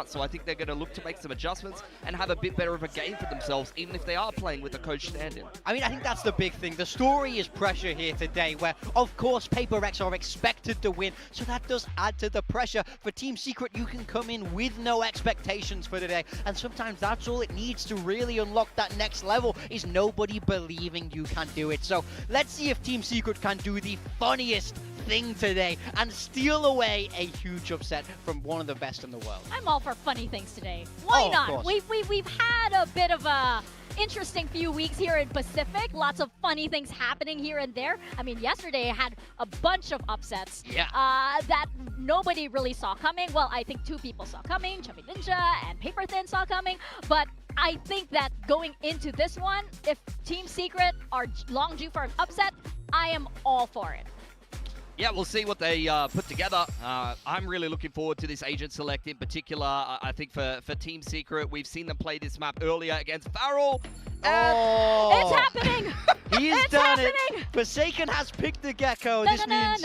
So I think they're going to look to make some adjustments and have a bit better of a game for themselves, even if they are playing with the coach stand-in. I mean, I think that's the big thing. The story is pressure here today, where, of course, PHOTOPACK are expected to win, so that does add to the pressure. For Team Secret, you can come in with no expectations for today, and sometimes that's all it needs to really unlock that next level, is nobody believing you can do it. So let's see if Team Secret can do the funniest thing today and steal away a huge upset from one of the best in the world. I'm all for funny things today. Why not? We've had a bit of a interesting few weeks here in Pacific. Lots of funny things happening here and there. I mean, yesterday I had a bunch of upsets that nobody really saw coming. Well, I think two people saw coming, Chubby Ninja and Paper Thin saw coming, but I think that going into this one, if Team Secret are long due for an upset, I am all for it. Yeah, we'll see what they put together. I'm really looking forward to this Agent Select in particular. I think for Team Secret, we've seen them play this map earlier against Farrell. It's happening! He's done it! Forsaken has picked the Gecko. This means...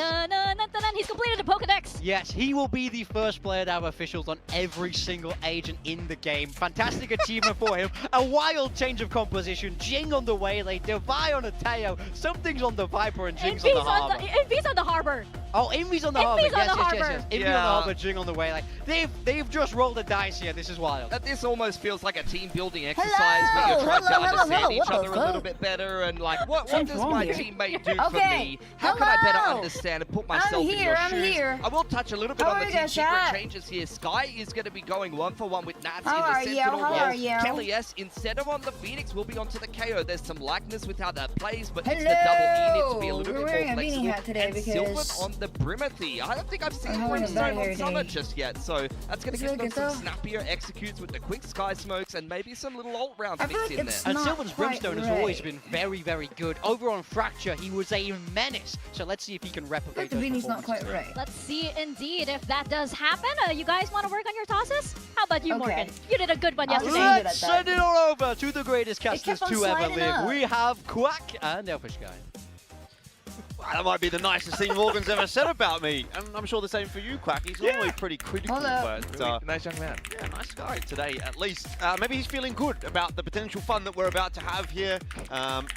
He's completed the Pokedex! Yes, he will be the first player to have officials on every single agent in the game. Fantastic achievement for him. A wild change of composition. Jing on the Waylay, Devi on a Teo, something's on the Viper, and Jing's on the Harbor. Envy's on the Harbor. Oh, Envy's on the Harbor. Yes. Envy on the Harbor, Jing on the Waylay. They've just rolled the dice here. This is wild. This almost feels like a team building exercise where you're trying to understand each other a little bit better and like, what does my teammate do for me? How can I better understand and put myself in your shoes? I will touch a little bit on the Team Secret changes here. Sky is going to be going 1-for-1 with Nats in the Sentinel role. Kelly S, instead of on the Phoenix, will be onto the KO. There's some likeness with how that plays, but it's the double E needs to be a little bit more flexible. And Sylvan on the Brimothy. I don't think I've seen Brimstone on Summit just yet, so that's going to give them some snappier executes with the quick Sky Smokes and maybe some little ult rounds mixed in there. And Sylvan's Brimstone has always been very, very good. Over on Fracture, he was a menace. So let's see if he can replicate those performances. Not quite right. Let's see indeed if that does happen. You guys want to work on your tosses? How about you, Morgan? You did a good one yesterday. Let's send it all over to the greatest casters to ever live. We have Quack and Elfish Guy. That might be the nicest thing Morgan's ever said about me, and I'm sure the same for you, Quack. He's normally pretty critical, but nice young man. Yeah, nice guy today, at least. Maybe he's feeling good about the potential fun that we're about to have here.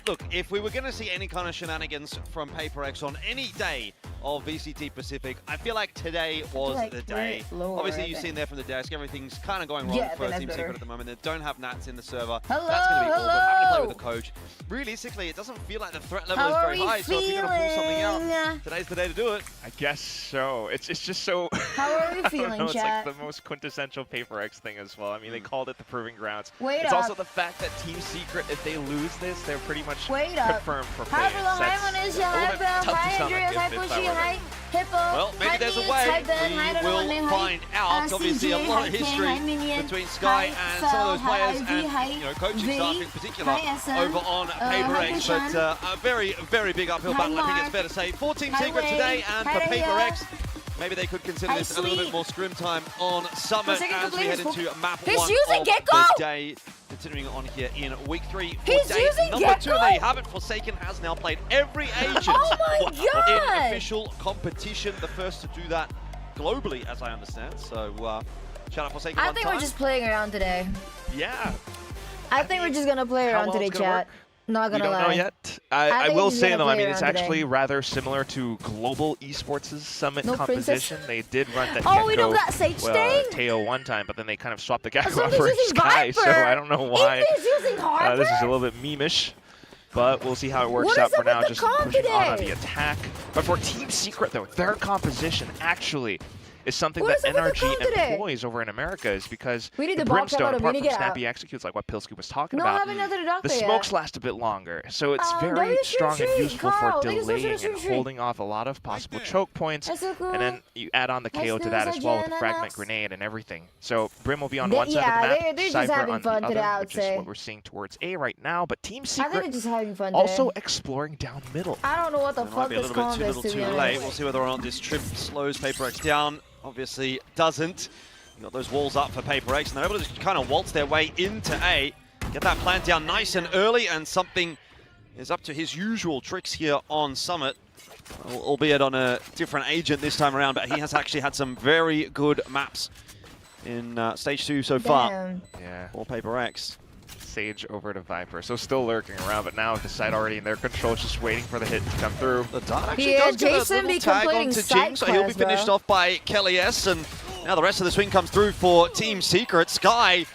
Look, if we were going to see any kind of shenanigans from PHOTOPACK on any day of VCT Pacific, I feel like today was the day. Obviously, you've seen there from the desk, everything's kind of going wrong for Team Secret at the moment. They don't have Nats in the server. That's going to be awkward. Having to play with the coach. Realistically, it doesn't feel like the threat level is very high, so if you're going to pull something out, today's the day to do it. I guess so. It's just so... How are we feeling, It's chat? like the most quintessential PHOTOPACK thing as well. I mean, they called it the Proving Grounds. Wait it's up. also the fact that Team Secret, if they lose this, they're pretty much confirmed for playing. Well, maybe there's a way. We will find out. Obviously, a lot of history between Sky and some of those players and coaching staff in particular over on PHOTOPACK. But a very, very big uphill battle, I think it's fair to say, for Team Secret today and for PHOTOPACK. Maybe they could consider this a little bit more scrim time on Summit as we head into map 1 of the day. Continuing on here in week 3 for day number 2. They haven't. Forsaken has now played every agent in official competition. The first to do that globally, as I understand. So, shout out Forsaken. I think we're just playing around today. Yeah. I think we're just going to play around today, chat. Not gonna lie. We don't know yet. I will say though, I mean, it's actually rather similar to Global Esports' Summit composition. They did run that Teo one time, but then they kind of swapped the Gecko out for Sky, so I don't know why. This is a little bit meme-ish. But we'll see how it works out for now, just pushing on the attack. But for Team Secret though, their composition actually is something that NRG employs over in America, is because the Brimstone, apart from snappy executes like what Pilsky was talking about, the smokes last a bit longer. So it's very strong and useful for delaying and holding off a lot of possible choke points. And then you add on the KO to that as well with the fragment grenade and everything. So Brim will be on one side of the map, Cypher on the other, which is what we're seeing towards A right now. But Team Secret also exploring down middle. I don't know what the fuck this comp is, to be honest. We'll see whether or not this trip slows PHOTOPACK down. Obviously doesn't. You got those walls up for PHOTOPACK, and they're able to kind of waltz their way into A. Get that plant down nice and early, and something is up to his usual tricks here on Summit. Albeit on a different agent this time around, but he has actually had some very good maps in stage 2 so far. Yeah. For PHOTOPACK. Sage over to Viper, so still lurking around, but now with the side already in their control, just waiting for the hit to come through. The dart actually does get a little tag onto Jing, so he'll be finished off by Kelly S, and now the rest of the swing comes through for Team Secret. Sky,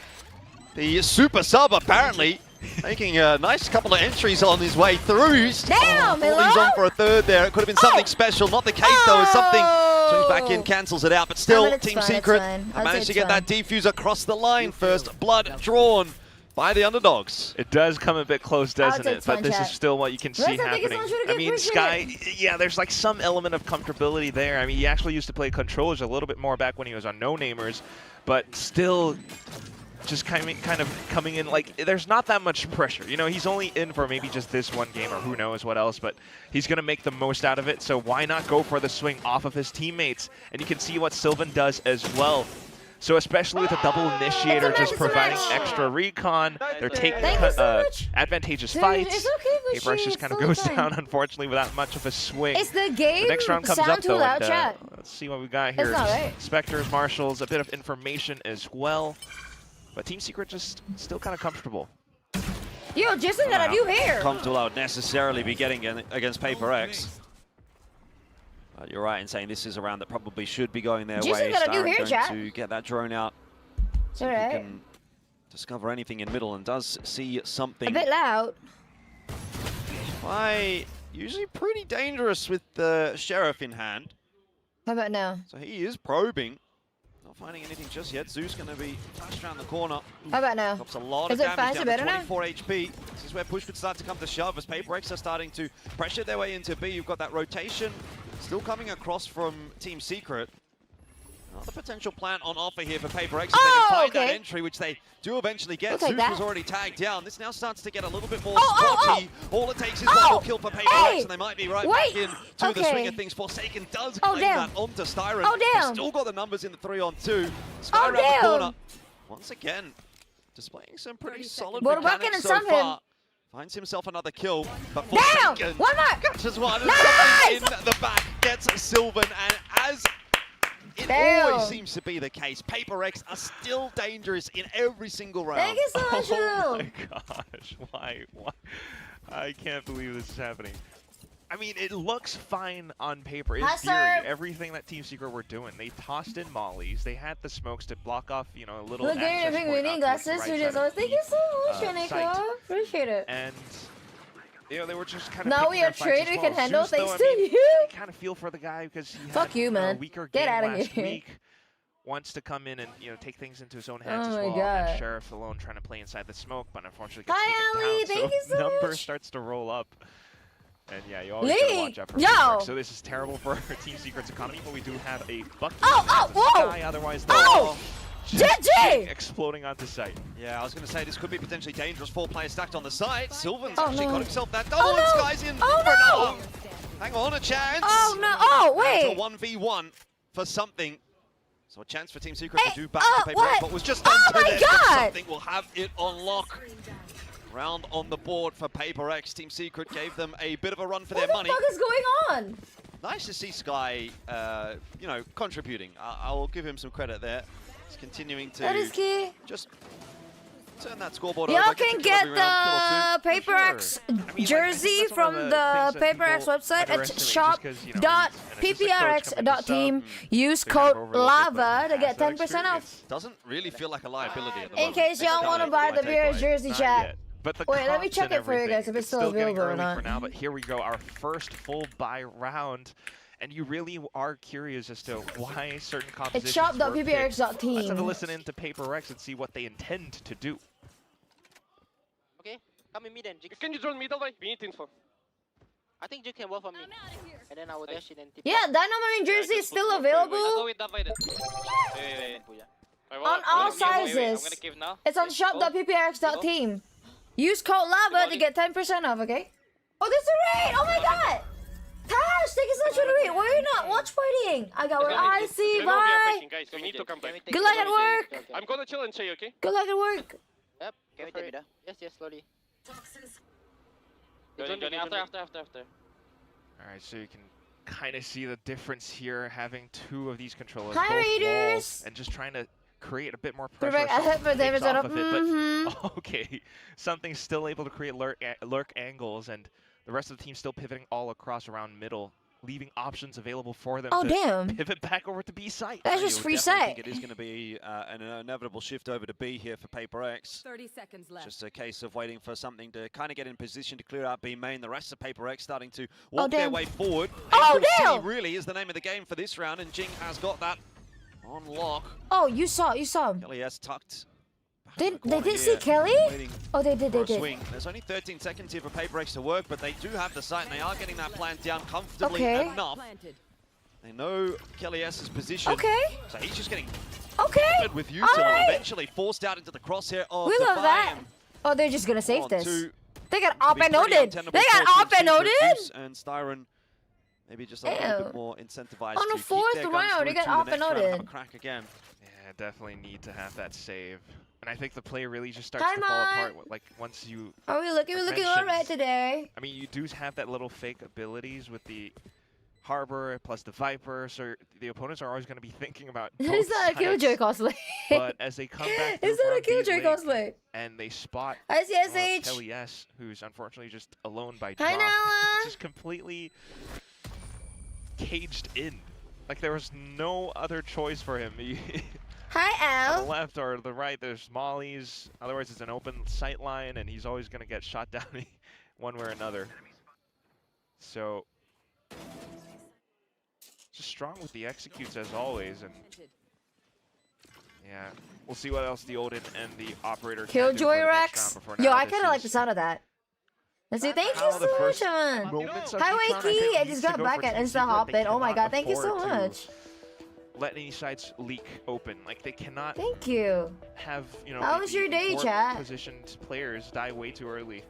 the super sub apparently, making a nice couple of entries on his way through. Damn, he's on for a third there. It could have been something special. Not the case though, as something swings back in, cancels it out. But still, Team Secret managed to get that defuse across the line. First blood drawn by the underdogs. It does come a bit close, doesn't it? But this is still what you can see happening. I mean, Sky, yeah, there's like some element of comfortability there. I mean, he actually used to play controllers a little bit more back when he was on No Namers, but still just kind of coming in, like, there's not that much pressure. You know, he's only in for maybe just this one game or who knows what else, but he's going to make the most out of it, so why not go for the swing off of his teammates? And you can see what Sylvan does as well. So especially with a double initiator just providing extra recon, they're taking advantageous fights. PHOTOPACK just kind of goes down, unfortunately, without much of a swing. It's the game. The next round comes up, though, and chat. let's see what we got here. Spectres, Marshals, a bit of information as well. But Team Secret just still kind of comfortable. Yo, Jason got a new hair. Comfortable I would necessarily be getting against PHOTOPACK. You're right in saying this is a round that probably should be going their way. Got a new hair, chat. To get that drone out. So he can discover anything in middle and does see something. A bit loud. Usually pretty dangerous with the Sheriff in hand. How about now? So he is probing. Not finding anything just yet. Zeus going to be flashed around the corner. How about now? Drops a lot of damage down to 24 HP. This is where push would start to come to shove as PHOTOPACK are starting to pressure their way into B. You've got that rotation still coming across from Team Secret. Another potential plan on offer here for PHOTOPACK if they can find that entry, which they do eventually get. Zeus was already tagged down. This now starts to get a little bit more spotty. All it takes is one more kill for PHOTOPACK, and they might be right back in to the swing of things. Forsaken does claim that onto Styron. They've still got the numbers in the 3-on-2. Sky around the corner. Once again, displaying some pretty solid mechanics so far. Finds himself another kill, but Forsaken catches one, and something in the back gets Sylvan, and as it always seems to be the case, PHOTOPACK are still dangerous in every single round. Thank you so much, Oh my gosh, why? I can't believe this is happening. I mean, it looks fine on paper. In theory, everything that Team Secret were doing, they tossed in mollies. They had the smokes to block off, you know, a little. Look, you're winning glasses. Thank you so much, Nico. Appreciate it. And you know, they were just kind of. Now we are trade. We can handle things to you. I kind of feel for the guy because he had a weaker game last week. Wants to come in and take things into his own hands as well. And Sheriff alone trying to play inside the smoke, but unfortunately gets taken down. Thank you so much. Number starts to roll up. And yeah, you always gotta watch out for PHOTOPACK. So this is terrible for Team Secret's economy, but we do have a bucket. Sky, otherwise GG! Exploding onto site. Yeah, I was gonna say this could be potentially dangerous. 4 players stacked on the site. Sylvan's actually got himself that double, and Sky's in for another. Hang on, a chance. Oh no! Oh wait! It's a 1v1 for something. So a chance for Team Secret to do back to PHOTOPACK, but was just unto this. Something will have it on lock. Round on the board for PHOTOPACK. Team Secret gave them a bit of a run for their money. What the fuck is going on? Nice to see Sky, contributing. I'll give him some credit there. He's continuing to just turn that scoreboard over. Y'all can get the PHOTOPACK jersey from the PHOTOPACK website at shop.pprx.team. Use code LAVA to get 10% off. Doesn't really feel like a liability at the moment. In case y'all want to buy the PRX jersey, chat. But wait, let me check it for you guys if it's still available or not. For now, but here we go, our first full buy round. And you really are curious as to why certain compositions It's shop.pprx.team. Let's have a listen into PHOTOPACK and see what they intend to do. Okay, come in mid and Jig. Can you join middle? We need info. I think Jig can work for me. And then I will dash it and tip. Yeah, Dynamo jersey is still available. I'll go with Divided. On all sizes. It's on shop.pprx.team. Use code LAVA to get 10% off, okay? Oh, there's a raid! Oh my god! Tash, thank you so much for the raid. Why are you not watch partying? I got where I see, bye! Good luck at work! I'm gonna chill and say, okay? Good luck at work! Yep, yes, slowly. After. Alright, so you can kind of see the difference here, having two of these controllers. Hi, Raiders! And just trying to create a bit more pressure. Off of it, but okay, something's still able to create lurk angles, and the rest of the team still pivoting all across around middle, leaving options available for them to pivot back over to B site. That's just free site. I think it is going to be an inevitable shift over to B here for PHOTOPACK. 30 seconds left. Just a case of waiting for something to kind of get in position to clear out B main. The rest of PHOTOPACK starting to walk their way forward. C really is the name of the game for this round, and Jing has got that on lock. Oh, you saw him. Kelly has tucked. They didn't see Kelly? Oh, they did. There's only 13 seconds here for PHOTOPACK to work, but they do have the site, and they are getting that plant down comfortably enough. They know Kelly S's position. So he's just getting with you till eventually forced out into the crosshair of we love that. Oh, they're just gonna save this. They got op and noted. And Styron maybe just a little bit more incentivized on the fourth round. They got op and noted. Crack again. Yeah, definitely need to have that save. And I think the play really just starts to fall apart. Like once you. Are we looking all right today? I mean, you do have that little fake abilities with the Harbor plus the Viper, so the opponents are always going to be thinking about. Is that a Killjoy cosplay? But as they come back, is that a Killjoy cosplay? And they spot Kelly S, who's unfortunately just alone by drop. Just completely caged in. Like there was no other choice for him. Hi, Al. On the left or the right, there's mollies. Otherwise, it's an open sight line, and he's always going to get shot down one way or another. So, just strong with the executes as always, and yeah, we'll see what else the Odin and the operator Killjoy Rex. Yo, I kind of like the sound of that. Let's see. Thank you so much, man. Hi, Wakey. I just got back at Insta Hoppin'. Oh my god, thank you so much. Let any sides leak open. Like they cannot. Thank you. Have How was your day, chat? Positioned players die way too early.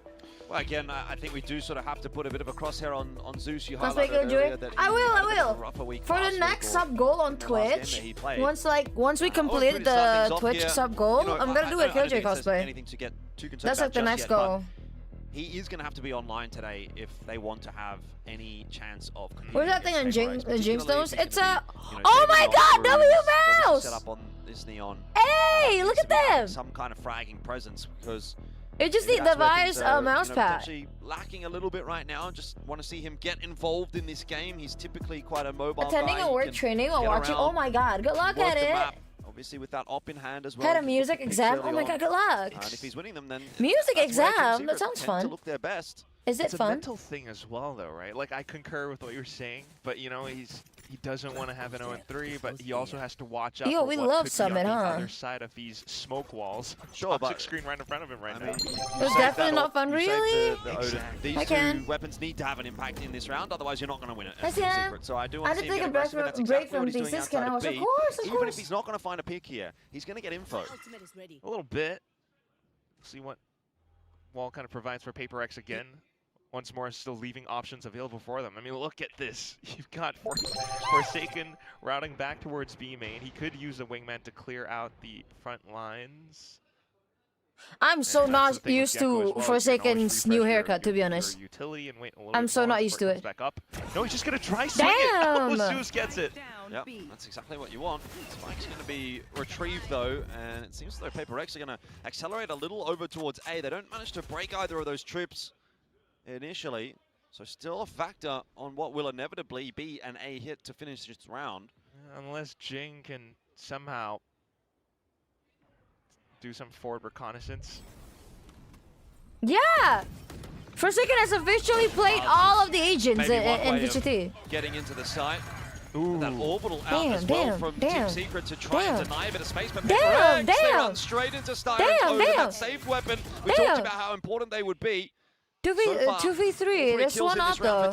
Well, again, I think we do sort of have to put a bit of a crosshair on Zeus. You highlighted earlier that I will. For the next sub goal on Twitch, once we complete the Twitch sub goal, I'm gonna do a Killjoy cosplay. That's like the next goal. He is going to have to be online today if they want to have any chance of. What's that thing on Jinxstones? It's a. Oh my god, W mouse! Set up on this neon. Hey, look at them! Some kind of fragging presence because. It just need device mouse pad. Actually lacking a little bit right now. Just want to see him get involved in this game. He's typically quite a mobile. Attending a work training while watching. Oh my god, good luck at it. Obviously with that op in hand as well. Had a music exam. Oh my god, good luck. And if he's winning them, then music exam. That sounds fun. To look their best. Is it fun? It's a mental thing as well, though, right? Like I concur with what you're saying, but you know he doesn't want to have an 0-3, but he also has to watch out. Yo, we love Summit, huh? On the other side of these smoke walls. Sure, toxic screen right in front of him right now. It's definitely not fun, really. These two weapons need to have an impact in this round, otherwise you're not going to win it. So I do want to see him get aggressive, and that's exactly what he's doing outside of B. Even if he's not going to find a pick here, he's going to get info. A little bit. See what Wall kind of provides for PHOTOPACK again. Once more, still leaving options available for them. I mean, look at this. You've got Forsaken routing back towards B main. He could use a wingman to clear out the front lines. I'm so not used to Forsaken's new haircut, to be honest. I'm so not used to it. Back up. No, he's just going to try swing it. Oh, Zeus gets it. Yep, that's exactly what you want. Spike's going to be retrieved, though, and it seems as though PHOTOPACK are going to accelerate a little over towards A. They don't manage to break either of those trips initially, so still a factor on what will inevitably be an A hit to finish this round. Unless Jing can somehow do some forward reconnaissance. Yeah! Forsaken has officially played all of the agents in VCT. Getting into the site. Ooh. That orbital out as well from Team Secret to try and deny a bit of space, but PHOTOPACK, they run straight into Styron's over that saved weapon. We talked about how important they would be. 2v3, there's one up though.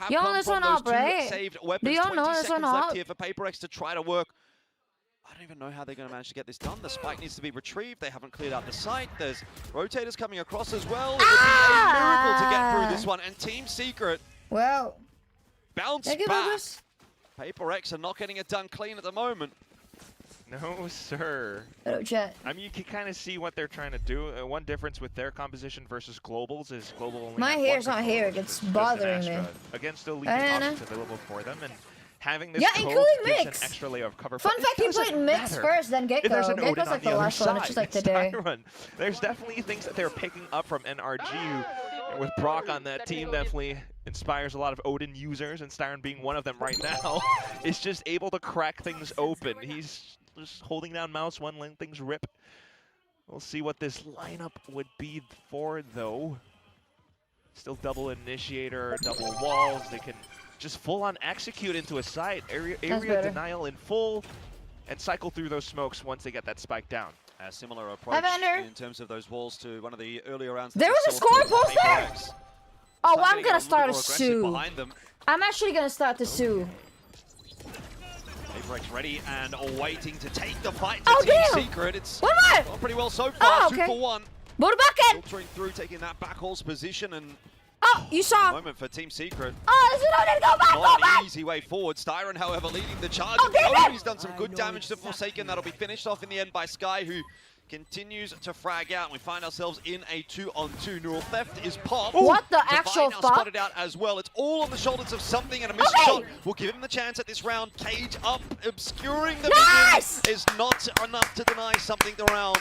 Y'all know this one up, right? Do y'all know this one up? Here for PHOTOPACK to try to work. I don't even know how they're going to manage to get this done. The spike needs to be retrieved. They haven't cleared out the site. There's rotators coming across as well. It would be a miracle to get through this one. And Team Secret, well, bounce back. PHOTOPACK are not getting it done clean at the moment. No, sir. Hello, chat. I mean, you can kind of see what they're trying to do. One difference with their composition versus Global's is Global only my hair's not hair. It's bothering me. Again, still leaving options available for them. And having this including gives mix. An extra layer of cover. Fun fact, he played mix first, then Gecko. Gecko's like the last one. It's just like today. There's definitely things that they're picking up from NRG. With Brock on that team, definitely inspires a lot of Odin users, and Styron being one of them right now, is just able to crack things open. He's just holding down mouse one, letting things rip. We'll see what this lineup would be for, though. Still double initiator, double walls. They can just full-on execute into a site, area denial in full, and cycle through those smokes once they get that spike down. A similar approach in terms of those walls to one of the earlier rounds. There was a score poster! Oh, well, I'm gonna start a Sue. I'm actually gonna start the Sue. HyperX ready and waiting to take the fight to Team Secret. It's gone pretty well so far. 2 for 1. Motorbucket! Filtering through, taking that back horse position, and you saw. Moment for Team Secret. Go back, Not an easy way forward. Styron, however, leading the charge. He's done some good damage to Forsaken. That'll be finished off in the end by Sky, who continues to frag out. We find ourselves in a 2-on-2. Neural Theft is popped. What the actual fuck? Spotted out as well. It's all on the shoulders of something, and a missed shot will give him the chance at this round. Cage up, obscuring the vision is not enough to deny something the round.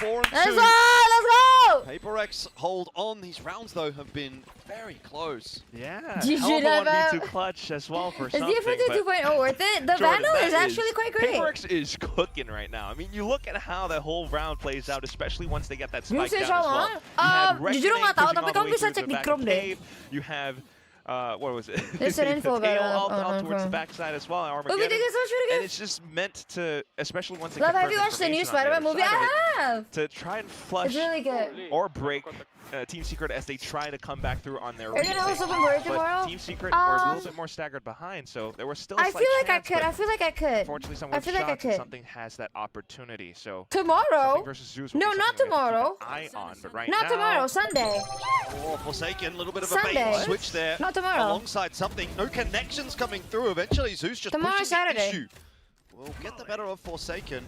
4 and 2. Let's go! HyperX hold on. These rounds, though, have been very close. Yeah, Hellboy be too clutch as well for something. Is the 2.0 worth it? The Vandal is actually quite great. HyperX is cooking right now. I mean, you look at how the whole round plays out, especially once they get that spike down as well. Jujur nggak tahu, tapi kamu bisa cek di Chrome deh. You have what was it? There's an info about out towards the backside as well. Armageddon. And it's just meant to, especially once they get have you watched the new Spider-Man movie? I have. To try and flush it's really good. or break Team Secret as they try to come back through on their own. But Team Secret were a little bit more staggered behind, so there was still a slight chance, I feel like I could. Unfortunately, someone shots and something has that opportunity. So tomorrow? Versus Zeus No, not tomorrow. Eye on, but right not now, tomorrow, Sunday. Oh, Forsaken, a little bit of a bait switch there. Not tomorrow. Alongside something, no connections coming through. Eventually, Zeus just pushes the issue. We'll get the better of Forsaken.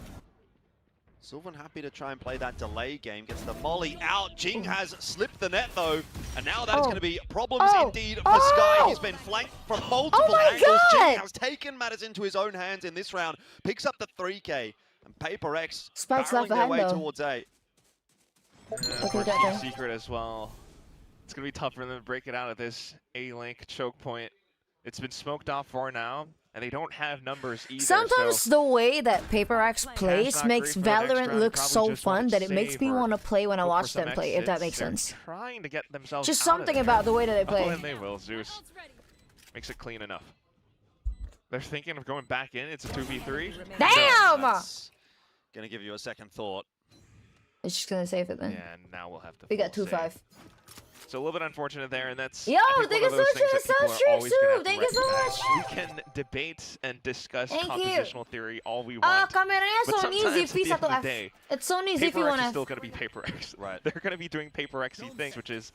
Sylvan happy to try and play that delay game. Gets the molly out. Jing has slipped the net, though. And now that's going to be problems indeed for Sky. He's been flanked from multiple angles. Jing has taken matters into his own hands in this round. Picks up the 3K. And PaperX barreling their way towards A. Team Secret as well. It's going to be tough for them to break it out at this A-Link choke point. It's been smoked off for now. And they don't have numbers either. Sometimes the way that PaperX plays makes Valorant look so fun that it makes me want to play when I watch them play, if that makes sense. Trying to get themselves just something about the way that they play. Oh, and they will. Zeus makes it clean enough. They're thinking of going back in. It's a 2v3. Damn! Gonna give you a second thought. It's just gonna save it then. Yeah, and now we'll have to. We got 2-5. So a little bit unfortunate there, and that's thank you so much for the substream, Sue. Thank you so much. We can debate and discuss compositional theory all we want. Kameranya Sony ZV-1F. It's Sony ZV-1F. PaperX is still going to be PaperX. Right. They're going to be doing PaperX-y things, which is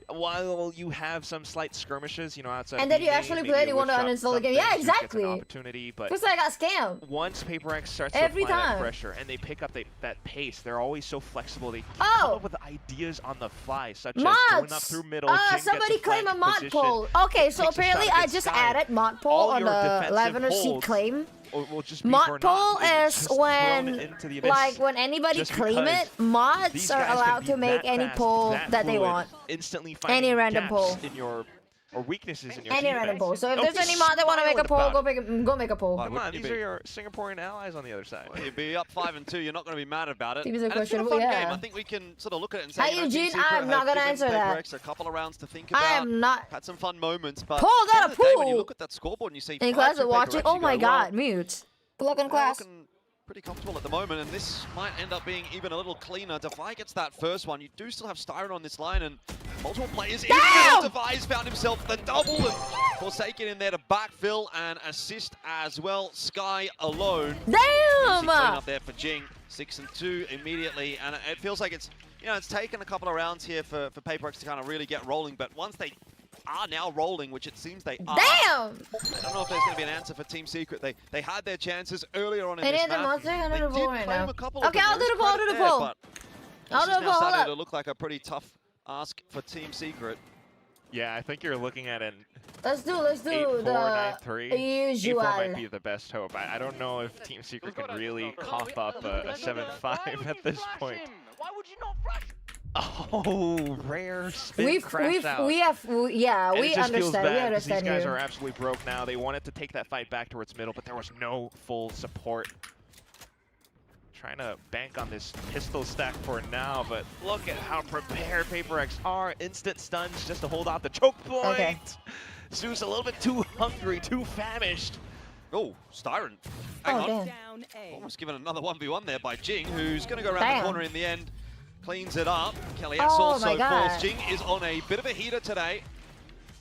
while you have some slight skirmishes, you know, outside. And then you actually play it, you want to uninstall the game. Yeah, exactly. Opportunity, but I got scammed. Once PaperX starts to apply that pressure and they pick up that pace, they're always so flexible. They come up with ideas on the fly, such as going up through middle. Somebody claim a mod poll. Okay, so apparently I just added mod poll on the Lavender Seed claim. Mod poll is when, when anybody claim it, mods are allowed to make any poll that they want. Any random poll. Or weaknesses in your any random poll. So if there's any mod that want to make a poll, go make a poll. Come on, these are your Singaporean allies on the other side. Well, you'd be up 5 and 2. You're not going to be mad about it. And it's been a fun game. I think we can sort of look at it and say, Eugene, I'm not going to answer that. A couple of rounds to think about. I am not. Had some fun moments, but Paul got a pool. When you look at that scoreboard and you see in class of watching, oh my god, mute. Good luck in class. Pretty comfortable at the moment, and this might end up being even a little cleaner. Defy gets that first one. You do still have Styron on this line, and multiple players in. Defy's found himself the double, and Forsaken in there to backfill and assist as well. Sky alone. Damn! Up there for Jing. 6 and 2 immediately, and it feels like it's taken a couple of rounds here for PaperX to kind of really get rolling, but once they are now rolling, which it seems they are. Damn! I don't know if there's going to be an answer for Team Secret. They had their chances earlier on in this map. They did claim a couple of them. I'll do the poll, I'll do the poll. I'll do the poll, starting to look like a pretty tough ask for Team Secret. Yeah, I think you're looking at an Let's do 8-4, the 9-3. usual. 8-4 might be the best hope. I don't know if Team Secret can really cough up a 7-5 at this point. Why would you not flash? Oh, rare spin We crash out. yeah, And we it just feels understand. bad We 'cause understand these guys you. are absolutely broke now. They wanted to take that fight back towards middle, but there was no full support. Trying to bank on this pistol stack for now, but look at how prepared PHOTOPACK are. Instant stuns just to hold out the choke point. Okay. Zeus a little bit too hungry, too famished. Oh, Styron. Hang Oh, on. damn. Almost given another 1v1 there by Jing, who's going to go around Damn. the corner in the end. Cleans it up. Kelly Oh also my God. falls. Jing is on a bit of a heater today.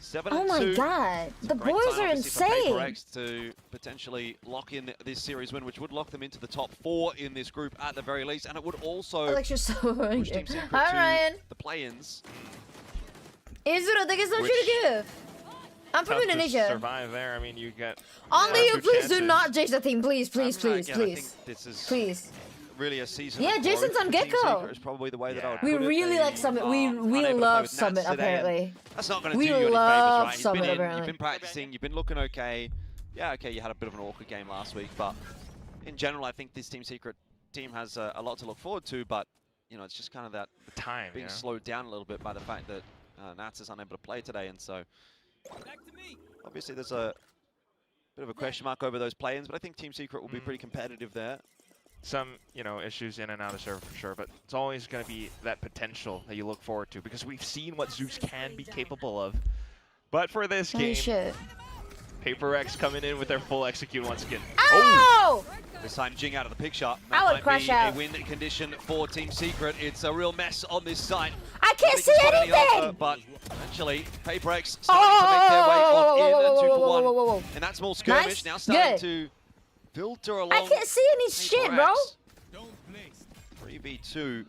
7-2. Oh my god. The Great boys sign, are obviously, for insane. PHOTOPACK to potentially lock in this series win, which would lock them into the top 4 in this group at the very least, and it would also Alex, you're so push Team Secret Hi, to Ryan. the play-ins. Izuru, thank you so much for the gift. I'm from Tough to Indonesia. survive there. I mean, you get Only you, two please do chances. not jinx the team. Please, please, please, Again, I please. think this is Please. really a season. Yeah, of Jason's growth on for Team Gecko. Secret is probably the way that I would Yeah. We put it. really They like Summit. We are unable to love play with Summit, Nats today, and apparently. That's not going to We do you any love favors, right? Summit, You've been in, apparently. you've been practicing, you've been looking okay. Yeah, okay, you had a bit of an awkward game last week, but in general, I think this Team Secret team has a lot to look forward to, but, you know, it's just kind of that the time. being slowed down a little bit by the fact that Nats is unable to play today, and so obviously there's a bit of a question mark over those play-ins, but I think Team Secret will be pretty competitive there. Some, you know, issues in and out of server for sure, but it's always going to be that potential that you look forward to because we've seen what Zeus can be capable of. But for this Holy game, shit. PHOTOPACK coming in with their full execute once again. Ow! This time Jing out of the picture. I That would might crash be out. a win condition for Team Secret. It's a real mess on this site. I can't see anything! But eventually, PHOTOPACK starting to make their way on in a 2-for-1. And that small skirmish Nice. now starting Good. to filter along. I can't see any shit, bro. 3v2.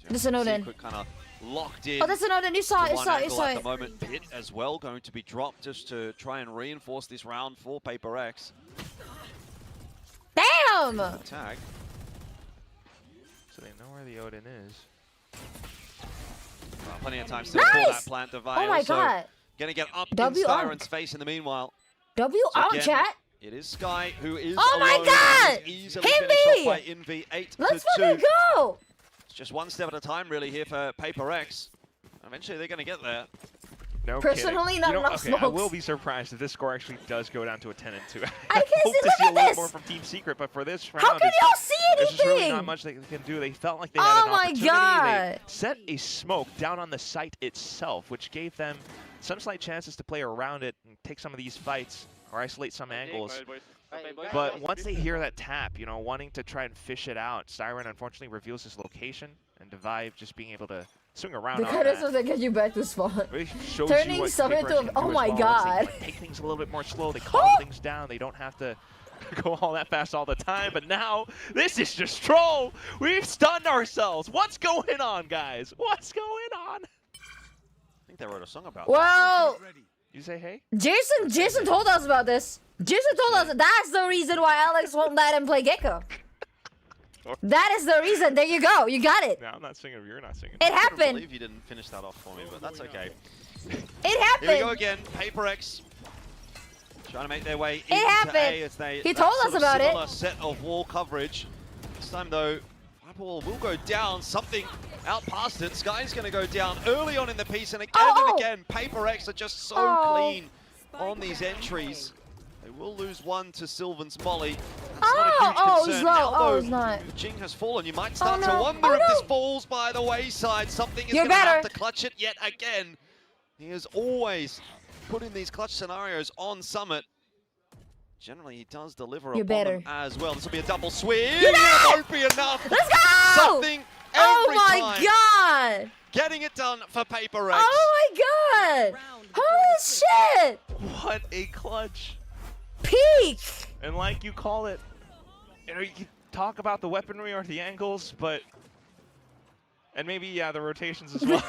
That's an Odin. Secret kind of locked in. Oh, that's an Odin. You saw it, you one saw it, you angle saw at the it. moment. Pit as well going to be dropped just to try and reinforce this round for PHOTOPACK. Damn! Tag. So they know where the Odin is. Well, plenty of time still for Nice! that plant of Oh my god. Gonna get up W in on. Styron's face in the meanwhile. W So on, again, chat. It is Sky who is Oh my alone god! and is easily Hit finished off me! by Envy 8-2. Let's fucking go! It's just one step at a time really here for PHOTOPACK. Eventually they're gonna get there. No Personally, kidding. not You know, enough okay, I smokes. will be surprised if this score actually does go down to a 10-2. I can't hope see, to look see a at little this! more from Team Secret, but for this round, How can y'all see there's just really anything? not much they can do. They felt like they had Oh an my opportunity. god! They set a smoke down on the site itself, which gave them some slight chances to play around it and take some of these fights or isolate some angles. But once they hear that tap, you know, wanting to try and fish it out, Styron unfortunately reveals his location, and Divive just being able to swing around The on kind of that. stuff that gets you back to spawn. Really shows Turning you what Summit PHOTOPACK to a- can do oh as my well. god. Once they take things a little bit more slow, they calm things down. They don't have to go all that fast all the time. But now, this is just troll. We've stunned ourselves. What's going on, guys? What's going on? I think they wrote a song about Well, You say hey? Jason told us about this. Jason told us that's the reason why Alex won't let him play Gecko. That is the reason. There you go. You got it. No, I'm not singing. You're not singing. It I can't happened. believe you didn't finish that off for me, but that's okay. It Here we go happened. again. PHOTOPACK trying to make their way into happened. A as they He that told sort us of about it. similar set of wall coverage. This time though, Fireball will go down. Something out past it. Sky's going to go down early on in the piece, and again Oh. and again, PHOTOPACK are just so Oh. clean on these entries. They will lose one to Sylvan's Molly. That's Oh, not a huge oh, concern. it's low. Now, Oh, though, it's not. the Jing has fallen. You might start Oh, to no. wonder Oh, if this no. falls by the wayside. Something is You're going to have better. to clutch it yet again. He has always put in these clutch scenarios on Summit. Generally, he does deliver You're upon better. them as well. This will be a double swing. You're It better. won't be enough. Let's go! Something every Oh my time. god! Getting it done for PHOTOPACK. Oh my god! Holy shit! What a clutch. Peak! And like you call it, you know, you can talk about the weaponry or the angles, but... And maybe, yeah, the rotations as well.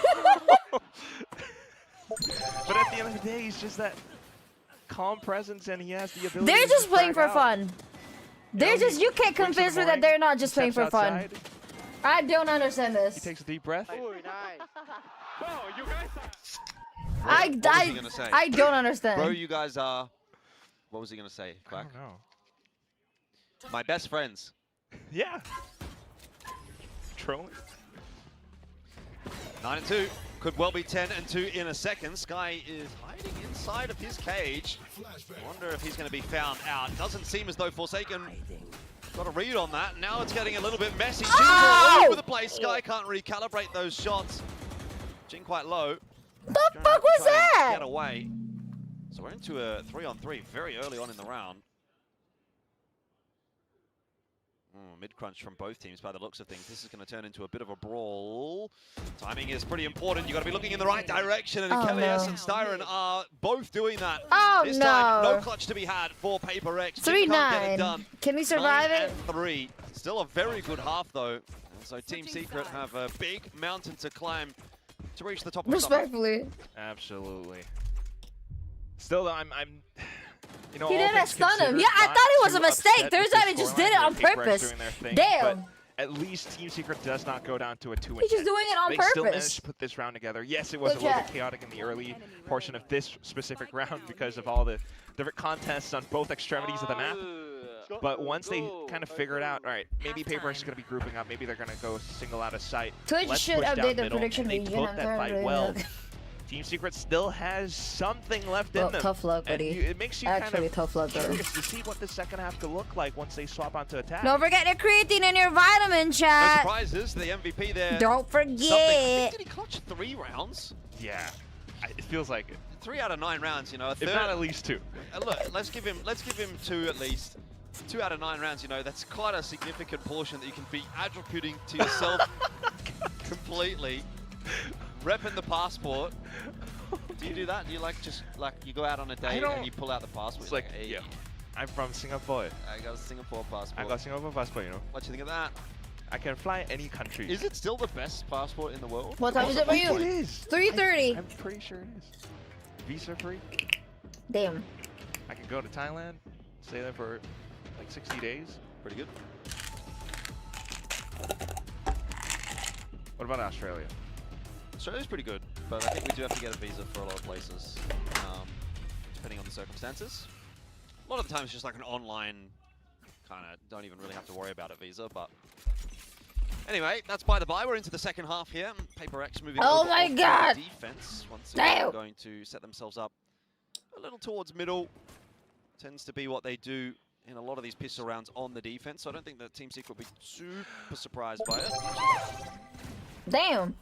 But at the end of the day, he's just that calm presence, and he has the ability They're to just playing drag for out. fun. They're just, you can't Brings convince in me the that they're morning, not just playing for steps fun. outside, I don't understand He this. takes a deep breath. Ooh, nice. Wow, you guys are... I don't understand. Bro, you guys are... What was he going to say, Quack? I don't know. My best friends. Yeah. Trolling. 9-2. Could well be 10-2 in a second. Sky is hiding inside of his cage. I wonder if he's going to be found out. Doesn't seem as though Forsaken got a read on that. Now it's getting a little bit messy. Jing's all over the place. Sky can't recalibrate those shots. Jing quite low. The fuck was that? Get away. So we're into a 3-on-3 very early on in the round. Mid-crunch from both teams by the looks of things. This is going to turn into a bit of a brawl. Timing is pretty important. You've got to be looking in the right direction, and Kellyus and Styron are both doing that. This time, no clutch to be had for PaperX. 3-9. Can we survive it? 9-3. Still a very good half, though. And so Team Secret have a big mountain to climb to reach the top of the Respectfully. Absolutely. Still, though, I'm you know, he didn't stun him. Yeah, I thought it was a mistake. Turns out he just did it on purpose. Damn. But at least Team Secret does not go down to a 2-10. He's just doing it on purpose. They still managed to put this round together. Yes, it was a little bit chaotic in the early portion of this specific round because of all the different contests on both extremities of the map. But once they kind of figure it out, all right, maybe PaperX is going to be grouping up. Maybe they're going to go single out of sight. Twitch should update the prediction region. They took that fight well. Team Secret still has something left in them. Tough luck, buddy. It makes you actually kind of tough luck, curious to see what the second half could look like once they swap onto attack. Don't forget your creatine and your vitamin, chat. No surprises. The MVP there. Don't forget. Did he clutch 3 rounds? Yeah, it feels like it. 3 out of 9 rounds, you know. A third, if not at least 2. Look, let's give him 2 at least. 2 out of 9 rounds, you know, that's quite a significant portion that you can be attributing to yourself completely. Repping the passport. Do you do that? Do you you go out on a date and you pull out the passport? It's like, hey, yeah, I'm from Singapore. I got a Singapore passport. I got a Singapore passport, you know. What do you think of that? I can fly any country. Is it still the best passport in the world? What time is it for you? It is. 3:30. I'm pretty sure it is. Visa free. Damn. I can go to Thailand, stay there for like 60 days. Pretty good. What about Australia? Australia's pretty good, but I think we do have to get a visa for a lot of places, depending on the circumstances. A lot of the time it's just like an online kind of, don't even really have to worry about a visa, but anyway, that's by the by. We're into the second half here. PaperX moving over my God. Defense. Once again, they're going to set themselves up a little towards middle. Tends to be what they do in a lot of these pistol rounds on the defense, so I don't think that Team Secret will be super surprised by it. Damn.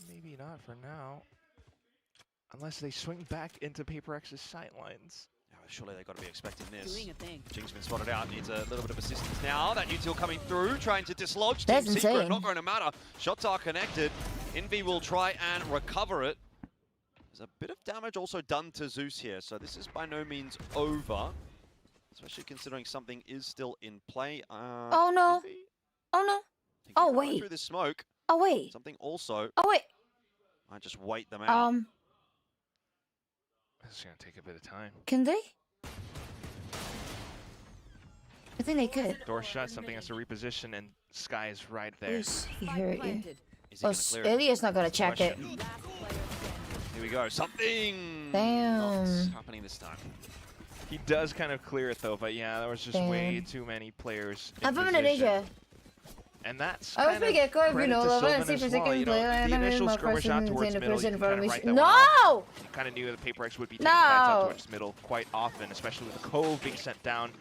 Maybe not for now. Unless they swing back into PaperX's sightlines. Surely they've got to be expecting this. Jing's been spotted out, needs a little bit of assistance now. That util coming through, trying to dislodge Team Secret. Not going to matter. Shots are connected. Envy will try and recover it. There's a bit of damage also done to Zeus here, so this is by no means over. Especially considering something is still in play. Oh no. Envy? Oh no. Oh wait. Through the smoke. Oh wait. Something also. Oh wait. I just wait them out. This is gonna take a bit of time. Can they? I think they could. Door shut, something has to reposition, and Sky is right there. Yes, he heard you. Oh, Ilya's not gonna check it. Here we go. Something not happening this time. He does kind of clear it though, but yeah, there was just way too many players. I'm from Indonesia. And that's I was pretty good, you know, the initial skirmish out towards middle, you kind of write that No! You kind of knew that PaperX would be taking fights out towards middle quite often, especially with the Cove being sent down.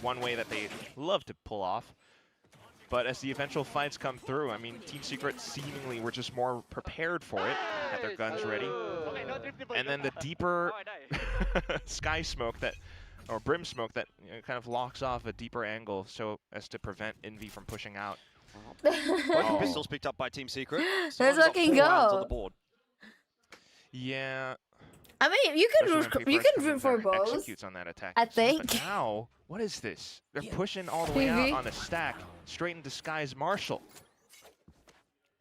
One way that they love to pull off. But as the eventual fights come through, I mean, Team Secret seemingly were just more prepared for it, had their guns ready. And then the deeper sky smoke that, or brim smoke that kind of locks off a deeper angle so as to prevent Envy from pushing out. Both pistols picked up by Team Secret. Let's fucking go. On the board. Yeah. I mean, you can root for both. Executes on that attack. I think. But now, what is this? They're pushing all the way out on a stack, straight into Sky's Marshall.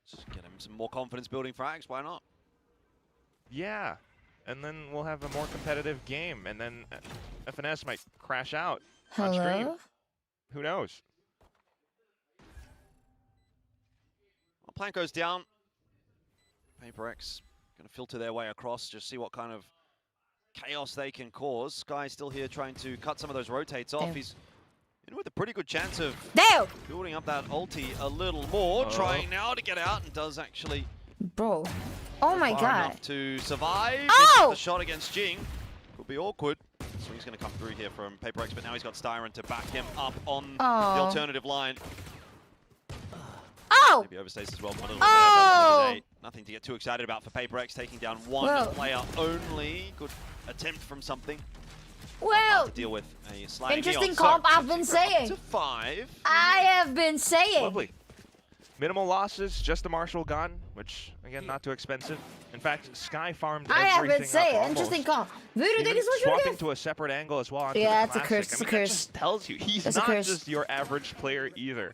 Just get him some more confidence building frags, why not? Yeah, and then we'll have a more competitive game, and then FNS might crash out on stream. Who knows? Well, Plank goes down. PaperX going to filter their way across, just see what kind of chaos they can cause. Sky still here trying to cut some of those rotates off. He's in with a pretty good chance of building up that ulti a little more. Trying now to get out and does actually. Bro. Oh my god. Enough to survive. Oh! The shot against Jing. Could be awkward. Swing's going to come through here from PaperX, but now he's got Styron to back him up on the alternative line. Oh! Maybe overstays as well from a little bit there, but at the end of the day, nothing to get too excited about for PaperX, taking down one player only. Good attempt from something. Well, to deal with a sliding interesting comp I've been saying. To 5. I have been saying. Lovely. Minimal losses, just the Marshall gun, which, again, not too expensive. In fact, Sky farmed everything I have been saying. up Interesting comp. Voodoo Even swapping to a separate angle as well. Yeah, it's a curse. It's a curse. That just tells you he's not just your average player either.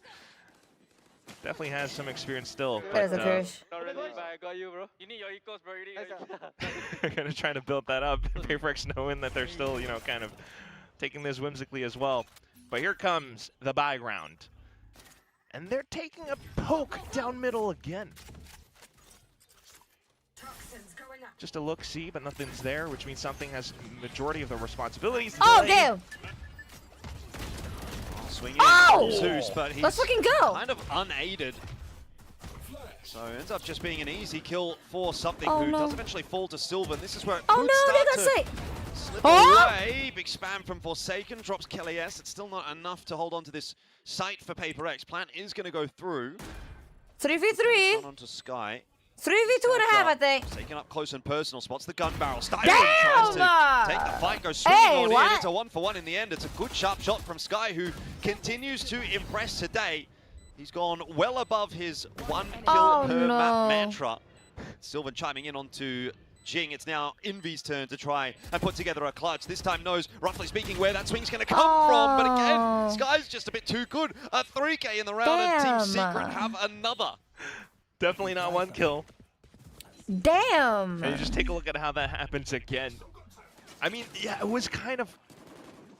Definitely has some experience still. That is a curse. Not really, but I got you, bro. You need your equals, bro. They're gonna try to build that up. PaperX knowing that they're still, you know, kind of taking this whimsically as well. But here comes the buy round. And they're taking a poke down middle again. Just a look-see, but nothing's there, which means something has majority of the responsibilities. Oh, damn! Swinging from Zeus, but he's let's fucking go! Kind of unaided. So it ends up just being an easy kill for something who does eventually fall to Silver. And this is where it could start to slip away. Big spam from Forsaken, drops Kelly S. It's still not enough to hold on to this site for PaperX. Plant is going to go through. 3v3. On to Sky. 3v2 and a half, I think. Taking up close and personal spots. The gun barrel. Styron Damn! tries to take the fight, goes swinging on in. It's a 1-for-1 in the end. It's a good sharp shot from Sky, who continues to impress today. He's gone well above his 1 kill per map mantra. Sylvan chiming in onto Jing. It's now Envy's turn to try and put together a clutch. This time knows, roughly speaking, where that swing's going to come from. But again, Sky's just a bit too good. A 3K in the round, and Team Secret have another. Definitely not 1 kill. Damn. And you just take a look at how that happens again. I mean, yeah, it was kind of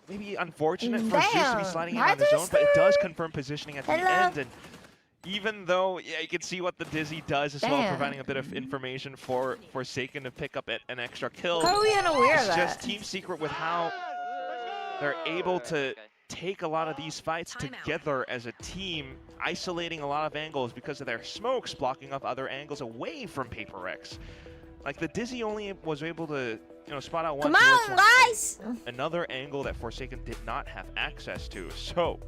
maybe unfortunate for Zeus to be sliding in on his own, but it does confirm positioning at the end. And even though, yeah, you can see what the Dizzy does as well, providing a bit of information for Forsaken to pick up an extra kill. How are we unaware of that? It's just Team Secret with how they're able to take a lot of these fights together as a team, isolating a lot of angles because of their smokes, blocking up other angles away from PaperX. Like the Dizzy only was able to, you know, spot out one. Come on, guys! Another angle that Forsaken did not have access to. So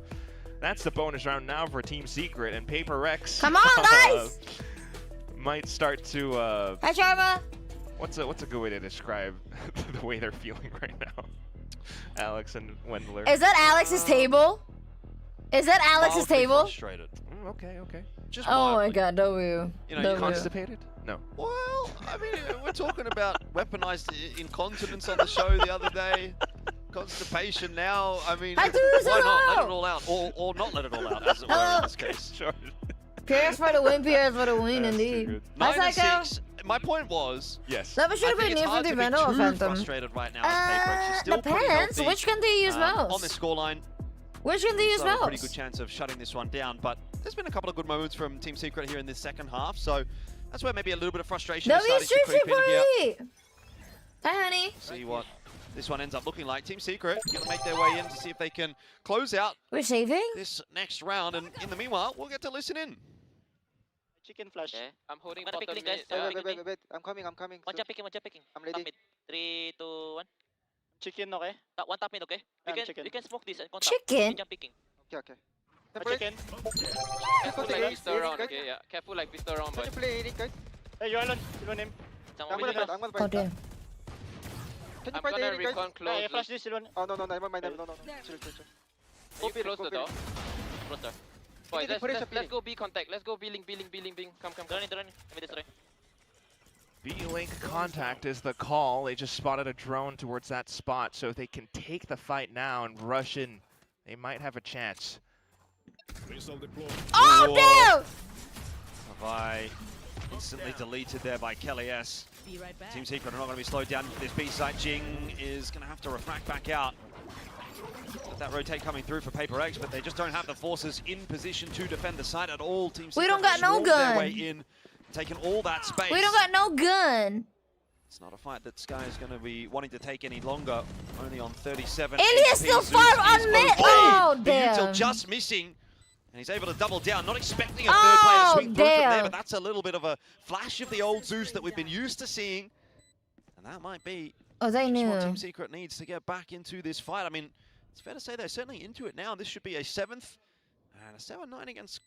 that's the bonus round now for Team Secret, and PaperX. Come on, guys! Might start to. Hi, Sharma. What's a good way to describe the way they're feeling right now? Alex and Wendler. Is that Alex's table? Is that Alex's table? Frustrated. Okay. Just oh my god, You know, constipated? No. Well, I mean, we're talking about weaponized incontinence on the show the other day. Constipation now. I mean, why not let it all out, or not let it all out, as it were in this case. Sure. PRX for the win, PRX for the win, indeed. 9-6. My point was, yes. That should have been near for the Vandal or Phantom. Frustrated right now as PaperX. She's still depends. Which can they use most? On this scoreline. Which can they use most? A pretty good chance of shutting this one down, but there's been a couple of good moments from Team Secret here in this second half, so that's where maybe a little bit of frustration is starting to creep in here. Hi, honey. See what this one ends up looking like. Team Secret going to make their way in to see if they can close out this next round, and in the meanwhile, we'll get to listen in. Chicken flash. Okay. I'm holding bottom mid. Wait. I'm coming. One jump picking. I'm ready. 3, 2, 1. Chicken, okay? One tap mid, okay? You can smoke this and contact. Chicken? Jump picking. Okay. Chicken. Careful like pistol round, okay? Yeah. Careful like pistol round, boy. Hey, you're alone. You want him? I'm Oh, damn. I'm gonna recon close. Hey, flash this, Silvan. Oh, no, never mind. No. Chill. Keep close the door. Close door. Boys, let's go B contact. Let's go B link. Come. Drone in. Let me destroy. B-Link contact is the call. They just spotted a drone towards that spot, so if they can take the fight now and rush in, they might have a chance. Oh, damn! Levi instantly deleted there by Kelly S. Team Secret are not going to be slowed down this B side. Jing is going to have to refract back out. With that rotate coming through for PaperX, but they just don't have the forces in position to defend the site at all. Team Secret we don't got no gun. Their way in. taken all that space. We don't got no gun. It's not a fight that Sky is going to be wanting to take any longer. Only on 37. And he's still far on mid. Oh, damn. Util just missing. And he's able to double down, not expecting a third player to swing through from there, but that's a little bit of a flash of the old Zeus that we've been used to seeing. And that might be they knew what Team Secret needs to get back into this fight. I mean, it's fair to say they're certainly into it now. This should be a 7th. And a 7-9 against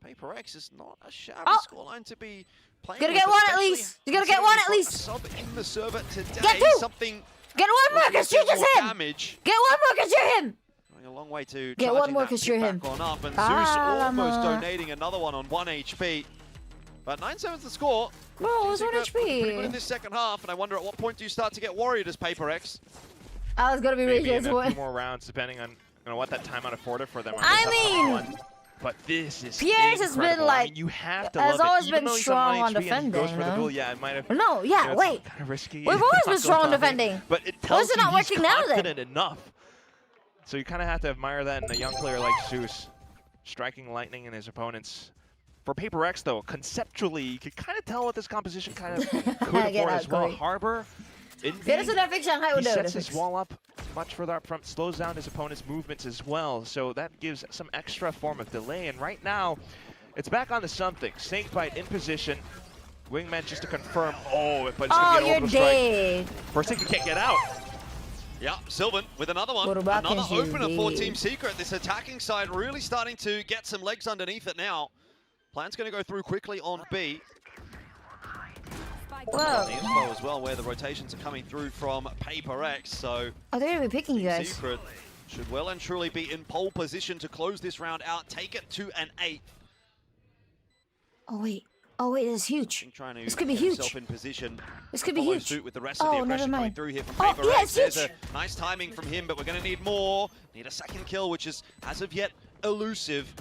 PHOTOPACK is not a shabby scoreline to be playing. Gotta get one at least. You gotta get one at least. Sub in the server today. Get two. Something. Get one more because you're just him. Damage. Get one more because you're him. Going a long way to get one more because you're him. On up, and Zeus almost donating another one on 1 HP. But 9-7's the score. Bro, it was 1 HP. Pretty good in this second half, and I wonder at what point do you start to get worried as PHOTOPACK? I was gonna be maybe in a few more rounds, depending on what that timeout afforded for them. But this is PRX has been like, I mean, you have to has love always it. been strong on defending. Goes for the duel. Yeah, it might have. No, yeah, wait. Kind of risky. We've always been strong on defending. But it tells it not you working now then? confident enough. So you kind of have to admire that in a young player like Zeus, striking lightning in his opponents. For PHOTOPACK though, conceptually, you could kind of tell what this composition kind of could afford as well. Harbor. He sets his wall up much further up front, slows down his opponent's movements as well, so that gives some extra form of delay. And right now, it's back onto something. Snakebite in position, Wingman just to confirm. Oh, but it's gonna get over strike. First thing, he can't get out. Yeah, Sylvan with another one. Another opener for Team Secret. This attacking side really starting to get some legs underneath it now. Plan's going to go through quickly on B. Whoa. The info as well, where the rotations are coming through from PHOTOPACK. So they're going to be picking you guys. Secret should well and truly be in pole position to close this round out, take it to an 8th. Oh wait, this is huge. This could be huge. In position. This could be huge. Suit with the rest of the aggression coming through here from PHOTOPACK. There's a nice timing from him, but we're going to need more. Need a second kill, which is as of yet elusive.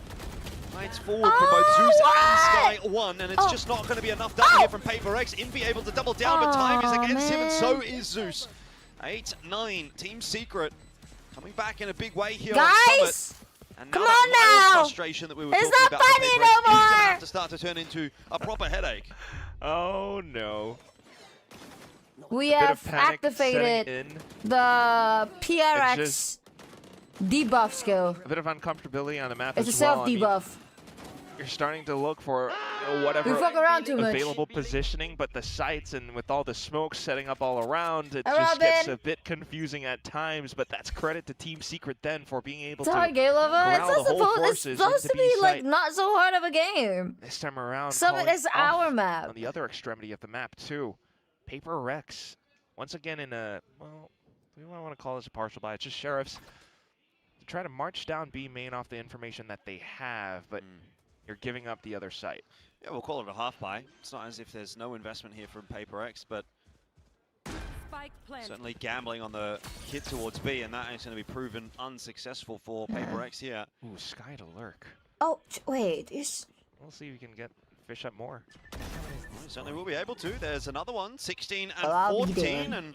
Fights forward from both Zeus and Sky1, and it's just not going to be enough done here from PHOTOPACK. Envy able to double down, but time is against him, and so is Zeus. 8-9, Team Secret coming back in a big way here on Summit. And come on now! Frustration that we were talking about funny no more. He's going to have to start to turn into a proper headache. Oh no. We have activated the PRX debuff skill. A bit of uncomfortability on the map as well. It's a self-debuff. You're starting to look for whatever available positioning, but the sights and with all the smoke setting up all around, it just gets a bit confusing at times. But that's credit to Team Secret then for being able to corral the whole forces. It's supposed to be like not so hard of a game. This time around, Summit is our map. On the other extremity of the map too, PHOTOPACK once again in a we don't want to call this a partial buy. It's just sheriffs to try to march down B main off the information that they have, but. You're giving up the other site. Yeah, we'll call it a half buy. It's not as if there's no investment here from PHOTOPACK, but certainly gambling on the hit towards B, and that is going to be proven unsuccessful for PHOTOPACK here. Ooh, Sky to lurk. Oh, wait. We'll see if we can get fish up more. We certainly will be able to. There's another one, 16 and 14, and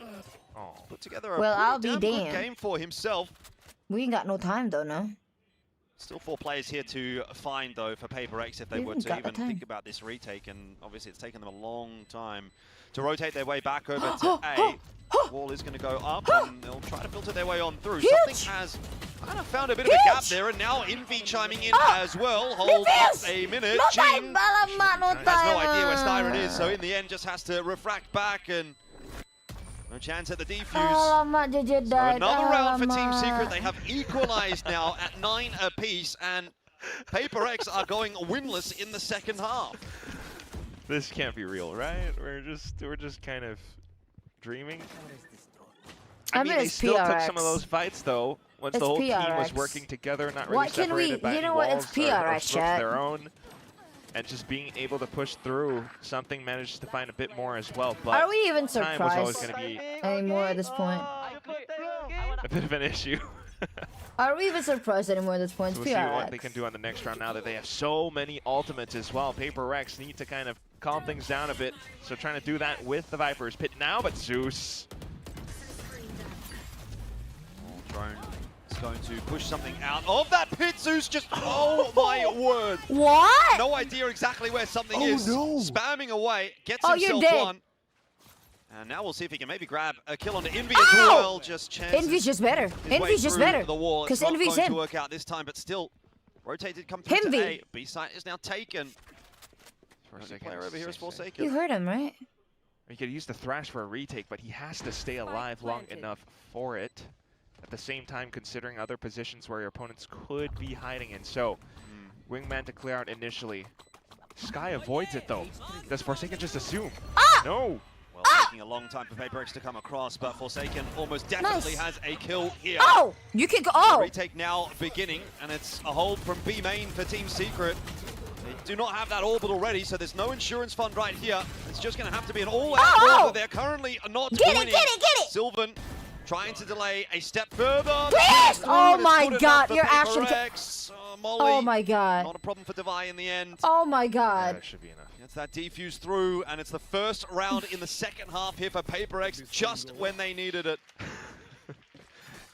put together a pretty damn good game for himself. We ain't got no time though, no? Still 4 players here to find, though, for PHOTOPACK if they were to even think about this retake. And obviously, it's taken them a long time to rotate their way back over to A. Wall is going to go up, and they'll try to filter their way on through. Something has kind of found a bit of a gap there, and now Envy chiming in as well. Hold up a minute. Jin has no idea where Styron is, so in the end, just has to refract back and. No chance at the defuse. So another round for Team Secret. They have equalized now at 9 apiece, and PHOTOPACK are going winless in the second half. This can't be real, right? We're just kind of dreaming. I mean, they still took some of those fights though. Once the whole team was working together, not really separated by any walls or their own. And just being able to push through, something managed to find a bit more as well. But are we even surprised time was always going to be anymore at this point? A bit of an issue. Are we even surprised anymore at this point? We'll see what they can do on the next round now that they have so many ultimates as well. PHOTOPACK need to kind of calm things down a bit. So trying to do that with the Vipers. Pit now, but Zeus. Drone going to push something out of that pit. Zeus just, oh my word. What? No idea exactly where something is. No. Spamming away, gets you're himself dead. one. And now we'll see if he can maybe grab a kill onto Envy as well. Just chances. Envy's just better. Envy's just better. Because Envy's going him. to work out this time, but still, rotated come through to A. B site is now taken. Player over here is Forsaken. You heard him, right? He could use the Thrash for a retake, but he has to stay alive long enough for it. At the same time, considering other positions where your opponents could be hiding in. So, Wingman to clear out initially. Sky avoids it though. Does Forsaken just assume? No! Well, taking a long time for PaperX to come across, but Forsaken almost definitely has a kill here. Oh! You can go. Oh! The retake now beginning, and it's a hold from B main for Team Secret. They do not have that orbital ready, so there's no insurance fund right here. It's just going to have to be an all-out order. They're currently not winning. Get it! Sylvan trying to delay a step further. Please! Oh my god, you're actually... Molly, oh my god. Not a problem for Devi in the end. Oh my god. Yeah, that should be enough. Gets that defuse through, and it's the first round in the second half here for PaperX, just when they needed it.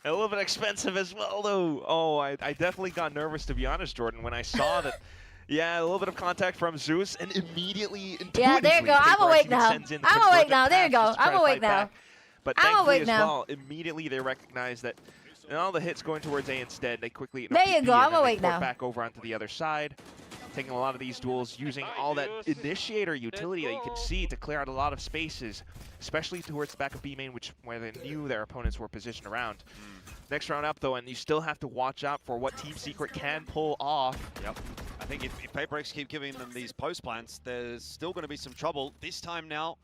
A little bit expensive as well, though. Oh, I definitely got nervous, to be honest, Jordan, when I saw that. Yeah, a little bit of contact from Zeus, and immediately, yeah, there you go. I'm awake now. I'm awake now. There you go. I'm awake now. But thankfully as well, immediately they recognize that all the hits going towards A instead. They quickly there you go. I'm awake now. Back over onto the other side, taking a lot of these duels, using all that initiator utility that you can see to clear out a lot of spaces, especially towards the back of B main, where they knew their opponents were positioned around. Next round up though, and you still have to watch out for what Team Secret can pull off. Yep. I think if PaperX keep giving them these post plants, there's still going to be some trouble. This time now,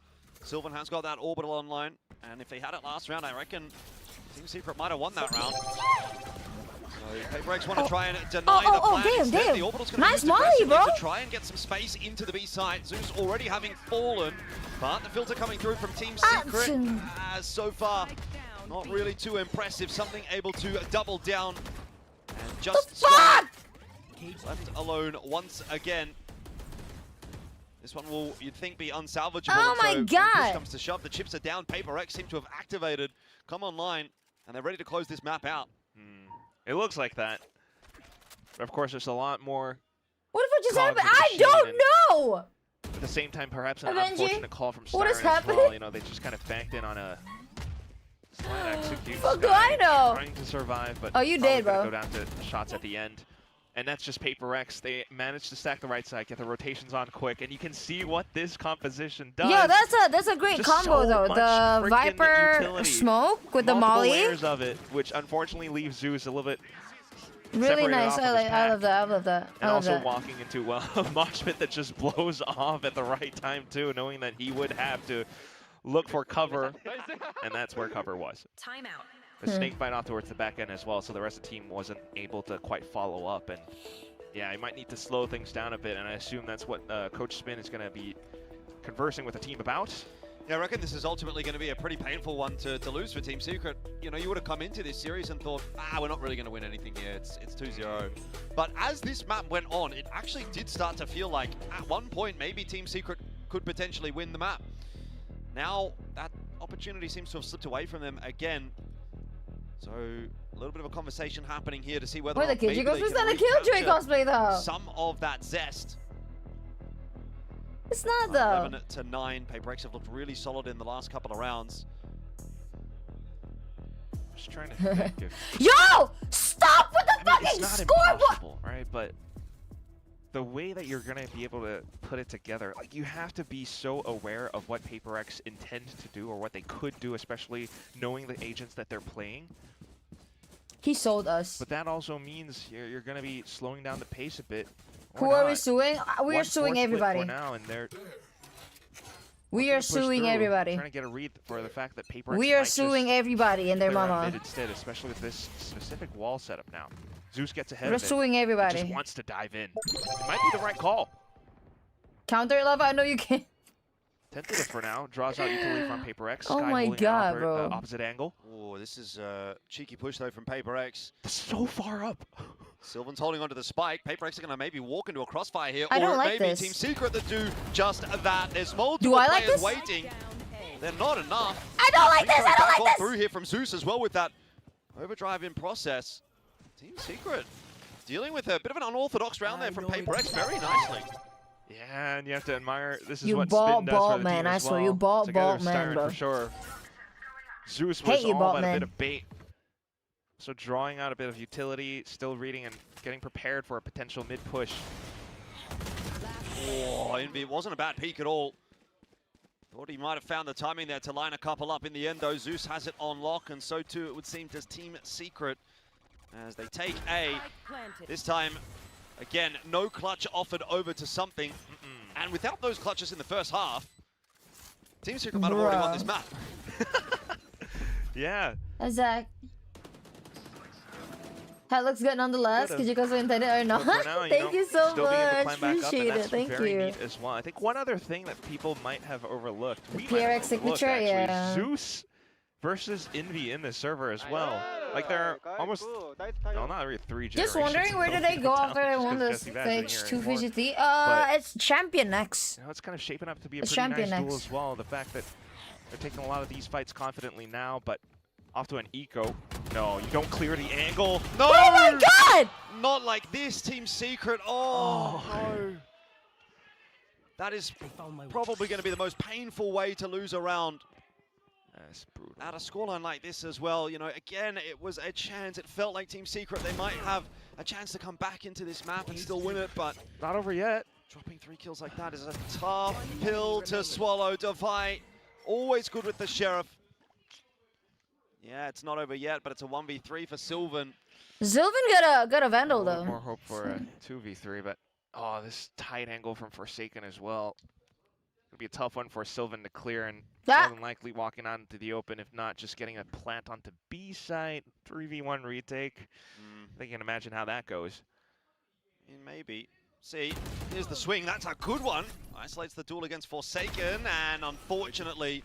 Sylvan has got that orbital online, and if they had it last round, I reckon Team Secret might have won that round. So PaperX want to try and deny the plan. Damn. The orbital's going to nice Molly, bro. to try and get some space into the B side. Zeus already having fallen, but the filter coming through from Team Secret as so far not really too impressive. Something able to double down and just left alone once again. This one will, you'd think, be unsalvageable. Oh my god! When push comes to shove, the chips are down. PaperX seem to have activated, come online, and they're ready to close this map out. It looks like that. But of course, there's a lot more. What if it just happened? I don't know! At the same time, perhaps an unfortunate call from Siren what is happening? as well. You know, they just kind of banked in on a slight execute. Fuck do I know? Trying to survive, but you did, bro. Go down to shots at the end. And that's just PaperX. They managed to stack the right side, get the rotations on quick, and you can see what this composition does. Yeah, that's a great combo though. The Viper smoke with the Molly. Layers of it, which unfortunately leaves Zeus a little bit really nice. I love that. And also walking into a mosh pit that just blows off at the right time too, knowing that he would have to look for cover, and that's where cover was. Timeout. The snake bite off towards the back end as well, so the rest of the team wasn't able to quite follow up. And yeah, I might need to slow things down a bit, and I assume that's what Coach Spin is going to be conversing with the team about. Yeah, I reckon this is ultimately going to be a pretty painful one to lose for Team Secret. You know, you would have come into this series and thought, we're not really going to win anything here. It's 2-0. But as this map went on, it actually did start to feel like at one point maybe Team Secret could potentially win the map. Now that opportunity seems to have slipped away from them again. So a little bit of a conversation happening here to see whether the Killjoy cosplay is not a Killjoy cosplay though. Some of that zest. It's not though. 11-9. PaperX have looked really solid in the last couple of rounds. Just trying to think if... Yo! Stop with the fucking scoreboard! Right? But the way that you're gonna be able to put it together, like you have to be so aware of what PaperX intend to do or what they could do, especially knowing the agents that they're playing. He sold us. But that also means you're gonna be slowing down the pace a bit. Who are we suing? We are suing everybody. For now, and we are suing everybody. Trying to get a read for the fact that PaperX. We are suing everybody and their mama. Instead, especially with this specific wall setup now. Zeus gets ahead We're of it. suing everybody. Just wants to dive in. It might be the right call. Counter Lava, I know you can. Tentative for now. Draws out utility from PaperX. Oh my god, bro. Opposite angle. Oh, this is a cheeky push though from PaperX. So far up. Sylvan's holding onto the spike. PaperX are going to maybe walk into a crossfire here. I don't or like maybe this. Team Secret that do just that. There's multiple players waiting. They're not enough. I don't like this. I don't like this. Through here from Zeus as well with that overdrive in process. Team Secret dealing with a bit of an unorthodox round there from PHOTOPACK very nicely. Yeah, and you have to admire, this is you what ball, Spin does for the man, team I as swear, well. you ball, man, bro. for sure. Zeus was all about a bit of bait. So drawing out a bit of utility, still reading and getting prepared for a potential mid-push. Oh, Envy, it wasn't a bad peek at all. Thought he might have found the timing there to line a couple up. In the end, though, Zeus has it on lock, and so too it would seem does Team Secret as they take A. This time, again, no clutch offered over to something. And without those clutches in the first half, Team Secret might have already won this map. Yeah. Zach. That looks good nonetheless. Could you guys intend it or not? Now, Thank you so much. Appreciate it. Thank you. Neat as well. I think one other thing that people might have overlooked. PRX signature, yeah. Zeus versus Envy in the server as well. Like they're almost, no, not really 3 generations. Just wondering where did they go after they won the stage 2 VCT? It's Champion X. You know, it's kind of shaping up to be a pretty nice duel as well. The fact that they're taking a lot of these fights confidently now, but off to an eco. No, you don't clear the angle. No! Oh my god! Not like this, Team Secret. Oh, no. That is probably going to be the most painful way to lose a round. That's brutal. At a scoreline like this as well, you know, again, it was a chance. It felt like Team Secret, they might have a chance to come back into this map and still win it, but not over yet. Dropping 3 kills like that is a tough pill to swallow. Devi, always good with the Sheriff. Yeah, it's not over yet, but it's a 1v3 for Sylvan. Sylvan got a Vandal though. More hope for a 2v3, but oh, this tight angle from Forsaken as well. It'll be a tough one for Sylvan to clear, and more than likely walking on to the open, if not just getting a plant onto B site. 3v1 retake. I think you can imagine how that goes. Maybe. See, here's the swing. That's a good one. Isolates the duel against Forsaken, and unfortunately,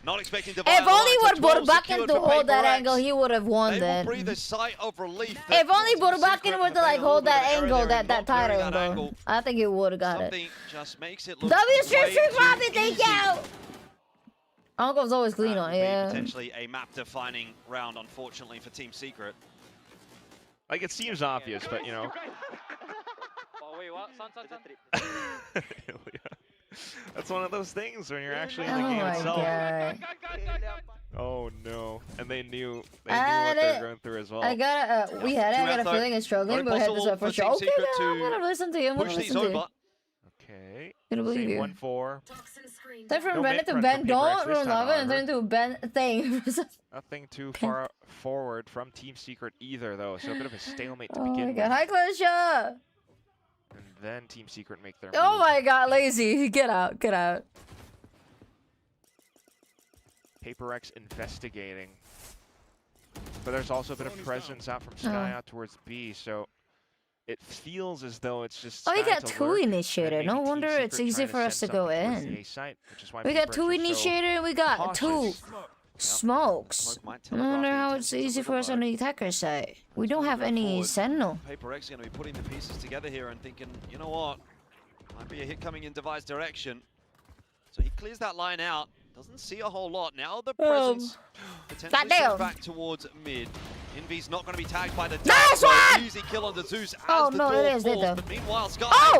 not expecting to. If only would Burbakin to hold that angle, he would have won that. Breathe a sigh of relief. If only Burbakin would like hold that angle, that tight angle, I think he would have got it. Just makes it look W strip profit, thank you. Uncle's always clean on, yeah. Potentially a map-defining round, unfortunately, for Team Secret. Like it seems obvious, but you know. Oh wait, what? Son. That's one of those things when you're actually in the game itself. God. Oh no! And they knew what they were going through as well. I got a feeling it's struggling, but we had this for sure. Okay, I'm gonna listen to you. I'm gonna listen to you. Okay. Gonna believe you. 1-4. Turn from Bennett to Ben. Don't run lava and turn to Ben thing. Nothing too far forward from Team Secret either, though. So a bit of a stalemate to begin with. Oh my god! Hi, Closure. And then Team Secret make their Oh move. my god, lazy. Get out, get out. PHOTOPACK investigating. But there's also a bit of presence out from Sky out towards B, so it feels as though it's just. Oh, we got 2 initiator. No wonder it's easy for us to go in. We got 2 initiator and we got 2 smokes. I wonder how it's easy for us on the attacker side. We don't have any Sentinel. PHOTOPACK is going to be putting the pieces together here and thinking, you know what? Might be a hit coming in Devi's direction. So he clears that line out. Doesn't see a whole lot. Now the presence potentially shifts back towards mid. Envy's not going to be tagged by the nice one! Easy kill onto Zeus as oh, the no, door it is, falls. But meanwhile, Sky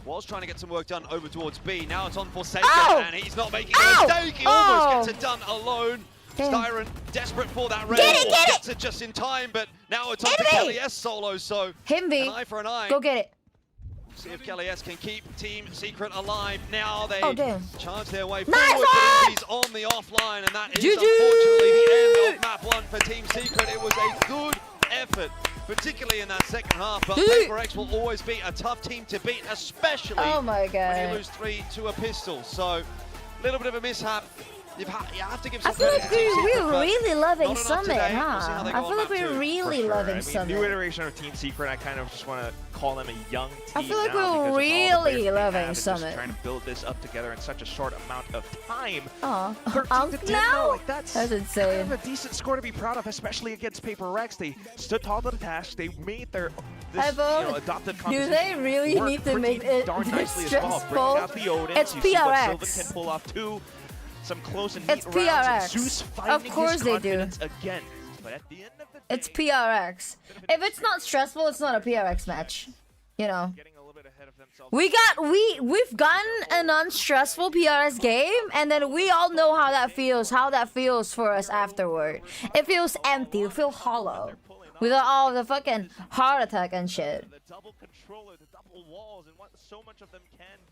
was trying to get some work done over towards B. Now it's on Forsaken, and he's not making a mistake. He almost gets it done alone. Styron desperate for that rail. Gets it just in time, but now it's on to Kelly S solo. So an eye for an eye. Go get it. See if Kelly S can keep Team Secret alive. Now they charge their way nice forward, but he's on the offline, and that is unfortunately the end of map 1 for Team Secret. It was a good effort, particularly in that second half, but PHOTOPACK will always be a tough team to beat, especially when you lose 3 to a pistol. So a little bit of a mishap. You have to give some I feel like we're really loving Summit, today. huh? We'll I feel like we're really loving Summit. New iteration of Team Secret, I kind of just want to call them a young team. I feel like we're really loving Summit. Trying to build this up together in such a short amount of time. Oh, 13-10 now? Like that's insane. Kind of a decent score to be proud of, especially against PHOTOPACK. They stood tall to the task. They made their adopted composition. Do they really need to make it this stressful? It's PRX. Sylvan can pull off 2. Some close and neat rounds, PRX. and Zeus finding his confidence again. But at the end of the day, it's PRX. If it's not stressful, it's not a PRX match. You know. We've gotten a non-stressful PRS game, and then we all know how that feels for us afterward. It feels empty, you feel hollow. Without all the fucking heart attack and shit.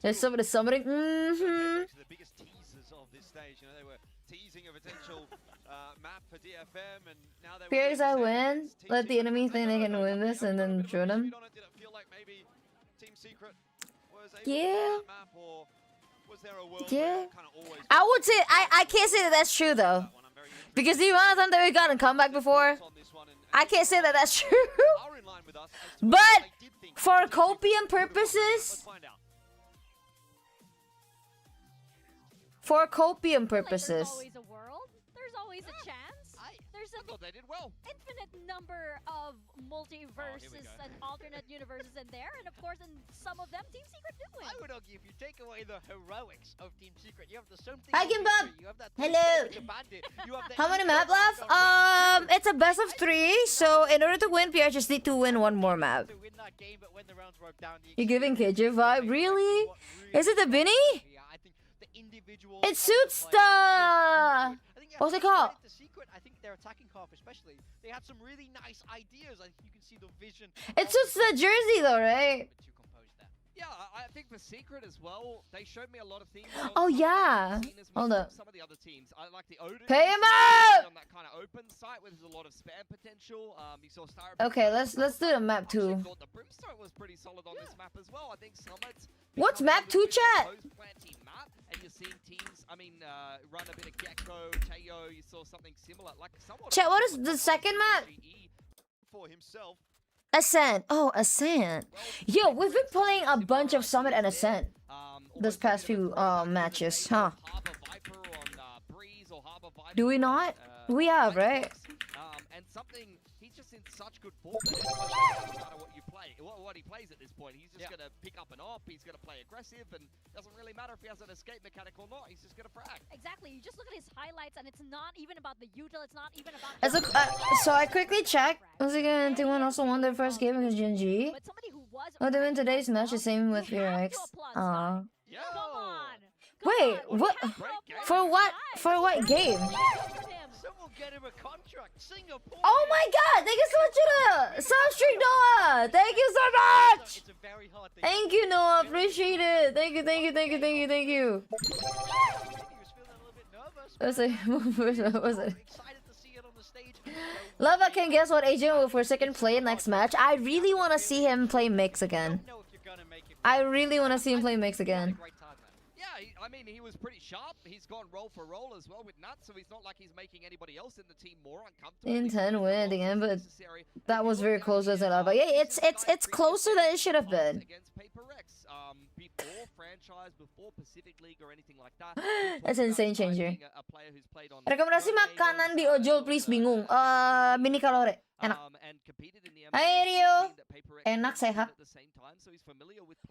There's somebody. The biggest teasers of this stage, you know, they were teasing a potential map for DFM, and now they PRX I win. Let the enemy think they can win this and then draw them. Yeah. Yeah. I would say I can't say that that's true though, because the amount of time that we got in comeback before, I can't say that that's true. But for copium purposes, there's always a chance. There's an infinite number of multiverses and alternate universes in there, and of course, in some of them, Team Secret do win. I would argue if you take away the heroics of Team Secret, you have the something. Hi, Gimbab. Hello. How many map left? It's a best of 3, so in order to win, PR just need to win one more map. You're giving KJ vibe? Really? Is it the Binny? It suits the... What's it called? I think their attacking half especially, they had some really nice ideas. I think you can see the vision. It suits the jersey though, right? Yeah, I think for Secret as well, they showed me a lot of things. Oh yeah. Hold up. Some of the other teams, I like the Odin. Pay him out! On that kind of open site where there's a lot of spam potential. You saw Star. Okay, let's do the map 2. The Brimstone was pretty solid on this map as well. I think Summit's. What's map 2, chat? And you're seeing teams, I mean, run a bit of Gecko, Teo, you saw something similar, like somewhat. Chat, what is the second map? For himself. Ascent. Oh, Ascent. Yo, we've been playing a bunch of Summit and Ascent this past few matches, huh? Do we not? We have, right? And something, he's just in such good form. No matter what you play, what he plays at this point, he's just gonna pick up an op. He's gonna play aggressive, and doesn't really matter if he has an escape mechanic or not. He's just gonna frag. Exactly. You just look at his highlights, and it's not even about the util. It's not even about. So I quickly checked. Was he gonna do one? Also won their first game against GNG. But somebody who was. Oh, they win today's match. The same with PRX. Come on. Wait, what? For what? For what game? Get him a contract. Singapore. Oh my god! Thank you so much, Substreak Noah! Thank you so much! Thank you, Noah. Appreciate it. Thank you. Was it? Lava can guess what Agent will for second play next match. I really want to see him play mix again. I really want to see him play mix again. Yeah, I mean, he was pretty sharp. He's gone roll for roll as well with Nuts, so he's not like he's making anybody else in the team more uncomfortable. In 10 win at the end, but that was very close, wasn't it? But yeah, it's closer than it should have been. Against PaperX, before franchise, before Pacific League or anything like that. That's insane changer. Rekomendasi makanan di ojol please, bingung. Mini kalori. Enak. Hai Rio. Enak, sehat.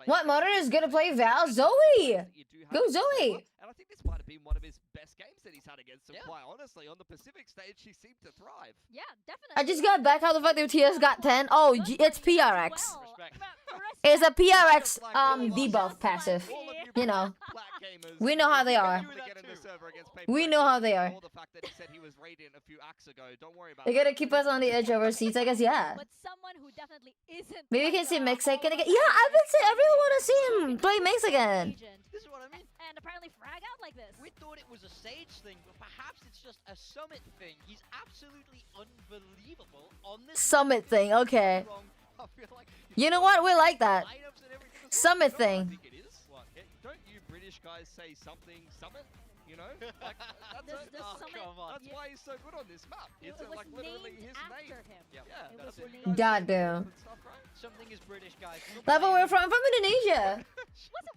What modern is gonna play Val? Zowie! Go Zowie! And I think this might have been one of his best games that he's had against him, quite honestly. On the Pacific stage, he seemed to thrive. Yeah, definitely. I just got back. How the fuck did TS got 10? Oh, it's PRX. It's a PRX debuff passive. You know. We know how they are. We know how they are. They gotta keep us on the edge of our seats, I guess, yeah. But someone who definitely isn't. Maybe we can see Mexican again. Yeah, I've been saying I really want to see him play Mix again. This is what I mean. And apparently frag out like this. We thought it was a Sage thing, but perhaps it's just a Summit thing. He's absolutely unbelievable on this Summit thing, okay. You know what? We like that. Summit thing. Don't you British guys say something Summit? You know? Like, that's why he's so good on this map. It's like literally his name. Yeah, God damn. Something is British, guys. Lava, where from? I'm from Indonesia.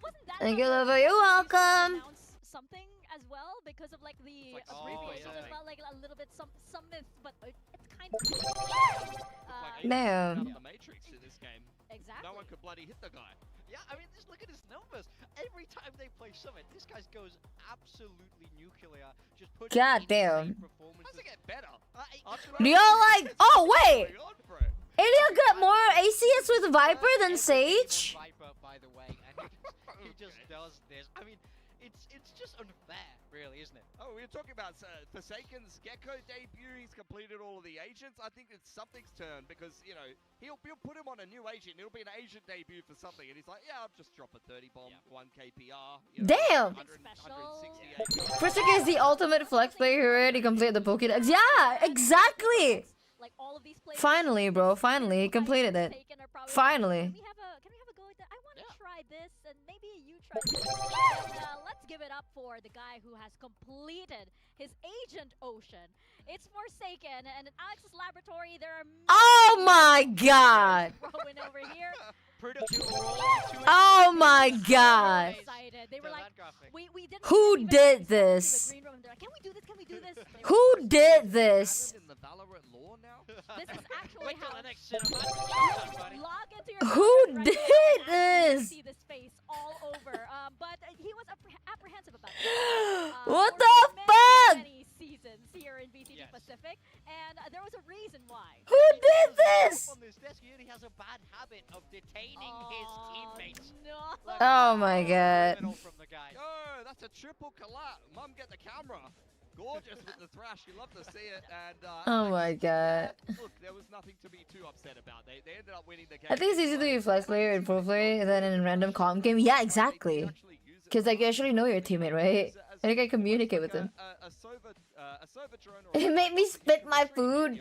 Wasn't that Thank you, Lava. You're welcome. Something as well because of like the abbreviation as well, like a little bit some myth, but it's kind of Damn. The Matrix in this game. Exactly. No one could bloody hit the guy. Yeah, I mean, just look at his numbers. Every time they play Summit, this guy goes absolutely nuclear. Just put God damn. Does it get better? Do y'all like? Oh wait. Ilya got more ACS with Viper than Sage. Viper, by the way, and he just does this. I mean, it's just unfair, really, isn't it? Oh, we were talking about Forsaken's Gecko debut. He's completed all of the agents. I think it's something's turn because, you know, he'll put him on a new agent. It'll be an agent debut for something. And he's like, yeah, I'll just drop a 30 bomb, 1k PR. You know, Damn! 168. Forsaken is the ultimate flex player who already completed the Pokédex. Yeah, exactly! Like all of these players. Finally, bro. Finally, he completed it. Finally. Can we have a go at that? I want to try this, and maybe you try this. And, let's give it up for the guy who has completed his Agent Ocean. It's Forsaken, and in Alex's laboratory, there are. Oh my god! Over here. Oh my god! They were like, we didn't. Who did this? Can we do this? Can we do this? Who did this? This is actually how. Log into your Who did this? See this face all over. But he was apprehensive about it. What the fuck? Many seasons here in VCT Pacific, and there was a reason why. Who did this? On this desk, he has a bad habit of detaining his teammates. No. Oh my god. From the guy. Oh, that's a triple collapse. Mum, get the camera. Gorgeous with the thrash. You love to see it. And oh my god. Look, there was nothing to be too upset about. They ended up winning the game. I think it's easier to be a flex player in pro player than in a random comp game. Yeah, exactly. Because like you actually know your teammate, right? And you can communicate with them. It made me spit my food.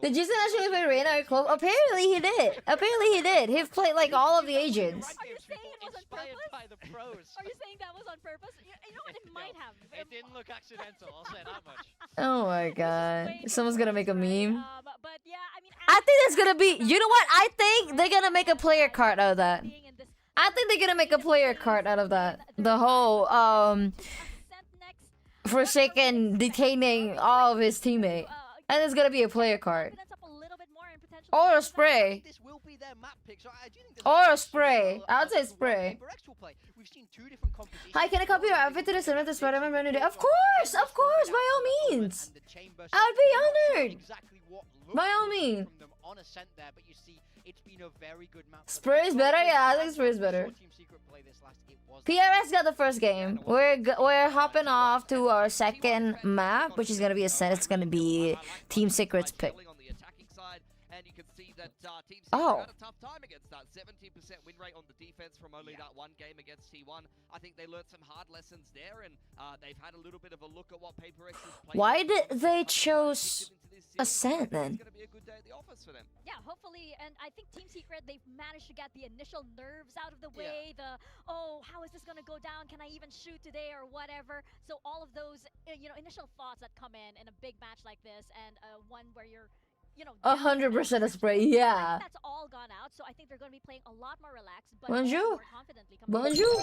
Did Jason actually play Reyna or Clove? Apparently he did. Apparently he did. He played like all of the agents. Are you saying it was on purpose? By the pros. Are you saying that was on purpose? You know what? It might have. It didn't look accidental. I'll say that much. Oh my god. Someone's gonna make a meme. But yeah, I mean, I think that's gonna be. You know what? I think they're gonna make a player card out of that. I think they're gonna make a player card out of that. The whole Forsaken detaining all of his teammate. And it's gonna be a player card. Or a spray. Or a spray. I would say spray. Hi, can I copy your outfit to the cinema to Spider-Man brand new day? Of course! Of course! By all means! I would be honored! By all means. Spray is better? Yeah, I think spray is better. PRX got the first game. We're hopping off to our second map, which is gonna be Ascent. It's gonna be Team Secret's pick. And you can see that Team Secret had a tough time against that. 17% win rate on the defense from only that one game against T1. I think they learned some hard lessons there, and they've had a little bit of a look at what PaperX is playing. Why did they choose Ascent then? It's going to be a good day at the office for them. Yeah, hopefully, and I think Team Secret, they've managed to get the initial nerves out of the way. Oh, how is this going to go down? Can I even shoot today or whatever? So all of those, initial thoughts that come in a big match like this, and one where you're 100% a spray, yeah. That's all gone out, so I think they're going to be playing a lot more relaxed. But Bonjour. more confidently. Bonjour.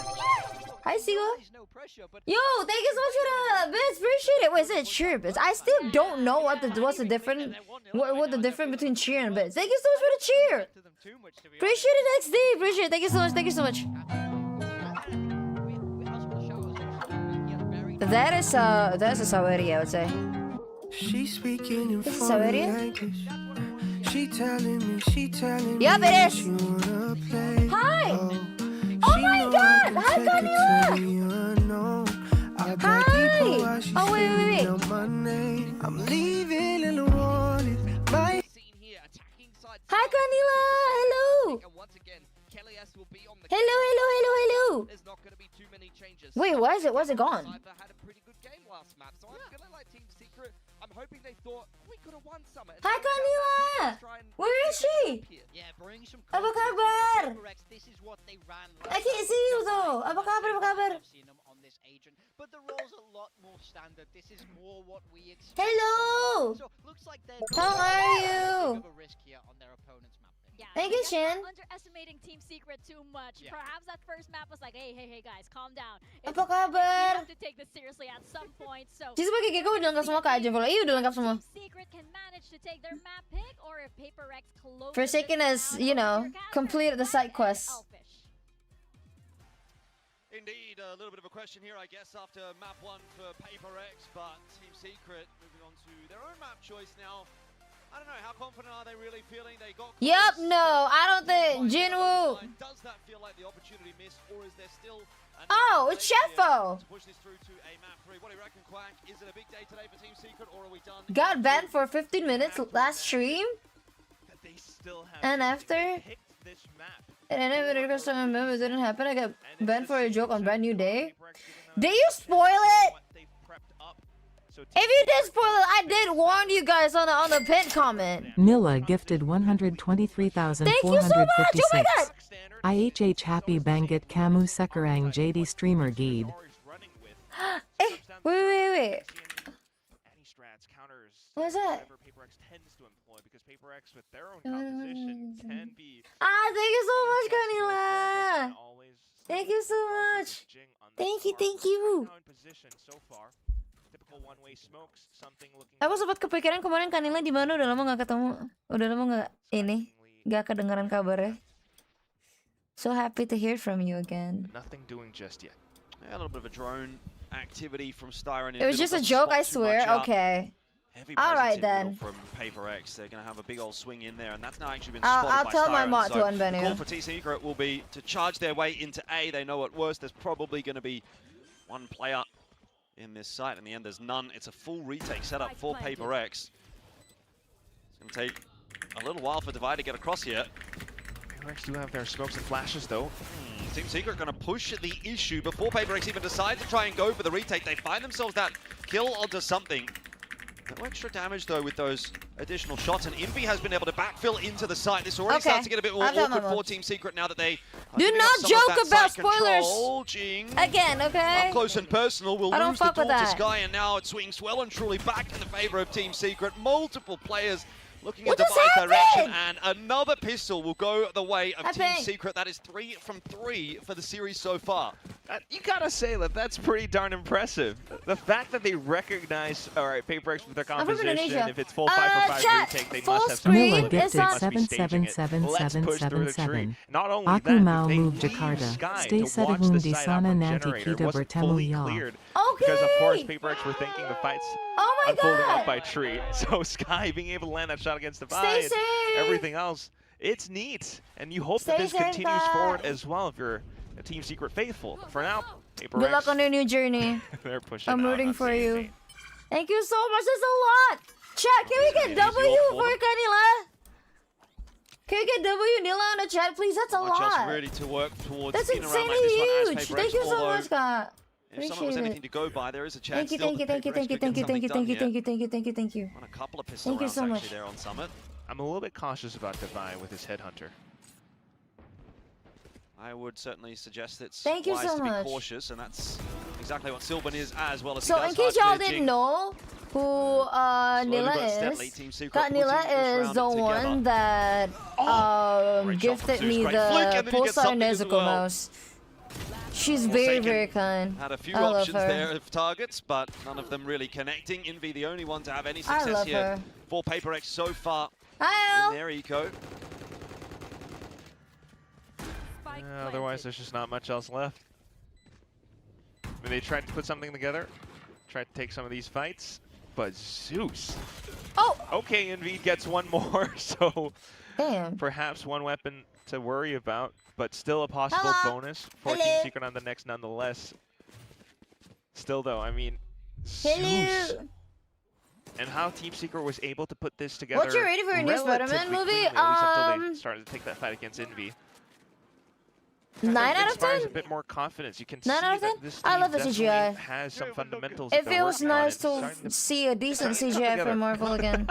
Hi, Sigo. Yo, thank you so much for the bits. Appreciate it. Wait, is it cheer bits? I still don't know what's the difference. What the difference between cheer and bits. Thank you so much for the cheer. Appreciate it, XD. Appreciate it. Thank you so much. Thank you so much. That's a Sawery, I would say. She's speaking in foreign language. She telling me. Yup, it is. Hi. Oh my God. Hi, Camila. Hi. Oh wait. I'm leaving in the water. Hi, Camila. Hello. Hello. There's not going to be too many changes. Wait, why is it gone? Had a pretty good game last map, so I'm gonna like Team Secret. I'm hoping they thought we could have won Summit. Hi, Camila. Where is she? Yeah, bring some. Apa kabar? This is what they ran. I can't see you though. Apa kabar? I've seen them on this agent, but the role's a lot more standard. This is more what we expect. Hello. So looks like they're How are you? a risk here on their opponent's map. Yeah, thank you, Shin. Underestimating Team Secret too much. Yeah. Perhaps that first map was like, hey guys, calm down. Apa kabar? We have to take this seriously at some point. So Just bagi gue udah lengkap semua kak aja. Iya udah lengkap semua. Team Secret can manage to take their map pick or if PaperX closes Forsaken has, you know, completed the side quest. Indeed, a little bit of a question here, I guess, after map 1 for PaperX, but Team Secret moving on to their own map choice now. I don't know, how confident are they really feeling? They got Yep, no, I don't think Jinwoo. Does that feel like the opportunity missed, or is there still oh, it's Sheffo. to push this through to a map 3? What do you reckon, Quack? Is it a big day today for Team Secret, or are we done? Got banned for 15 minutes last stream. They still have And after this map. and then if it didn't happen, I got banned for a joke on brand new day. Did you spoil it? If you did spoil it, I did warn you guys on the pin comment. Nilla gifted 123,456. Thank you so much! Oh my god! IHH Happy Bangat Kamu Sekarang JD Streamer Guide. Eh, wait. What is that? PaperX tends to employ because PaperX with their own composition can be. Ah, thank you so much, Kanila! Thank you so much! Thank you! Aku sempat kepikiran kemarin Kanila di mana, udah lama nggak ketemu, udah lama nggak kedengaran kabarnya. So happy to hear from you again. Nothing doing just yet. Yeah, a little bit of a drone activity from Styron. It was just a joke, I swear. Okay. Alright then. From PaperX, they're going to have a big old swing in there, and that's now actually been spotted by I'll tell my Styron. mod to unban The you. call for Team Secret will be to charge their way into A. They know at worst there's probably going to be one player in this site. In the end, there's none. It's a full retake setup for PaperX. It's going to take a little while for Divide to get across here. PaperX do have their smokes and flashes though. Team Secret going to push the issue before PaperX even decide to try and go for the retake. They find themselves that kill onto something. No extra damage though with those additional shots, and Impi has been able to backfill into the site. This already starts to get a bit more awkward for Team Secret now that they do not joke about spoilers again, okay? Up close and personal will lose the duel to Sky, and now it swings well and truly back in the favor of Team Secret. Multiple players looking in Divide's direction, and another pistol will go the way of Team Secret. That is 3 from 3 for the series so far. You gotta say that that's pretty darn impressive. The fact that they recognize, alright, PaperX with their composition, if it's full 5-for-5 retake, they must have some Nilla gifted 7777777. Not only Aku that, mau they move leave Jakarta. Sky Stay to watch setting the di site sana output nanti generator. kita Wasn't bertemu fully ya. cleared because of course PaperX were thinking the fight's unfolding up by tree. So Sky being able to land that shot against Divide, everything else, it's neat. And you hope that this continues forward as well if you're a Team Secret faithful. For now, PaperX, good luck on your new journey. They're pushing. I'm rooting for you. Thank you so much. There's a lot. Chat, can we get W for Kanila? Can we get W Nila on the chat, please? That's a lot. Really to work towards. That's insanely huge. Thank you so much, God. If someone was anything to go by, there is a chance. Thank you. On a couple of pistol rounds actually there on Summit. I'm a little bit cautious about Divide with his Headhunter. I would certainly suggest it's wise to be cautious, and that's exactly what Sylvan is as well as so in case y'all didn't know who Nilla is, Nilla is the one that gifted me the Pulsar Nezuko mouse. She's very kind. Had a few options there of targets, but none of them really connecting. Envy the only one to have any success here for PaperX so far in their eco. Otherwise, there's just not much else left. I mean, they tried to put something together, tried to take some of these fights, but Zeus. Oh! Okay, Envy gets one more, so perhaps one weapon to worry about, but still a possible bonus for Team Secret on the next nonetheless. Still though, I mean, Zeus. And how Team Secret was able to put this together. What's your rating for your new Spider-Man movie? Until they started to take that fight against Envy. 9 out of 10? A bit more confidence. You can 9 out of 10? I love the CGI. Has some fundamentals. It feels nice to see a decent CGI from Marvel again.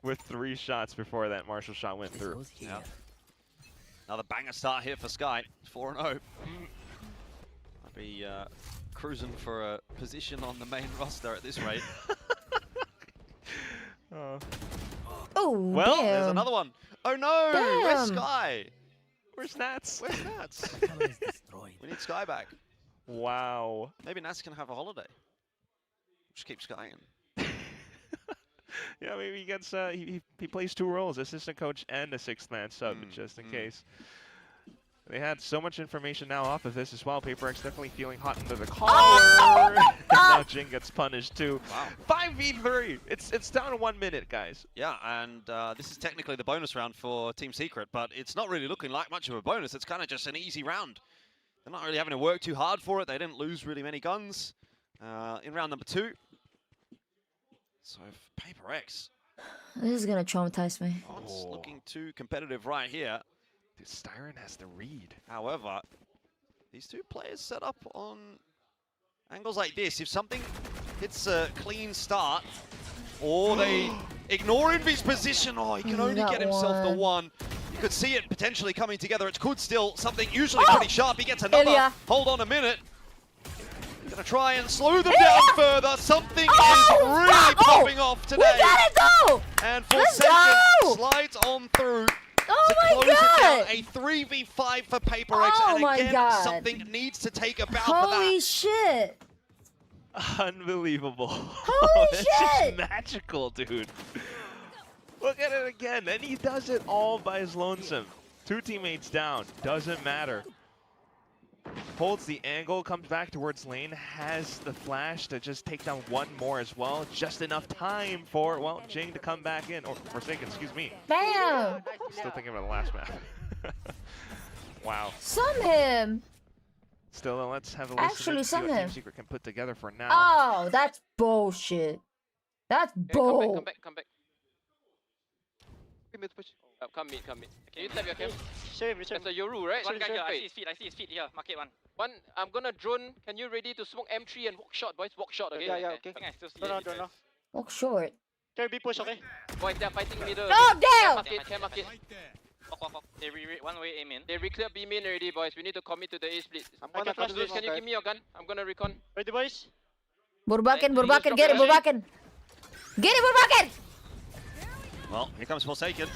With 3 shots before that Marshall shot went through. Yeah. Another banger start here for Sky. 4-0. Might be cruising for a position on the main roster at this rate. Oh, well, there's another one. Oh no! Damn. Where's Sky? Where's Nats? Where's Nats? We need Sky back. Wow. Maybe Nats can have a holiday. Just keep Sky in. Yeah, maybe he gets he plays 2 roles, assistant coach and a 6th man sub, just in case. They had so much information now off of this as well. PaperX definitely feeling hot under the collar. Now Jing gets punished too. Wow. 5v3. It's down to 1 minute, guys. Yeah, and this is technically the bonus round for Team Secret, but it's not really looking like much of a bonus. It's kind of just an easy round. They're not really having to work too hard for it. They didn't lose really many guns in round number 2. So PaperX. This is gonna traumatize me. Not looking too competitive right here. Dude, Styron has the read. However, these 2 players set up on angles like this. If something hits a clean start, or they ignore Envy's position, he can only get himself the 1. You could see it potentially coming together. It could still something usually pretty sharp. He gets another. Hold on a minute. Gonna try and slow them down further. Something is really popping off today. We got it though! And Forsaken slides on through. To close it down, a 3v5 for PaperX, and again, something needs to take a bow for that. Holy shit! Unbelievable. Holy That's shit! just magical, dude. Look at it again, and he does it all by his lonesome. 2 teammates down, doesn't matter. Holds the angle, comes back towards lane, has the flash to just take down 1 more as well. Just enough time for, well, Jing to come back in, or Forsaken, excuse me. Bam! Still thinking about the last map. Wow. Sum him! Still, let's have a listen Actually, and see what sum Team him. Secret can put together for now. Oh, that's bullshit. That's bull. Come back. Come mid. Can you tap your cam? That's a Yoru, right? One guy here, I see his feet here, market 1. I'm gonna drone. Can you ready to smoke M3 and walk short, boys? Walk short, okay? Yeah, okay. I still see it. Walk short. Can we push, okay? Boys, they're fighting middle. Oh, damn! Cam market. Walk. They one-way aim in. They re-clear B main already, boys. We need to commit to the A split. I'm gonna flash this. Can you give me your gun? I'm gonna recon. Ready, boys? Burbakin, get it, Burbakin! Get it, Burbakin! Well, here comes Forsaken.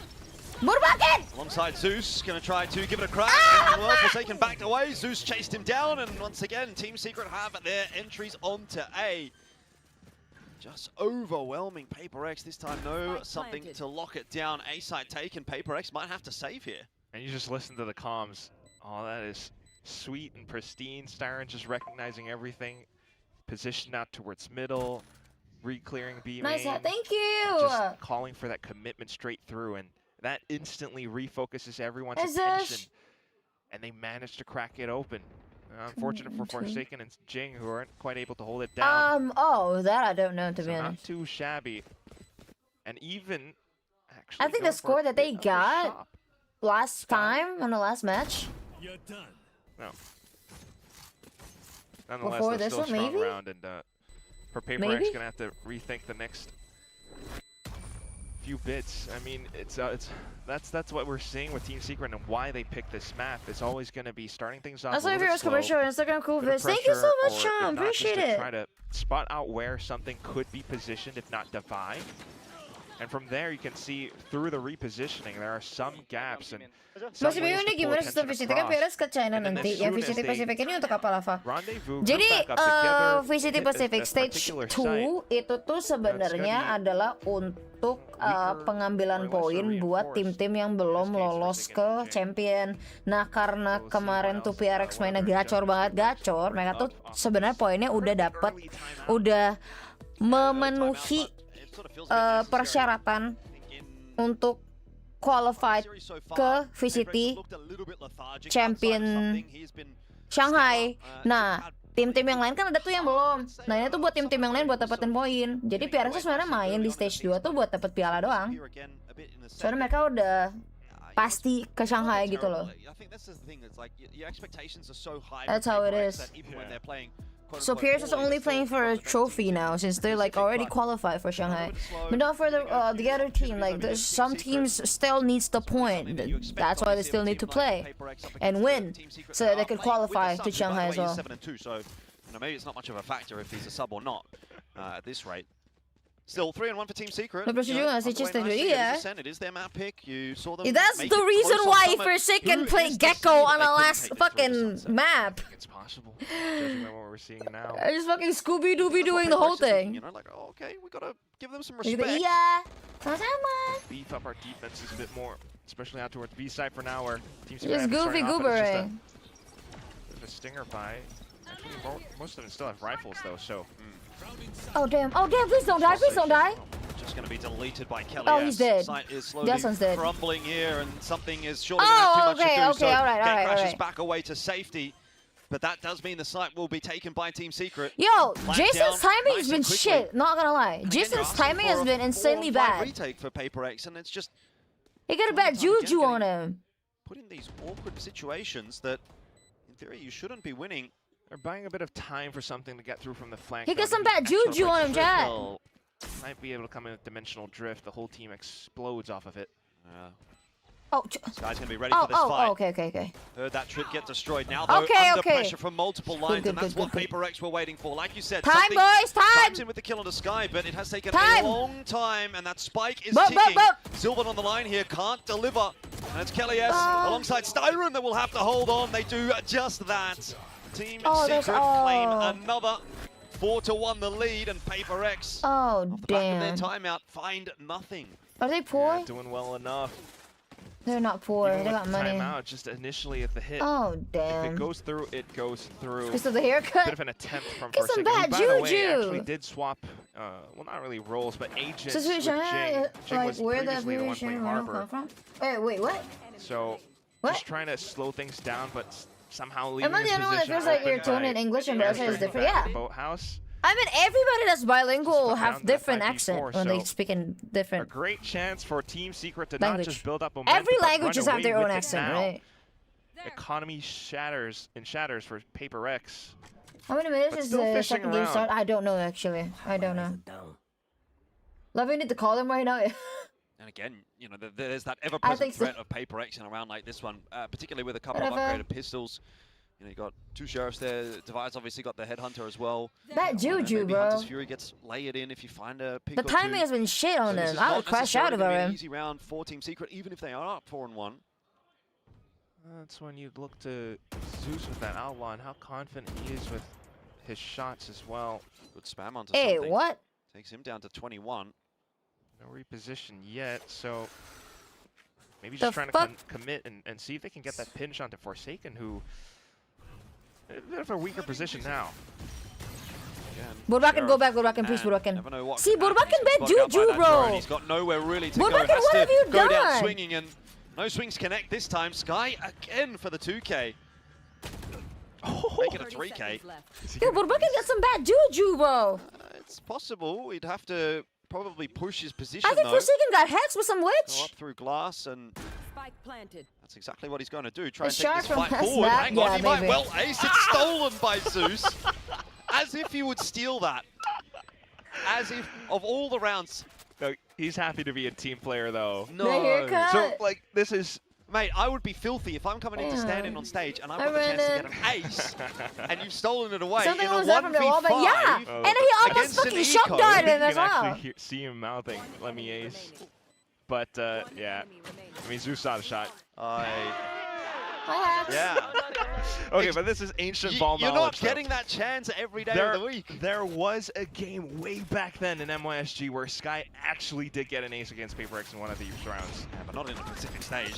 Burbakin! Alongside Zeus, gonna try to give it a crack. And well, Forsaken backed away. Zeus chased him down, and once again, Team Secret have their entries onto A. Just overwhelming PaperX this time. No, something to lock it down. A side taken. PaperX might have to save here. And you just listen to the comms. Oh, that is sweet and pristine. Styron just recognizing everything. Positioned out towards middle. Re-clearing B main. Nice, thank you! Just calling for that commitment straight through. And that instantly refocuses everyone's attention. And they managed to crack it open. Unfortunate for Forsaken and Jing, who aren't quite able to hold it down. Oh, that I don't know, to be Not honest. too shabby. And even, actually, I think the score that they got last time on the last match. You're done. No. Nonetheless, Before that's this still a one, strong maybe? round, and for PaperX, gonna have to rethink the next few bits. I mean, that's what we're seeing with Team Secret and why they picked this map. It's always going to be starting things off. That's why viewers commercial Instagram cool vids. Thank you so much, Sean. Appreciate it. Try to spot out where something could be positioned, if not divide. And from there, you can see through the repositioning, there are some gaps. And masih bingung nih gimana sistem VCT kan PRX ke China nanti. Ya VCT Pacific ini untuk apa, Lava? Jadi VCT Pacific Stage 2 itu tuh sebenarnya adalah untuk pengambilan poin buat tim-tim yang belum lolos ke champion. Nah, karena kemarin tuh PRX mainnya gacor banget, mereka tuh sebenarnya poinnya udah memenuhi persyaratan untuk qualified ke VCT Champion Shanghai. Nah, tim-tim yang lain kan ada tuh yang belum. Nah, ini tuh buat tim-tim yang lain buat dapetin poin. Jadi PRX sebenarnya main di stage 2 tuh buat dapet piala doang. Soalnya mereka udah pasti ke Shanghai gitu loh. That's how it is. So PRX is only playing for a trophy now, since they're like already qualified for Shanghai. But not for the other team. Like some teams still needs the point. That's why they still need to play and win, so that they could qualify to Shanghai as well. So maybe it's not much of a factor if he's a sub or not at this rate. Still 3-1 for Team Secret. No, proszę juga sih Chester juga. Iya. It is their map pick. You saw them. That's the reason why Forsaken played Gecko on the last fucking map. It's possible, judging by what we're seeing now. I just fucking Scooby-Dooby doing the whole thing. You know, like, oh, okay, we gotta give them some respect. Iya. Sama-sama. Beef up our defenses a bit more, especially out towards B side for now, where Team Secret Just goofy goobering. A stinger by. Actually, most of them still have rifles though, so. Oh damn! Oh damn! Please don't die! Please don't die! Just going to be deleted by Kelly. Oh, he's dead. Sight is slowly dead. crumbling here, and something is surely going to have too much to do. Okay, all right. Crashes back away to safety, but that does mean the site will be taken by Team Secret. Yo, Jason's timing has been shit. Not gonna lie, Jason's timing has been insanely bad. Retake for PHOTOPACK, and it's just he got a bad juju on him. Put in these awkward situations that, in theory, you shouldn't be winning. They're buying a bit of time for something to get through from the flank. He got some bad juju on him, Jack. Might be able to come in with dimensional drift. The whole team explodes off of it. Oh, this guy's gonna be ready for this fight. Oh, okay. Heard that trip get destroyed. Now though, under pressure from multiple lines, and that's what PHOTOPACK were waiting for. Like you said, time, boys, time. In with the kill on the sky, but it has taken a long time, and that spike is ticking. Sylvan on the line here can't deliver, and it's Kelly S alongside Styron that will have to hold on. They do just that. Team Secret claim another 4-1 the lead, and PHOTOPACK off the back of their timeout find nothing. Are they poor? Yeah, doing well enough. They're not poor. Even they got money. Timeout, just initially at the hit. Oh damn! If it goes through, it goes through. Because of the haircut. Bit of an attempt from Get some bad by the way, juju. actually did swap. Well, not really roles, but agents with Jing. Jing was where previously the one playing Harbor. Come from? Wait, what? So just trying to slow things down, but somehow leaving Am I the only one that feels like your tone in English and Brazil is different? Yeah. Boathouse. I mean, everybody that's bilingual have different accent when they speak in different. A great chance for Team Secret to language. not just build up momentum. Every language just have their own accent, right? Economy shatters for PHOTOPACK. How many minutes is the second game start? I don't know actually. I don't know. Love, you need to call him right now. And again, you know, there's that ever-present threat of PHOTOPACK in a round like this one, particularly with a couple of upgraded pistols. You know, you got two sheriffs there. Device obviously got the headhunter as well. That juju, bro. Hunter's Fury gets layered in if you find a pick. The timing has been shit on them. I would crash out of him. Easy round for Team Secret, even if they are up 4-1. That's when you'd look to Zeus with that outlaw and how confident he is with his shots as well. Good spam onto something. Hey, what? Takes him down to 21. No reposition yet, so maybe just trying to commit and see if they can get that pinch onto Forsaken, who a bit of a weaker position now. Burbakin, go back, please, Burbakin. See, Burbakin bad juju, bro. He's got nowhere really to go. Burbakin, what have you done? Go down swinging, and no swings connect this time. Sky again for the 2K. Make it a 3K. Yo, Burbakin got some bad juju, bro. It's possible. He'd have to probably push his position, I think Forsaken got hexed with some witch. Go up through glass, and spike planted. That's exactly what he's going to do. Try and take this fight forward. Hang on, he might well ace it. Stolen by Zeus. As if he would steal that. As if, of all the rounds. No, he's happy to be a team player, though. No. The haircut. So, like, this is... Mate, I would be filthy if I'm coming in to stand in on stage and I've got the chance to get an ace and you've stolen it away Something in a was up from the wall, but yeah! And he almost fucking shock died him as well. You can actually see him mouthing, let me ace. But, yeah. I mean, Zeus saw the shot. Yeah. Okay, but this is ancient ball knowledge. You're not getting that chance every day of the week. There was a game way back then in MYSG where Sky actually did get an ace against PHOTOPACK in one of these rounds. Yeah, but not in a Pacific stage.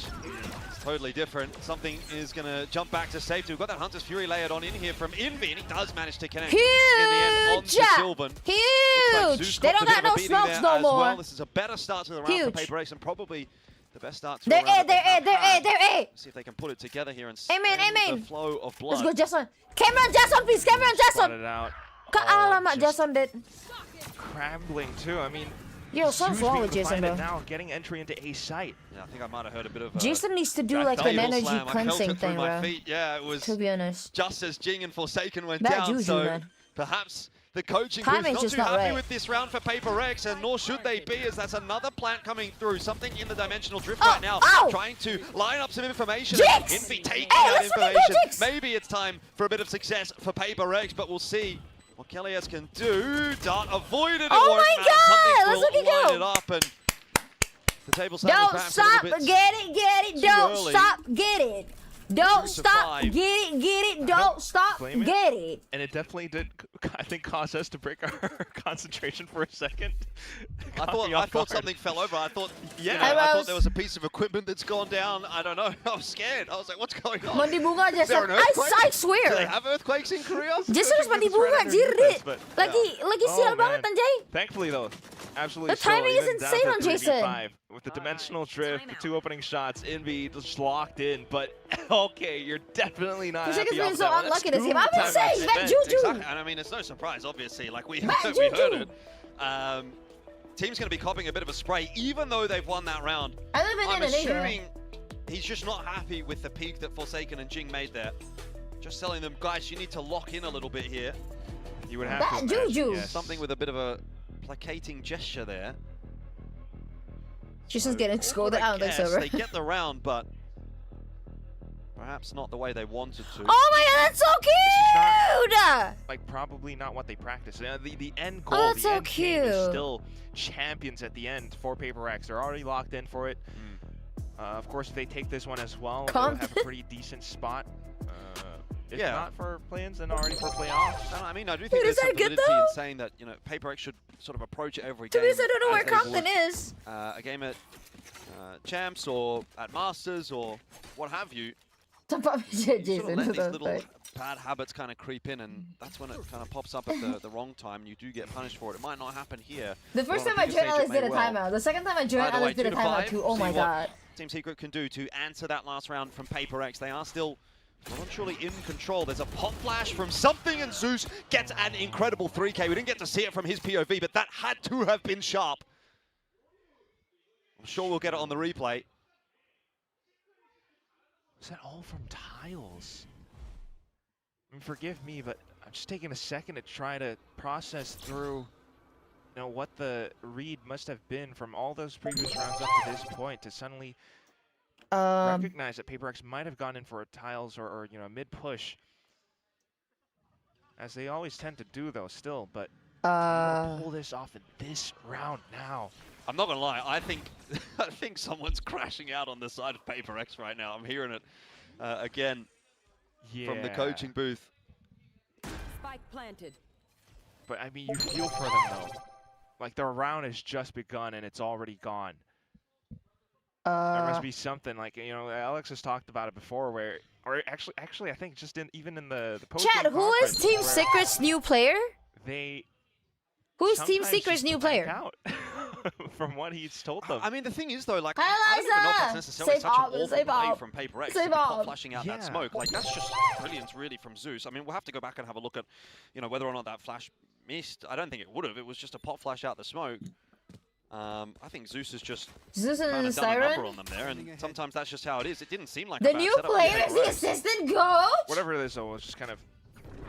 It's totally different. Something is going to jump back to safety. We've got that Hunter's Fury layered on in here from Envy, and he does manage to connect Huge! in the end onto Sylvan. Huge! They don't got no smokes no more. Well. This is a better start to the round for PHOTOPACK, and probably the best start to they're A. See if they can put it together here and amen. the flow of blood. Let's go, Jason. Cameron Jason, please. Cameron Jason. It out. Alamak, Jason did. Scrambling too. I mean, yo, something's wrong with Jason, bro. Now getting entry into A site. Yeah, I think I might have heard a bit of. Jason needs to do like an energy cleansing thing, bro. Yeah, it was. To be honest. Just as Jing and Forsaken went down, so man. Perhaps the coaching group's not too happy with this round for PHOTOPACK, and nor should they be, as that's another plant coming through. Something in the dimensional drift right now, trying to line up some information. Envy taking that information. Maybe it's time for a bit of success for PHOTOPACK, but we'll see. what Kelly's can do. Dart avoided it. Oh my God! Let's look line at it up and the table Don't stop, get it. Don't stop, get it. Don't stop, get it. Don't stop, get it. And it definitely did, I think, cause us to break our concentration for a second. I thought something fell over. I thought, I thought there was a piece of equipment that's gone down. I don't know. I was scared. I was like, what's going on? Is there an earthquake? I swear. Do they have earthquakes in Korea? Just harus mandibunga, jirit. Lagi sial banget, Anjay. Thankfully, though, absolutely. The timing is insane on Jason. With the dimensional drift, the 2 opening shots, Envy just locked in, but okay, you're definitely not happy. Been so unlucky this game. I've been saying that Juju. Exactly. And I mean, it's no surprise, obviously. Like we heard it. Team's going to be copying a bit of a spray, even though they've won that round. I'm assuming he's just not happy with the peak that Forsaken and Jing made there. Just telling them, guys, you need to lock in a little bit here. You would have to Juju. Yes. Something with a bit of a placating gesture there. Jason's getting scolded out of the server. They get the round, but perhaps not the way they wanted to. Oh my God, that's so cute! Like probably not what they practice. The end goal, the end game is still champions at the end for PaperX. They're already locked in for it. Of course, if they take this one as well, they'll have a pretty decent spot. If not for play-ins, then already for playoffs. I mean, I do think there's some validity in saying that, you know, PaperX should sort of approach every game. To be honest, I don't know where Compton is. A game at Champs or at Masters or what have you. Jason, sort of let these little bad habits kind of creep in, and that's when it kind of pops up at the wrong time. You do get punished for it. It might not happen here. The first time I joined, Alex did a timeout. The second time I joined, Alex did a timeout too. Oh my God. Team Secret can do to answer that last round from PaperX. They are still well and truly in control. There's a pop flash from something, and Zeus gets an incredible 3K. We didn't get to see it from his POV, but that had to have been sharp. I'm sure we'll get it on the replay. Is that all from tiles? I mean, forgive me, but I'm just taking a second to try to process through, you know, what the read must have been from all those previous rounds up to this point to suddenly recognize that PaperX might have gone in for a tiles or you know, mid-push. As they always tend to do, though, still, but pull this off in this round now. I'm not gonna lie, I think someone's crashing out on the side of PaperX right now. I'm hearing it again from the coaching booth. Spike planted. But I mean, you feel for them though. Like the round has just begun and it's already gone. There must be something, like, you know, Alex has talked about it before, where, or actually, I think just even in the post. Chat, who is Team Secret's new player? Who's Team Secret's new player? Out from what he's told them. I mean, the thing is though, like, I don't even know if that's necessarily such an awful play from PaperX to pop flashing out that smoke. Like, that's just brilliance, really, from Zeus. I mean, we'll have to go back and have a look at, you know, whether or not that flash missed. I don't think it would have. It was just a pop flash out the smoke. I think Zeus has just kind of done a number on them there, and sometimes that's just how it is. It didn't seem like the new player is the assistant coach. Whatever it is, though, let's just kind of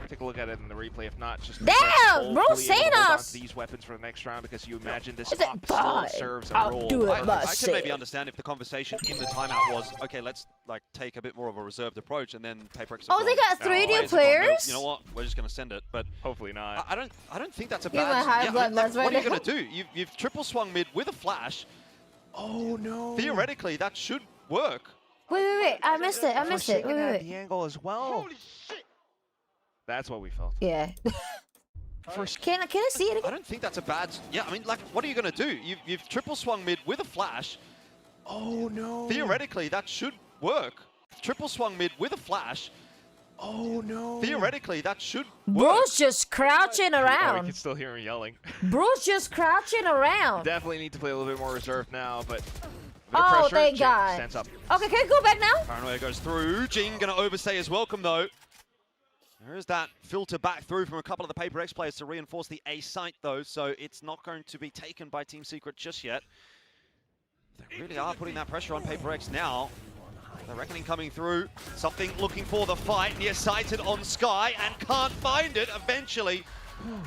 take a look at it in the replay. If not, just damn, bro, Sanos these weapons for the next round, because you imagine this op still serves a role. I can maybe understand if the conversation in the timeout was, okay, let's like take a bit more of a reserved approach, and then PaperX. Oh, they got 3 new players. You know what? We're just gonna send it, but hopefully not. I don't think that's a bad. What are you gonna do? You've triple swung mid with a flash. Oh no! Theoretically, that should work. Wait! I missed it. Wait. The angle as well. Holy shit! That's what we felt. Yeah. Can I see it again? I don't think that's a bad. Yeah, I mean, like, what are you gonna do? You've triple swung mid with a flash. Oh no! Theoretically, that should work. Triple swung mid with a flash. Oh no! Theoretically, that should work. Bro's just crouching around. Oh, you can still hear me yelling. Bro's just crouching around. Definitely need to play a little bit more reserved now, but. Oh, thank God. Stands up. Okay, can I go back now? Paranoia goes through. Jing gonna overstay his welcome though. There is that filter back through from a couple of the PaperX players to reinforce the A site though, so it's not going to be taken by Team Secret just yet. They really are putting that pressure on PaperX now. The reckoning coming through. Something looking for the fight. Near-sighted on Sky and can't find it. Eventually,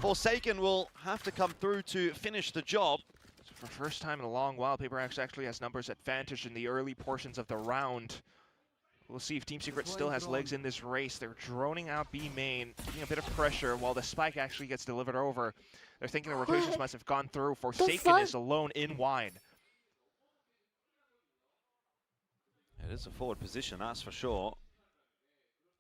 Forsaken will have to come through to finish the job. So for the first time in a long while, PaperX actually has numbers advantage in the early portions of the round. We'll see if Team Secret still has legs in this race. They're droning out B main, putting a bit of pressure while the spike actually gets delivered over. They're thinking the rotations must have gone through. Forsaken is alone in wide. It is a forward position, that's for sure.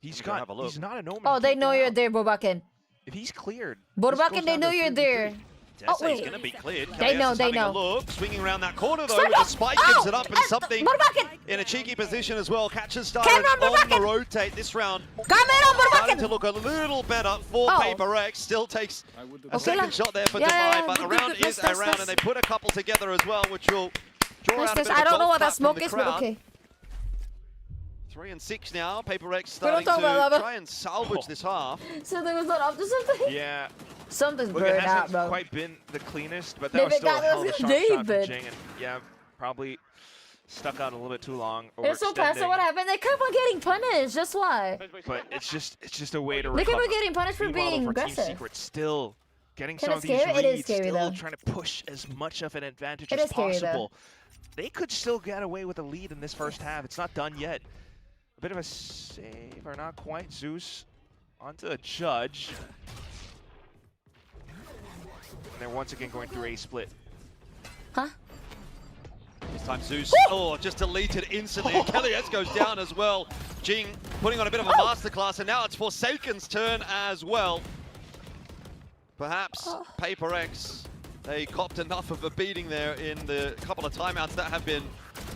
He's not an omen. Oh, they know you're there, Borbakken. If he's cleared. Borbakken, they know you're there. Oh, wait. He's going to be cleared. They know, they know. Look, swinging around that corner though, the spike gives it up and something in a cheeky position as well. Catches Styron on the rotate this round. Starting to look a little better for PaperX. Still takes a second shot there for Divide, but a round is a round, and they put a couple together as well, which will draw out a bit of a I don't know what that golf clap smoke is, but crowd. okay. 3 and 6 now. PaperX starting to try and salvage this half. So there was not up to something? Yeah. Something's Look, burned it out, hasn't bro. quite been the cleanest, but that was still a hell of a sharp shot from Jing, and yeah, probably stuck out a little bit too long. It's so passive. What happened? They kept on getting punished. That's why. But it's just a way to They recover. kept on getting punished for being aggressive. Team Secret still getting some of these scary? It is reads, scary, still though. trying to push as much of an advantage It as is scary, possible. They could still get away with a lead in this first half. It's not done yet. A bit of a save, or not quite. Zeus onto a judge. And they're once again going through a split. Huh? This time Zeus, just deleted instantly. And Kellyes goes down as well. Jing putting on a bit of a masterclass, and now it's Forsaken's turn as well. Perhaps PaperX, they copped enough of a beating there in the couple of timeouts that have been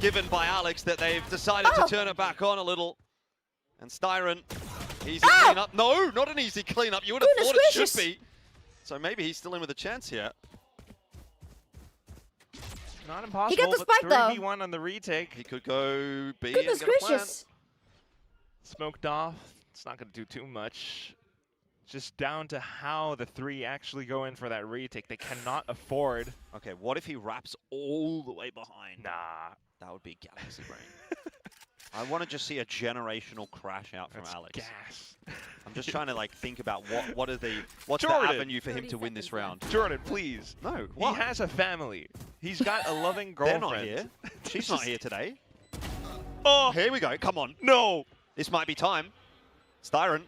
given by Alex that they've decided to turn it back on a little. And Styron, easy cleanup. No, not an easy cleanup. You would have thought it should be. So maybe he's still in with a chance here. Not impossible, He got the spike, but 3v1 on the retake. He could go B Goodness and get a plan. gracious. Smoked off. It's not going to do too much. Just down to how the three actually go in for that retake. They cannot afford. Okay, what if he wraps all the way behind? Nah. That would be galaxy brain. I want to just see a generational crash out from Alex. Gas. I'm just trying to like think about what's the avenue for him to win this round. Jordan, please. No, he has a family. He's got a loving girlfriend. They're not here. She's not here today. Oh, here we go. Come on. No. This might be time. Styron.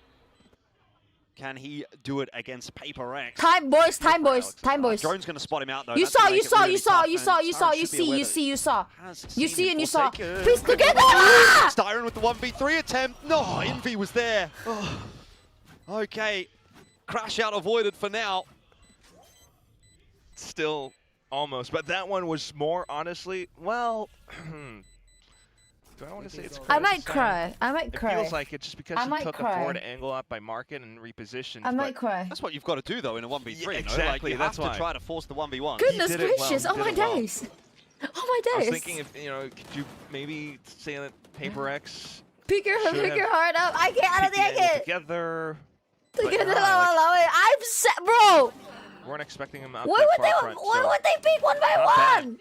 Can he do it against PaperX? Time, boys. Time, boys. Time, boys. Drone's going to spot him out, though. You That's saw, gonna you make it saw, really you saw, tough, you saw, and you saw, Styron you should be aware see, you that see, you saw. has You seen see him and you saw. Forsaken. Please together! Ah! Styron with the 1v3 attempt. No, Envy was there. Oh. Okay. Crash out avoided for now. Still almost, but that one was more honestly, well, do I want to say it's I might cry. I might cry. It feels like it just because he took a forward angle up by market and repositioned. I might cry. That's what you've got to do, though, in a 1v3. Yeah, no? exactly, Like, you that's have why. to try to force the 1v1. Goodness gracious, oh my days. Oh my days. I was thinking if, could you maybe say that PaperX pick your heart up. I can't, I don't think I can. Together. Together, I'm set, bro. Weren't expecting him out Why would they pick one by one?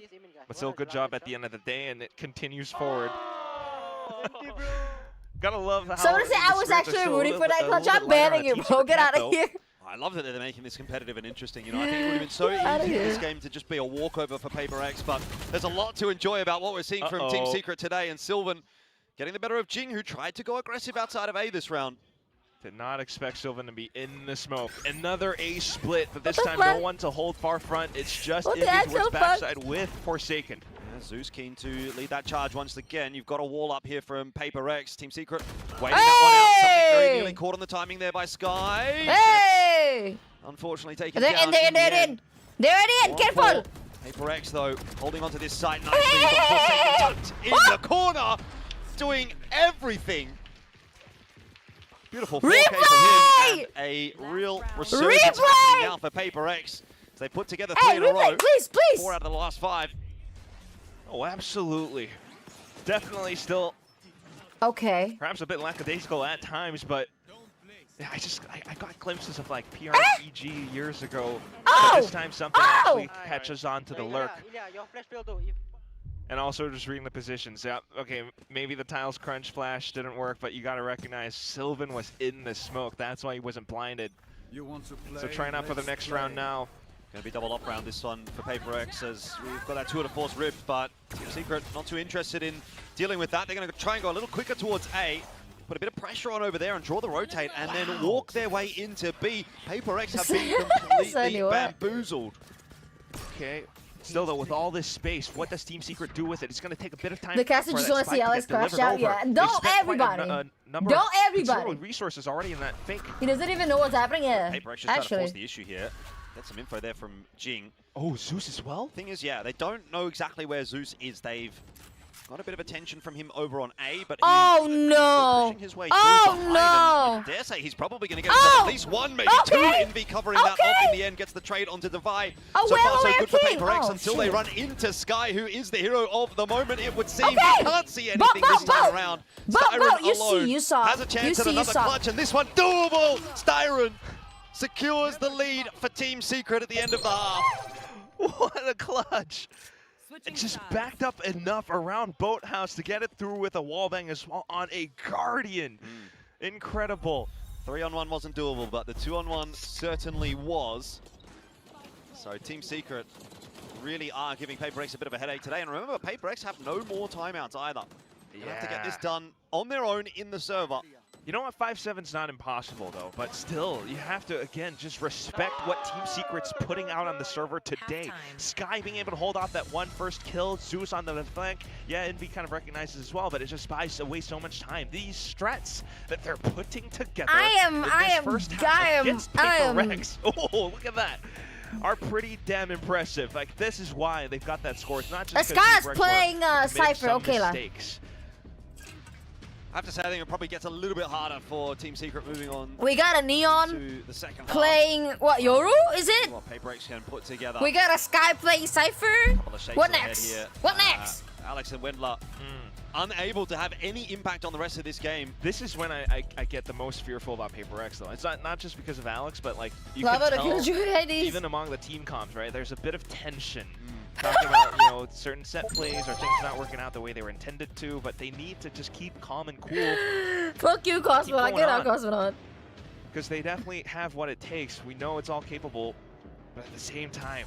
But still, good job at the end of the day, and it continues forward. Gotta love how. Someone said I was actually rooting for that clutch. I'm banning you, bro. Get out of here. I love that they're making this competitive and interesting. I think it would have been so easy for this game to just be a walkover for PaperX, but there's a lot to enjoy about what we're seeing from Team Secret today, and Sylvan getting the better of Jing, who tried to go aggressive outside of A this round. Did not expect Sylvan to be in the smoke. Another A split, but this time no one to hold far front. It's just Envy towards backside with Forsaken. Yeah, Zeus keen to lead that charge once again. You've got a wall up here from PaperX. Team Secret waiting that one out. Something very nearly caught on the timing there by Sky. Hey! Unfortunately taken they're down. They're in. Careful. PaperX, though, holding onto this side nicely. Forsaken tucked in the corner, doing everything. Beautiful 4K for him, and a real resurgence happening now for PaperX. They put together 3 in a row. Please. 4 out of the last 5. Oh, absolutely. Definitely still. Okay. Perhaps a bit lackadaisical at times, but I got glimpses of like PRX years ago. But this time something actually catches on to the lurk. And also just reading the positions. Yeah, okay, maybe the tiles crunch flash didn't work, but you got to recognize Sylvan was in the smoke. That's why he wasn't blinded. So trying out for the next round now. Going to be double up round this one for PaperX as we've got that tour de force ripped, but Team Secret not too interested in dealing with that. They're going to try and go a little quicker towards A, put a bit of pressure on over there and draw the rotate, and then walk their way into B. PaperX have been completely bamboozled. Okay. Still though, with all this space, what does Team Secret do with it? It's going to take a bit of time. The casters just want to see Alex crash out. Yeah, don't everybody. Don't everybody. Resources already in that fake. He doesn't even know what's happening here. PaperX just trying to force the issue here. Get some info there from Jing. Oh, Zeus as well? Thing is, yeah, they don't know exactly where Zeus is. They've got a bit of attention from him over on A, but he's pushing his way through behind. I dare say he's probably going to get at least one, maybe two. Envy covering that off in the end, gets the trade onto Divide. So far, so good for PaperX until they run into Sky, who is the hero of the moment, it would seem. He can't see anything this time around. Styron alone has a chance at another clutch, and this one doable. Styron secures the lead for Team Secret at the end of the half. What a clutch. It just backed up enough around Boathouse to get it through with a wallbang as well on a Guardian. Incredible. 3-on-1 wasn't doable, but the 2-on-1 certainly was. So Team Secret really are giving PaperX a bit of a headache today. And remember, PaperX have no more timeouts either. They have to get this done on their own in the server. You know what, 5-7's not impossible though, but still, you have to, again, just respect what Team Secret's putting out on the server today. Sky being able to hold off that one first kill, Zeus on the flank, yeah, Envy kind of recognizes as well, but it just buys away so much time. These strats that they're putting together against PaperX, oh, look at that, are pretty damn impressive. Like, this is why they've got that score. It's not just because Sky's playing Cypher, okay lah. I have to say, I think it probably gets a little bit harder for Team Secret moving on. We got a Neon to the second playing, half. What, Yoru, is it? What PaperX can put together. We got a Sky playing Cypher. What next? What next? Alex and Wendler unable to have any impact on the rest of this game. This is when I get the most fearful about PaperX, though. It's not just because of Alex, but like you can tell, even among the team comms, right? There's a bit of tension. Talking about, you know, certain set plays or things not working out the way they were intended to, but they need to just keep calm and cool. Fuck you, Cosmonaut. Get out, Cosmonaut. Because they definitely have what it takes. We know it's all capable, but at the same time,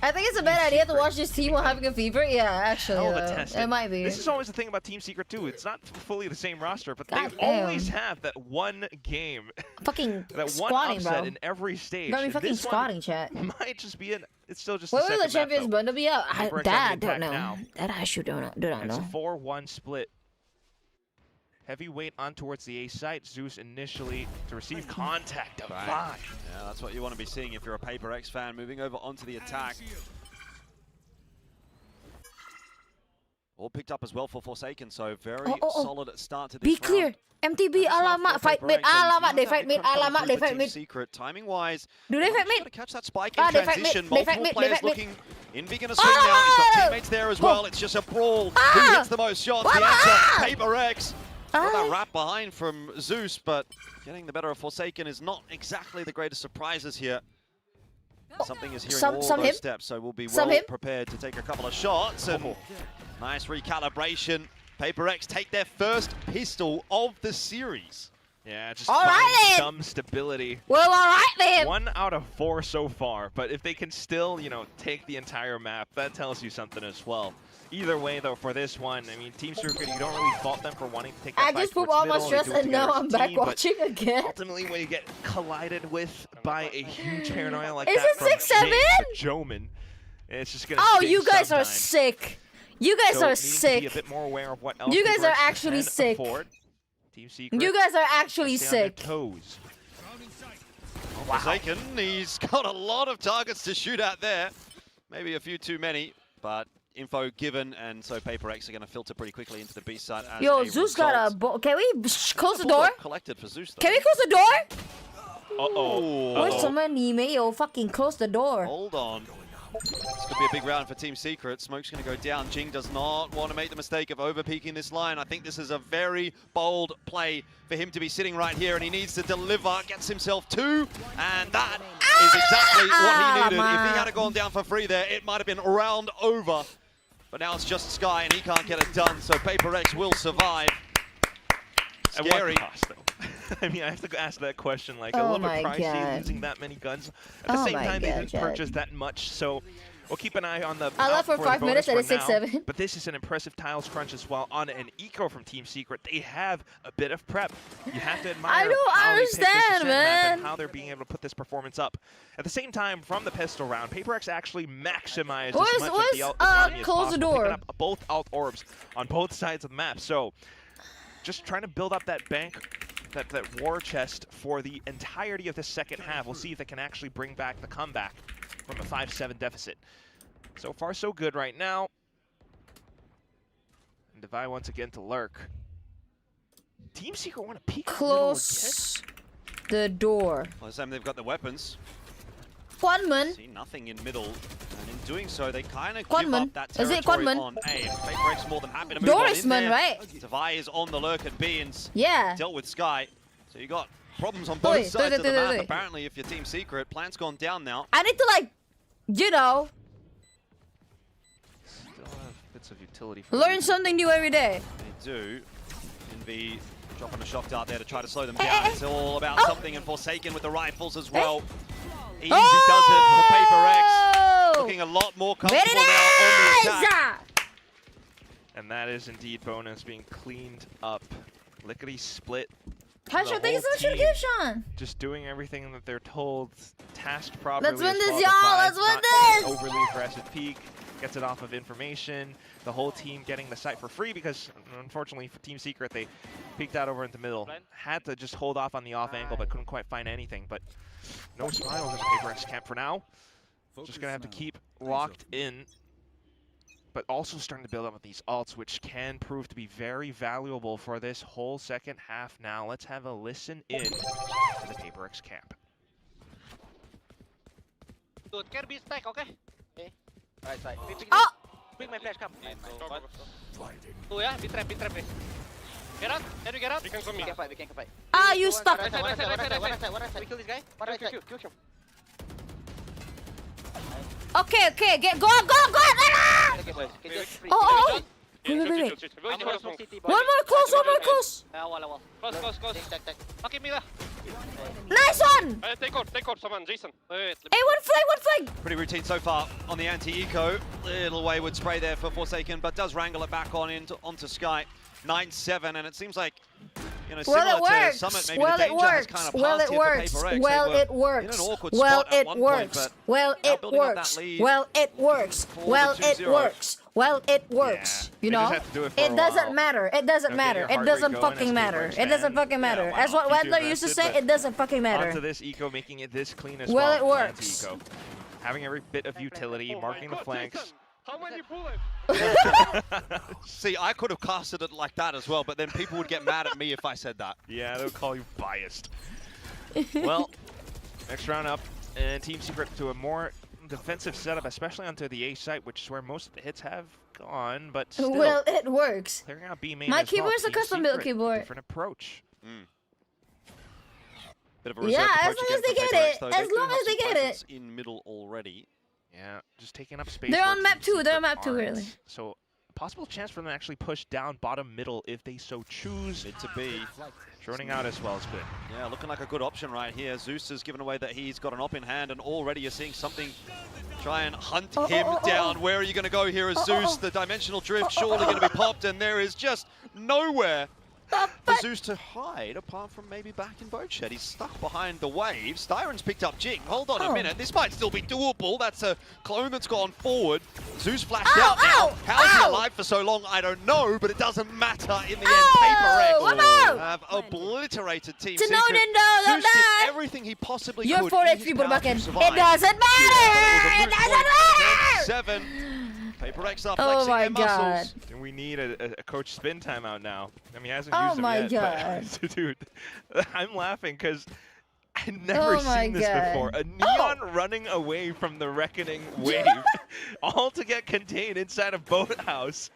I think it's a bad idea to watch this team while having a fever. Yeah, actually, it might be. This is always the thing about Team Secret too. It's not fully the same roster, but they always have that one game, fucking that one upset in every stage. Got me fucking squatting, chat. Might just be it's still just. Where will the champions going to be out? That I don't know. That I should don't know. It's a 4-1 split. Heavyweight on towards the A site. Zeus initially to receive contact of 5. Yeah, that's what you want to be seeing if you're a PaperX fan. Moving over onto the attack. All picked up as well for Forsaken, so very solid start to this round. Be clear. MTB, alamak, fight mid, alamak, they fight mid, alamak, they fight mid. Secret, timing-wise. Do they fight mid? To catch that spike in transition. Multiple players looking. Envy gonna swing now. He's got teammates there as well. It's just a brawl. Who hits the most shots? The answer, PaperX. Got that wrap behind from Zeus, but getting the better of Forsaken is not exactly the greatest surprises here. Something is hearing all those steps, so we'll be well prepared to take a couple of shots. And nice recalibration. PaperX take their first pistol of the series. Yeah, just finding some stability. Well, all right then. 1 out of 4 so far, but if they can still, you know, take the entire map, that tells you something as well. Either way, though, for this one, I mean, Team Secret, you don't really fault them for wanting to take that I just put all my stress and now I'm back watching again. Ultimately, when you get collided with by a huge paranoia like that from 6-7? Joman, it's just gonna you guys are sick. You guys are sick. Be a bit more aware of what else you guys are actually sick. Team Secret, you guys are actually sick. Toes. Forsaken, he's got a lot of targets to shoot at there. Maybe a few too many, but info given, and so PaperX are going to filter pretty quickly into the B side. Yo, Zeus got a can we close the door? Collected for Zeus, though. Can we close the door? Uh-oh. Where's someone yo fucking close the door? Hold on. This could be a big round for Team Secret. Smoke's going to go down. Jing does not want to make the mistake of over-peaking this line. I think this is a very bold play for him to be sitting right here, and he needs to deliver. Gets himself 2, and that is exactly what he needed. If he had gone down for free there, it might have been round over. But now it's just Sky, and he can't get it done, so PaperX will survive. Scary. At what cost, though? I mean, I have to ask that question. Like, a little bit pricey losing that many guns. At the same time, they didn't purchase that much, so we'll keep an eye on the. I left for 5 minutes at a 6-7. But this is an impressive tiles crunch as well on an eco from Team Secret. They have a bit of prep. You have to admire I don't understand, man. And how they're being able to put this performance up. At the same time, from the pistol round, PHOTOPACK actually maximized as much of the alt economy as possible, picking up both alt orbs on both sides of the map. So, just trying to build up that bank. That war chest for the entirety of the second half. We'll see if they can actually bring back the comeback from a 5-7 deficit. So far, so good right now. And Devi once again to lurk. Team Secret want to peek. Close the door. Well, this time they've got the weapons. Quantum. See nothing in middle, and in doing so, they kind of give Quantum. up that territory on A. HyperX more than happy to move on in there. Right? Devi is on the lurk at B and dealt with Sky. So you got problems on both sides of the map. Apparently, if you're Team Secret, plan's gone down now. I need to, like, you know, still have bits of utility. Learn something new every day. They do. Envy dropping a shock dart there to try to slow them down. It's all about something, and Forsaken with the rifles as well. Easy does it for PHOTOPACK. Looking a lot more comfortable now on the attack. And that is indeed bonus being cleaned up. Lickety split. Tasha, thank you so much for the gift, Sean. Just doing everything that they're told, tasked properly. Let's win this, y'all. Let's win this. Overly aggressive peek. Gets it off of information. The whole team getting the site for free because, unfortunately, for Team Secret, they peeked out over into middle. Had to just hold off on the off angle, but couldn't quite find anything. But no smiles in the PHOTOPACK camp for now. Just going to have to keep locked in. But also starting to build up with these ults, which can prove to be very valuable for this whole second half now. Let's have a listen in to the PHOTOPACK camp. Dude, can be stack, okay? Okay. Right side. Oh! Bring my flash, come. Two, yeah? Be trap, please. Get out. Can we get out? We can come in. We can fight. Ah, you stuck. One side. We kill this guy. One right side. Kill him. Okay, go. Okay, boys. Oh. Wait. One more close. Wall. Close. Okay, Mira. Nice one. Take out someone, Jason. Hey, one flag. Pretty routine so far on the anti-eco. Little wayward spray there for Forsaken, but does wrangle it back onto Sky. 9-7, and it seems like, you know, similar to Summit, maybe the danger has kind of passed here for PHOTOPACK. Well, it works. In an awkward spot at one point, but You know, it doesn't matter. It doesn't fucking matter. As what Wendler used to say, it doesn't fucking matter. Onto this eco, making it this clean as well. Well, it works. Having every bit of utility, marking the flanks. How many bullets? See, I could have casted it like that as well, but then people would get mad at me if I said that. Yeah, they would call you biased. Well, next round up, and Team Secret to a more defensive setup, especially onto the A site, which is where most of the hits have gone, but still. Well, it works. Clearing out B main My as keyboard is well. a custom-built keyboard. Different approach. Bit of a yeah, as long as they get it. As long as they get it. In middle already. Yeah, just taking up space. They're on map 2. They're on map 2, really. So, possible chance for them to actually push down bottom middle if they so choose. It to be. Droning out as well is good. Yeah, looking like a good option right here. Zeus has given away that he's got an op in hand, and already you're seeing something try and hunt him down. Where are you going to go here as Zeus? The dimensional drift surely going to be popped, and there is just nowhere for Zeus to hide, apart from maybe back in boat shed. He's stuck behind the waves. Styron's picked up Jing. Hold on a minute. This might still be doable. That's a clone that's gone forward. Zeus flashed out now. How's he alive for so long? I don't know, but it doesn't matter in the end. PHOTOPACK have obliterated Team Secret. Zeus did everything he possibly could. You're 4 HP, Burbakin. It doesn't matter. It doesn't matter. 7. PHOTOPACK are flexing their muscles. And we need a coach spin timeout now. I mean, he hasn't used them yet. But, dude, I'm laughing because I've never seen this before. A Neon running away from the Reckoning wave, all to get contained inside a boathouse.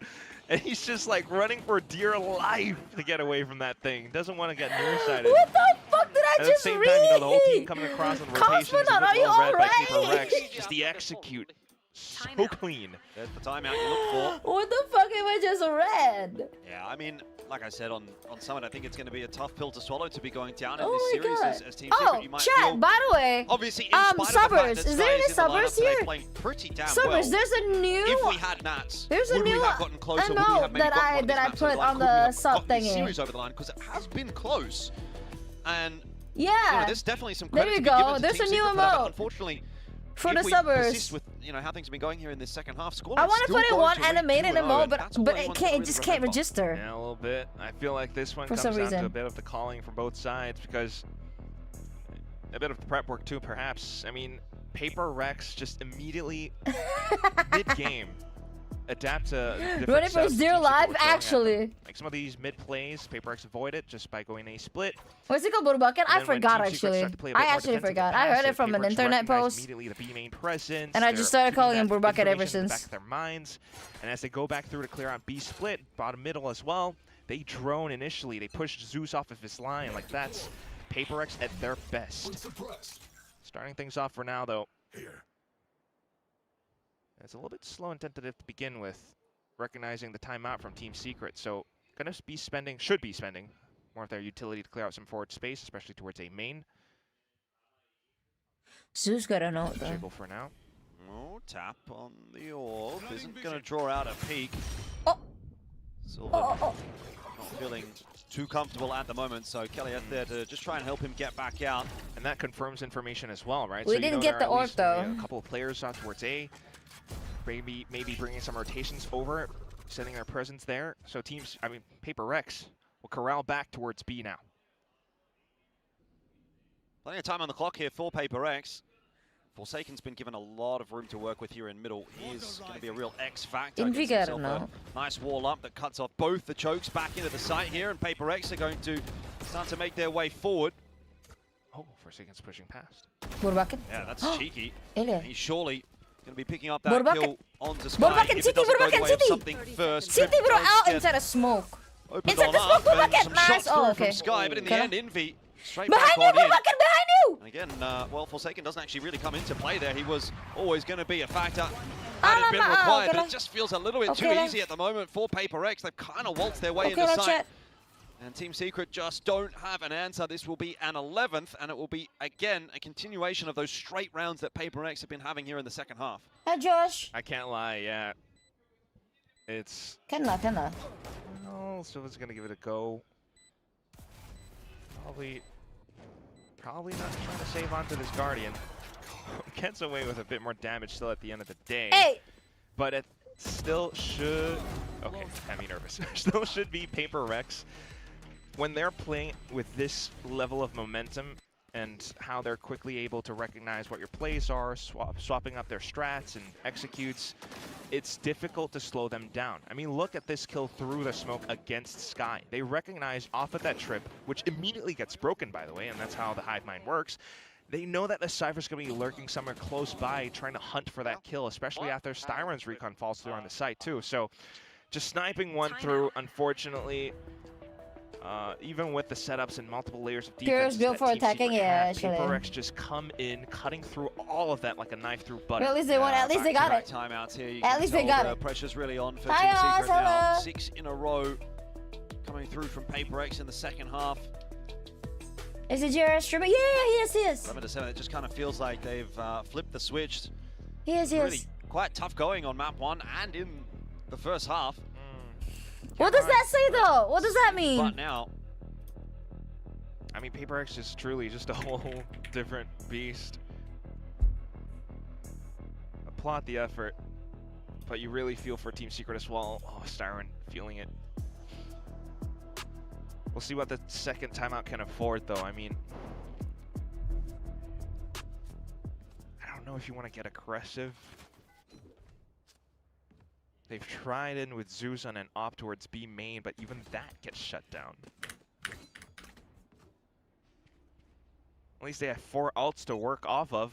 And he's just like running for dear life to get away from that thing. Doesn't want to get nearsighted. What the fuck did I just read? At the same time, you know, the whole team coming across on rotations. Cosmonaut, are you alright? Just the execute. so clean. There's the timeout you look for. What the fuck am I just read? Yeah, I mean, like I said on Summit, I think it's going to be a tough pill to swallow to be going down in this series as Team Secret. You might feel, by the way, obviously, in spite of the fact that is there any subbers here? Playing pretty damn subbers, well. There's a new. If we had Nats, there's a would new. we have gotten closer? I know that I put on the sub thingy. Series over the line because it has been close, and yeah, you know, there's definitely some credit there you to be given go. to There's Team a new Secret for that, but emote. Unfortunately, for the if we subbers. persist with how things have been going here in this second half, I want to put in one animated emote, but it just can't register. Yeah, a little bit. I feel like this one comes down to a bit of the calling from both sides because a bit of the prep work too, perhaps. I mean, PHOTOPACK just immediately mid-game adapt to different ready for zero live, actually. Like some of these mid plays, PHOTOPACK avoid it just by going a split. What's it called, Bullbucket? I forgot actually. I actually forgot. I heard it from an internet post. Immediately the B main presence. And I just started calling him Bullbucket ever since. Back of their minds. And as they go back through to clear out B split, bottom middle as well, they drone initially. They push Zeus off of his line. Like that's PHOTOPACK at their best. Starting things off for now though. It's a little bit slow and tentative to begin with, recognizing the timeout from Team Secret. So gonna be spending, should be spending more of their utility to clear out some forward space, especially towards a main. Zeus got a note though. Jiggle for now. Oh, tap on the orb. Isn't gonna draw out a peak. Oh. Silver not feeling too comfortable at the moment, so Kelly out there to just try and help him get back out. And that confirms information as well, right? We didn't get the orb though. A couple of players out towards A. Maybe bringing some rotations over, setting their presence there. So teams, I mean, PHOTOPACK will corral back towards B now. Plenty of time on the clock here for PHOTOPACK. Forsaken's been given a lot of room to work with here in middle. He is going to be a real X factor. No. Nice wall up that cuts off both the chokes back into the site here, and PHOTOPACK are going to start to make their way forward. Oh, Forsaken's pushing past. Bullbucket. Yeah, that's cheeky. He's surely going to be picking up that kill onto Sky. Bullbucket, City, something first. City, bro, out inside of smoke. Inside the smoke, Bullbucket, nice. Oh, okay. From Sky, but in the end, Envy straight behind back you, on in. Bullbucket, behind you! And again, well, Forsaken doesn't actually really come into play there. He was always going to be a factor. Had it been required, but it just feels a little bit too easy at the moment for PHOTOPACK. They've kind of waltzed their way into sight. And Team Secret just don't have an answer. This will be an 11th, and it will be, again, a continuation of those straight rounds that PHOTOPACK have been having here in the second half. Hi, Josh. I can't lie, yeah. It's... Can lie. No, Silva's going to give it a go. Probably not trying to save onto this Guardian. Gets away with a bit more damage still at the end of the day. Hey! But it still should... Okay, had me nervous. Still should be PHOTOPACK. When they're playing with this level of momentum and how they're quickly able to recognize what your plays are, swapping up their strats and executes, it's difficult to slow them down. I mean, look at this kill through the smoke against Sky. They recognize off of that trip, which immediately gets broken, by the way, and that's how the hive mind works. They know that the Cypher's going to be lurking somewhere close by, trying to hunt for that kill, especially after Styron's recon falls through on the site, too. So just sniping one through, unfortunately, even with the setups and multiple layers of defense, built for attacking, yeah, actually. PHOTOPACK just come in, cutting through all of that like a knife through butter. Well, at least they won. At least they got it. Timeouts here. At least they got it. Pressure's really on for Team Secret now. 6 in a row coming through from PHOTOPACK in the second half. Is it your streamer? Yeah, he is. 11-7. It just kind of feels like they've flipped the switch. He is. Really quite tough going on map 1 and in the first half. What does that say though? What does that mean? But now, I mean, PHOTOPACK is truly just a whole different beast. Applaud the effort, but you really feel for Team Secret as well. Oh, Styron feeling it. We'll see what the second timeout can afford, though. I mean, I don't know if you want to get aggressive. They've tried in with Zeus on an op towards B main, but even that gets shut down. At least they have 4 ults to work off of.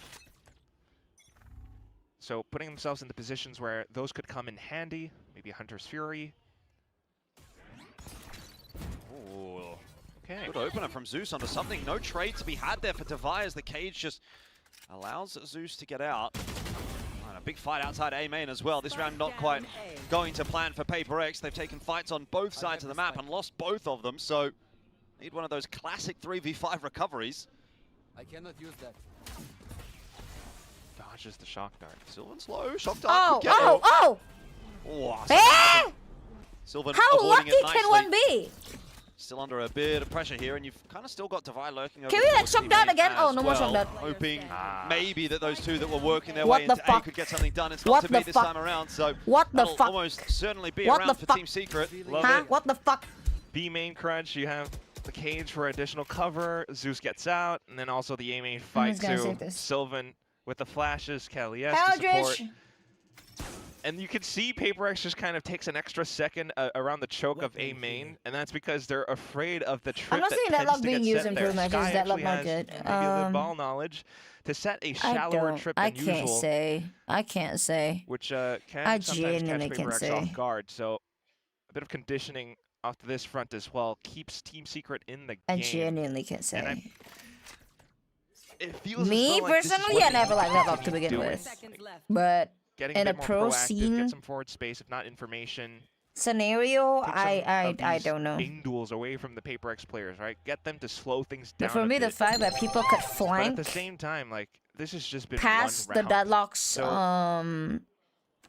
So putting themselves into positions where those could come in handy. Maybe a Hunter's Fury. Ooh. Okay. Good opener from Zeus onto something. No trade to be had there for Devi as the cage just allows Zeus to get out. And a big fight outside A main as well. This round not quite going to plan for PHOTOPACK. They've taken fights on both sides of the map and lost both of them, so need one of those classic 3v5 recoveries. I cannot use that. Dodges the shock dart. Sylvan's low, shock dart. Oh! Sylvan how avoiding lucky it nicely. can one be? Still under a bit of pressure here, and you've kind of still got Divide lurking over. Can we like shock dart again? Oh, no more shock dart. Hoping maybe that those two that were working their way into A could get something done. It's not to be this time around, so that'll almost certainly be around for Team Secret. Huh? What the fuck? B main crunch, you have the cage for additional cover. Zeus gets out, and then also the A main fight too. Sylvan with the flashes, Kelly S to support. And you can see PHOTOPACK just kind of takes an extra second around the choke of A main, and that's because they're afraid of the trip. I'm not saying that being used in Pro matches. That look not good. Regular ball knowledge to set a shallower trip than usual. I can't say. Which can sometimes catch PHOTOPACK off guard. So a bit of conditioning off this front as well keeps Team Secret in the game. I genuinely can't say. It feels me personally, I never liked that up to begin with, but. In a pro scene, get some forward space, if not information. Scenario, I don't know. Main duels away from the PHOTOPACK players, right? Get them to slow things down. But for me, the fact that people could flank, but at the same time, like this has just been past the Deadlock's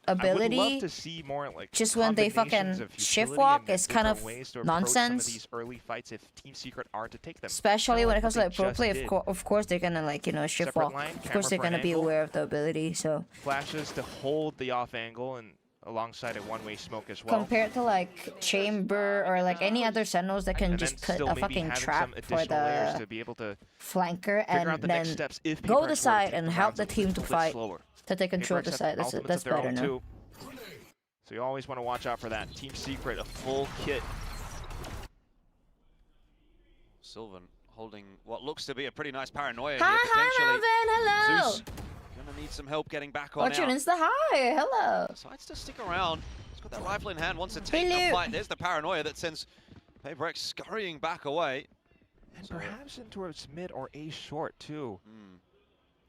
ability. I would love to see more like just when they fucking shift walk is kind of nonsense. Some of these early fights, if Team Secret are to take them, especially when it comes to like pro play, of course they're gonna like shift walk. Of course they're gonna be aware of the ability. So flashes to hold the off angle and alongside a one-way smoke as well. Compared to like Chamber or like any other Sentinels that can just put a fucking trap for the to be able to flanker and then go the side and help the team to fight. To take control of the side, that's better now. So you always want to watch out for that. Team Secret, a full kit. Sylvan holding what looks to be a pretty nice paranoia here, potentially. Hello. Zeus gonna need some help getting back on. Watch Insta, hi, hello. Decides to stick around. He's got that rifle in hand, wants to take the fight. There's the paranoia that sends PHOTOPACK scurrying back away. And perhaps in towards mid or A short too.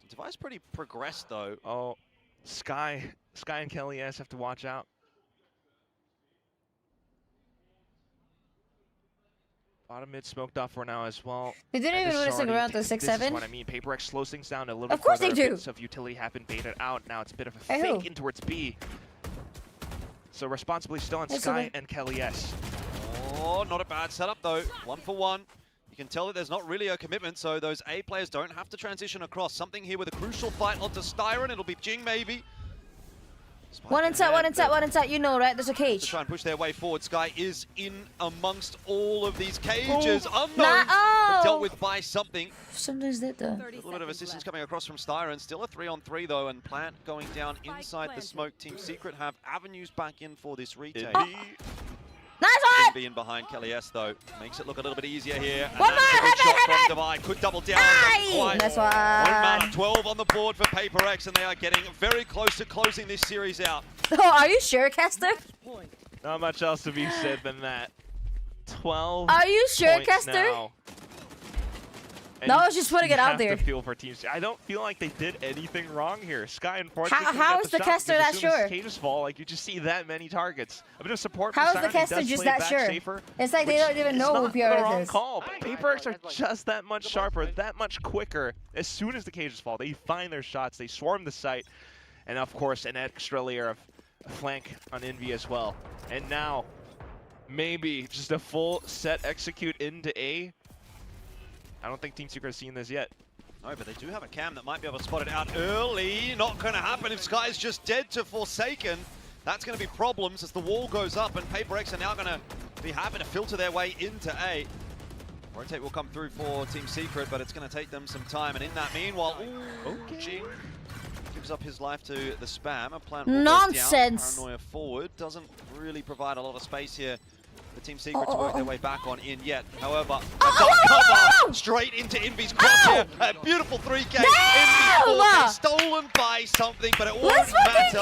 Device pretty progressed though. Oh, Sky and Kelly S have to watch out. Bottom mid smoked off for now as well. They didn't even want to stick around to 6-7. This is what I mean. PHOTOPACK slows things down a little bit. Of course they do. Bits of utility have been baited out. Now it's a bit of a fake in towards B. So responsibly still on Sky and Kelly S. Oh, not a bad setup though. 1 for 1. You can tell that there's not really a commitment, so those A players don't have to transition across. Something here with a crucial fight onto Styron. It'll be Jing maybe. One inside, you know, right? There's a cage. To try and push their way forward. Sky is in amongst all of these cages. Unknown, but dealt with by something. Something's dead though. A little bit of assistance coming across from Styron. Still a 3-on-3 though, and Plant going down inside the smoke. Team Secret have avenues back in for this retake. Nice one! Be in behind Kelly S though. Makes it look a little bit easier here. One more! Shot from Divide. Could double down. Nice one! 1 mana, 12 on the board for PHOTOPACK, and they are getting very close to closing this series out. Oh, are you sure, Caster? Not much else to be said than that. 12 Are you sure, Caster? Now. No, I was just putting it out there. Feel for teams. I don't feel like they did anything wrong here. Sky unfortunately how is the caster that sure? Cages fall, like you just see that many targets. A bit of support. How is the caster just that sure? Safer, it's like they don't even know who PRX is. Call, but PHOTOPACK are just that much sharper, that much quicker. As soon as the cages fall, they find their shots, they swarm the site, and of course an extra layer of flank on Envy as well. And now, maybe just a full set execute into A. I don't think Team Secret has seen this yet. No, but they do have a cam that might be able to spot it out early. Not going to happen if Sky is just dead to Forsaken. That's going to be problems as the wall goes up, and PHOTOPACK are now going to be happy to filter their way into A. Rotate will come through for Team Secret, but it's going to take them some time. And in that meanwhile, Jing gives up his life to the spam. A plan nonsense. Paranoia forward doesn't really provide a lot of space here. The Team Secret to work their way back on in yet. However, cover straight into Envy's crosshair. A beautiful 3K. Envy stolen by something, but it won't matter. It is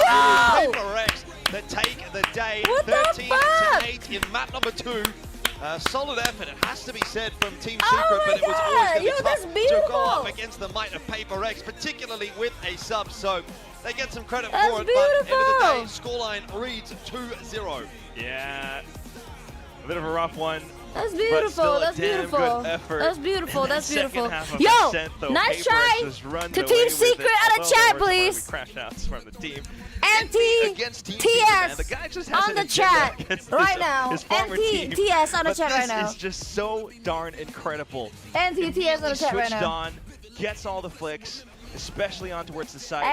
PHOTOPACK that take the day. 13-8 in map number 2. Solid effort, it has to be said, from Team Secret, but it was always going to be tough to go up against the might of PHOTOPACK, particularly with a sub, so they get some credit for it, but end of the day, scoreline reads 2-0. Yeah, a bit of a rough one. That's beautiful. That's beautiful. That's beautiful. That's beautiful. Yo, nice try to Team Secret out of chat, please. Crash outs from the team. NT-TS on the chat right now. NT-TS on the chat right now. This is just so darn incredible. NT-TS on the chat right now. Switched on, gets all the flicks, especially on towards the side.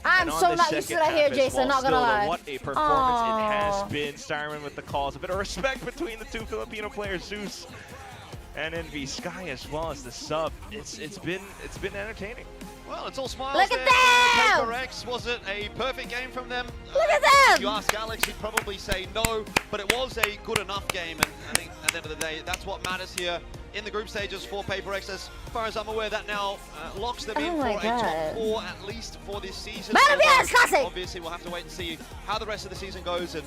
I'm so not used to that here, Jason, not gonna lie. What a performance it has been. Styron with the calls. A bit of respect between the two Filipino players, Zeus and Envy. Sky as well as the sub. It's been entertaining. Well, it's all smiles. Look at them! PHOTOPACK, was it a perfect game from them? Look at them! If you ask Alex, he'd probably say no, but it was a good enough game, and I think at the end of the day, that's what matters here in the group stages for PHOTOPACK. As far as I'm aware, that now locks them in for a top 4 at least for this season. Obviously, we'll have to wait and see how the rest of the season goes, and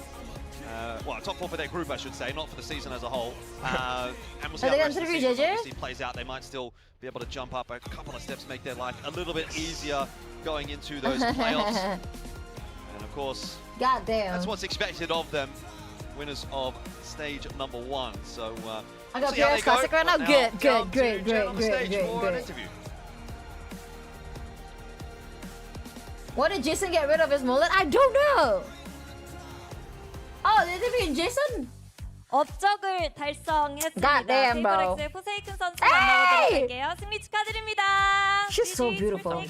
well, top 4 for their group, I should say, not for the season as a whole. And we'll see how the rest of the season obviously plays out. They might still be able to jump up a couple of steps, make their life a little bit easier going into those playoffs. And of course, that's what's expected of them, winners of stage number 1. So I got PRX Classic right now. Great. What did Jason get rid of his mullet? I don't know. Oh, did it mean Jason? 업적을 달성했습니다. 페이퍼렉스의 포세이큰 선수 만나보도록 할게요. 승리 축하드립니다. She's so beautiful.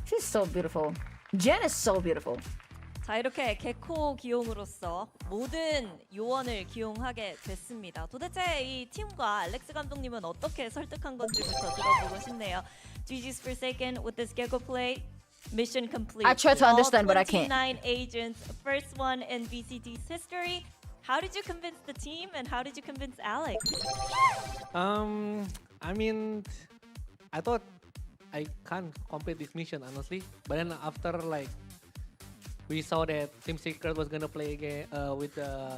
She's so beautiful. Jen is so beautiful. 자, 이렇게 개코 기용으로서 모든 요원을 기용하게 됐습니다. 도대체 이 팀과 알렉스 감독님은 어떻게 설득한 건지부터 들어보고 싶네요. GG's Forsaken with this gecko play. Mission complete. I try to understand, but I can't. 29 agents, first one in VCT's history. How did you convince the team, and how did you convince Alex? I mean, I thought I can't complete this mission, honestly. But then after, like, we saw that Team Secret was gonna play again with the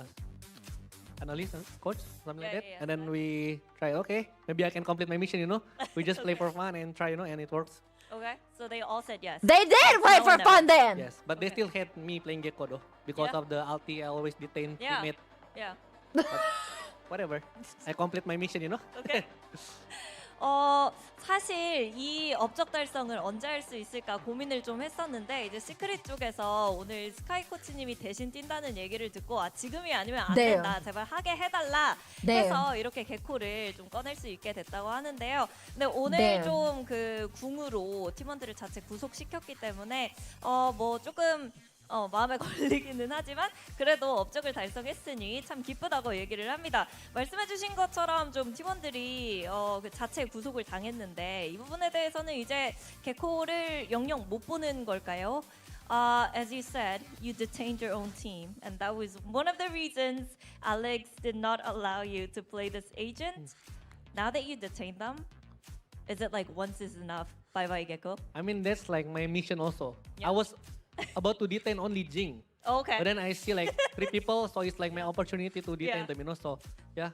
analyst, coach, something like that. And then we tried, okay, maybe I can complete my mission, you know? We just play for fun and try, you know, and it works. Okay, so they all said yes. They did play for fun then! Yes, but they still hate me playing Gecko though. Because of the ulti, I always detain teammate. Yeah. But whatever. I complete my mission, you know? Okay. 사실 이 업적 달성을 언제 할 수 있을까 고민을 좀 했었는데 이제 시크릿 쪽에서 오늘 스카이 코치님이 대신 뛴다는 얘기를 듣고 지금이 아니면 안 된다. 제발 하게 해달라 해서 이렇게 개코를 좀 꺼낼 수 있게 됐다고 하는데요. 근데 오늘 좀 그 궁으로 팀원들을 자체 구속시켰기 때문에 뭐 조금 마음에 걸리기는 하지만 그래도 업적을 달성했으니 참 기쁘다고 얘기를 합니다. 말씀해주신 것처럼 좀 팀원들이 그 자체 구속을 당했는데 이 부분에 대해서는 이제 개코를 영영 못 보는 걸까요? As you said, you detained your own team, and that was one of the reasons Alex did not allow you to play this agent. Now that you detained them, is it like once is enough? Bye bye, Gecko. I mean, that's like my mission also. I was about to detain only Jing. Okay. But then I see like 3 people, so it's like my opportunity to detain them, you know? So, yeah.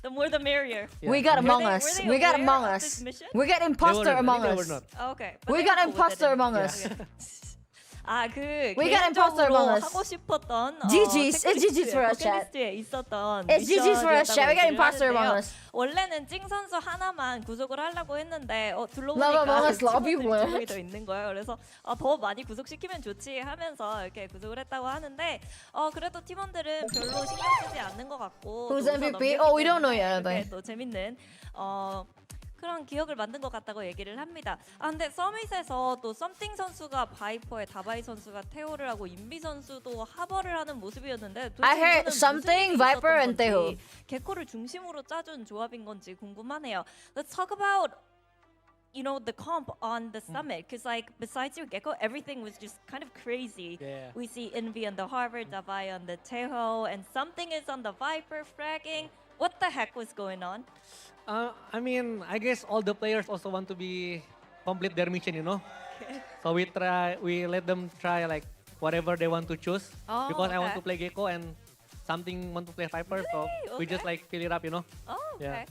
The more the merrier. Yeah. We got Among Us. We got Among Us. We got Imposter Among Us. Okay. We got Imposter Among Us. 그 We got Imposter Among Us. 하고 싶었던 GG's. It's GG's for us, chat. 있었던 It's GG's for us, chat. We got Imposter Among Us. 원래는 찡 선수 하나만 구속을 하려고 했는데 둘러보니까 두 더 있는 거예요. 그래서 더 많이 구속시키면 좋지 하면서 이렇게 구속을 했다고 하는데 그래도 팀원들은 별로 신경 쓰지 않는 것 같고 Who's MVP? Oh, we don't know yet. 또 재밌는 그런 기억을 만든 것 같다고 얘기를 합니다. 근데 서밋에서 또 썸띵 선수가 바이퍼에 다바이 선수가 태호를 하고 인비 선수도 하버를 하는 모습이었는데 I heard something, Viper and Teho. 개코를 중심으로 짜준 조합인 건지 궁금하네요. Let's talk about the comp on the summit, because like besides your Gecko, everything was just kind of crazy. We see Envy on the Harbor, Dabai on the Teho, and something is on the Viper fragging. What the heck was going on? I mean, I guess all the players also want to complete their mission, you know? So we let them try like whatever they want to choose. Because I want to play Gecko and something want to play Viper, so we just like fill it up, you know. Oh, okay. Yeah.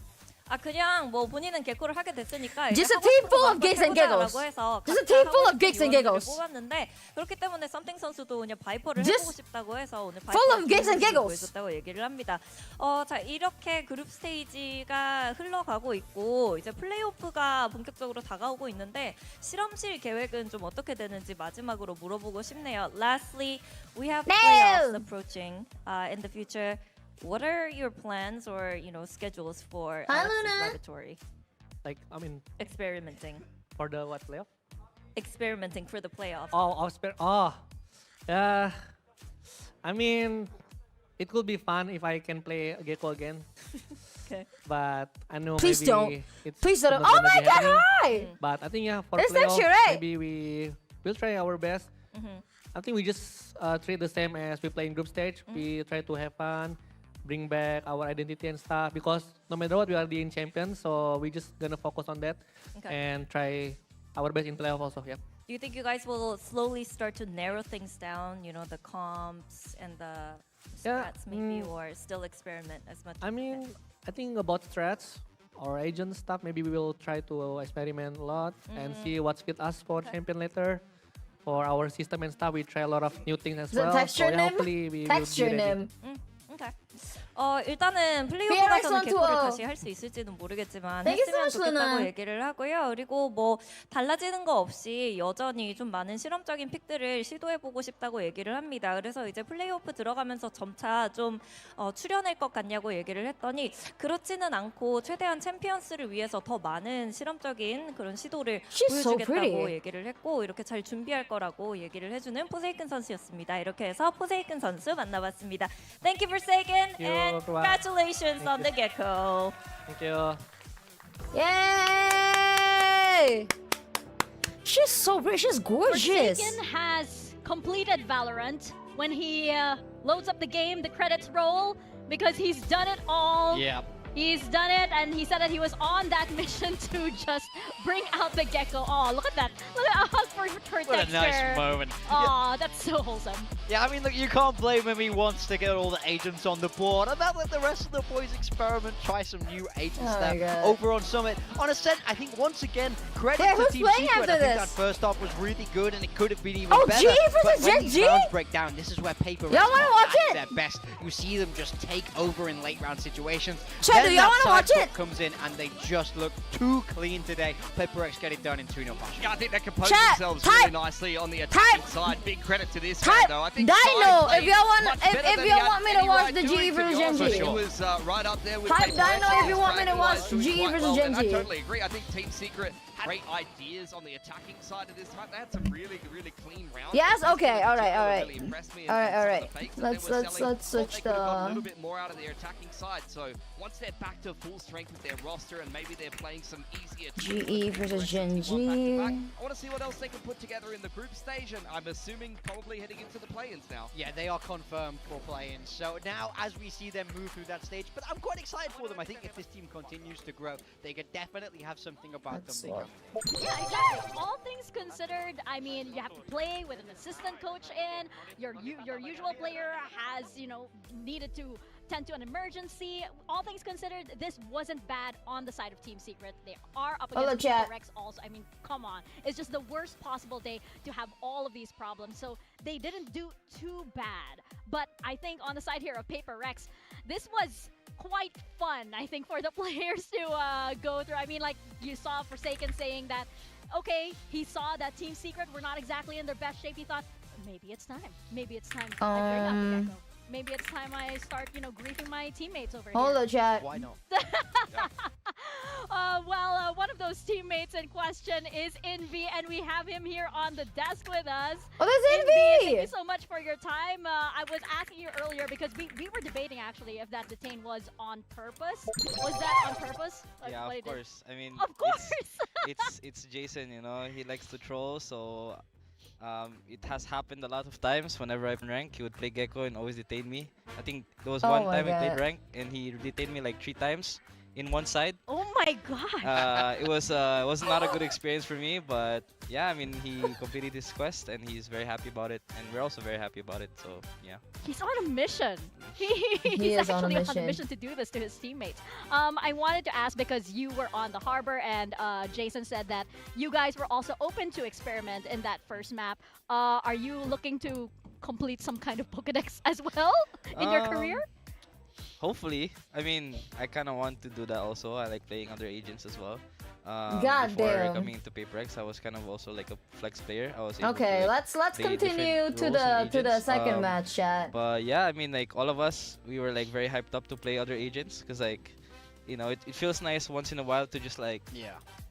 아 그냥 뭐 본인은 개코를 하게 됐으니까 Just a team full of gigs and giggles. Just a team full of gigs and giggles. 뽑았는데 그렇기 때문에 썸띵 선수도 그냥 바이퍼를 해보고 싶다고 해서 오늘 full of gigs and giggles. 보여줬다고 얘기를 합니다. 자 이렇게 그룹 스테이지가 흘러가고 있고 이제 플레이오프가 본격적으로 다가오고 있는데 실험실 계획은 좀 어떻게 되는지 마지막으로 물어보고 싶네요. Lastly, we have playoffs approaching in the future. What are your plans or schedules for laboratory? Like Experimenting. For the what playoff? Experimenting for the playoff. I mean, it could be fun if I can play Gecko again. Okay. But I know Please maybe don't. It's Please don't. not Oh gonna my be God! happening. Hi. But I think for That's playoff, actually right. maybe we'll try our best. I think we just treat the same as we play in group stage. We try to have fun, bring back our identity and stuff, because no matter what, we are the champions, so we just gonna focus on that and try our best in playoff also. Yeah. Do you think you guys will slowly start to narrow things down? The comps and the strats maybe, or still experiment as much? I mean, I think about strats or agent stuff, maybe we will try to experiment a lot and see what's fit us for champion later. For our system and stuff, we try a lot of new things as well. Texture so hopefully we texture will be ready. Okay. 일단은 플레이오프 가서는 개코를 다시 할 수 있을지는 모르겠지만 했으면 좋겠다고 얘기를 하고요. 그리고 뭐 달라지는 거 없이 여전히 좀 많은 실험적인 픽들을 시도해보고 싶다고 얘기를 합니다. 그래서 이제 플레이오프 들어가면서 점차 좀 출연할 것 같냐고 얘기를 했더니 그렇지는 않고 최대한 챔피언스를 위해서 더 많은 실험적인 그런 시도를 보여주겠다고 얘기를 했고 이렇게 잘 준비할 거라고 얘기를 해주는 포세이큰 선수였습니다. 이렇게 해서 포세이큰 선수 만나봤습니다. Thank you, Forsaken, and congratulations on the Gecko. Thank you. Yay! She's so pretty. She's gorgeous. Forsaken has completed Valorant. When he loads up the game, the credits roll because he's done it all. Yeah. He's done it, and he said that he was on that mission to just bring out the Gecko. Oh, look at that. Look at for What Dexter. a nice moment. Oh, that's so wholesome. Yeah, I mean, look, you can't blame him. He wants to get all the agents on the board. And that let the rest of the boys experiment, try some new agent stuff over on Summit. On Ascent, I think once again, credit to Team Secret. I think that first off was really good, and it could have been even better. G versus but when these G? rounds break down, this is where PHOTOPACK at their best. You see them just take over in late round situations. Do y'all want to watch it? Comes in and they just look too clean today. PHOTOPACK get it done in 2-0 fashion. Yeah, I think they compose themselves really nicely on the attacking side. Big credit to this guy, though. I think Dino, if y'all want me to watch the G versus Gen G. He was right up there with Type Dino if you want me to watch G versus Gen G. I totally agree. I think Team Secret had great ideas on the attacking side of this fight. They had some really clean rounds. Yes. Okay. All right. Really impressed me. All right. Let's switch the. A little bit more out of their attacking side. So once they're back to full strength with their roster and maybe they're playing some easier GE versus Gen G. I want to see what else they can put together in the group stage, and I'm assuming probably heading into the play-ins now. Yeah, they are confirmed for play-ins. So now, as we see them move through that stage, but I'm quite excited for them. I think if this team continues to grow, they could definitely have something about them. Yeah, exactly. All things considered, I mean, you have to play with an assistant coach in. Your usual player has, needed to tend to an emergency. All things considered, this wasn't bad on the side of Team Secret. They are up against PRX also. I mean, come on. It's just the worst possible day to have all of these problems. So they didn't do too bad. But I think on the side here of PHOTOPACK, this was quite fun, I think, for the players to go through. I mean, like, you saw Forsaken saying that, okay, he saw that Team Secret were not exactly in their best shape. He thought, maybe it's time. Maybe it's time I bring out the Gecko. Maybe it's time I start, griefing my teammates over here. Hold on, chat. Why not? Well, one of those teammates in question is Envy, and we have him here on the desk with us. Oh, that's Envy! Thank you so much for your time. I was asking you earlier because we were debating actually if that detain was on purpose. Was that on purpose? Yeah, of course. I mean, of course. it's Jason, he likes to troll, so it has happened a lot of times. Whenever I'm ranked, he would play Gecko and always detain me. I think there was one time I played rank and he detained me like 3 times. in one side. Oh my god! It was not a good experience for me, but yeah, I mean he completed his quest and he's very happy about it, and we're also very happy about it. So yeah. He's on a mission. He's actually on a mission to do this to his teammates. I wanted to ask because you were on the harbor and Jason said that you guys were also open to experiment in that first map. Are you looking to complete some kind of Pokédex as well in your career? Hopefully. I mean, I kind of want to do that also. I like playing other agents as well. Before coming into PaperX, I was kind of also like a flex player. I was okay. Let's continue to the second match, chat. But yeah, I mean, like all of us, we were like very hyped up to play other agents because like, you know, it feels nice once in a while to just like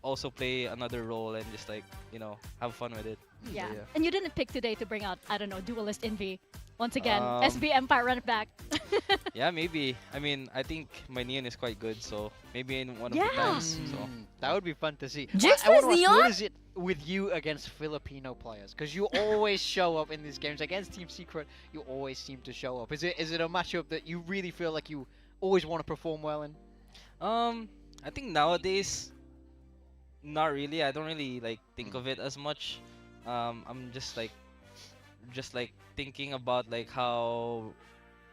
also play another role and just like, you know, have fun with it. Yeah. And you didn't pick today to bring out, I don't know, Duelist Envy. Once again, SB Empire run it back. Yeah, maybe. I mean, I think my Neon is quite good, so maybe in one of the times. So that would be fun to see. Neon? What is it with you against Filipino players? Because you always show up in these games against Team Secret. You always seem to show up. Is it a matchup that you really feel like you always want to perform well in? I think nowadays, not really. I don't really like think of it as much. I'm just like thinking about like how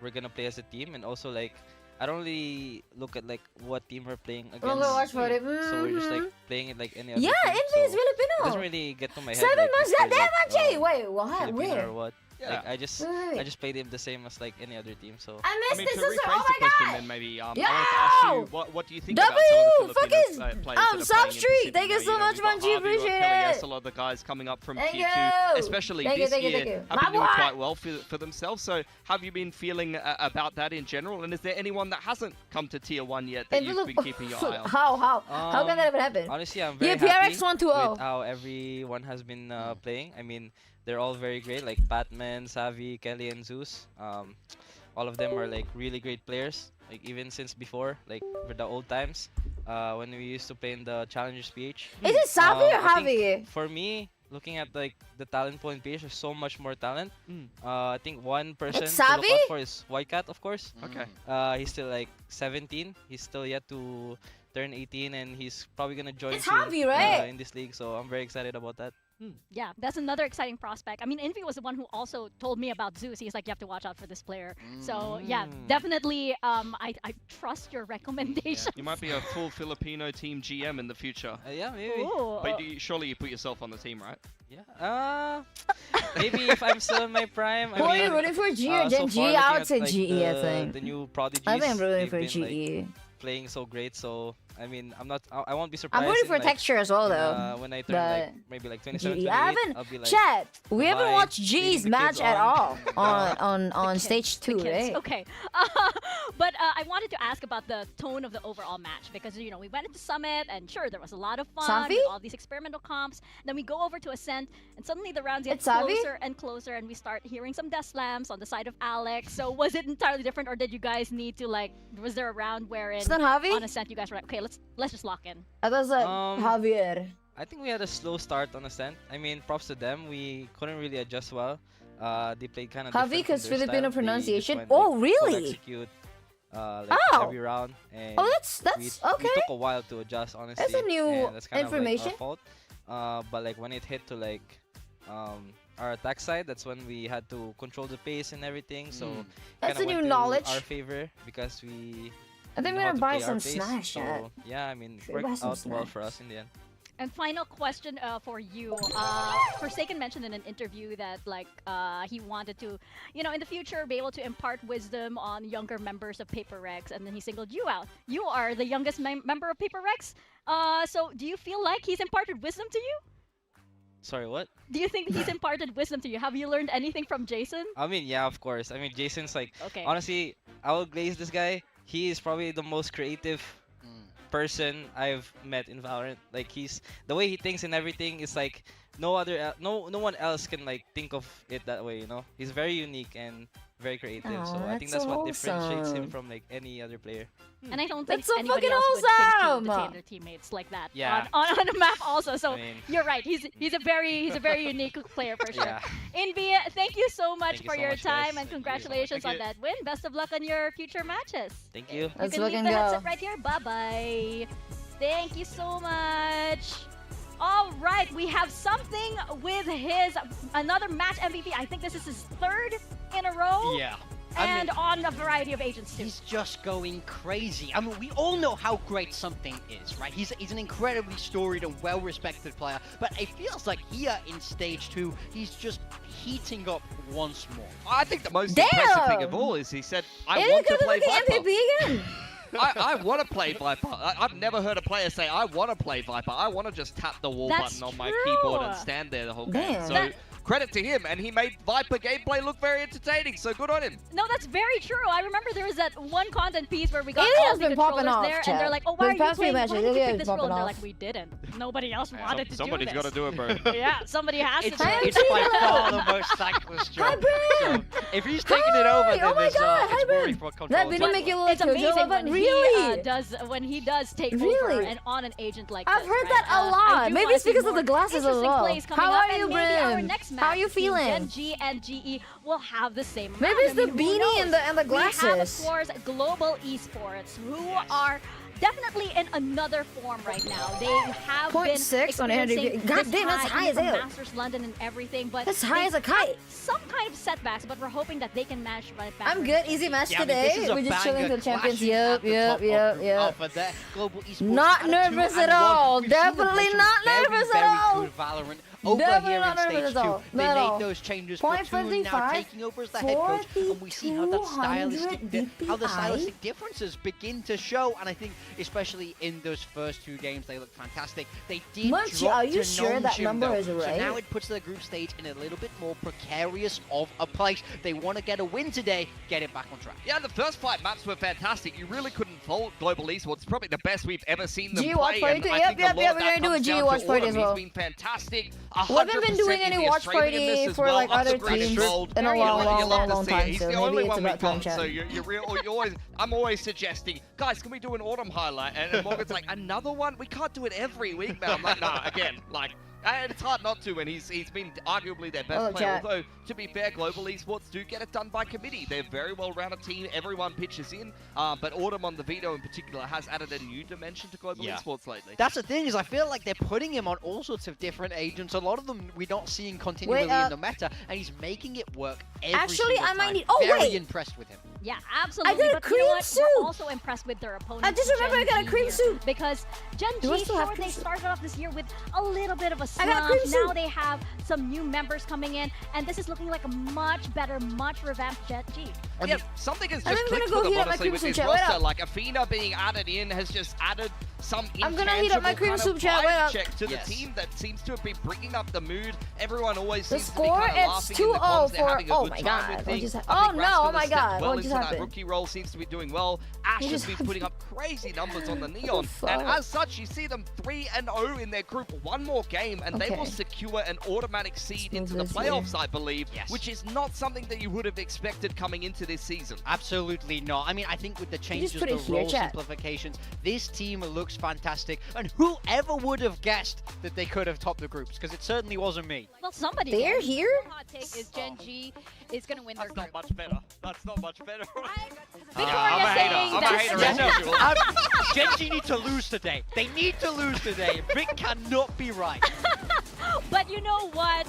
we're gonna play as a team, and also like I don't really look at like what team we're playing against. So we're just like playing it like any other team. Envy is Filipino. It doesn't really get to my head. 7 like, months, that like, wait, what? Where? Or what? Yeah. Like I just played him the same as like any other team. So I missed this. To rephrase the question, then maybe I wanted to ask you what do you think W, about some of the Filipino players that are Substreet. playing in Thank you so much, Manji. Appreciate it. A lot of the guys coming up from Thank Tier 2, especially this year, have been doing quite well for themselves. So have you been feeling about that in general? And is there anyone that hasn't come to Tier 1 yet that you've been keeping your eye on? How can that ever happen? Honestly, I'm very happy with how everyone has been playing. I mean, they're all very great, like Batman, Savvy, Kelly, and Zeus. All of them are like really great players. Like even since before, like for the old times, when we used to play in the Challengers PH. Is it Savvy or Javi? For me, looking at like the talent pool in PH, there's so much more talent. I think one person to look out for is Whitecat, of course. Okay. He's still like 17. He's still yet to turn 18, and he's probably gonna join Javi, right? in this league. So I'm very excited about that. Yeah, that's another exciting prospect. I mean, Envy was the one who also told me about Zeus. He's like, you have to watch out for this player. So yeah, definitely. I trust your recommendation. You might be a full Filipino team GM in the future. Yeah, maybe. But surely you put yourself on the team, right? Yeah. Maybe if I'm still in my prime. Who are you rooting for, G or Gen G? I would say GE. I think. The new prodigies. I think I'm rooting for GE. Like, playing so great, so I mean, I won't be surprised. I'm rooting for texture as well, though. When I turn like maybe like 27, 28, I'll be like, chat. We haven't watched G's match at all on stage 2, right? Okay. But I wanted to ask about the tone of the overall match because you know we went into Summit and sure there was a lot of fun with all these experimental comps. Then we go over to Ascent and suddenly the rounds get closer and closer and we start hearing some death slams on the side of Alex. So was it entirely different or did you guys need to like? Was there a round wherein on Ascent you guys were like, okay, let's just lock in? I was like Javier. I think we had a slow start on Ascent. I mean, props to them. We couldn't really adjust well. They played kind of Javi because Filipino pronunciation. Oh, really? Execute every round. And that's okay. We took a while to adjust, honestly. That's a new that's kind information. Of like our fault. But like when it hit to like our attack side, that's when we had to control the pace and everything. So that's a new knowledge. Our favor because we. I think we're gonna buy some Smash. So, yeah, I mean, it worked out well for us in the end. And final question for you. Forsaken mentioned in an interview that like he wanted to, you know, in the future be able to impart wisdom on younger members of PaperX, and then he singled you out. You are the youngest member of PaperX. So do you feel like he's imparted wisdom to you? Sorry, what? Do you think he's imparted wisdom to you? Have you learned anything from Jason? I mean, yeah, of course. I mean, Jason's like, honestly, I will glaze this guy. He is probably the most creative person I've met in Valorant. Like the way he thinks and everything is like no one else can like think of it that way. You know, he's very unique and very creative. Oh, So I think that's what differentiates him from like any other player. And I don't think so anybody fucking else would think to awesome! detain their teammates like that Yeah. on a map also. So I mean- you're right. He's a very unique player for sure. Yeah. Envy, thank you so much Thank you for so your much, time guys. and Thank you. congratulations on that win. Best of luck on your future matches. Thank you. Let's You can leave fucking the go. headset right here. Bye-bye. Thank you so much. All right, we have something with another match MVP. I think this is his third in a row. Yeah. And on a variety of agents too. He's just going crazy. I mean, we all know how great something is, right? He's an incredibly storied and well-respected player, but it feels like here in stage 2, he's just heating up once more. I think the most impressive thing of all is he said, I want to play Viper. MVP again. I want to play Viper. I've never heard a player say, I want to play Viper. I want to just tap the wall button on my keyboard and stand there the whole game. So credit to him, and he made Viper gameplay look very entertaining, so good on him. No, that's very true. I remember there was that one content piece where we got It all has the been popping controllers off, there, chat. and they're like, oh, why are The you past few playing? Why matches, did you it pick is this role? popping And they're off. like, we didn't. Nobody else wanted to do this. Somebody's got to do it, bro. Yeah, somebody has to do it. It's by far the most thankless job. So if he's taking it over, then Oh my God, it's hi, worry Ben. for a control. That video make you look It's amazing when he does take over Really? and on an agent like I've this. heard right? that a I lot. do Maybe wanna it's see because of more the glasses as interesting well. plays coming How up, are you, and maybe our Brim? next How are you match between feeling? Gen G and GE will have the same Maybe amount. it's the I mean, who beanie and knows? the We have, glasses. of course, Global Esports, who are definitely in another form right now. They have been 0.6 on AMD. experiencing God this damn, that's high as from hell. Masters London and everything, but That's high they as a kite. have some kind of setbacks, but we're hoping that they can match right back. I'm good. Easy match Yeah, I mean, this today. is a We're just chilling banger to the champions. clashing Yep, at the yep, top of yep, Group yep. Alpha there. Global Esports Not at a nervous 2-1. at all. We've seen them Definitely play some not very, nervous at very all. good Valorant over Definitely here not in nervous stage at 2. all. They Not at all. made those changes for 2 and now 0.55 taking over as the head coach. And we see how that 4200 how the DPI. stylistic differences begin to show. And I think especially in those first 2 games, they look fantastic. They did Munchie, drop are you to sure that non-gym, number though. is So right? now it puts the group stage in a little bit more precarious of a place. They want to get a win today, get it back on track. Yeah, the first 5 maps were fantastic. You really couldn't fault Global Esports. It's probably the best we've ever seen them GE play. Watch Party And too. I Yep, think a yep, lot yep. of We're that gonna do a comes GE down Watch to Party as Autumn. well. He's been fantastic. We haven't been 100% doing in any the watch Australian party as for well. like Up to other Green teams Gold. in a You love long to see it. time. He's So the only maybe it's one about we've time got. chat. So I'm always suggesting, guys, can we do an Autumn highlight? And Morgan's like, another one? We can't do it every week, man. I'm like, no, again, like. And it's hard not to when he's been arguably their best player. chat. Although, to be fair, Global Esports do get it done by committee. They're a very well-rounded team. Everyone pitches in. But Autumn on the veto in particular has added a new dimension to Global Esports lately. That's the thing, is I feel like they're putting him on all sorts of different agents. A lot of them we're not seeing continually in the meta, and he's making it work every Actually, single I might time. need- oh, Very wait. impressed with him. Yeah, absolutely. I got a but you know cream what? soup. We're also impressed with their opponents. I just remember I got a Gen cream G soup. because Gen Do I G, still have sure, cream they soup? started off this year with a little bit of a I slump. got cream Now soup. they have some new members coming in, and this is looking like a much better, much revamped Gen G. Yeah, something has I'm just gonna clicked go for them, heat up my honestly, cream with soup this chat. Wait roster. up. Like, Athena being added in has just added some I'm gonna heat up my cream intangible soup kind chat. of Wait up. vibe check to the Yes. team that seems to have been bringing up the mood. Everyone always The seems to be score, kind of it's laughing 2-0 in the comms. They're for- having a oh good my time God, with what things. just I happened? think Oh no, Rascal oh my has stepped God, well what just into that happened? rookie role, seems to be doing well. Ash What has just been happened? putting up crazy numbers on the Neon. fuck? And as such, you see them 3-0 in their group. One more game, and they will Okay. secure an automatic seed into the this playoffs, I believe, Yes. which is not something that you would have expected coming into this season. Absolutely not. I mean, I think with the changes, put the it here, role chat. simplifications, this team looks fantastic. And whoever would have guessed that they could have topped the groups? Because it certainly wasn't me. Well, somebody They're did. here? Hot take is Gen G is going to win their That's group. not much better. That's not much better. Victoria I'm a hater. saying I'm a that- hater. Yeah, as no, usual. Gen G need to lose today. They need to lose today. Vic cannot be right. But you know what?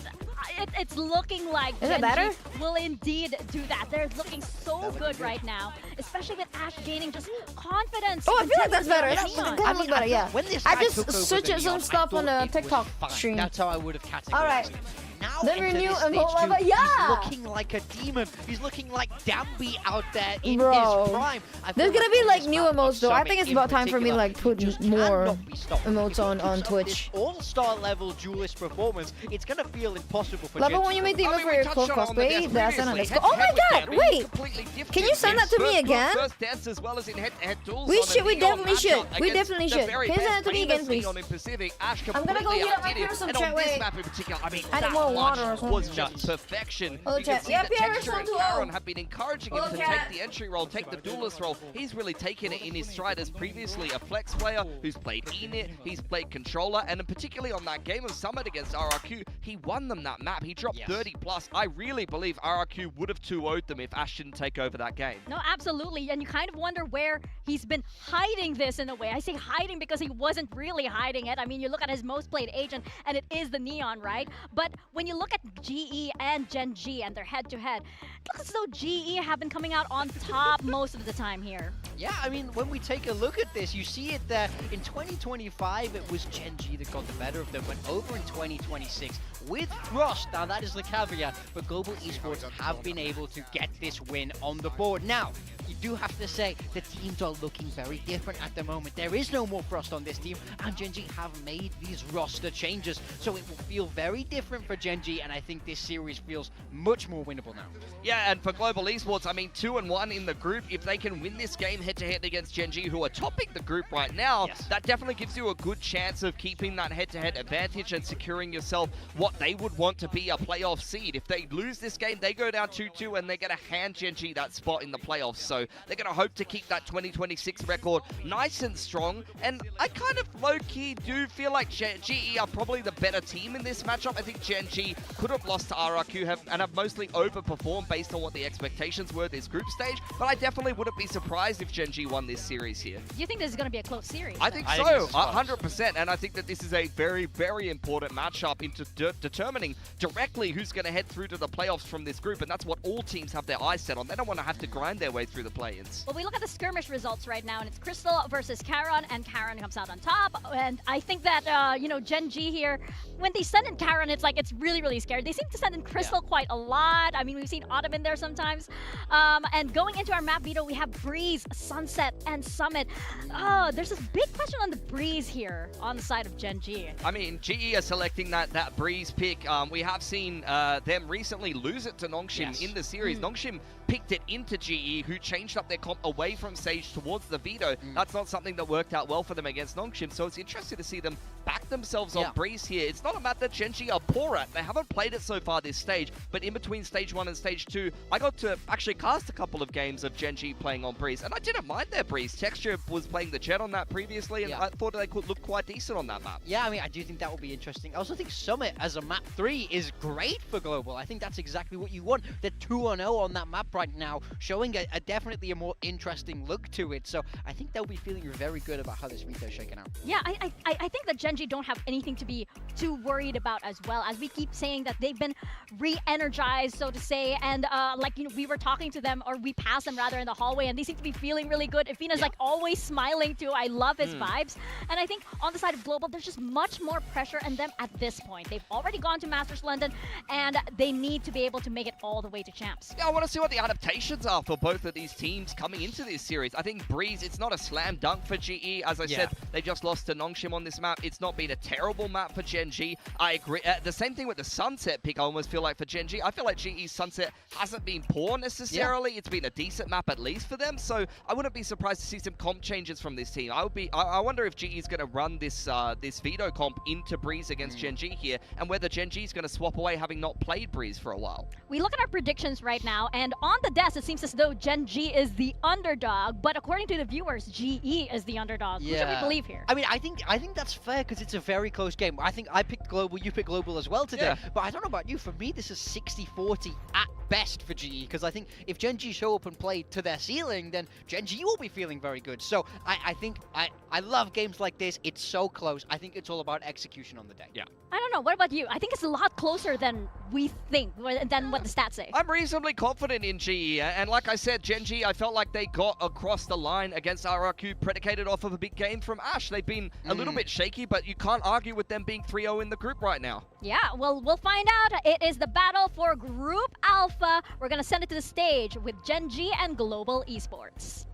It's looking like Is it Gen better? G will indeed do that. They're looking so good right now, especially with Ash gaining just confidence. Oh, I feel like that's better. Yeah. That's kind of look better, yeah. When this I guy just took over switched the some Neon, I stuff on thought the it was TikTok fine. stream. That's how I would have categorized Alright. it. Now Then into renew this and stage pull 2, over. Yeah! he's looking like a demon. He's looking like Dambi out there in Bro. his prime. I There's feel gonna be on like this new map, emotes though. I Summit think it's in about time for me to particular, like put he just more cannot be stopped. emotes If he on keeps up Twitch. this all-star level duelist performance, it's gonna feel impossible for Love it Gen when G you to make the win. emote for your close cosplay. That's an previously. underscore. Oh my Head-to-head God! with Dambi, Wait, completely different can you send that to me games. again? First dance as well as in head-to-head duels. We on a should, we Neon definitely should. matchup We against definitely the should. very Can you send best it to me again, famous please? Neon in Pacific. Ash I'm gonna go completely heat up my outdid him. crimson And chat, on this wait. map in particular, I mean, I that need more line launch was just perfection. You can see that Texture and Karon have been encouraging him to take the entry role, take the duelist role. He's really taken it in his stride as previously a flex player who's played Enit, he's played controller, and particularly on that game of Summit against RRQ, he won them that map. He dropped 30 plus. I really believe RRQ would have 2-0'd them if Ash didn't take over that game. No, absolutely. And you kind of wonder where he's been hiding this in a way. I say hiding because he wasn't really hiding it. I mean, you look at his most played agent, and it is the Neon, right? But when you look at GE and Gen G and their head-to-head, it looks as though GE have been coming out on top most of the time here. Yeah, I mean, when we take a look at this, you see it there. In 2025, it was Gen G that got the better of them, but over in 2026, with Frost, now that is the caveat, but Global Esports have been able to get this win on the board. Now, you do have to say the teams are looking very different at the moment. There is no more Frost on this team, and Gen G have made these roster changes, so it will feel very different for Gen G, and I think this series feels much more winnable now. Yeah, and for Global Esports, I mean, 2-1 in the group. If they can win this game head-to-head against Gen G, who are topping the group right now, that definitely gives you a good chance of keeping that head-to-head advantage and securing yourself what they would want to be a playoff seed. If they lose this game, they go down 2-2, and they're going to hand Gen G that spot in the playoffs. So they're going to hope to keep that 2026 record nice and strong. And I kind of low-key do feel like GE are probably the better team in this matchup. I think Gen G could have lost to RRQ and have mostly overperformed based on what the expectations were this group stage. But I definitely wouldn't be surprised if Gen G won this series here. Do you think this is going to be a close series? I think so, 100%. And I think that this is a very, very important matchup into determining directly who's going to head through to the playoffs from this group. And that's what all teams have their eyes set on. They don't want to have to grind their way through the play-ins. Well, we look at the skirmish results right now, and it's Crystal versus Karon, and Karon comes out on top. And I think that, you know, Gen G here, when they send in Karon, it's like it's really, really scary. They seem to send in Crystal quite a lot. I mean, we've seen Autumn in there sometimes. And going into our map veto, we have Breeze, Sunset, and Summit. There's this big question on the Breeze here on the side of Gen G. I mean, GE are selecting that Breeze pick. We have seen them recently lose it to Nongshim in the series. Nongshim picked it into GE, who changed up their comp away from Sage towards the veto. That's not something that worked out well for them against Nongshim, so it's interesting to see them back themselves on Breeze here. It's not a map that Gen G are poor at. They haven't played it so far this stage, but in between stage 1 and stage 2, I got to actually cast a couple of games of Gen G playing on Breeze, and I didn't mind their Breeze. Texture was playing the Jet on that previously, and I thought they could look quite decent on that map. Yeah, I mean, I do think that will be interesting. I also think Summit as a map 3 is great for Global. I think that's exactly what you want. They're 2-0 on that map right now, showing definitely a more interesting look to it. So I think they'll be feeling very good about how this veto is shaking out. Yeah, I think that Gen G don't have anything to be too worried about as well. As we keep saying that they've been re-energized, so to say, and like, you know, we were talking to them, or we passed them rather in the hallway, and they seem to be feeling really good. Ifina's like always smiling too. I love his vibes. And I think on the side of Global, there's just much more pressure on them at this point. They've already gone to Masters London, and they need to be able to make it all the way to Champs. Yeah, I want to see what the adaptations are for both of these teams coming into this series. I think Breeze, it's not a slam dunk for GE. As I said, they just lost to Nongshim on this map. It's not been a terrible map for Gen G. I agree. The same thing with the Sunset pick, I almost feel like for Gen G. I feel like GE's Sunset hasn't been poor necessarily. It's been a decent map at least for them. So I wouldn't be surprised to see some comp changes from this team. I wonder if GE is going to run this this veto comp into Breeze against Gen G here, and whether Gen G is going to swap away having not played Breeze for a while. We look at our predictions right now, and on the desk, it seems as though Gen G is the underdog, but according to the viewers, GE is the underdog. Who should we believe here? I mean, I think that's fair because it's a very close game. I think I picked Global, you picked Global as well today, but I don't know about you. For me, this is 60-40 at best for GE, because I think if Gen G show up and play to their ceiling, then Gen G will be feeling very good. So I think I love games like this. It's so close. I think it's all about execution on the day. Yeah. I don't know. What about you? I think it's a lot closer than we think, than what the stats say. I'm reasonably confident in GE, and like I said, Gen G, I felt like they got across the line against RRQ predicated off of a big game from Ash. They've been a little bit shaky, but you can't argue with them being 3-0 in the group right now. Yeah, well, we'll find out. It is the battle for Group Alpha. We're going to send it to the stage with Gen G and Global Esports.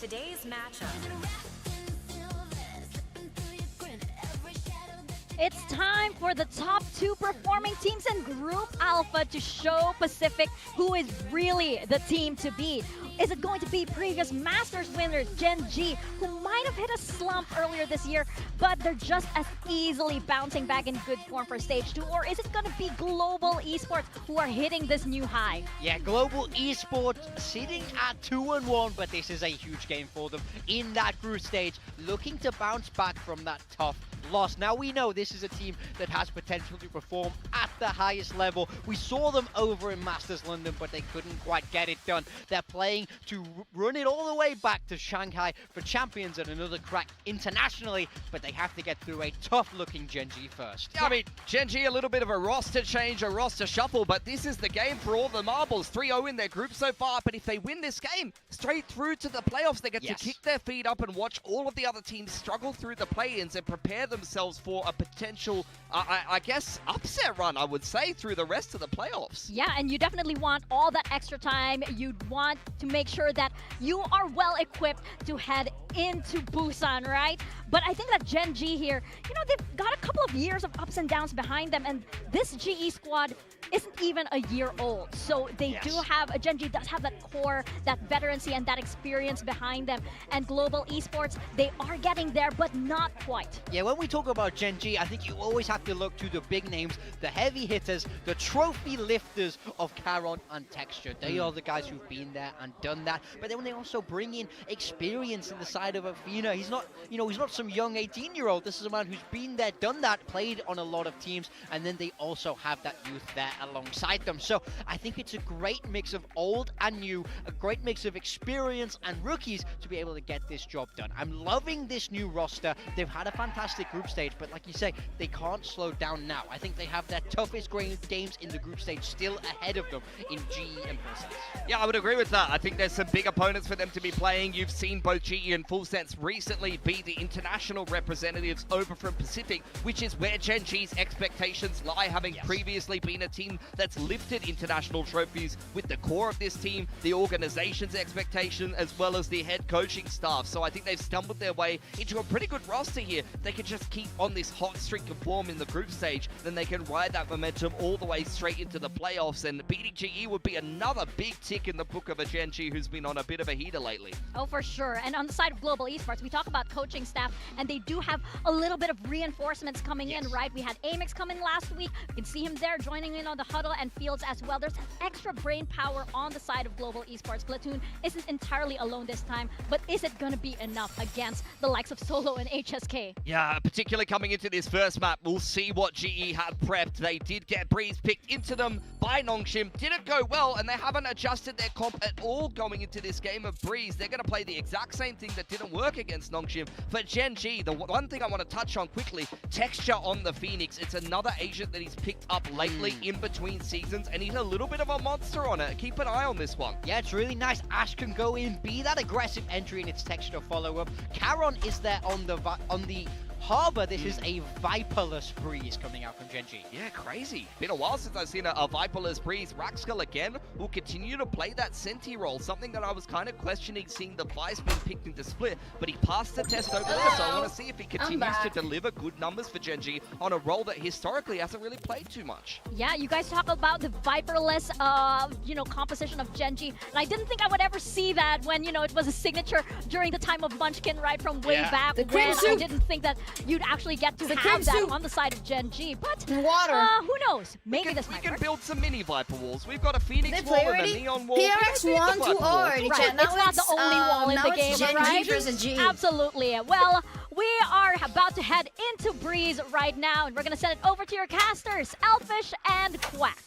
Today's matchup. It's time for the top 2 performing teams in Group Alpha to show Pacific who is really the team to beat. Is it going to be previous Masters winners Gen G, who might have hit a slump earlier this year, but they're just as easily bouncing back in good form for Stage 2? Or is it going to be Global Esports who are hitting this new high? Yeah, Global Esports sitting at 2-1, but this is a huge game for them in that group stage, looking to bounce back from that tough loss. Now we know this is a team that has potential to perform at the highest level. We saw them over in Masters London, but they couldn't quite get it done. They're playing to run it all the way back to Shanghai for Champions and another crack internationally, but they have to get through a tough-looking Gen G first. Yeah, I mean, Gen G, a little bit of a roster change, a roster shuffle, but this is the game for all the marbles. 3-0 in their group so far, but if they win this game, straight through to the playoffs, they get to kick their feet up and watch all of the other teams struggle through the play-ins and prepare themselves for a potential, I guess, upset run, I would say, through the rest of the playoffs. Yeah, and you definitely want all that extra time. You'd want to make sure that you are well equipped to head into Busan, right? But I think that Gen G here, you know, they've got a couple of years of ups and downs behind them, and this GE squad isn't even a year old. So they do have, Gen G does have that core, that veterancy, and that experience behind them. And Global Esports, they are getting there, but not quite. Yeah, when we talk about Gen G, I think you always have to look to the big names, the heavy hitters, the trophy lifters of Caron and Texture. They are the guys who've been there and done that. But then when they also bring in experience in the side of Athena, he's not, you know, he's not some young 18-year-old. This is a man who's been there, done that, played on a lot of teams, and then they also have that youth there alongside them. So I think it's a great mix of old and new, a great mix of experience and rookies to be able to get this job done. I'm loving this new roster. They've had a fantastic group stage, but like you say, they can't slow down now. I think they have their toughest games in the group stage still ahead of them in GE and Pulsar. Yeah, I would agree with that. I think there's some big opponents for them to be playing. You've seen both GE and FullSense recently be the international representatives over from Pacific, which is where Gen G's expectations lie, having previously been a team that's lifted international trophies with the core of this team, the organization's expectation, as well as the head coaching staff. So I think they've stumbled their way into a pretty good roster here. They can just keep on this hot streak of form in the group stage, then they can ride that momentum all the way straight into the playoffs, and beating GE would be another big tick in the book of a Gen G who's been on a bit of a heater lately. Oh, for sure. And on the side of Global Esports, we talk about coaching staff, and they do have a little bit of reinforcements coming in, right? We had Amix come in last week. You can see him there joining in on the huddle, and Fields as well. There's extra brain power on the side of Global Esports. Platoon isn't entirely alone this time, but is it going to be enough against the likes of Solo and HSK? Yeah, particularly coming into this first map, we'll see what GE had prepped. They did get Breeze picked into them by NONGDIMM. Didn't go well, and they haven't adjusted their comp at all going into this game of Breeze. They're going to play the exact same thing that didn't work against NONGDIMM. For Gen G, the one thing I want to touch on quickly, Texture on the Phoenix. It's another agent that he's picked up lately in between seasons, and he's a little bit of a monster on it. Keep an eye on this one. Yeah, it's really nice. Ash can go in, be that aggressive entry in its Texture follow-up. Caron is there on the Harbor. This is a Viperless Breeze coming out from Gen G. Yeah, crazy. Been a while since I've seen a Viperless Breeze. Raxkull again will continue to play that Senti role, something that I was kind of questioning seeing the Vice being picked into Split, but he passed the test over there, so I want to see if he continues to deliver good numbers for Gen G on a role that historically hasn't really played too much. Yeah, you guys talk about the Viperless, composition of Gen G, and I didn't think I would ever see that when, it was a signature during the time of Munchkin, right, from way back when. I didn't think that you'd actually get to have that on the side of Gen G, but who knows? Maybe this might work. We can build some mini Viper walls. We've got a Phoenix wall and a Neon wall. PRX 1 to already. Right. It's not the only wall in the game, Gen right? G versus G. Absolutely. Well, we are about to head into Breeze right now, and we're going to send it over to your casters, Elfish and Quack.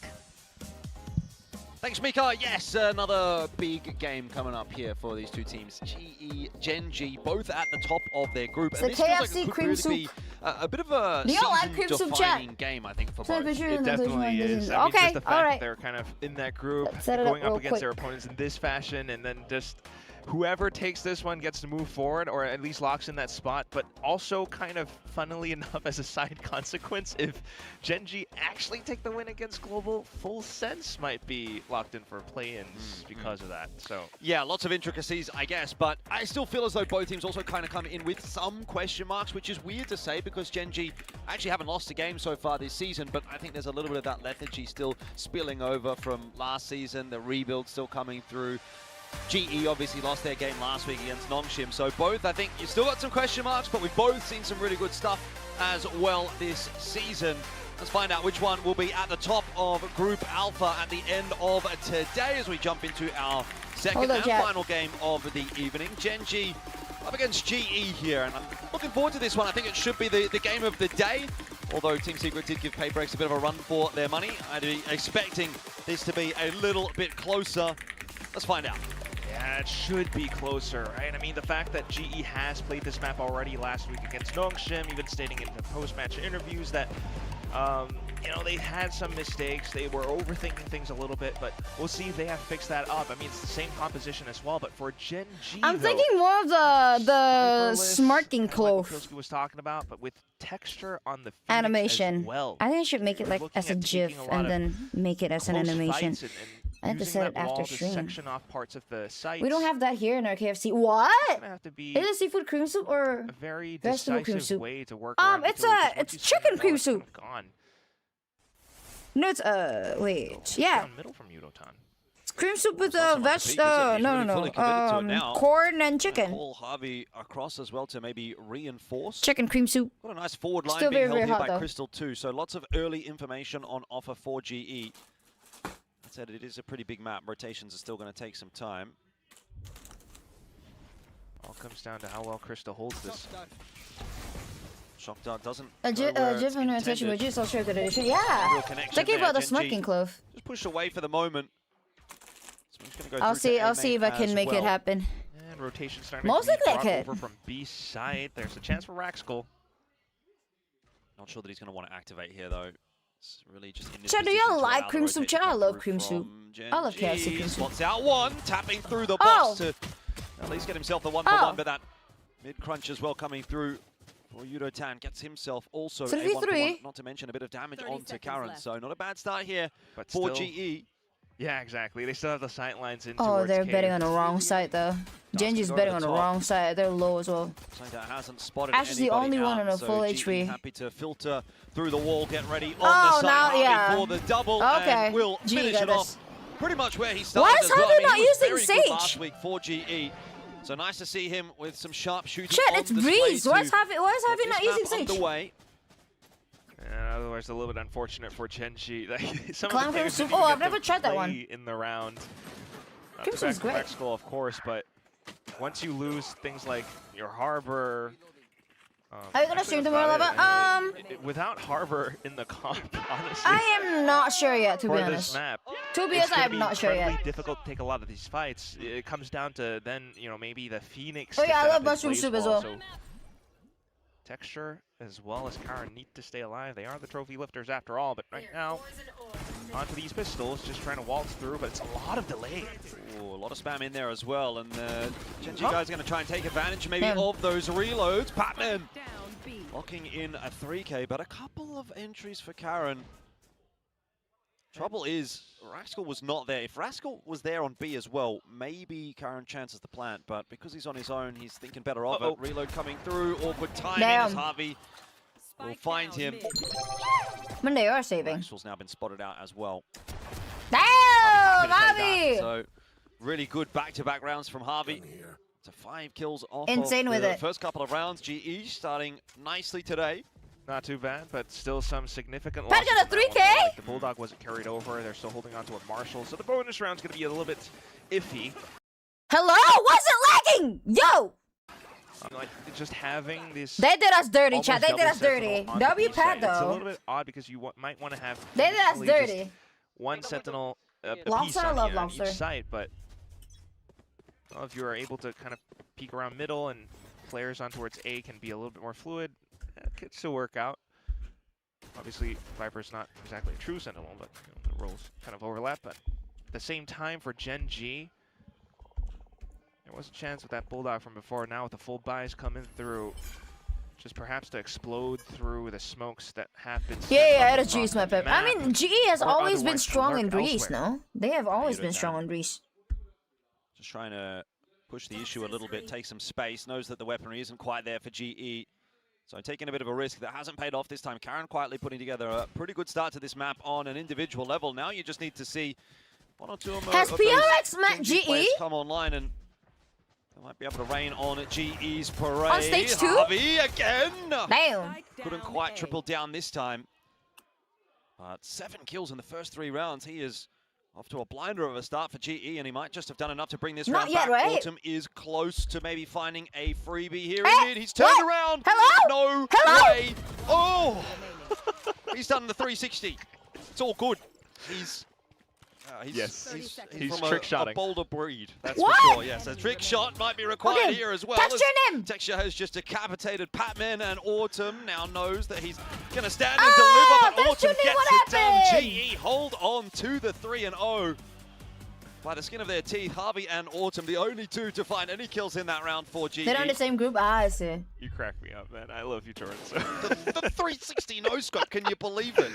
Thanks, Mika. Yes, another big game coming up here for these two teams. GE, Gen G, both at the top of their group. It's and the this KFC feels like it could cream really soup. be a bit of a season-defining game, I think, for both. It definitely is. I mean, just the fact that they're kind of in that group, going up against their opponents in this fashion, and then just whoever takes this one gets to move forward, or at least locks in that spot. But also, kind of funnily enough, as a side consequence, if Gen G actually take the win against Global, Full Sense might be locked in for play-ins because of that. So yeah, lots of intricacies, I guess, but I still feel as though both teams also kind of come in with some question marks, which is weird to say because Gen G actually haven't lost a game so far this season, but I think there's a little bit of that lethargy still spilling over from last season, the rebuild still coming through. GE obviously lost their game last week against NONGDIMM, so both, I think, you've still got some question marks, but we've both seen some really good stuff as well this season. Let's find out which one will be at the top of Group Alpha at the end of today as we jump into our second and final game of the evening. Gen G up against GE here, and I'm looking forward to this one. I think it should be the game of the day. Although Team Secret did give PRX a bit of a run for their money, I'd be expecting this to be a little bit closer. Let's find out. Yeah, it should be closer, right? I mean, the fact that GE has played this map already last week against NONGDIMM, even stating in the post-match interviews that, you know, they had some mistakes. They were overthinking things a little bit, but we'll see if they have fixed that up. I mean, it's the same composition as well, but for Gen G, I'm thinking more of the smarting cloth. Like was talking about, but with texture on the animation as well. I think I should make it like as a GIF and then make it as an animation. I have to set it after stream. Section off parts of the site. We don't have that here in our KFC. What? Have to be is it seafood cream soup or a very vegetable cream soup? Way to work it's chicken cream soup. Gone. No, it's wait, yeah. Middle from Udotan. It's cream soup with corn and chicken. Call Harvey across as well to maybe reinforce. Chicken cream soup. What a nice forward line Still being very, held very here by hot, Crystal too. So lots of early information on offer for GE. That said, it is a pretty big map. Rotations are still going to take some time. All comes down to how well Crystal holds this. Shock Dart doesn't. GIF and rotation with just also good addition. Yeah. Thinking about the smirking cloth. Just push away for the moment. I'll see if I can make it happen. And rotation starting most likely I could. Over from B side. There's a chance for Raxkull. Not sure that he's going to want to activate here though. It's really just in this Chad, do you like cream soup? Chad, I love cream soup. I love KFC cream soup. Spots out one, tapping through the box to at least get himself the 1-for-1, but that mid crunch as well coming through. Or Udotan gets himself also a 1-for-1, not to mention a bit of damage onto Karen. So not a bad start here but for GE. Yeah, exactly. They still have the sight lines in. Oh, they're betting on the wrong side though. Genji's betting on the wrong side. They're low as well. Hasn't spotted Ash's the only one on a full HP. Happy to filter through the wall, get ready on the side for the double, and will finish it off pretty much where he started. Why is Harvey not using Sage? Last week for GE. So nice to see him with some sharp shooting. Shit, it's Breeze. Why is Harvey not using Sage? Underway. Otherwise, a little bit unfortunate for Genji. Some of the soup. Oh, I've never tried that one. In the round. Cream soup's great. Raxkull, of course, but once you lose things like your Harbor. Are you gonna stream tomorrow, Lava? Without Harbor in the comp, honestly. I am not sure yet, to be honest. This map, to be honest, I am not sure yet. It's difficult to take a lot of these fights. It comes down to then, you know, maybe the Phoenix. Oh yeah, I love mushroom soup as well. So Texture as well as Karen need to stay alive. They are the trophy lifters after all, but right now, onto these pistols, just trying to waltz through, but it's a lot of delay. Ooh, a lot of spam in there as well, and the Genji guys are going to try and take advantage maybe of those reloads. Patman locking in a 3K, but a couple of entries for Karen. Trouble is, Raxkull was not there. If Raxkull was there on B as well, maybe Karen chances the plant, but because he's on his own, he's thinking better of it. Reload coming through, awkward timing as Harvey will find him. When they are saving. Raxkull's now been spotted out as well. Damn, Harvey! So, really good back-to-back rounds from Harvey. To 5 kills off Insane of with the it. first couple of rounds. GE starting nicely today. Not too bad, but still some significant Pat losses. got a 3K? Like the Bulldog wasn't carried over. They're still holding on to a Marshall. So the bonus round's going to be a little bit iffy. Hello? Why's it lagging? Yo! Like, just having this... They did us dirty, chat. They did us dirty. W Pat, though. It's a little bit odd because you might want to have... They did us dirty. One Sentinel Lobster, I love Lobster. Each site, but well, if you are able to kind of peek around middle and players on towards A can be a little bit more fluid, it could still work out. Obviously, Viper's not exactly a true Sentinel, but you know, the roles kind of overlap. But at the same time, for Gen G, There was a chance with that Bulldog from before. Now with the full buys coming through, just perhaps to explode through the smokes that have been. Yeah, I had a GE map. I mean, GE has always been strong in Greece, no? They have always been strong in Greece. Just trying to push the issue a little bit, take some space, knows that the weaponry isn't quite there for GE. So taking a bit of a risk that hasn't paid off this time. Karen quietly putting together a pretty good start to this map on an individual level. Now you just need to see one or two of Has PRX met GE? Come online and they might be able to rain on GE's parade. On stage 2? Harvey again! Damn. Couldn't quite triple down this time. But 7 kills in the first 3 rounds. He is off to a blinder of a start for GE, and he might just have done enough to bring this round back. Right? Autumn is close to maybe finding a freebie here. He's turned around. Hello? No way. Oh! He's done the 360. It's all good. He's from trick shotting. a bolder breed, that's for sure. Yes, a trick shot might be required here as well. Texture has just decapitated Patman, and Autumn now knows that he's going to stand and deliver, but Autumn gets it done. GE hold on to the 3-0. By the skin of their teeth, Harvey and Autumn, the only 2 to find any kills in that round for GE. They're on the same group. I see. You crack me up, man. I love you, Torrance. the 360 no-scope, can you believe it?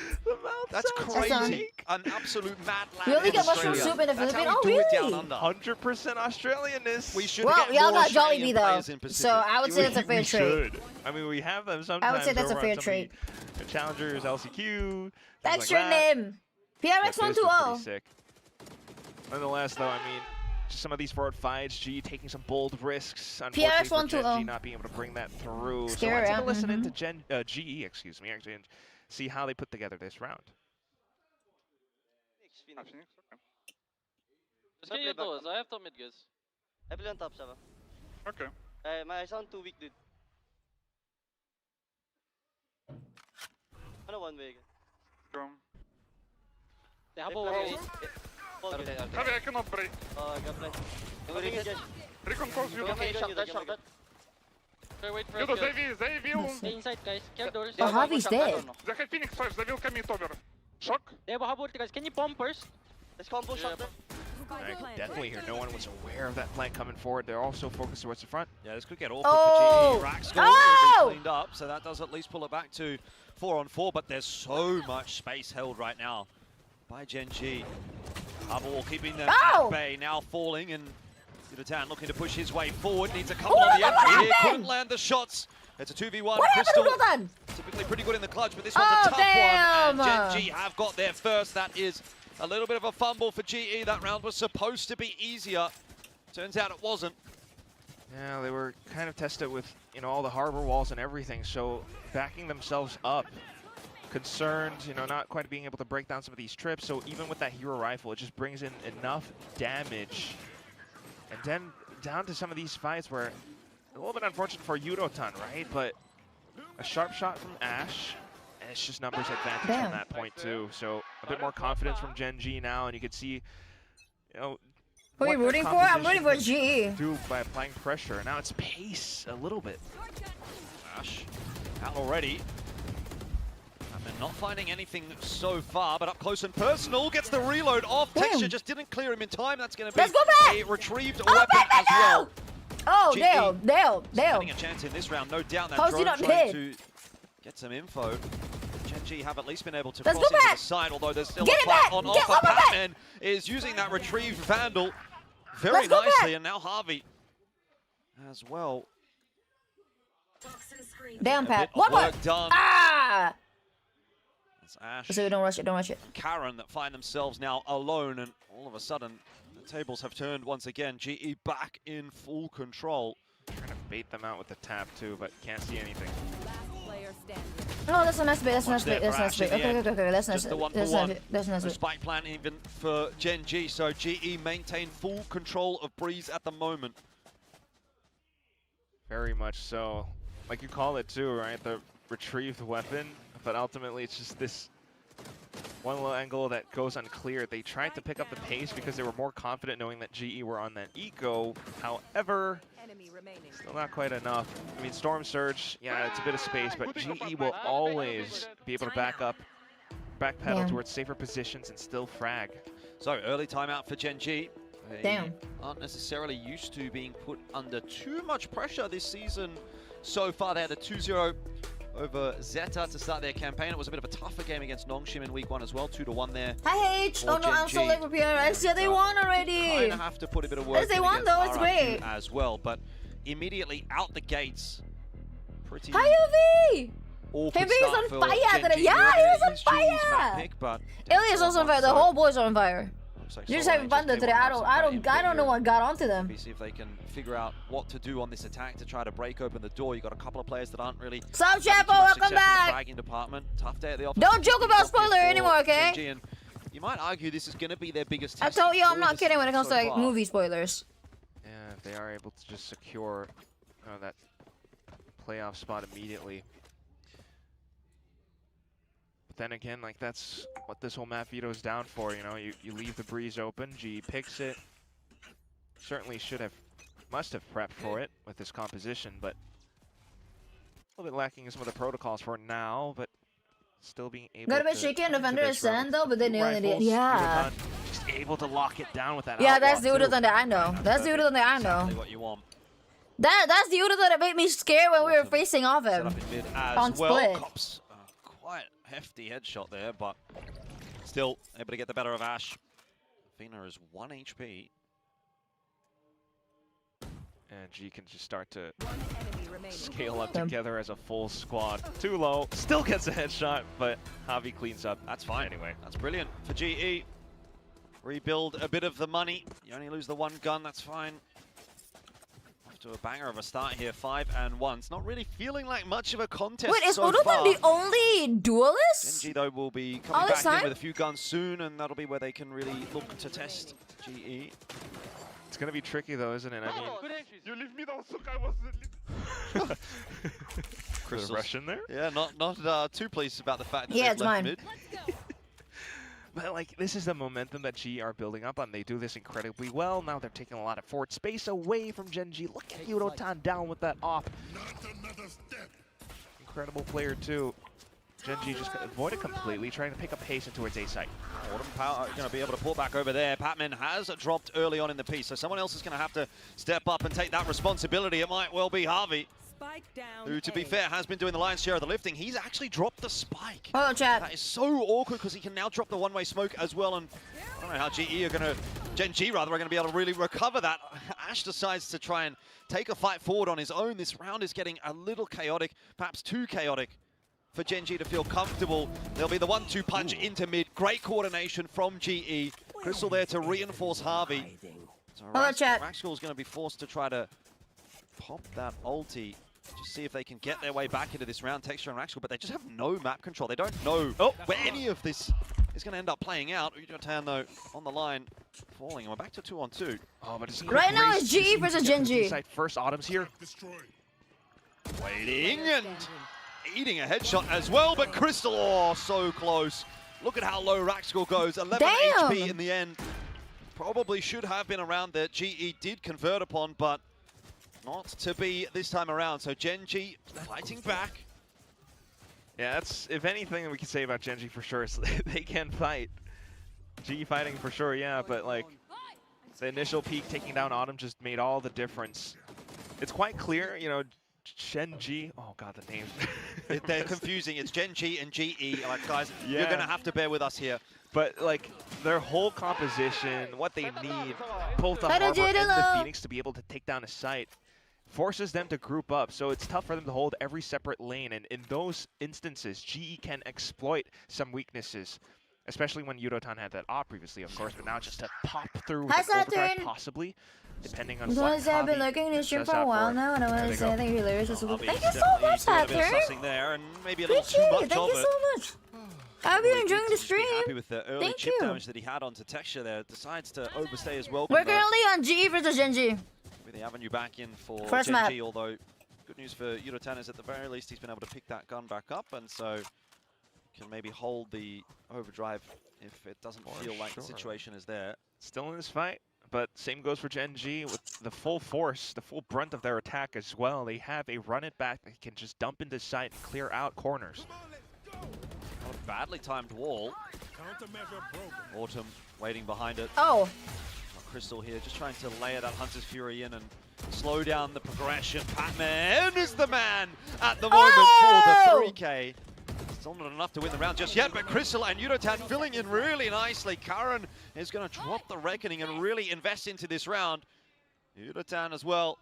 That's crazy. An absolute mad lad. We only get mushroom soup in the Philippines? Oh, really? 100% Australianness. We should well, get y'all got Jollibee though, so I would say that's a fair trade. I mean, we have them sometimes. I would say that's a fair trade. The Challengers, LCQ. Texture name. PRX 120. Nonetheless, though, I mean, just some of these forward fights, GE taking some bold risks. PRX Unfortunately, for GE not being able to bring that through. So let's take a listen into GE, excuse me, actually, and see how they put together this round. Just get those. I have top mid, guys. I play on top, Saba. Okay. My sound too weak, dude. Ano one way? They have a wall. Okay, I cannot break. Oh, I got blind. Recon calls you. Okay, shot that. Okay, wait for it. They will. Stay inside, guys. Care doors. Oh, Harvey's dead. They have Phoenix first. They will commit over. Shock. They have a hub, guys. Can you bomb first? Let's combo shot them. I can definitely hear no one was aware of that flank coming forward. They're also focused towards the front. Yeah, this could get awkward for GE. Rack score will be cleaned up, so that does at least pull it back to 4-on-4, but there's so much space held right now by Gen G. Bubble keeping them at bay, now falling, and Yudotan looking to push his way forward. Needs a couple on the entry here, couldn't land the shots. It's a 2v1. Crystal, typically pretty good in the clutch, but this one's a tough one, and Gen G have got there first. That is a little bit of a fumble for GE. That round was supposed to be easier. Turns out it wasn't. Yeah, they were kind of tested with, you know, all the harbor walls and everything, so backing themselves up. Concerned, you know, not quite being able to break down some of these trips. So even with that hero rifle, it just brings in enough damage. And then down to some of these fights where a little bit unfortunate for Yudotan, right? But a sharp shot from Ash, and it's just numbers advantage from that point too. So a bit more confidence from Gen G now, and you can see, you know, who are you rooting for? I'm rooting for GE. Do by applying pressure. Now it's pace a little bit. Ash out already. And not finding anything so far, but up close and personal, gets the reload off. Texture just didn't clear him in time. That's going to be a retrieved weapon as well. Oh, Dale. Getting a chance in this round, no doubt. That drone trying to get some info. Gen G have at least been able to cross into the side, although there's still a fight on offer. Batman is using that retrieved Vandal very nicely, and now Harvey as well. Damn, Pat. Work done. Ah! Ash, so don't rush it. Karen that find themselves now alone, and all of a sudden the tables have turned once again. GE back in full control. Trying to bait them out with the tap too, but can't see anything. Oh, that's a nice bait. Okay. That's nice. Just the 1-for-1. No spike plan even for Gen G, so GE maintain full control of Breeze at the moment. Very much so. Like you call it too, right? The retrieved weapon. But ultimately, it's just this one little angle that goes unclear. They tried to pick up the pace because they were more confident knowing that GE were on that eco. However, still not quite enough. I mean, Storm Surge, yeah, it's a bit of space, but GE will always be able to backpedal towards safer positions and still frag. So, early timeout for Gen G. They aren't necessarily used to being put under too much pressure this season. So far, they had a 2-0 over Zeta to start their campaign. It was a bit of a tougher game against NONGDIMM in week 1 as well, 2-1 there. Hi H! Oh no, I'm so late for PRX. Yeah, they won already! Kind of have to put a bit of work yes, they won though, it's great. As well, but immediately out the gates, pretty... Hi UV! Heavy is on fire today! Yeah, he was on fire! Ilya is also on fire, the whole boys are on fire. You're just having fun though today. I don't know what got onto them. See if they can figure out what to do on this attack to try to break open the door. You got a couple of players that aren't really. Sup, Chapo? Welcome back. Department. Tough day at the office. Don't joke about spoiler anymore, okay? You might argue this is going to be their biggest test. I told you I'm not kidding when it comes to like movie spoilers. Yeah, if they are able to just secure that playoff spot immediately. Then again, like that's what this whole map veto is down for, you know, you leave the breeze open, G picks it. Certainly must have prepped for it with this composition, but a little bit lacking in some of the protocols for now, but still being able got a bit shaky on Defender Ascend though, but they nailed it. Yeah. Just able to lock it down with that. Yeah, that's the Udathon that I know. That's the Udathon that I know. What you want. That's the Udathon that made me scared when we were facing off him. On split. Cops, quite hefty headshot there, but still able to get the better of Ash. Fina is 1 HP. And G can just start to scale up together as a full squad. Too low, still gets a headshot, but Javi cleans up. That's fine anyway. That's brilliant for GE. Rebuild a bit of the money. You only lose the one gun, that's fine. To a banger of a start here, 5-1. It's not really feeling like much of a contest. Wait, is so Odoban the only duelist? GE though will be coming back in with a few guns soon, and that'll be where they can really look to test GE. It's gonna be tricky though, isn't it? I mean, you leave me down, I wasn't. There's a Russian there? Yeah, not too pleased about the fact that it's left mine. Mid. But like, this is the momentum that G are building up on. They do this incredibly well. Now they're taking a lot of forward space away from Gen.G. Look at Yudotan down with that op. Incredible player too. Gen.G just avoided completely, trying to pick up pace in towards A site. Autumn Power going to be able to pull back over there. Patman has dropped early on in the piece, so someone else is going to have to step up and take that responsibility. It might well be Javi, who, to be fair, has been doing the lion's share of the lifting. He's actually dropped the spike. Oh, chat. That is so awkward because he can now drop the one-way smoke as well, and I don't know how GE are going to, Gen.G rather, are going to be able to really recover that. Ash decides to try and take a fight forward on his own. This round is getting a little chaotic, perhaps too chaotic for Gen.G to feel comfortable. There'll be the 1-2 punch into mid. Great coordination from GE. Crystal there to reinforce Javi. So Raxcool is going to be forced to try to pop that ulti. Just see if they can get their way back into this round, Texture and Raxcool, but they just have no map control. They don't know where any of this is going to end up playing out. UdoTan, though, on the line, falling. And we're back to 2-on-2. Oh, but it's right now it's GE versus Gen.G. First, Autumn's here. Waiting and eating a headshot as well, but Crystal, oh, so close. Look at how low Raxcool goes. 11 HP in the end. Probably should have been around that GE did convert upon, but not to be this time around. So Gen.G fighting back. Yeah, that's, if anything we can say about Gen.G for sure is they can fight. G fighting for sure, yeah, but like the initial peak taking down Autumn just made all the difference. It's quite clear, you know, Gen.G, oh god, the names. They're confusing. It's Gen.G and GE. Like, guys, you're going to have to bear with us here. But like their whole composition, what they need, both the Harbor and the Phoenix to be able to take down a site, forces them to group up. So it's tough for them to hold every separate lane. And in those instances, GE can exploit some weaknesses, especially when UdoTan had that op previously, of course. But now just to pop through with overdrive, possibly, depending on what I've been looking at this stream for a while now, and I want to say thank you, hilarious. Thank you so much, Saturn. There and maybe a little too much thank you so much. I hope you're enjoying the stream. Happy with the early chip damage that he had onto Texture there. Decides to overstay as well. We're currently on GE versus Gen.G. With the avenue back in for first Gen.G, although good news for UdoTan is at the very least he's been able to pick that gun back up, and so can maybe hold the overdrive if it doesn't feel like the situation is there. Still in this fight, but same goes for Gen.G with the full force, the full brunt of their attack as well. They have a run it back that can just dump into sight and clear out corners. A badly timed wall. Autumn waiting behind it. Oh. Crystal here, just trying to layer that Hunter's Fury in and slow down the progression. Patman is the man at the moment for the 3K. Still not enough to win the round just yet, but Crystal and Yudotan filling in really nicely. Karen is going to drop the Reckoning and really invest into this round. Yudotan as well,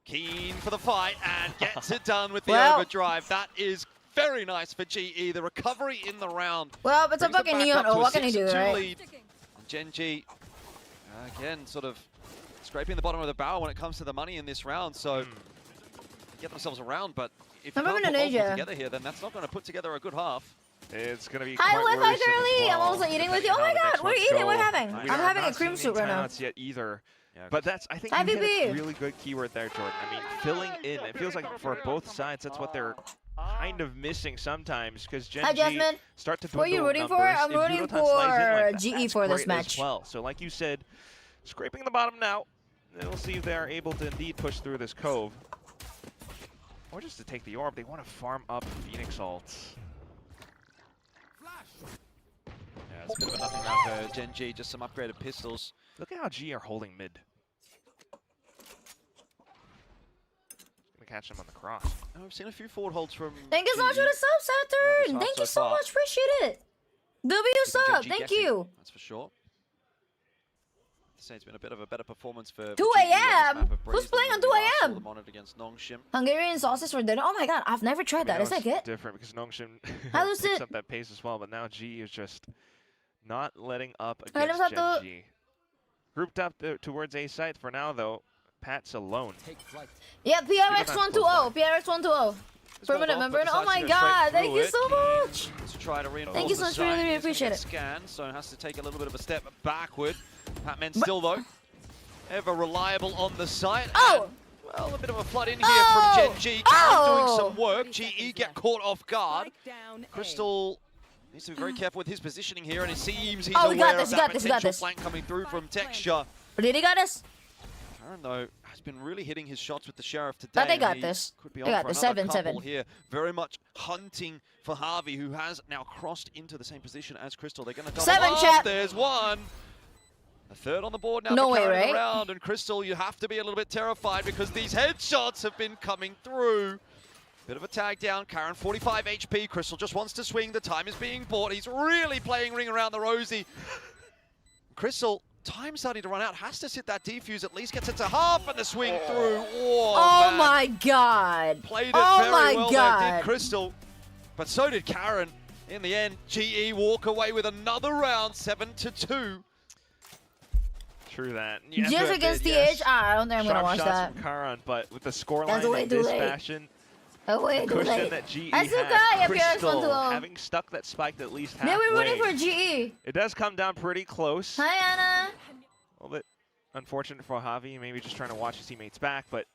keen for the fight and gets it done with the overdrive. That is very nice for GE. The recovery in the round. Well, it's a fucking Neon. Oh, what can he do, right? Lead. And Gen G, again, sort of scraping the bottom of the barrel when it comes to the money in this round. So get themselves around, but if you can't put multiple together here, then that's not going to put together a good half. It's going to be Hi, quite Wi-Fi girly! well. I'm also eating with you. Oh my god, we're eating, we're having. I'm having a cream soup right now. Not yet either. Yeah, but that's, I think, you hit a really good keyword there, Jordan. I mean, filling in. It feels like for both sides, that's what they're kind of missing sometimes, because Gen G start to dwindle. What are you rooting for? I'm rooting for GE for this match. Well, so like you said, scraping the bottom now. And we'll see if they are able to indeed push through this cove. Or just to take the orb. They want to farm up Phoenix ults. Yeah, it's a bit of a nothing round for Gen G, just some upgraded pistols. Look at how G are holding mid. Gonna catch them on the cross. Oh, I've seen a few forward holds from Thank you so much for the sub, Saturn! Thank you so much, appreciate it! W sub, thank you! That's for sure. It's been a bit of a better performance for 2 AM? Who's playing on 2 AM? Against Nongshim. Hungarian sauces for dinner? Oh my god, I've never tried that. Is that good? Different because Nongshim picks up that pace as well, but now G is just not letting up against Gen G. Grouped up towards A site for now, though. Pat's alone. Yeah, PRX 120. PRX 120. Permanent member. Oh my god, thank you so much. Thank you so much, really appreciate it. Scan, so has to take a little bit of a step backward. Patman still, though, ever reliable on the site. Oh! Well, a bit of a flood in here from Gen G. Doing some work. GE get caught off guard. Crystal needs to be very careful with his positioning here, and it seems he's aware of that potential flank coming through from Texture. Did he got this? Karen, though, has been really hitting his shots with the Sheriff today. But they got this. Could be they got for this. another 7-7 couple here. Very much hunting for Harvey, who has now crossed into the same position as Crystal. They're going to double up. Chat. There's one. A third on the board now. No way, right? Around. And Crystal, you have to be a little bit terrified because these headshots have been coming through. Bit of a tag down. Karen, 45 HP. Crystal just wants to swing. The time is being bought. He's really playing ring around the rosy. Crystal, time starting to run out. Has to sit that defuse. At least gets it to half and the swing through. Oh my god. Played it very well there, did Crystal. But so did Karen. In the end, GE walk away with another round, 7-2. True that. Just against the edge? I don't think I'm going to watch that. From Karan, but with the scoreline in this fashion, the cushion that GE has, Crystal having stuck that spike at least halfway. Maybe we're rooting for GE. It does come down pretty close. Hi, Anna. A little bit unfortunate for Javi, maybe just trying to watch his teammates back, but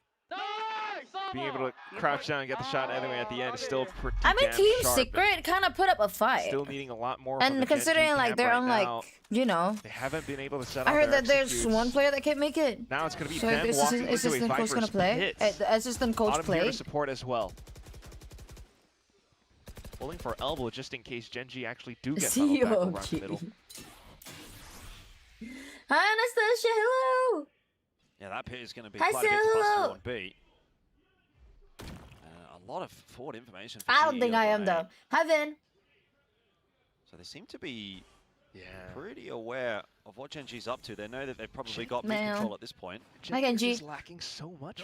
being able to crouch down and get the shot anyway at the end is still pretty Team Secret kind of put up a fight. Still needing a lot more. And considering like they're on like, you know, they haven't been able to set up. I heard that there's one player that can't make it. Now it's going to be them walking into a Viper's pit. Assistant coach play. To support as well. Pulling for elbow just in case Gen G actually do get funneled back around the middle. Hi Anastasia, hello. Yeah, that pit is going to be quite a bit to bust through on B. A lot of forward information. I don't think I am though. Hi Vin. So they seem to be pretty aware of what Gen G's up to. They know that they've probably got mid control at this point. Gen G is lacking so much.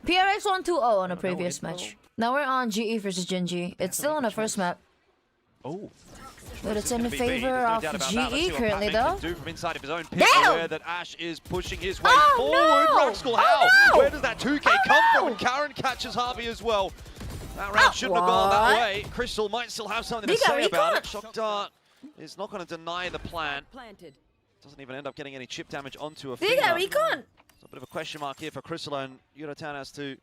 PRX 120 on a previous match. Now we're on GE versus Gen G. It's still on the first map. Oh. But it's in the favor of GE currently, though. Do from inside of his own pit, aware that Ash is pushing his way forward. Rockskull, how? Where does that 2K come from? And Karen catches Harvey as well. That round shouldn't have gone that way. Crystal might still have something to say about it. Shock Dart is not going to deny the plan. Doesn't even end up getting any chip damage onto a finger. Recon. It's a bit of a question mark here for Crystal and Yudotan as to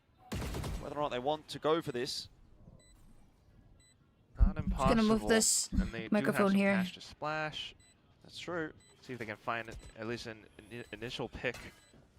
whether or not they want to go for this. Not impossible. Just gonna move this microphone here. Cash to splash. That's true. See if they can find at least an initial pick.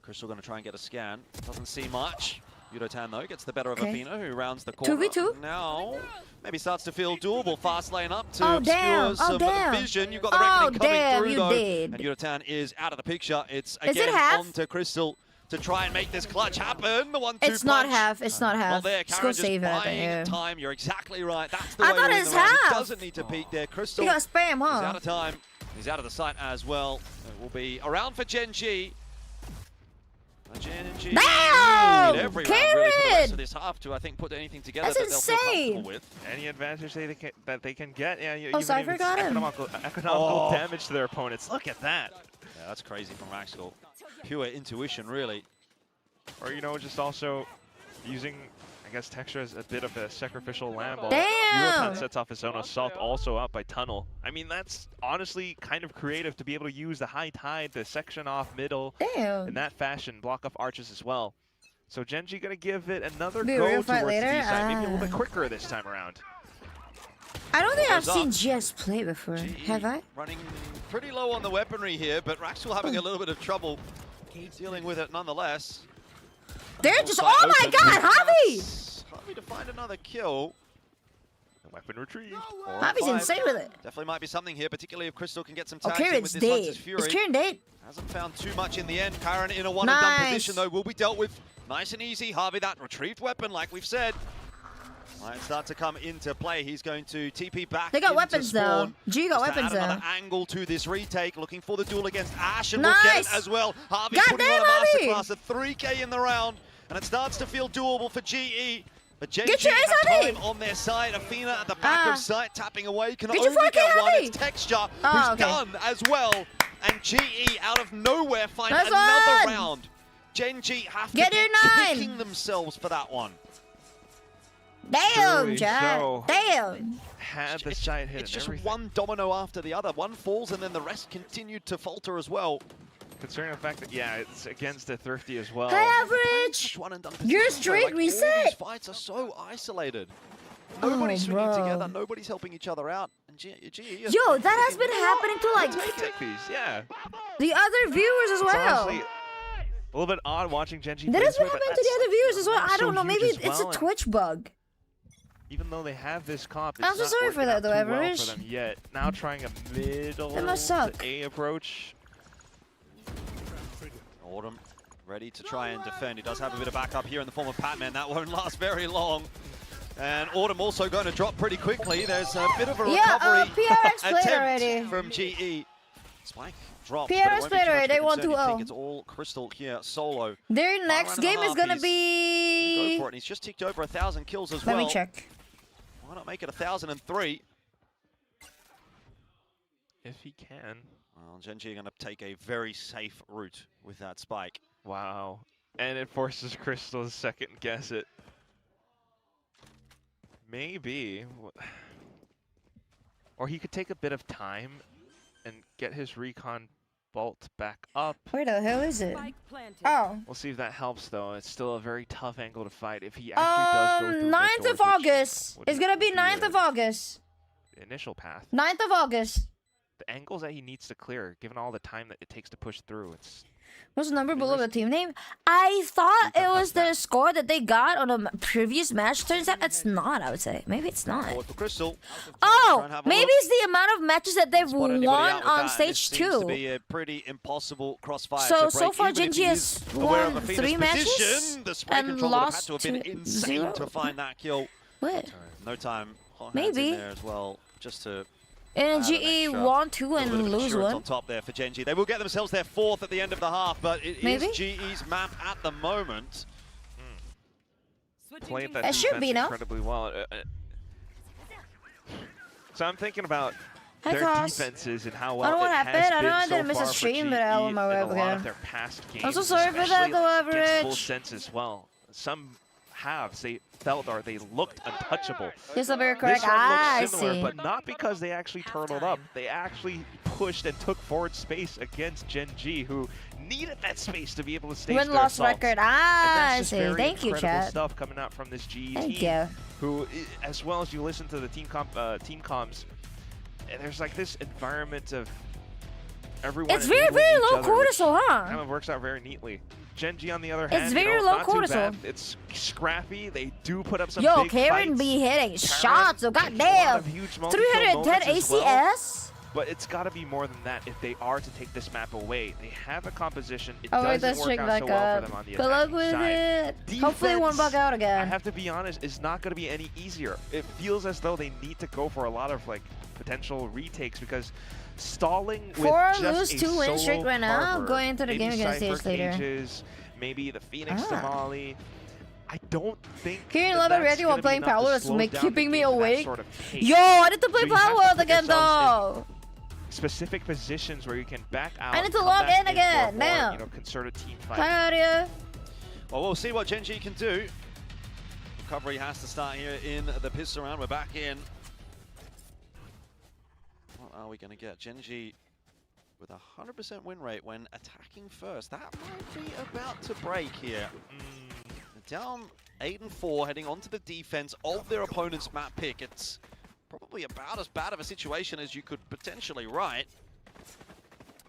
Crystal gonna try and get a scan. Doesn't see much. Yudotan, though, gets the better of Athena, who rounds the corner. 2v2? Now, maybe starts to feel doable. Fast lane up to Oh, obscure damn. some vision. You've got the reckoning coming through, though. And Yudotan is out of the picture. It's again onto Crystal to try and make this clutch happen. The 1-2 It's not half. It's not half. Well, there, Just Karen go save it. buying time. You're exactly right. That's the I way thought to win it's the round. half. He doesn't need to peek there. Crystal You got spam, huh? He's out of time. He's out of the sight as well. It will be around for Gen G. Gen G Damn! need every round really for the rest of this half to, I think, put anything together That's that they'll feel insane. comfortable with. Any advantage that they can get, yeah, Oh, Cypher got him. economical damage to their opponents. Look at that. Yeah, that's crazy from Raxel. Pure intuition, really. Or, you know, just also using, I guess, Texture as a bit of a sacrificial lamb. Damn! Yudotan sets off his own assault, also up by Tunnel. I mean, that's honestly kind of creative to be able to use the high tide, the section off middle, in that fashion, block off arches as well. So Genji gonna give it another go towards the D side, maybe a little bit quicker this time around. I don't think I've seen GS play before. Have I? Running pretty low on the weaponry here, but Raxel having a little bit of trouble dealing with it nonetheless. They're just, oh my god, Javi! Javi to find another kill. Weapon retrieve. Javi's insane with it. Definitely might be something here, particularly if Crystal can get some tags Kieran's with this dead. Hunter's Fury. Is Kieran dead? Hasn't found too much in the end. Karen in a one-and-done position, though, will be dealt with nice and easy. Javi, that retrieved weapon, like we've said, might start to come into play. He's going to TP back. They got into weapons, spawn. though. G got Just to weapons, add though. another angle to this retake, looking for the duel against Ash, and we'll get it as well. Javi putting on a masterclass of 3K in the round, and it starts to feel doable for GE. But Gen G have time on their side. Athena at the back of sight, tapping away. Can only get one. It's Texture, who's done as well. And GE out of nowhere find another round. Gen G have to be kicking themselves for that one. Damn, Jack. Damn. Had the sight hit. It's just one domino after the other. One falls, and then the rest continued to falter as well. Considering the fact that, yeah, it's against the Thrifty as well. High average! Your streak reset! All these fights are so isolated. Nobody's swinging together, nobody's helping each other out. And Yo, that has been happening to like yeah. the other viewers as well. Honestly, a little bit odd watching Genji. That has been happening to the other viewers as well. I don't know, maybe it's a Twitch bug. Even though they have this comp, it's I'm so not sorry for that though, well Average. for them yet. Now trying a middle That must suck. A approach. Autumn ready to try and defend. He does have a bit of backup here in the form of Patman. That won't last very long. And Autumn also going to drop pretty quickly. There's a bit of a recovery PRX played already attempt from GE. Spike dropped. PRX played already. They won 2-0. I think it's all Crystal here solo. Their next game is going to be... Go for it. And he's just ticked over 1,000 kills as well. Let me check. Why not make it 1,003? If he can. Well, Gen G are going to take a very safe route with that spike. Wow. And it forces Crystal to second guess it. Maybe. Or he could take a bit of time and get his recon bolt back up. Where the hell is it? Oh. We'll see if that helps, though. It's still a very tough angle to fight. If he actually does go through 9th of August. It's going to be 9th of August. Initial path. 9th of August. The angles that he needs to clear, given all the time that it takes to push through, it's... What's the number below the team name? I thought it was the score that they got on a previous match. Turns out it's not, I would say. Maybe it's not. Oh, maybe it's the amount of matches that they've won on stage 2. Seems to be a pretty impossible crossfire so far, Genji has won 3 matches and lost 2-0 to find that kill. What? No time. Maybe. In there as well, just to... And GE won 2 and lose 1. On top there for Gen G. They will get themselves their 4th at the end of the half, but it is GE's map at the moment. Played that it should be, no? incredibly well. So I'm thinking about their defenses and how well I don't know what happened. I know I didn't miss a so stream, but I won my way again. their past games, I'm so sorry for that, though, Average. Full sense as well. Some halves they felt or they looked untouchable. Yes, I'm very correct. This one I similar, see. but not because they actually turtled up. They actually pushed and took forward space against Gen G, who needed that space to be able to stage Win-loss record. I see. Thank you, chat. Stuff coming out from this GE Thank team, you. who, as well as you listen to the team comms, and there's like this environment of everyone. It's very, very low cortisol, huh? Kind of works out very neatly. Gen.G on the other hand, it's very low not cortisol. too bad. It's scrappy. They do put up some Yo, big Karen fights. be hitting shots. So goddamn, 310 ACS. Well, but it's got to be more than that if they are to take this map away. They have a composition. It doesn't work out so well for them on the Good luck with side. it. Defense, Hopefully it won't bug out again. I have to be honest, is not going to be any easier. It feels as though they need to go for a lot of like potential retakes because stalling with 4 just lose, a 2 win streak right now. Harbor, Going into the game against Cypher later. Cages, maybe the Phoenix Damali. I don't think Kieran Levin ready while playing Power World is keeping me awake. Sort of Yo, I need to play Power World again though. Specific positions where you can back out. I need to log in again now. You know, concerted team fight. Hi, Audio. Well, we'll see what Gen.G can do. Recovery has to start here in the pistol round. We're back in. What are we going to get? Gen.G with a 100% win rate when attacking first. That might be about to break here. Down 8-4, heading onto the defense of their opponent's map pick. It's probably about as bad of a situation as you could potentially write.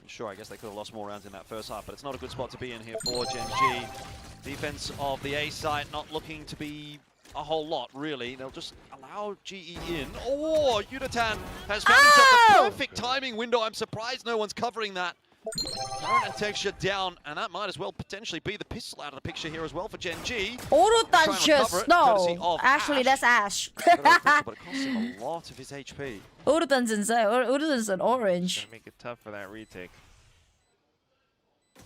Sure, I guess they could have lost more rounds in that first half, but it's not a good spot to be in here for Gen.G. Defense of the A site not looking to be a whole lot, really. They'll just allow GE in. Oh, Yudatan has found himself a perfect timing window. I'm surprised no one's covering that. Current and texture down, and that might as well potentially be the pistol out of the picture here as well for Gen.G. Urutan no. Actually, that's Ash. But it costs him a lot of his HP. Urutan's inside. Urutan's an orange. Gonna make it tough for that retake.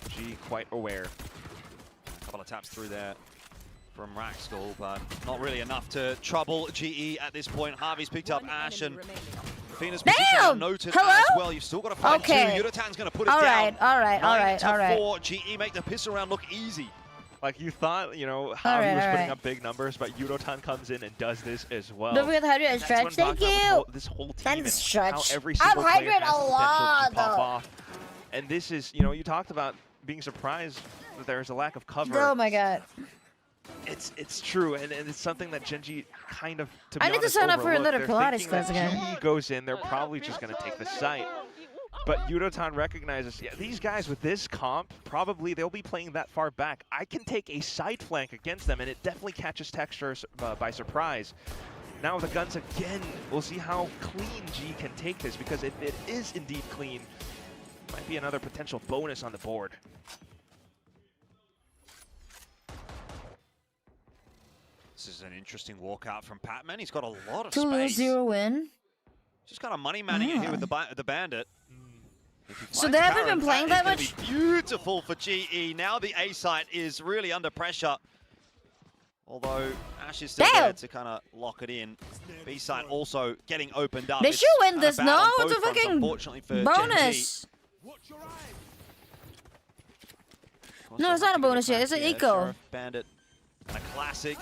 G quite aware. A couple of taps through there from Raxkull, but not really enough to trouble GE at this point. Harvey's picked up Ash and Fina's position noted as well. You've still got to fight too. Yudatan's going to put it down. All right. 4. GE make the pistol round look easy. Like you thought, you know, Harvey was putting up big numbers, but Yudotan comes in and does this as well. Don't forget to hydrate stretch. Thank you. This whole team and stretch. how every single player has a lot, to pop off. And this is, you know, you talked about being surprised that there's a lack of cover. Oh my god. It's true, and it's something that Gen.G kind of, to be I need to sign up for another Pilates class again. GE goes in, they're probably just going to take the site. But Yudotan recognizes, yeah, these guys with this comp, probably they'll be playing that far back. I can take a side flank against them, and it definitely catches textures by surprise. Now with the guns again, we'll see how clean G can take this, because if it is indeed clean, it might be another potential bonus on the board. This is an interesting walkout from Patman. He's got a lot of space. 2-0 win. Just kind of money manning it here with the Bandit. So they haven't been playing that much? Beautiful for GE. Now the A site is really under pressure. Although Ash is still there to kind of lock it in. B site also getting opened up. They should win this. No, it's a fucking bonus. No, it's not a bonus yet. It's an eco. Bandit and a classic.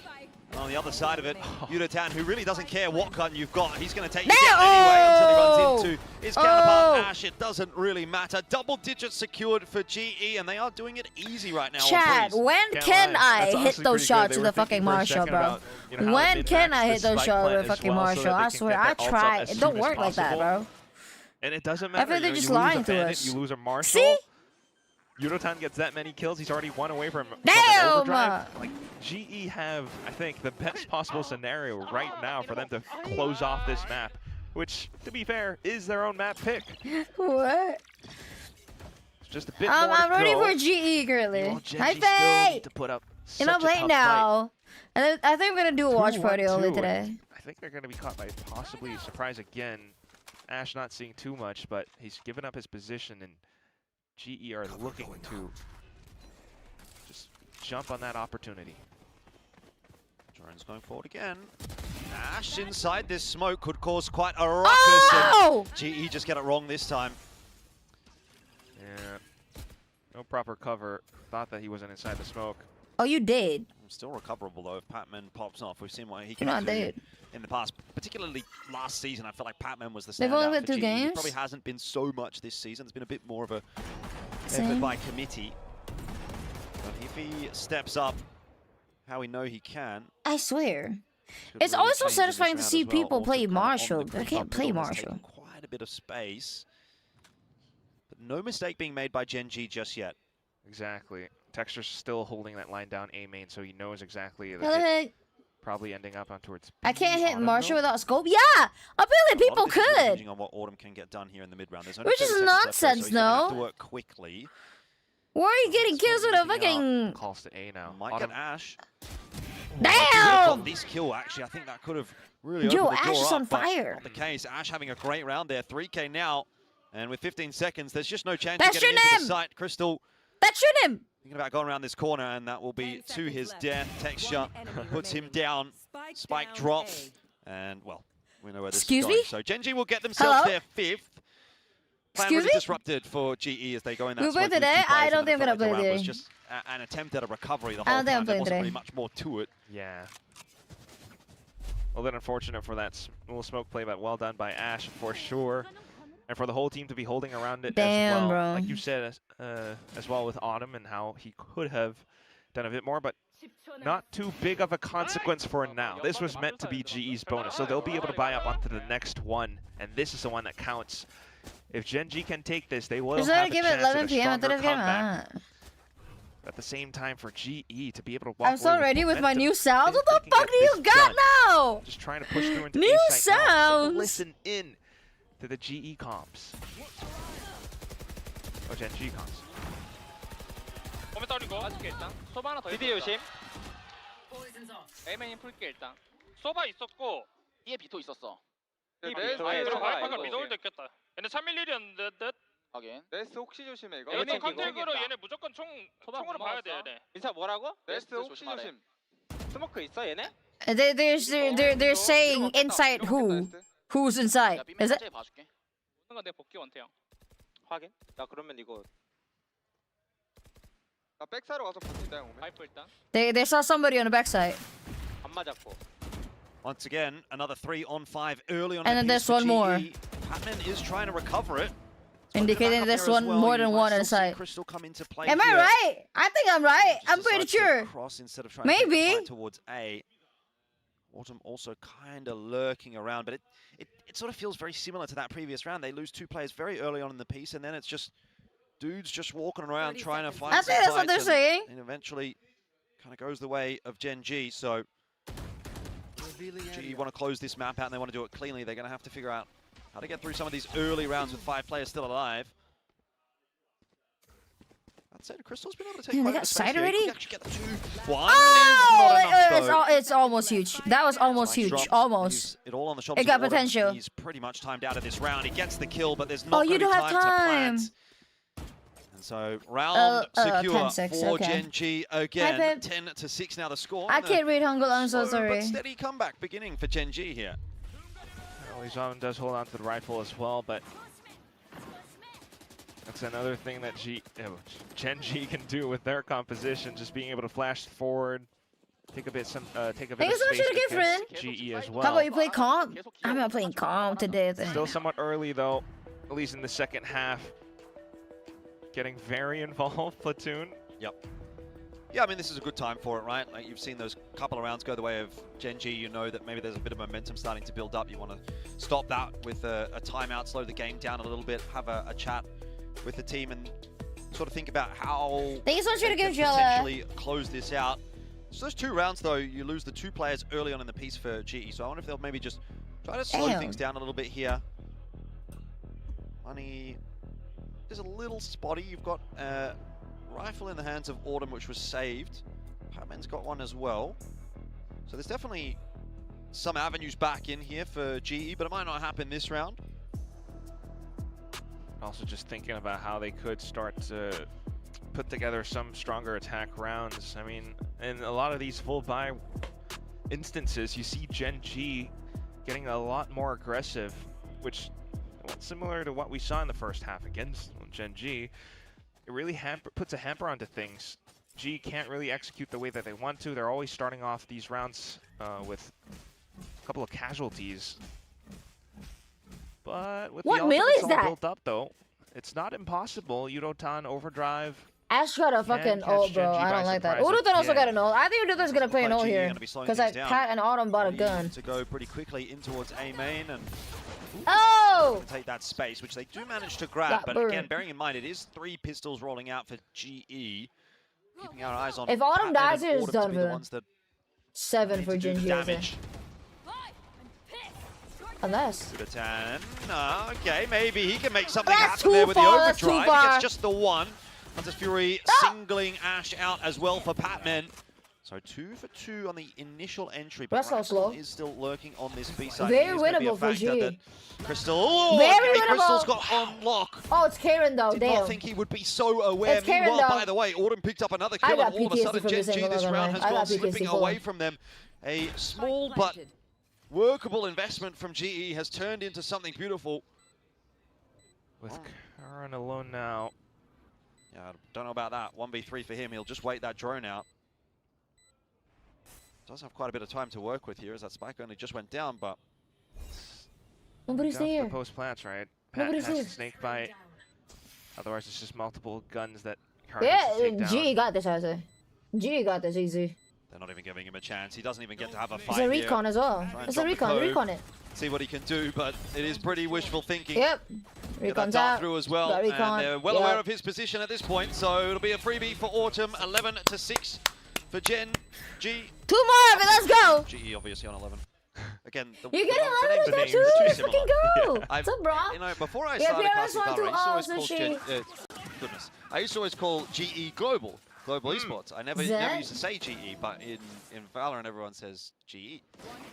And on the other side of it, Yudatan, who really doesn't care what gun you've got, he's going to take you down anyway until he runs into his counterpart Ash. It doesn't really matter. Double digits secured for GE, and they are doing it easy right now. Chad, when can I hit those shots with the fucking Marshall, bro? When can I hit those shots with the fucking Marshall? I swear, I try. It don't work like that, bro. And it doesn't matter. I think they're just lying to us. You lose a Marshall. See? Yudotan gets that many kills, he's already one away from Damn! overdrive. Like, GE have, I think, the best possible scenario right now for them to close off this map, which, to be fair, is their own map pick. What? It's just a bit more I'm rooting for GE currently. Hi, Faye! You're not playing now. And I think I'm going to do a watch party only today. I think they're going to be caught by possibly a surprise again. Ash not seeing too much, but he's given up his position, and GE are looking to just jump on that opportunity. Drone's going forward again. Ash inside this smoke could cause quite a ruckus. And GE just get it wrong this time. Yeah, no proper cover. Thought that he wasn't inside the smoke. Oh, you did. Still recoverable though if Patman pops off. We've seen what he can do in the past, particularly last season. I felt like Patman was the standout. They've only played 2 GE. games. He probably hasn't been so much this season. It's been a bit more of a effort by committee. But if he steps up how we know he can, I swear. It's always so satisfying to see people play Marshall. I can't play Marshall. Quite a bit of space, but no mistake being made by Gen.G just yet. Exactly. Texture's still holding that line down A main, so he knows exactly the hit probably ending up on towards I can't hit Marshall without a scope. Yeah! Apparently people could! On what Autumn can get done here in the mid round. Which is nonsense, no? Have to work quickly. Why are you getting kills with a fucking... Calls to A now. Might get Ash. Damn! This kill, actually, I think that could have really Yo, opened the door Ash is up, on fire. Not the case. Ash having a great round there. 3K now. And with 15 seconds, there's just no chance That's of getting into the site. Crystal. That's him! Thinking about going around this corner, and that will be to his death. Texture puts him down. Spike drops. And, well, we know where this is going. So Gen G will get themselves their 5th. Plan really disrupted for GE as they go in that smoke today? I don't think I'm going to play today. It was just an attempt at a recovery the whole time. There wasn't really much more to it. Yeah. Well, then unfortunate for that little smoke play, but well done by Ash for sure. And for the whole team to be holding around it as well. Bro. Like you said, as well with Autumn and how he could have done a bit more, but not too big of a consequence for now. This was meant to be GE's bonus, so they'll be able to buy up onto the next one, and this is the one that counts. If Gen G can take this, they will have a chance at a stronger comeback. At the same time, for GE to be able to walk I'm so ready with my new sounds. What the fuck do you got done. now? Just trying to push through into new sounds. Listen in to the GE comps. Oh, Gen G comps. 소바 하나 더 미드 조심. A맨이 풀게 일단. 소바 있었고 B에 비토 있었어. 방금 미도울도 있겠다. 얘네 311이었는데. 하긴. 네스트 혹시 조심해 이거. 얘네 컨택으로 얘네 무조건 총으로 봐야 돼 얘네. 민사 뭐라고? 네스트 혹시 조심. 스모크 있어 얘네? They're saying inside who? Who's inside? Is it? 봐줄게. 뭔가 내 복귀 원태 형. 확인. 나 그러면 이거 나 백사로 가서 붙는다 형. 파이프 일단. They saw somebody on the backside. 안 맞았고. Once again, another 3-on-5 early on. And then there's one more. Patman is trying to recover it. Indicating there's one more than one inside. Crystal come into play. Am I right? I think I'm right. I'm pretty sure. Instead of trying Maybe. to towards A. Autumn also kind of lurking around, but it sort of feels very similar to that previous round. They lose 2 players very early on in the piece, and then it's just dudes just walking around trying to find. I think that's what they're saying. And eventually, kind of goes the way of Gen G. So GE want to close this map out, and they want to do it cleanly. They're going to have to figure out how to get through some of these early rounds with 5 players still alive. That said, Crystal's been able to take quite a bit of space here. He actually get the 2-1. Oh, it's almost huge. That was almost huge. Almost. It all on the shoulders. It got of potential. He's pretty much timed out of this round. He gets the kill, but there's not you really don't have time to time. plant. And so round secure 10-6, for okay. Gen G again. 10-6 now the score. I can't read Hangul, I'm so sorry. But steady comeback beginning for Gen G here. Well, Lijon does hold on to the rifle as well, but that's another thing that Gen G can do with their composition, just being able to flash forward, take a bit of space against GE as well. How about you play comp? I'm not playing comp today. Still somewhat early though, at least in the second half. Getting very involved, Platoon. Yep. Yeah, I mean, this is a good time for it, right? Like, you've seen those couple of rounds go the way of Gen G. You know that maybe there's a bit of momentum starting to build up. You want to stop that with a timeout, slow the game down a little bit, have a chat with the team, and sort of think about how they can potentially close this out. So those 2 rounds, though, you lose the 2 players early on in the piece for GE. So I wonder if they'll maybe just try to slow things down a little bit here. Money is a little spotty. You've got a rifle in the hands of Autumn, which was saved. Patman's got one as well. So there's definitely some avenues back in here for GE, but it might not happen this round. Also just thinking about how they could start to put together some stronger attack rounds. I mean, in a lot of these full buy instances, you see Gen G getting a lot more aggressive, which, well, similar to what we saw in the first half against Gen G, it really puts a hamper onto things. G can't really execute the way that they want to. They're always starting off these rounds with a couple of casualties. But with what the mill is all that? Built up, though, it's not impossible. Udotan overdrive. Ash got a fucking ult, bro. I don't like that. Udotan also got an ult. I think Udotan's gonna play an ult here because Pat and Autumn bought a gun. To go pretty quickly in towards A main and take that space, which they do manage to grab. But again, bearing in mind, it is 3 pistols rolling out for GE. keeping our eyes on. If Autumn dies, it's done for them. 7 for Gen G. Damage. Unless. Okay, maybe he can make something happen there with the overdrive. He gets just the one. Hunter's Fury singling Ash out as well for Patman. So 2 for 2 on the initial entry, but Crystal is still lurking on this B side. Very winnable for G. Crystal, very winnable. Crystal's got on lock. Oh, it's Karen though. Did not think he would be so aware. Meanwhile, by the way, Autumn picked up another kill, and all of a sudden Gen G this round has gone slipping away from them. A small but workable investment from GE has turned into something beautiful. With Karen alone now. Yeah, I don't know about that. 1v3 for him. He'll just wait that drone out. Does have quite a bit of time to work with here, as that spike only just went down, but nobody's there. The post plants, right? Pat has to snake bite. Otherwise, it's just multiple guns that Karen has to take down. G got this, I say. G got this easy. They're not even giving him a chance. He doesn't even get to have a fight. It's a recon as well. It's a recon it. See what he can do, but it is pretty wishful thinking. Yep. Recon's out through as well, and they're well aware of his position at this point, so it'll be a freebie for Autumn. 11-6 for Gen G. 2 more of it, let's go! GE obviously on 11. Again, you get 11 with that too? Let's fucking go! What's up, bro? You know, before I started casting Valor, I used to always call GE Global Esports. I never used to say GE, but in Valorant everyone says GE.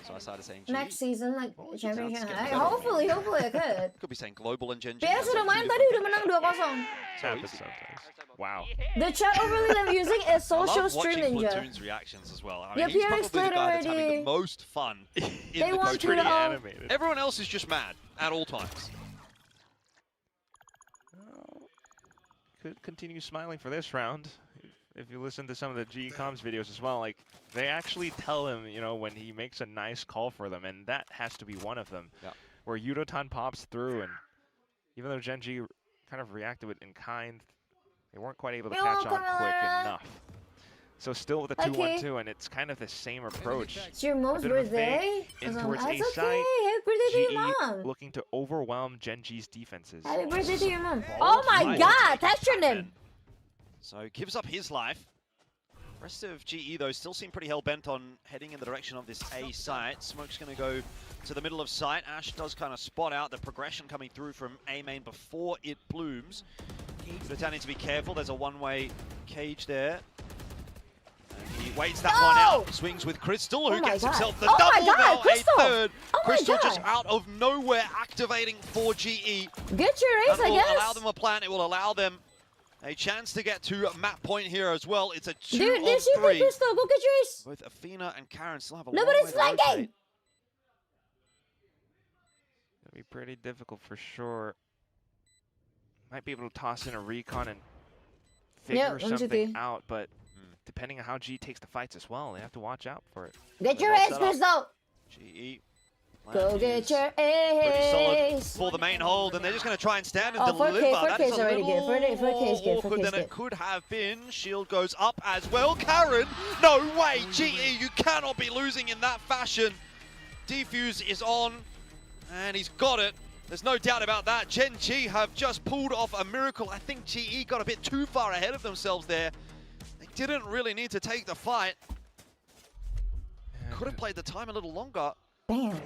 So I started saying GE. Next season, like, championship. Hopefully I could. Could be saying Global and Gen G. PS udah main tadi, udah menang 2-0. Wow. The chat overlay I'm using is Social Stream Ninja. Platoon's reactions as well. I mean, he's probably the guy that's having the most fun in the coach. Animated. Everyone else is just mad at all times. Could continue smiling for this round. If you listen to some of the GE Comms videos as well, like, they actually tell him, you know, when he makes a nice call for them, and that has to be one of them. Yeah. Where Yudotan pops through, and even though Gen G kind of reacted with in kind, they weren't quite able to catch on quick enough. So still with a 2-1-2, and it's kind of the same approach. It's your mom's birthday? In towards A side, Happy birthday to your mom. Looking to overwhelm Gen G's defenses. Happy birthday to your mom. Oh my god, texture him. So gives up his life. Rest of GE though still seem pretty hell-bent on heading in the direction of this A site. Smoke's going to go to the middle of site. Ash does kind of spot out the progression coming through from A main before it blooms. But need to be careful. There's a one-way cage there. And he waits that one out. Swings with Crystal, who gets himself the double now. Crystal. A third. Crystal just out of nowhere activating for GE. Get your ace, I guess. It will allow them a plan. It will allow them a chance to get to map point here as well. It's a 2 on 3. Crystal, go get your ace. Both Athena and Karen still have a Nobody's flanking. It'll be pretty difficult for sure. Might be able to toss in a recon and figure something out, but depending on how G takes the fights as well, they have to watch out for it. Get your ace, Crystal. GE. Go get your Pretty solid ace. for the main hold, and they're just going to try and stand and deliver. 4K That's already good. 4K is good. Awkward than it could have been. Shield goes up as well. Karen, no way. GE, you cannot be losing in that fashion. Defuse is on, and he's got it. There's no doubt about that. Gen G have just pulled off a miracle. I think GE got a bit too far ahead of themselves there. They didn't really need to take the fight. Could have played the time a little longer. Damn.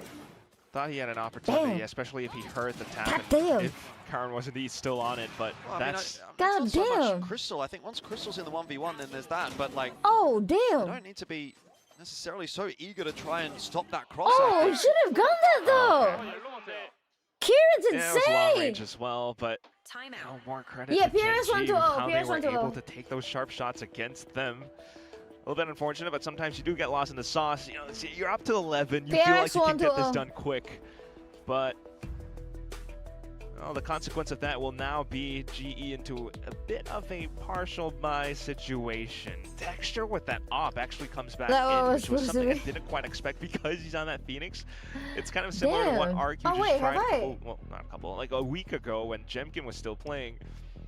Thought he had an opportunity, especially if he heard the tap. If Karen wasn't still on it, but that's... God it's not damn. so much Crystal. I think once Crystal's in the 1v1, then there's that. But like, oh damn. You don't need to be necessarily so eager to try and stop that cross. Oh, you should have gone that though. Kieran's insane. Yeah, it was long range as well, but more credit to PRX Gen G, how they were 1-0. able to take those sharp shots against them. A little bit unfortunate, but sometimes you do get lost in the sauce. You know, you're up to 11. You feel like you can get this done quick, but well, the consequence of that will now be GE into a bit of a partial buy situation. Texture with that op actually comes back in, which was something I didn't quite expect because he's on that Phoenix. It's kind of similar to what RQ just tried, well, not a couple, like a week ago when Jemkin was still playing.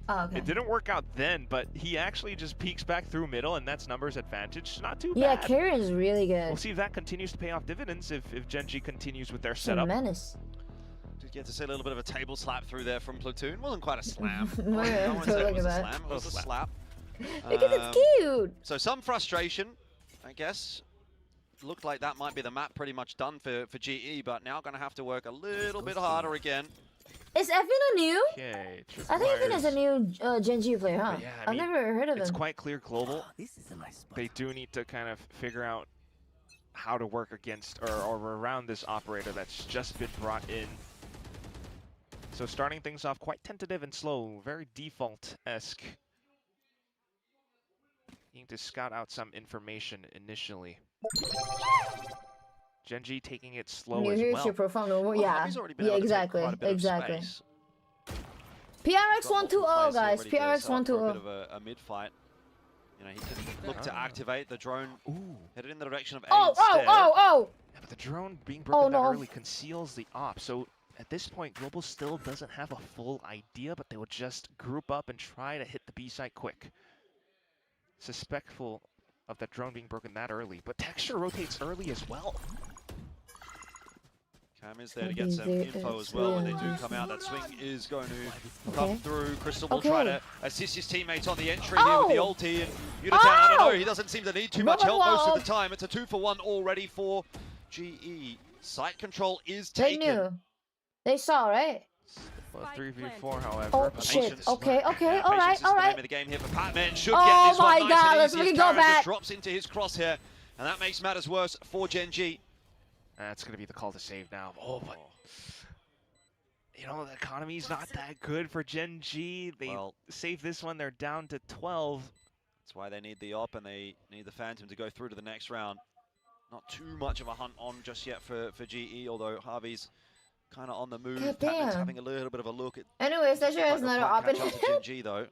Oh, okay. It didn't work out then, but he actually just peeks back through middle, and that's numbers advantage. Not too bad. Yeah, Karen's really good. We'll see if that continues to pay off dividends if Gen G continues with their setup. Menace. Did get to see a little bit of a table slap through there from Platoon. Wasn't quite a slam. It was a slap. It was a slap. Because it's cute. So some frustration, I guess. Looked like that might be the map pretty much done for GE, but now going to have to work a little bit harder again. Is Evan a new? Okay. I think Evan is a new Gen G player, huh? Yeah, I've never heard of him. It's quite clear global. They do need to kind of figure out how to work against or around this operator that's just been brought in. So starting things off quite tentative and slow, very default-esque. Need to scout out some information initially. Gen G taking it slow as well. Your profile normal. Yeah, exactly. PRX 120, guys. PRX 120. A bit of a mid fight. You know, he can look to activate the drone. Headed in the direction of A instead. Oh! Yeah, but the drone being broken that early conceals the op. So at this point, Global still doesn't have a full idea, but they will just group up and try to hit the B site quick. Suspectful of that drone being broken that early, but Texture rotates early as well. Cam is there to get some info as well when they do come out. That swing is going to come through. Crystal will try to assist his teammates on the entry here with the ulti. And Yudotan, I don't know, he doesn't seem to need too much help most of the time. It's a 2-for-1 already for GE. Site control is taken. They knew. They saw, right? Well, 3v4, however. Oh shit! Okay, all right. The name of the game here for Patman. Should get this one nice and let's easy as go back. just drops into his crosshair, and that makes matters worse for Gen G. That's going to be the call to save now. Oh, but you know, the economy's not that good for Gen G. They save this one, they're down to 12. That's why they need the op and they need the Phantom to go through to the next round. Not too much of a hunt on just yet for GE, although Harvey's kind of on the move. Patman's having a little bit of a look at. Anyways, that sure has another op in it. Gen G though.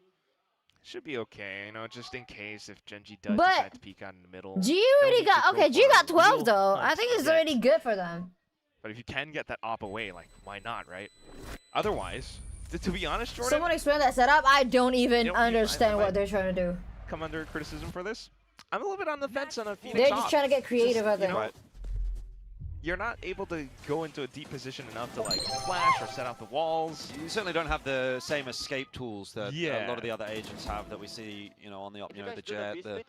Should be okay, you know, just in case if Gen G does decide to peek out in the middle. G already got, G got 12 though. I think it's already good for them. But if you can get that op away, like, why not, right? Otherwise, to be honest, Jordan. Someone explain that setup. I don't even understand what they're trying to do. Come under criticism for this. I'm a little bit on the fence on a Phoenix They're just trying to get creative, I think. You know, you're not able to go into a deep position enough to like flash or set out the walls. You certainly don't have the same escape tools that a lot of the other agents have that we see, you know, on the the Jet, the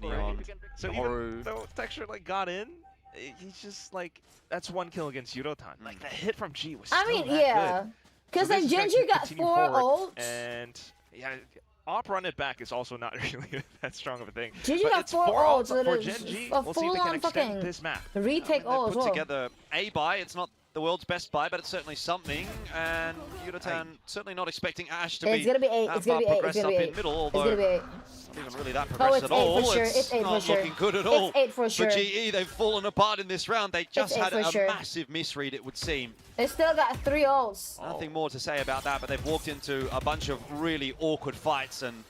Neon, so even though Texture like got in, he's just like, that's one kill against Yudotan. Like the hit from G was still good. Because like Gen G got 4 ults. And yeah, op run it back is also not really that strong of a thing. Gen G got 4 ults for Gen G. We'll see if they can extend this map. Retake ult as well. Put together a buy. It's not the world's best buy, but it's certainly something. And Yudotan certainly not expecting Ash to be. It's gonna be 8. It's gonna be 8. It's gonna be 8. Middle, it's gonna be 8. Not even really that progressed at all. It's 8 for sure. It's 8 for sure. Not looking good at all. It's 8 for sure. For GE, they've fallen apart in this round. They just had a massive misread, it would seem. They still got 3 ults. Nothing more to say about that, but they've walked into a bunch of really awkward fights, and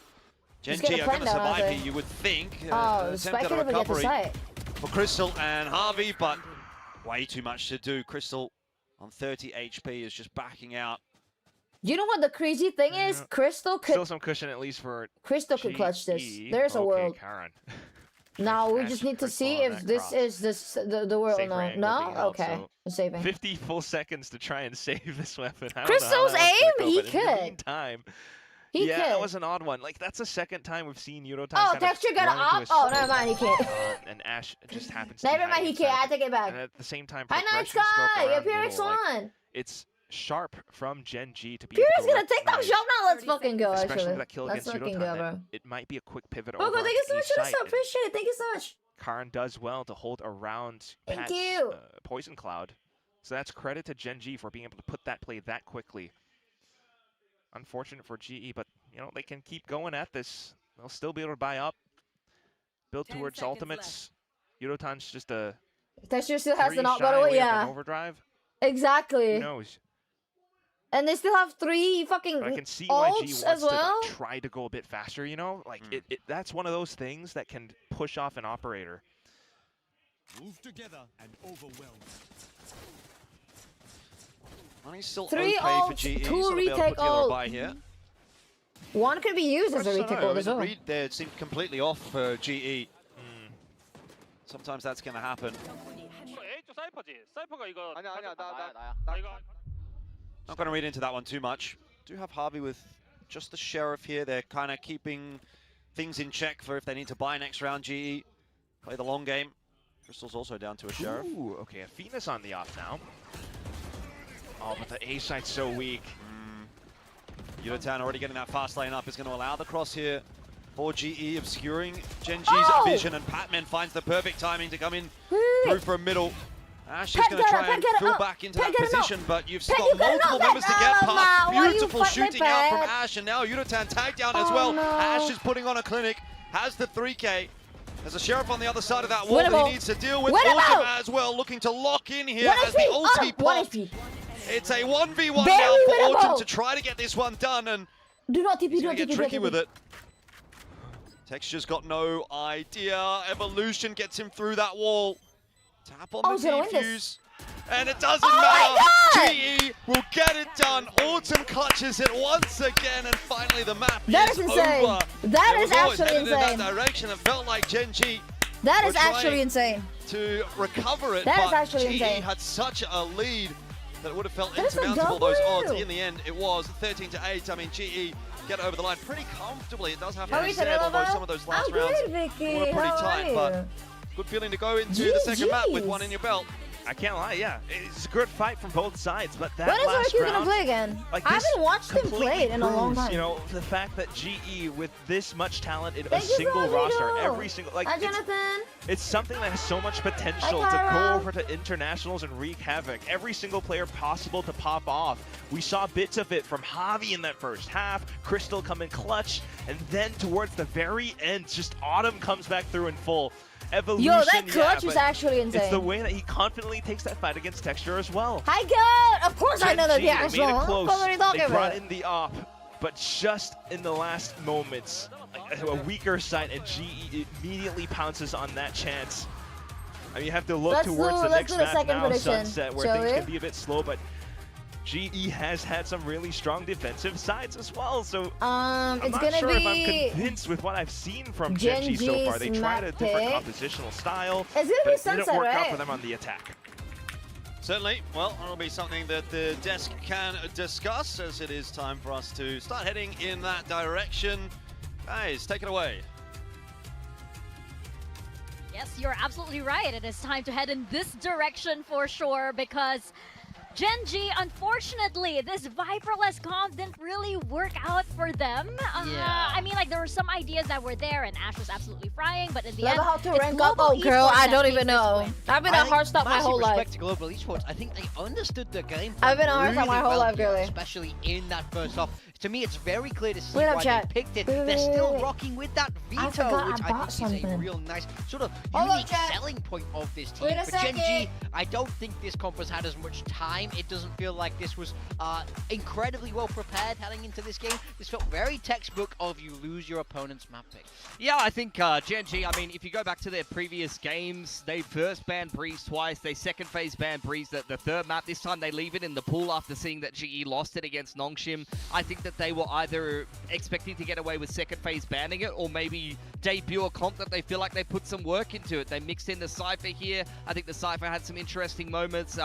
Gen G are going to survive here, you would think. Attempt at a recovery for Crystal and Harvey, but way too much to do. Crystal on 30 HP is just backing out. You know what the crazy thing is? Crystal could... Still some cushion at least for Crystal could clutch this. There's a world. Now we just need to see if this is the world or not. No? Okay. I'm saving. 50 full seconds to try and save this weapon. Crystal's aim? He could. He could. That was an odd one. Like, that's the second time we've seen Yudotan Oh, Texture got an op? Oh, never mind, he can't. And Ash just happens to Never mind, he can't. I take it back. And at the same time, Hi, Night Sky! Yeah, PRX on! It's sharp from Gen G to be PRX gonna take that shot now. Let's fucking go, actually. Especially that kill against Yudotan. Bro. It might be a quick pivot over. Thank you so much for the sub. Appreciate it. Thank you so much. Karn does well to hold around Thank you. Poison Cloud. So that's credit to Gen G for being able to put that play that quickly. Unfortunate for GE, but you know, they can keep going at this. They'll still be able to buy up, build towards ultimates. Yudotan's just a Texture still has the not got away, overdrive. Exactly. Who knows? And they still have 3 fucking I can see why G wants to like, try to go a bit faster, you know? Like that's one of those things that can push off an operator. Move together and overwhelm. Money's still 3 okay for GE, 2 retake ult. Buy here. 1 could be used as a retake ult as well. The read there seemed completely off for GE. Sometimes that's going to happen. Not going to read into that one too much. Do have Harvey with just the Sheriff here. They're kind of keeping things in check for if they need to buy next round. GE play the long game. Crystal's also down to a Sheriff. Ooh, okay, Athena's on the off now. Oh, but the A side's so weak. Yudotan already getting that fast lane up is going to allow the cross here for GE, obscuring Gen G's vision, and Patman finds the perfect timing to come in through from middle. Ash is going to try and fill back into that position, but you've got multiple members to get past. Beautiful shooting out from Ash, and now Yudotan tagged down as well. Ash is putting on a clinic, has the 3K. There's a Sheriff on the other side of that wall that he needs to deal with. Autumn as well, looking to lock in here as the ulti popped. It's a 1v1 now for Autumn to try to get this one done, and do not TP, he's going to get tricky with it. Texture's got no idea. Evolution gets him through that wall. Tap on the defuse. And it doesn't matter. GE will get it done. Autumn clutches it once again, and finally the map is insane. over. That is actually insane. In that direction, it felt like Gen G. That is actually insane. To recover it, that but is actually GE insane. had such a lead that it would have felt insurmountable, those odds. In the end, it was 13-8. I mean, GE get over the line pretty comfortably. It does have to be said, although some of those last rounds were pretty tight. But good feeling to go into the second map with one in your belt. I can't lie, yeah. It's a good fight from both sides, but that when is last RQ round, gonna play again? like, I haven't watched him play it in a long time. You know, the fact that GE, with this much talent in a single roster, every single, like, it's something that has so much potential to go over to internationals and wreak havoc. Every single player possible to pop off. We saw bits of it from Javi in that first half, Crystal come in clutch, and then towards the very end, just Autumn comes back through in full. Evolution, yo, that clutch was actually insane. It's the way that he confidently takes that fight against Texture as well. Hi, God! Of course I know that. Yeah, made it close. They brought in the op, but just in the last moments, like, a weaker side, and GE immediately pounces on that chance. I mean, you have to look towards the next map now, Sunset, where things can be a bit slow, but GE has had some really strong defensive sides as well, so I'm it's not gonna sure be if I'm convinced with what I've seen from Gen G so far. They tried a different compositional style, but it didn't work out for them on the attack. Certainly. Well, it'll be something that the desk can discuss, as it is time for us to start heading in that direction. Guys, take it away. Yes, you're absolutely right. It is time to head in this direction for sure, because Gen G, unfortunately, this Viperless comp didn't really work out for them. I mean, like, there were some ideas that were there, and Ash was absolutely frying, but in the end, how to rank up. Oh, girl, I don't even know. I've been a hard stop my whole life. Respect to Global Esports. I think they understood the game. I've been a hard stop my whole life, girlie. Especially in that first half. To me, it's very clear to see why they picked it. They're still rocking with that veto, which I think is a real nice sort of unique selling point of this team. For Gen G, I don't think this comp has had as much time. It doesn't feel like this was incredibly well prepared heading into this game. This felt very textbook of you lose your opponent's map pick. Yeah, I think Gen G, I mean, if you go back to their previous games, they first banned Breeze twice, they second phase banned Breeze the third map. This time they leave it in the pool after seeing that GE lost it against LONGDIMM. I think that they were either expecting to get away with second phase banning it, or maybe debut a comp that they feel like they put some work into it. They mixed in the Cypher here. I think the Cypher had some interesting moments.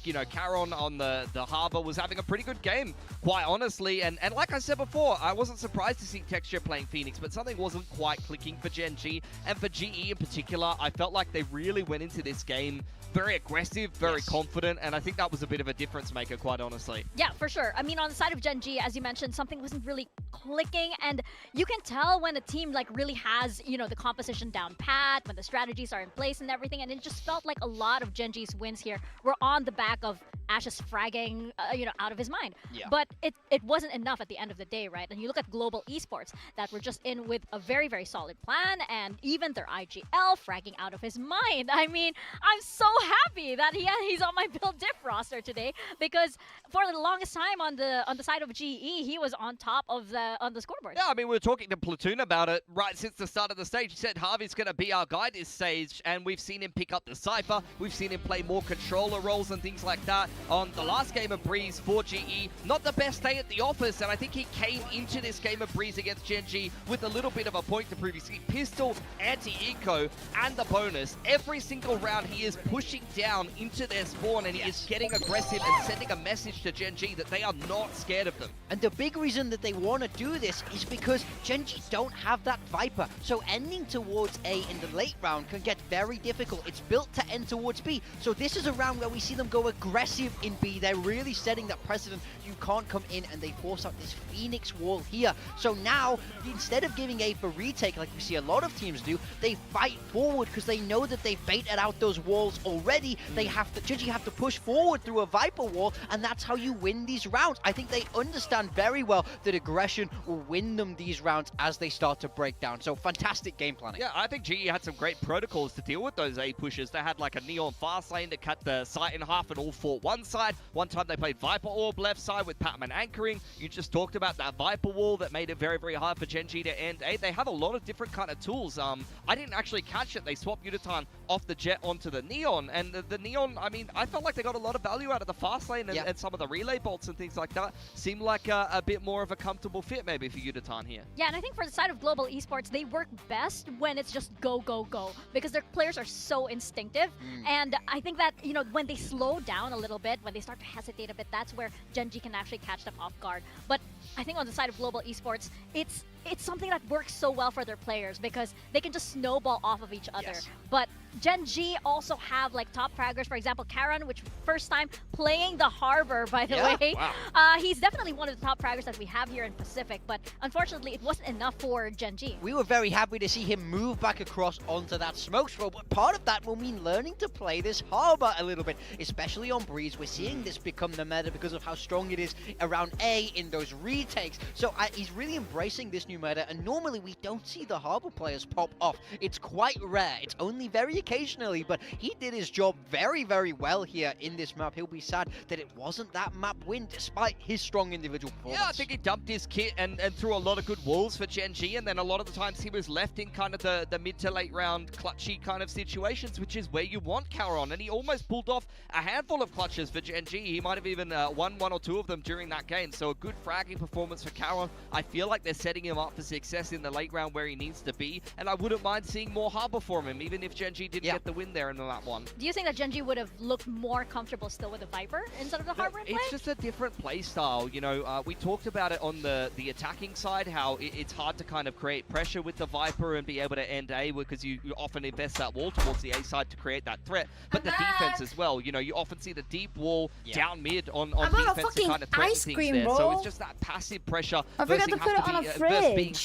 You know, Caron on the Harbor was having a pretty good game, quite honestly. And like I said before, I wasn't surprised to see Texture playing Phoenix, but something wasn't quite clicking for Gen G. And for GE in particular, I felt like they really went into this game very aggressive, very confident, and I think that was a bit of a difference maker, quite honestly. Yeah, for sure. I mean, on the side of Gen G, as you mentioned, something wasn't really clicking, and you can tell when a team like really has, you know, the composition down pat, when the strategies are in place and everything, and it just felt like a lot of Gen G's wins here were on the back of Ash's fragging, you know, out of his mind. Yeah. But it wasn't enough at the end of the day, right? And you look at Global Esports that were just in with a very, very solid plan, and even their IGL fragging out of his mind. I mean, I'm so happy that he's on my build diff roster today, because for the longest time on the side of GE, he was on top of the scoreboard. Yeah, I mean, we were talking to Platoon about it right since the start of the stage. He said Harvey's going to be our guy this stage, and we've seen him pick up the Cypher. We've seen him play more controller roles and things like that. on the last game of Breeze for GE. Not the best day at the office, and I think he came into this game of Breeze against Gen G with a little bit of a point to prove. He's pistol, anti-eco, and the bonus. Every single round he is pushing down into their spawn, and he is getting aggressive and sending a message to Gen G that they are not scared of them. And the big reason that they want to do this is because Gen G don't have that Viper, so ending towards A in the late round can get very difficult. It's built to end towards B, so this is a round where we see them go aggressive in B. They're really setting that precedent. You can't come in, and they force out this Phoenix wall here. So now, instead of giving A for retake like we see a lot of teams do, they fight forward because they know that they've baited out those walls already. They have to, Gen G have to push forward through a Viper wall, and that's how you win these rounds. I think they understand very well that aggression will win them these rounds as they start to break down. So fantastic game planning. Yeah, I think GE had some great protocols to deal with those A pushes. They had like a Neon fast lane to cut the site in half and all fought one side. One time they played Viper Orb left side with Patman anchoring. You just talked about that Viper wall that made it very, very hard for Gen G to end A. They have a lot of different kind of tools. I didn't actually catch it. They swapped Uditan off the Jet onto the Neon, and the Neon, I mean, I felt like they got a lot of value out of the fast lane, and some of the relay bolts and things like that seemed like a bit more of a comfortable fit maybe for Uditan here. Yeah, and I think for the side of global esports, they work best when it's just go, go, go, because their players are so instinctive. And I think that, you know, when they slow down a little bit, when they start to hesitate a bit, that's where Gen G can actually catch them off guard. But I think on the side of global esports, it's something that works so well for their players because they can just snowball off of each other. But Gen G also have like top fraggers, for example, Karan, which first time playing the Harbor, by the way. Wow. He's definitely one of the top fraggers that we have here in Pacific, but unfortunately it wasn't enough for Gen G. We were very happy to see him move back across onto that smoke throw, but part of that will mean learning to play this Harbor a little bit, especially on Breeze. We're seeing this become the meta because of how strong it is around A in those retakes. So he's really embracing this new meta, and normally we don't see the Harbor players pop off. It's quite rare. It's only very occasionally, but he did his job very, very well here in this map. He'll be sad that it wasn't that map win despite his strong individual performance. Yeah, I think he dumped his kit and threw a lot of good walls for Gen G, and then a lot of the times he was left in kind of the mid to late round clutchy kind of situations, which is where you want Karon, and he almost pulled off a handful of clutches for Gen G. He might have even won one or two of them during that game, so a good fragging performance for Karon. I feel like they're setting him up for success in the late round where he needs to be, and I wouldn't mind seeing more Harbor from him, even if Gen G didn't get the win there in that one. Do you think that Gen G would have looked more comfortable still with the Viper instead of the Harbor in play? It's just a different play style. You know, we talked about it on the attacking side, how it's hard to kind of create pressure with the Viper and be able to end A because you often invest that wall towards the A side to create that threat. But the defense as well, you know, you often see the deep wall down mid on defense to kind of threaten things there. So it's just that passive pressure versus being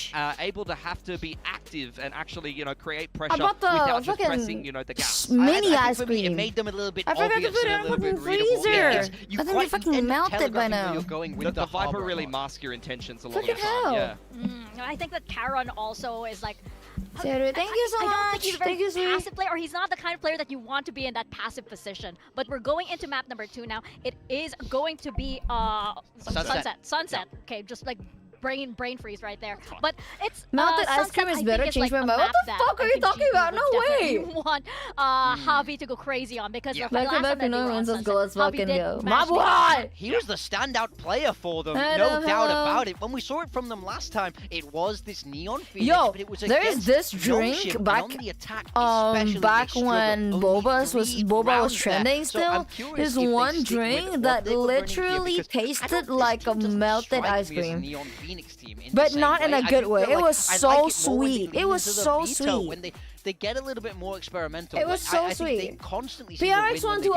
able to have to be active and actually, you know, create pressure without just pressing, you know, the gap. Mini ice cream. It made them a little bit I forgot to put it in a fucking freezer. I think they fucking melted by now. The Viper really masks your intentions a lot of the hell. time. I think that Karan also is like... Sarah, thank you so much. I don't think he's a very passive player, or he's not the kind of player that you want to be in that passive position. But we're going into map number 2 now. It is going to be Sunset. Okay, just like brain freeze right there. But it's melted ice cream is better. Change my mind. What the fuck are you talking about? No way. You want Javi to go crazy on because welcome back to No One's Go. Let's fucking go. My boy. He was the standout player for them, no doubt about it. When we saw it from them last time, it was this Neon Phoenix. Yo, but it was there is this drink back when Boba was trending still. There's one drink that literally tasted like a melted ice cream. But not in a good way. It was so sweet. It was so sweet. When they get a little bit more experimental. It was so sweet. They constantly PRX 120.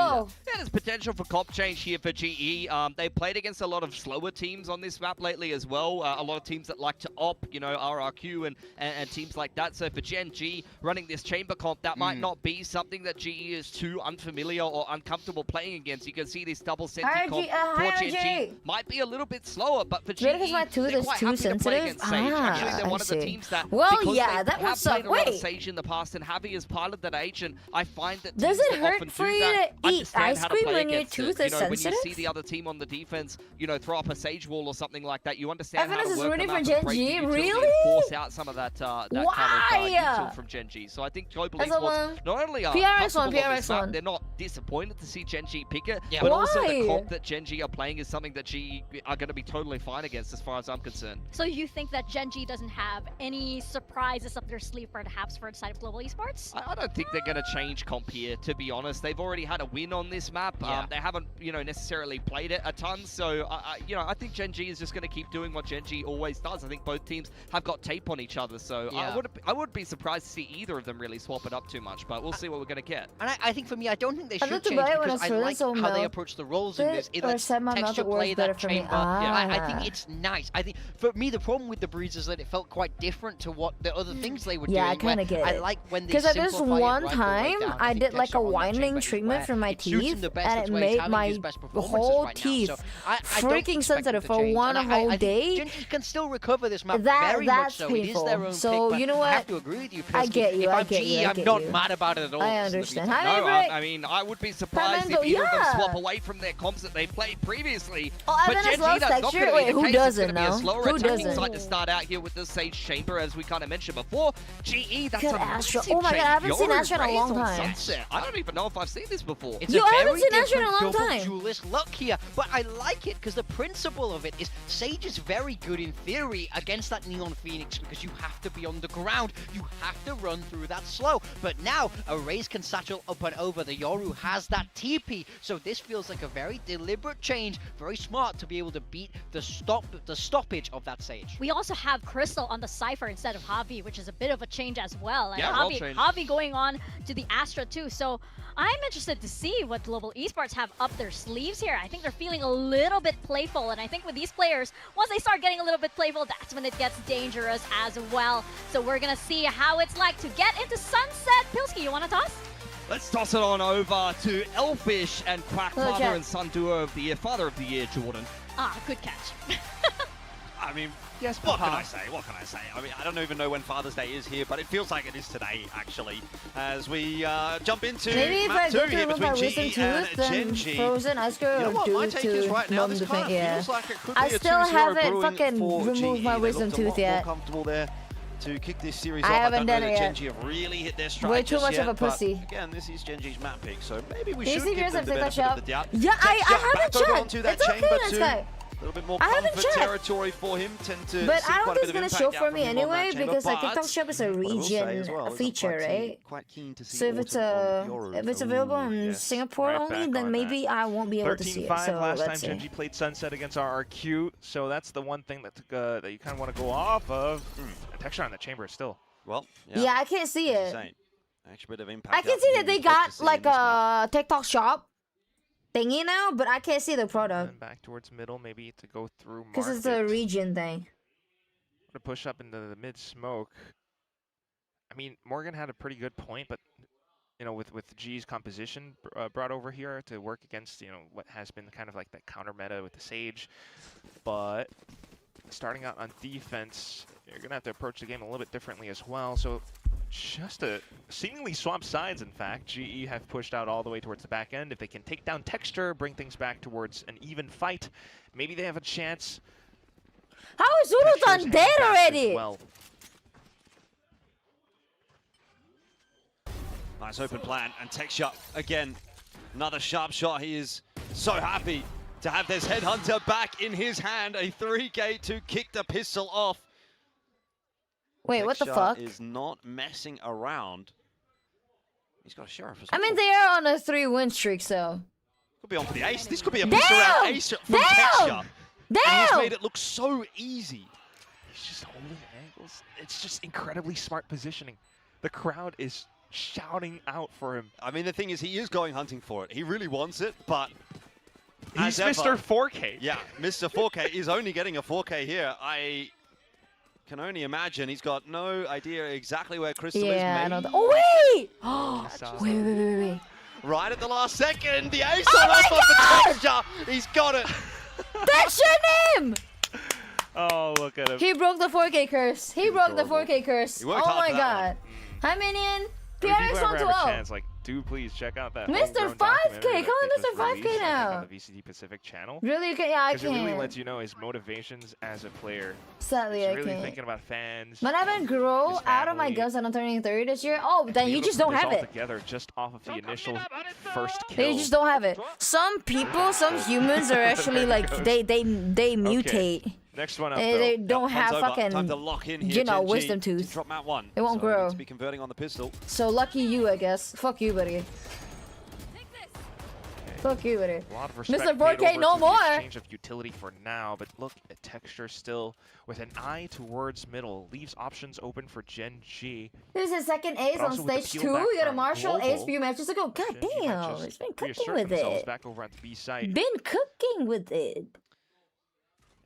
Yeah, there's potential for comp change here for GE. They played against a lot of slower teams on this map lately as well. A lot of teams that like to op, you know, RRQ and teams like that. So for Gen G running this chamber comp, that might not be something that GE is too unfamiliar or uncomfortable playing against. You can see this double senti comp for Gen G might be a little bit slower, but for GE, my tooth is too sensitive. Actually, they're one of the teams that well, yeah, that was played a lot of Sage in the past. past, and Javi has piloted that H, and I find that does teams it that hurt often for do you that to eat understand ice how to cream play when your against tooth it. is You know, when sensitive? you see the other team on the defense, you know, throw up a sage wall or something like that, you understand how Evan to is work rooting them for out and break the Gen G? utility Really? and force out some of that kind of util from Gen G. So I think Global Esports not only are comfortable on this map, they're not disappointed to see Gen G pick it, but also the comp that Gen G are playing is something that G are going to be totally fine against as far as I'm concerned. So you think that Gen G doesn't have any surprises up their sleeve perhaps for the side of Global Esports? I don't think they're going to change comp here, to be honest. They've already had a win on this map. They haven't, you know, necessarily played it a ton. So, you know, I think Gen G is just going to keep doing what Gen G always does. I think both teams have got tape on each other. So I would be surprised to see either of them really swap it up too much. But we'll see what we're going to get. And I think for me, I don't think they should change because I like how they approach the roles in this. It lets texture play that chamber. I think it's nice. I think for me, the problem with the Breeze is that it felt quite different to what the other things they were doing. Yeah, I kind of get it. I like when they because at this simplify one it right time, down. I did like a whitening treatment for my teeth, and it made my whole teeth freaking sensitive for one whole day. Gen G can still recover this map very much so. It is their own so pick, you know what? I have to agree with you. I get you. If I I'm get GE, you. I'm not mad about it at all. I understand. No, I mean, I would be surprised if either of them swap away from their comps that they played previously. But Gen G, that's not going to be the case. It's going to be a slower attacking side to start out here with this Sage Chamber, as we kind of mentioned before. GE, that's a massive change. Oh my god, I haven't seen Astra in a long time. Sunset. I don't even know if I've seen this before. Yo, I haven't seen Astra in a long time. Duelist look here, but I like it because the principle of it is Sage is very good in theory against that Neon Phoenix because you have to be on the ground. You have to run through that slow. But now a Raze can satchel up and over. The Yoru has that TP, so this feels like a very deliberate change, very smart to be able to beat the stoppage of that Sage. We also have Crystal on the Cypher instead of Javi, which is a bit of a change as well. And yeah, Javi going on to the Astra too. So I'm interested to see what Global Esports have up their sleeves here. I think they're feeling a little bit playful, and I think with these players, once they start getting a little bit playful, that's when it gets dangerous as well. So we're gonna see how it's like to get into Sunset. Pilsky, you want to toss? Let's toss it on over to Elfish and Quack, father and son duo of the year, father of the year, Jordan. Ah, good catch. I mean, yes, what can I say? What can I say? I mean, I don't even know when Father's Day is here, but it feels like it is today, actually. As we jump into map 2 here between GE and Gen G. Frozen ice cream, you know what my take is right now? This kind of feels like it could be I still haven't fucking removed my wisdom tooth yet. More comfortable there to kick this series off. I haven't done it yet. Gen G have really hit their stride. Way too much of a pussy. Again, this is Gen G's map pick, so maybe we should give them the benefit of the doubt. Yeah, I haven't checked. It's okay, this guy. A little bit more comfort territory for him. But I don't think it's gonna show for me anyway because like TikTok Shop is a region feature, right? So if it's available in Singapore only, then maybe I won't be able to see it. So last time Gen G played Sunset against RRQ, so that's the one thing that that you kind of want to go off of. Texture on the chamber is still. Well, yeah, I can't see it. Extra bit of impact. I can see that they got like a TikTok Shop thingy now, but I can't see the product. And back towards middle, maybe to go through market. Because it's a region thing. To push up into the mid smoke. I mean, Morgan had a pretty good point, but you know, with G's composition brought over here to work against, you know, what has been kind of like that counter meta with the Sage. But starting out on defense, you're gonna have to approach the game a little bit differently as well. So just to seemingly swap sides, in fact, GE have pushed out all the way towards the back end. If they can take down Texture, bring things back towards an even fight, maybe they have a chance. How is Urutan dead already? Well. Nice open plan, and Texture again, another sharp shot. He is so happy to have this Headhunter back in his hand. A 3-gate to kick the pistol off. Wait, what the fuck? Is not messing around. He's got a Sheriff as well. I mean, they are on a 3-win streak, so. Could be on for the ace. This could be a piece around ace from Texture. Damn! And he's made it look so easy. He's just holding angles. It's just incredibly smart positioning. The crowd is shouting out for him. I mean, the thing is, he is going hunting for it. He really wants it, but he's Mr. 4K. Yeah, Mr. 4K is only getting a 4K here. I can only imagine he's got no idea exactly where Crystal is. I know that. Oh, wait! wait. Right at the last second, the ace on off of the Texture. He's got it. That's your name! Oh, look at him. He broke the 4K curse. He broke the 4K curse. Oh my god. Hi, Minion. If you PRX ever on have a 12. chance, like, do please check out that Mr. homegrown 5K, documentary call him that Mr. they just 5K released, I think, now. on the VCT Pacific channel. Really? Yeah, I Because it really can't. lets you know his motivations as a player. Sadly, He's I really can't. thinking about fans. But I haven't grown out of my guts and I'm turning 30 this year. Oh, then you just don't have it. Together just off of the initial first kill. They just don't have it. Some people, some humans are actually like they mutate. Next one up, they don't have fucking, time to lock in here, you know, Gen G wisdom tooth. to drop map 1. It won't So grow. needs to be converting on the pistol. So lucky you, I guess. Fuck you, buddy. Fuck you, buddy. A lot of respect Mr. paid 4K, over no to the more. exchange of utility for now, but look at texture still with an eye towards middle. Leaves options open for Gen G. This is his second ace But on also with the stage peel 2. back You got a from Marshall ace Global, a few matches ago. God Gen G might damn, just it's been cooking reassert with themselves it. back over on the B side. Been cooking with it.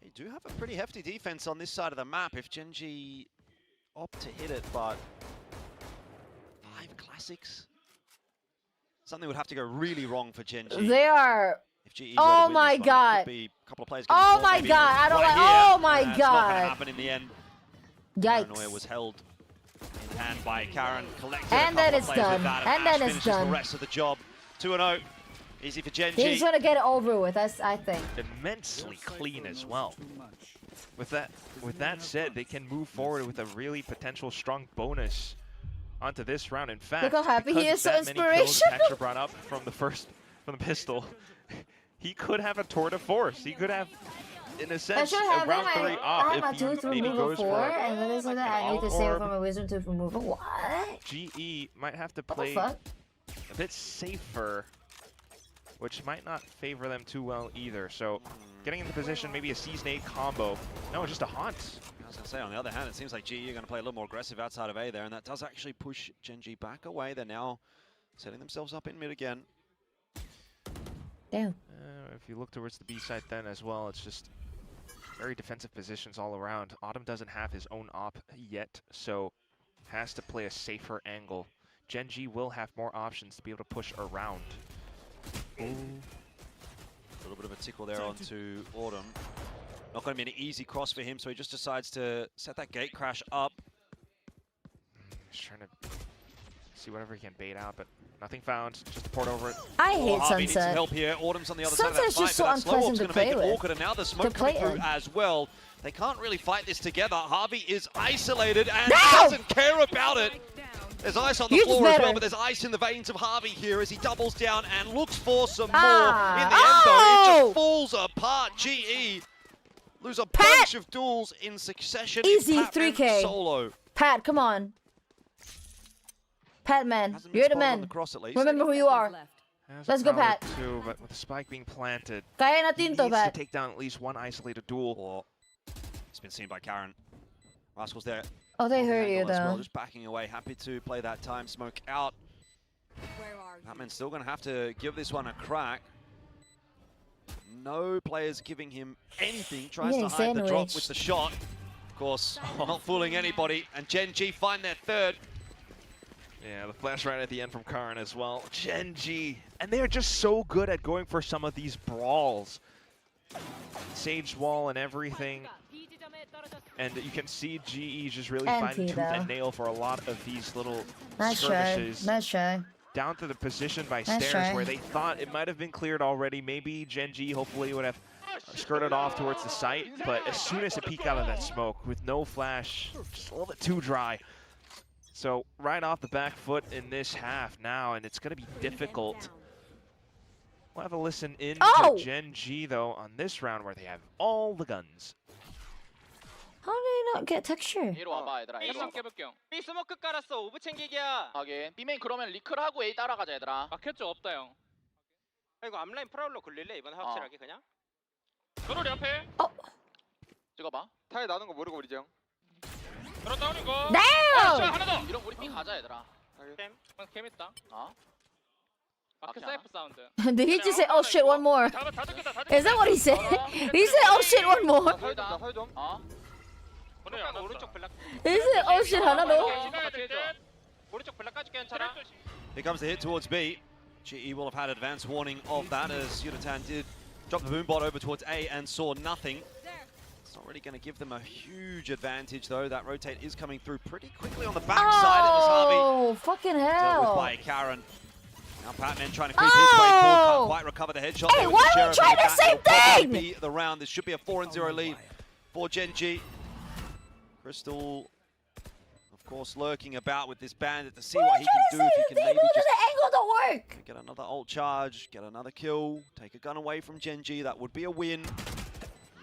They do have a pretty hefty defense on this side of the map if Gen G opt to hit it, but 5 classics? Something would have to go really wrong for Gen G. They are. If GE Oh were to win my this one, god. it could be a couple of players getting Oh caught my maybe god. I don't right like. here. Oh my It's not going to god. happen in the end. Yikes. Paranoia was held in hand by Karen, collected And a then couple it's of plays done. with that, And Ash then it's finishes done. the rest of the job. 2-0. Easy for Gen G. He's gonna get it over with. I think. Immensely clean as well. With that said, they can move forward with a really potential strong bonus onto this round. In fact, Look how happy he because is, so that many kills inspirational. Paxer brought up from the pistol, he could have a tour de force. He could have, in a I sense, should a have round I 3 had up my if tooth he maybe removal goes 4, for and then this and that. I need to save orb. for my wisdom tooth removal. What? GE might have to What the play fuck? a bit safer, which might not favor them too well either. So getting into position, maybe a Season-8 combo. No, just a haunt. I was going to say, on the other hand, it seems like GE are going to play a little more aggressive outside of A there, and that does actually push Gen G back away. They're now setting themselves up in mid again. Damn. If you look towards the B side then as well, it's just very defensive positions all around. Autumn doesn't have his own op yet, so has to play a safer angle. Gen G will have more options to be able to push around. Ooh. A little bit of a tickle there onto Autumn. Not going to be an easy cross for him, so he just decides to set that gate crash up. Just trying to see whatever he can bait out, but nothing found. Just port over it. I hate Harvey needs some Sunset. help here. Autumn's on the other side of that Sunset's fight, just so but that slow unpleasant orb's to going to make play it with. awkward, and now the smoke To coming play through in. as well. They can't really fight this together. Harvey is isolated and No! doesn't care about it. There's ice on the You're floor as better. well, but there's ice in the veins of Harvey here as he doubles down and looks for some more. Ah. In the end, though, it Oh! just falls apart. GE lose a bunch of duels in succession. Easy, It's Patman 3K. solo. Pat, come on. Pat, man. Hasn't been You're the spotted on man. the cross, at least. Remember who you are. Has Let's go, power Pat. Too, but with the spike being planted, Kaya he natin needs to, to Pat. take down at least one isolated duel. Or it's been seen by Karen. Rascal's there. Oh, they on the heard you, angle as well, though. just backing away. Happy to play that time smoke out. Patman's still going to have to give this one a crack. No players giving him anything. Tries Yeah, to hide the drop sandwich. with the shot. Of course, not fooling anybody. And Gen G find their third. Yeah, the flash right at the end from Karin as well. Gen G. And they're just so good at going for some of these brawls. Sage wall and everything. And you can see GE just really find Anti, tooth though. and nail for a lot of these little Nice try. skirmishes. Nice try. Down to the position by Nice stairs try. where they thought it might have been cleared already. Maybe Gen G hopefully would have skirted off towards the site, but as soon as it peeked out of that smoke with no flash, just a little bit too dry. So right off the back foot in this half now, and it's going to be difficult. We'll have a listen in Oh! to Gen G though on this round where they have all the guns. How did he not get texture? 얘로 와봐 얘들아. B 얘로 와봐. 깨볼게요. B 스모크 깔았어. 오브 챙기기야. 하긴. B메인 그러면 리클하고 A 따라가자 얘들아. 막혔죠? 없다 형. 이거 앞라인 프라울러 굴릴래 이번에 확실하게 그냥? 도로리 앞에. 찍어봐. 타에 나오는 거 모르고 우리죠. 도로 다운이고. Damn! 하나 더. 이런 우리 B 가자 얘들아. 캠 있다. 어? 마크 사이프 사운드. Did he just say, oh shit, one more? 다 듣겠다. 다 Is that what he said? He said, oh shit, one more? 나 설 좀. 어? 오른쪽 블락. He said, oh shit, 하나 더? 오른쪽 블락까지 괜찮아. Here comes the hit towards B. GE will have had advance warning of that as Yudatan did drop the boom bot over towards A and saw nothing. It's not really going to give them a huge advantage, though. That rotate is coming through pretty quickly on the backside. It was Harvey. Oh, fucking hell. Dealt with by Karen. Now Patman trying to creep his way forward. Can't quite recover the headshot. Hey, why are we trying the same thing? Be the round. This should be a 4-0 lead for Gen.G. Crystal, of course, lurking about with this bandit to see what he can do. If he can maybe just the angle to work. get another ult charge, get another kill, take a gun away from Gen.G. That would be a win.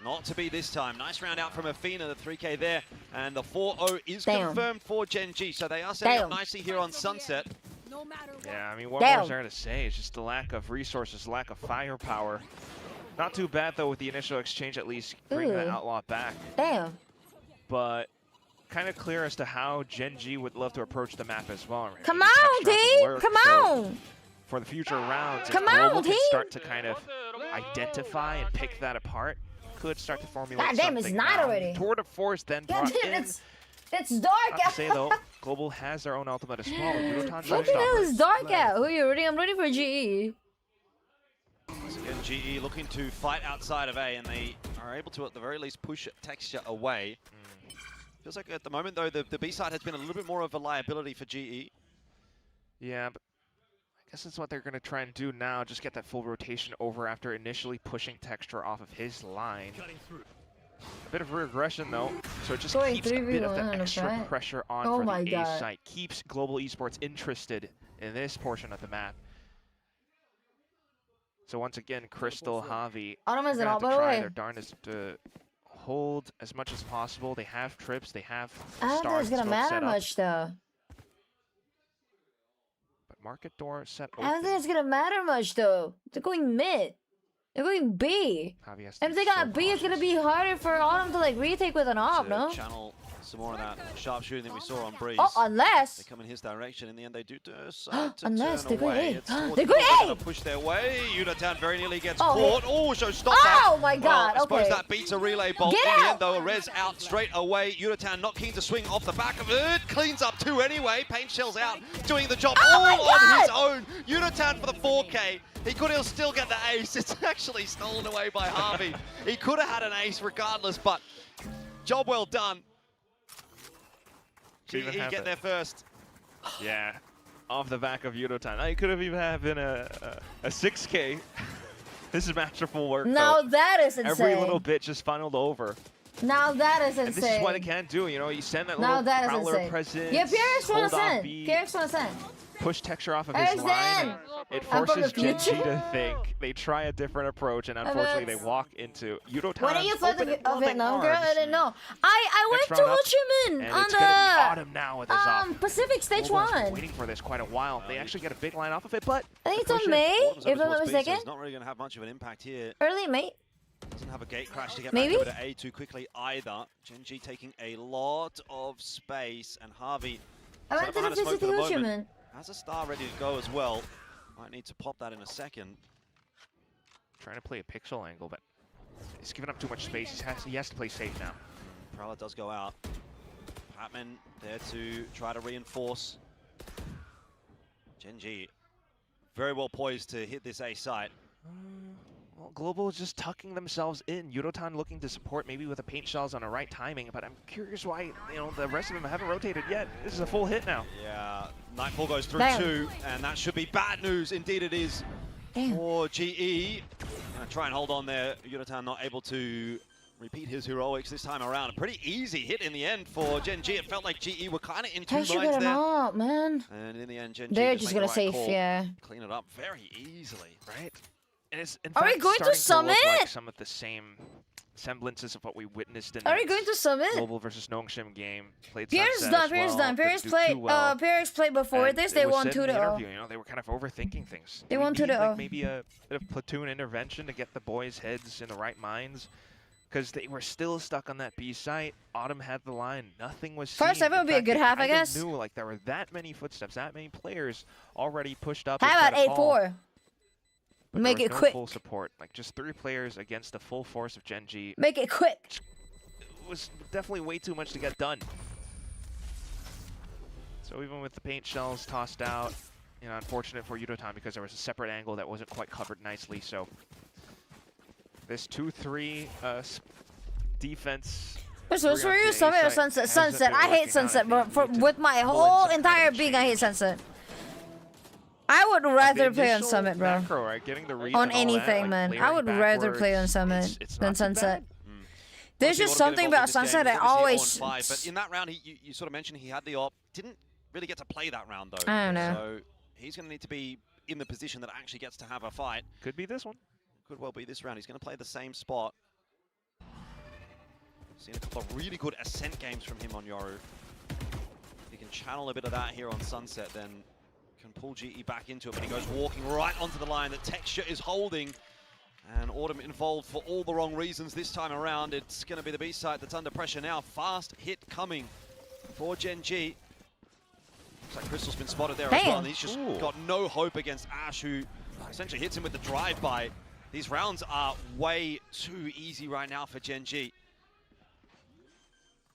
Not to be this time. Nice round out from Athena, the 3K there. And the 4-0 is confirmed for Gen.G. So they are setting up nicely here on Sunset. Yeah, I mean, what more is there to say? It's just the lack of resources, lack of firepower. Not too bad, though, with the initial exchange, at least bring that Outlaw back. Damn. But kind of clear as to how Gen.G would love to approach the map as well. Right? Come on, team! Come on! For the future rounds, come on, team! Start to kind of identify and pick that apart. Could start to formulate God damn, it's night already. Tour de Force then brought in. It's dark out. Not to say though, Global has their own ultimate as well. Look at this, it's dark out. Who are you rooting? I'm rooting for GE. Once again, GE looking to fight outside of A, and they are able to, at the very least, push Texture away. Feels like at the moment, though, the B side has been a little bit more of a liability for GE. Yeah, but I guess that's what they're going to try and do now. Just get that full rotation over after initially pushing Texture off of his line. A bit of regression, though, so it just keeps a bit of the extra pressure on for the A site. Keeps Global Esports interested in this portion of the map. So once again, Crystal, Javi, have to try their darndest to hold as much as possible. They have trips, they have I don't think it's going to matter much, though. But market door set open. I don't think it's going to matter much, though. They're going mid. They're going B. And if they got B, it's going to be harder for Autumn to like retake with an AWP, no? Channel some more of that sharp shooting that we saw on Breeze. Oh, unless they come in his direction. In the end, they do decide to unless turn away. They're going A. They're push their way. Unitown very nearly gets caught. Oh, so stop that. Oh my God. Well, I suppose that beats a relay bolt. In the end, though, a res out straight away. Unitown not keen to swing off the back of it. Cleans up two anyway. Paint shells out, doing the job all on his own. Unitown for the 4K. He could still get the ace. It's actually stolen away by Harvey. He could have had an ace regardless, but job well done. GE get there first. Yeah, off the back of Yudotan. Now, he could have even been a 6K. This is masterful work. Now that is insane. Every little bit just funneled over. Now that is insane. And this is what it can do. You know, you send that little prowler presence. Yeah, PRX want to send. PRX want to send. Push Texture off of his line. It forces Gen.G to think. They try a different approach, and unfortunately, they walk into Yudotan. When are you from Vietnam, girl? I didn't know. I went to Ho Chi Minh on the now with his Pacific Stage 1. Waiting for this quite a while. They actually get a big line off of it, but I think it's on May, if I'm not mistaken. It's not really going to have much of an impact here. Early May. Doesn't have a gate crash to get back over to A too quickly either. Gen.G taking a lot of space, and Harvey. I went to the VCT Ho Chi Minh. Has a star ready to go as well. Might need to pop that in a second. Trying to play a pixel angle, but he's giving up too much space. He has to play safe now. Prowler does go out. Patman there to try to reinforce. Gen.G very well poised to hit this A site. Well, Global is just tucking themselves in. Yudotan looking to support maybe with the paint shells on the right timing, but I'm curious why the rest of them haven't rotated yet. This is a full hit now. Yeah, Nightfall goes through too, and that should be bad news. Indeed it is for GE. Gonna try and hold on there. Yudotan not able to repeat his heroics this time around. A pretty easy hit in the end for Gen.G. It felt like GE were kind of in two lines there. Up, man. And in the end, Gen.G. They're just gonna save, clean it up very easily, right? And it's in fact, we going to Summit? Like some of the same semblances of what we witnessed in we going to Summit? Global versus NONGDIMM game. PRX done. PRX played before this. They won 2-0. You know, they were kind of overthinking things. They won 2-0. Like maybe a bit of platoon intervention to get the boys' heads in the right minds, because they were still stuck on that B site. Autumn had the line. Nothing was seen. First half would be a good half, I guess. Knew like there were that many footsteps, that many players already pushed up. How about 8-4? Make it quick. Full support, like just 3 players against the full force of Gen.G. Make it quick. It was definitely way too much to get done. So even with the paint shells tossed out, unfortunate for Yudotan because there was a separate angle that wasn't quite covered nicely. So this 2-3 defense. So for you, Summit or Sunset? Sunset. I hate Sunset, bro. With my whole entire being, I hate Sunset. I would rather play on Summit, bro. Macro, right? Getting the read on anything, man. I would rather play on Summit than Sunset. There's just something about Sunset I always... But in that round, you sort of mentioned he had the op. Didn't really get to play that round, though. I don't know. So he's going to need to be in the position that actually gets to have a fight. Could be this one. Could well be this round. He's going to play the same spot. Seen a couple of really good Ascent games from him on Yoru. If he can channel a bit of that here on Sunset, then can pull GE back into it, but he goes walking right onto the line that Texture is holding. And Autumn involved for all the wrong reasons this time around. It's going to be the B-side that's under pressure now. Fast hit coming for Gen G. Looks like Crystal's been spotted there as well, and he's just got no hope against Ash, who essentially hits him with the drive-by. These rounds are way too easy right now for Gen G.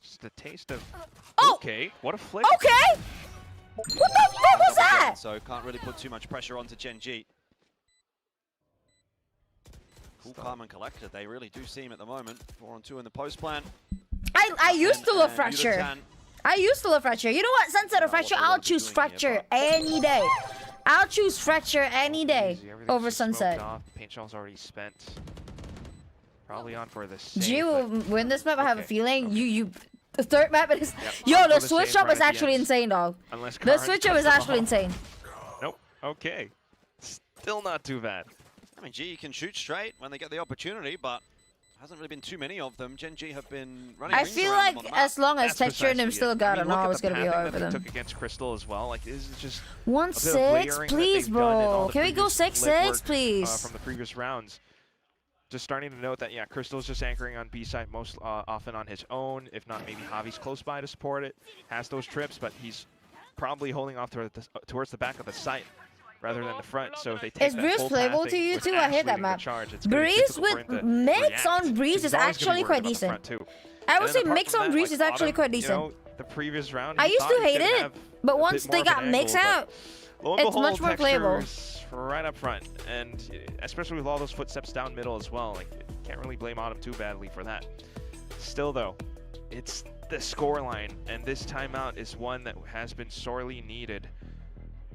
Just a taste of... Okay, what a flick. Okay! What the fuck was that? So can't really put too much pressure onto Gen G. Cool, calm, and collected. They really do seem at the moment. 4-on-2 in the post plan. I used to love Fracture. I used to love Fracture. You know what? Sunset or Fracture? I'll choose Fracture any day. I'll choose Fracture any day over Sunset. Paint shell's already spent. Probably on for the G will win this map. I have a feeling. The third map is... Yo, the switch up is actually insane, dog. The switch up is actually insane. Nope. Okay. Still not too bad. I mean, G can shoot straight when they get the opportunity, but hasn't really been too many of them. Gen G have been running. I feel like as long as Texture and him still got it, it's gonna be hard for them. Took against Crystal as well. Like, this is just 1-6, please, bro. Can we go 6-6, please? From the previous rounds. Just starting to note that, yeah, Crystal's just anchoring on B-side most often on his own. If not, maybe Javi's close by to support it. Has those trips, but he's probably holding off towards the back of the site rather than the front. So if they take is Breeze playable to you too? I hate that map. Breeze with mix on Breeze is actually quite decent. I would say mix on Breeze is actually quite decent. The previous round, I used to hate it, but once they got mix out, it's much more playable. Right up front, and especially with all those footsteps down middle as well, like, can't really blame Autumn too badly for that. Still though, it's the scoreline, and this timeout is one that has been sorely needed.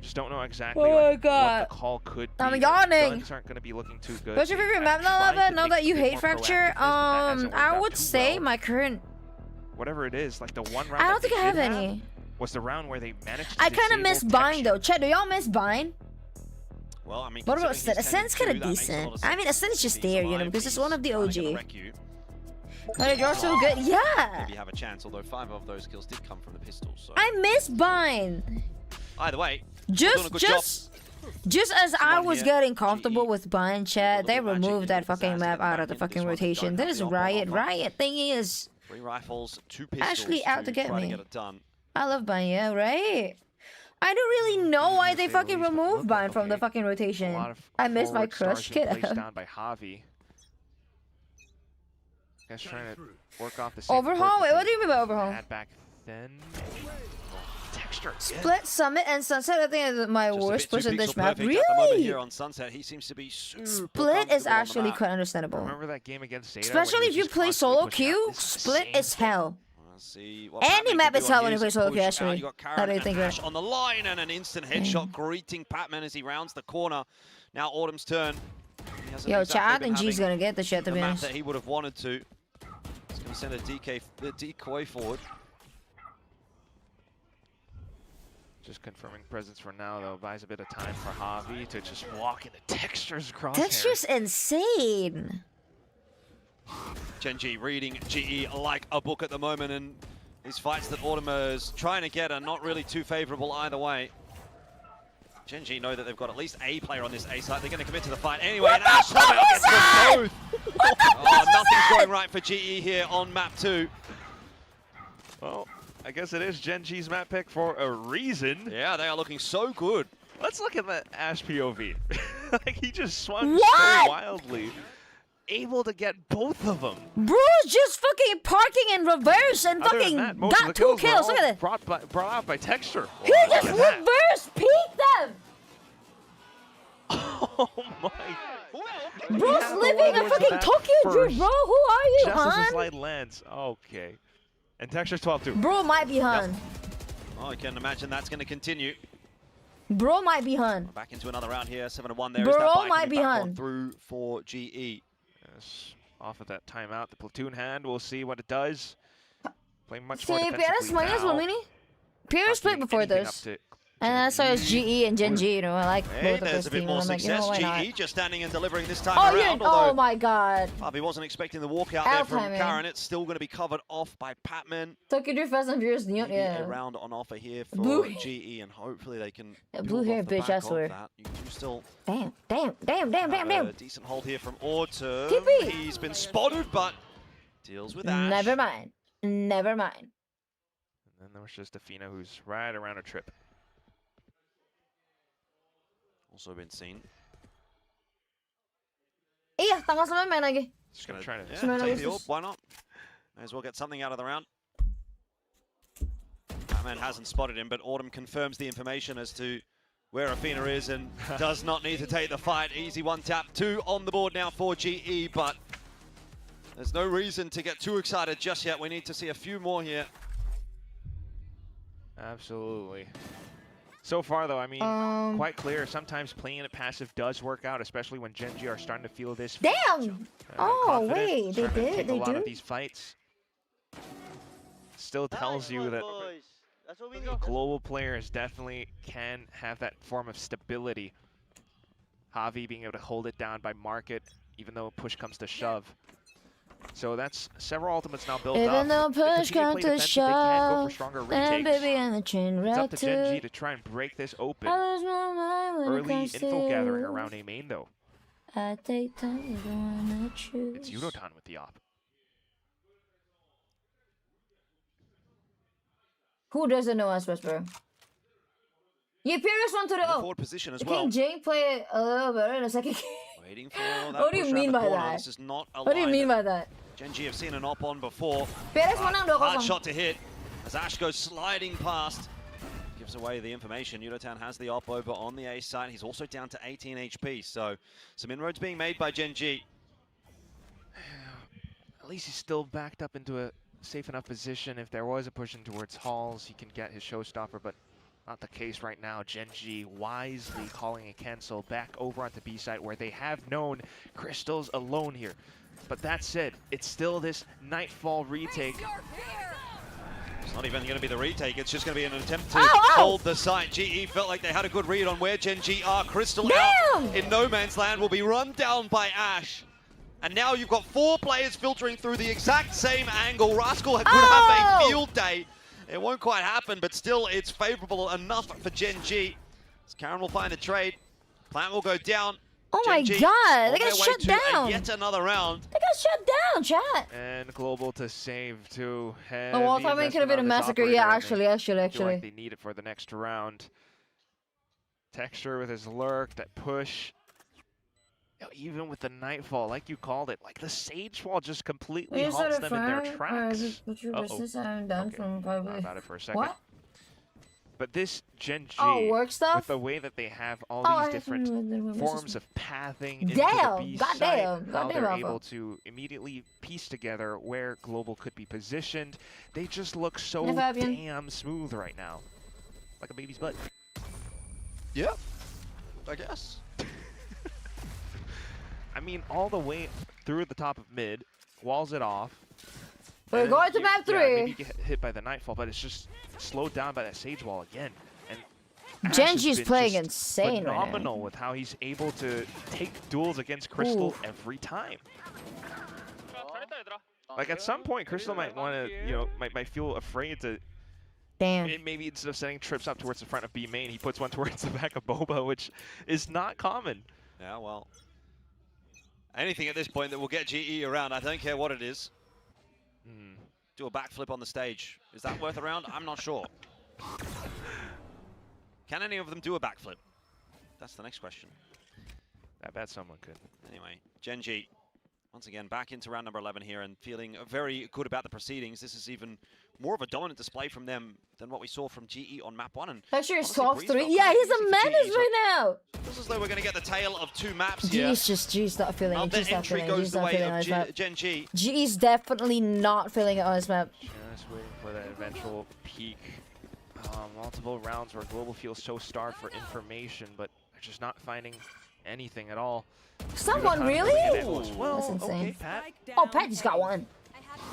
Just don't know exactly what the call could be. I'm yawning. Guns aren't going to be looking too good. What's your favorite map now, Lava? Now that you hate Fracture, I would say my current... Whatever it is, like the one round I don't think I have any. Was the round where they managed to I kind of miss Bind though. Chet, do y'all miss Bind? Well, I mean, what about Ascent? Ascent's kind of decent. I mean, Ascent's just there, you know, because it's one of the OG. But you're so good, yeah. Maybe have a chance, although 5 of those kills did come from the pistols. So. I miss Bind. Either way, just as I was getting comfortable with Bind, chat, they removed that fucking map out of the fucking rotation. That is Riot. Riot thing is 3 rifles, 2 pistols actually out to get me. Get it done. I love Bind, yeah, right? I don't really know why they fucking removed Bind from the fucking rotation. I miss my crush kid. Down by Javi. Guys trying to work off the overhaul? Wait, what do you mean by overhaul? Had back then. Texture. Split Summit and Sunset. I think is my worst percentage map. Really? Here on Sunset, he seems to be Split is actually quite understandable. Remember that game against Zeta? Especially if you play solo queue, Split is hell. Any map is hell when you play solo queue, actually. How do you think of it? On the line and an instant headshot greeting Patman as he rounds the corner. Now Autumn's turn. Yo, Chad and G's gonna get the shit, to be honest. That he would have wanted to. He's gonna send a decoy forward. Just confirming presence for now, though. Buys a bit of time for Javi to just walk into Texture's crosshairs. Texture's insane. Gen G reading GE like a book at the moment, and these fights that Autumn is trying to get are not really too favorable either way. Gen G know that they've got at least a player on this A site. They're going to commit to the fight anyway, and Ash somehow gets them both. Nothing's going right for GE here on map 2. Well, I guess it is Gen G's map pick for a reason. Yeah, they are looking so good. Let's look at that Ash POV. Like, he just swung so wildly. Able to get both of them. Bro's just fucking parking in reverse and fucking got 2 kills. Look at it. Brought out by Texture. He just reverse peeked them. Oh my. Bro's living a fucking Tokyo Drift, bro. Who are you, just as the Han? slide lands. Okay. And Texture's 12-2. Bro might be Han. Oh, I can imagine that's going to continue. Bro might be Han. Back into another round here. 7-1 there. Bro is that bike might be back Han. on through for GE. Yes. Off of that timeout, the platoon hand. We'll see what it does. Playing much See, more PRX defensively main as well, now. Mini. PRX played before this. And so is GE and Gen G, you know, I like Hey, both of there's those a bit teams. more I'm like, you know, success. why GE not? just standing and delivering this time Oh, yeah. around. Oh my god. Bobby wasn't expecting the walkout Out there from timing. Karen. It's still going to be covered off by Patman. Tokyo Drift Fast and Furious, yeah. A round on offer here for Blue- GE, and hopefully they can Yeah, build blue hair off the bitch, back I of swear. that. You do still Damn. a decent hold here from Autumn. TP. He's been spotted, but deals with Ash. Never mind. Never mind. And then there was just Afina, who's right around a trip. Also been seen. Iya, tanggal 9 main lagi. Just gonna try to take the orb. Why not? May as well get something out of the round. Batman hasn't spotted him, but Autumn confirms the information as to where Afina is and does not need to take the fight. Easy one tap. 2 on the board now for GE, but there's no reason to get too excited just yet. We need to see a few more here. Absolutely. So far, though, I mean, quite clear. Sometimes playing it passive does work out, especially when Gen G are starting to feel this. Damn! Oh, wait, they starting to did? take They a lot of do? these fights. Still tells you that global players definitely can have that form of stability. Javi being able to hold it down by market, even though push comes to shove. So that's several ultimates now built up. Even though They push continue comes play to defensive, they can go for shove, stronger and retakes. baby and the train It's wreck up to Gen G too. to try and break this open. I lose my mind when it Early comes info to gathering you. around A main, though. I take time, you don't wanna choose. It's Yudotan with the op. Who doesn't know us, bro? Yeah, PRX went to the Forward position as Can well. Jake play it a little better in a second? Waiting for that What do you push around mean the by corner. that? This is not a What do you line mean that by that? Gen G have seen an op on before. PRX menang 2-0. Hard shot to hit as Ash goes sliding past. Gives away the information. Yudotan has the op over on the A side. He's also down to 18 HP, so some inroads being made by Gen G. At least he's still backed up into a safe enough position. If there was a push in towards Halls, he can get his showstopper, but not the case right now. Gen G wisely calling a cancel back over onto B side where they have known Crystal's alone here. But that said, it's still this Nightfall retake. It's not even going to be the retake, it's just going to be an attempt to hold the site. GE felt like they had a good read on where Gen G are. Crystal out in no man's land will be run down by Ash. And now you've got 4 players filtering through the exact same angle. Rascal could have a field day. It won't quite happen, but still it's favorable enough for Gen G. As Karen will find a trade. Plant will go down. Oh Gen my G god, they on got their way shut to down. Yet another round. They got shut down, chat. And Global to save too. Oh, well, I mean, it could have been a massacre. Yeah, actually. Feel like they need it for the next round. Texture with his lurk, that push. You know, even with the Nightfall, like you called it, like the Sage Wall just completely halts them in their tracks. I'm done from probably. About it for a second. What? But this Gen G, work stuff? with the way that they have all these different forms of pathing into the B site, how they're able to immediately piece together where Global could be positioned, they just look so damn smooth right now. Like a baby's butt. Yeah, I guess. I mean, all the way through the top of mid, walls it off. We're going to map 3. Yeah, maybe you get hit by the Nightfall, but it's just slowed down by that Sage Wall again. And Gen G's playing insane right now. Phenomenal with how he's able to take duels against Crystal every time. Like at some point, Crystal might want to, you know, might feel afraid to. Maybe instead of setting trips up towards the front of B main, he puts one towards the back of Boba, which is not common. Yeah, well, anything at this point that will get GE around, I don't care what it is. Do a backflip on the stage. Is that worth a round? I'm not sure. Can any of them do a backflip? That's the next question. I bet someone could. Anyway, Gen G Once again, back into round number 11 here and feeling very good about the proceedings. This is even more of a dominant display from them than what we saw from GE on map 1. And Actually, 12-3. Yeah, he's a menace right now. Feels as though we're going to get the tail of 2 maps here. G's not feeling it. Another entry goes the way of Gen G. G's definitely not feeling it on his map. Just waiting for that eventual peak. Multiple rounds where Global feels so starved for information, but they're just not finding anything at all. Someone really? Well, that's insane. Okay, Pat. Oh, Pat just got one.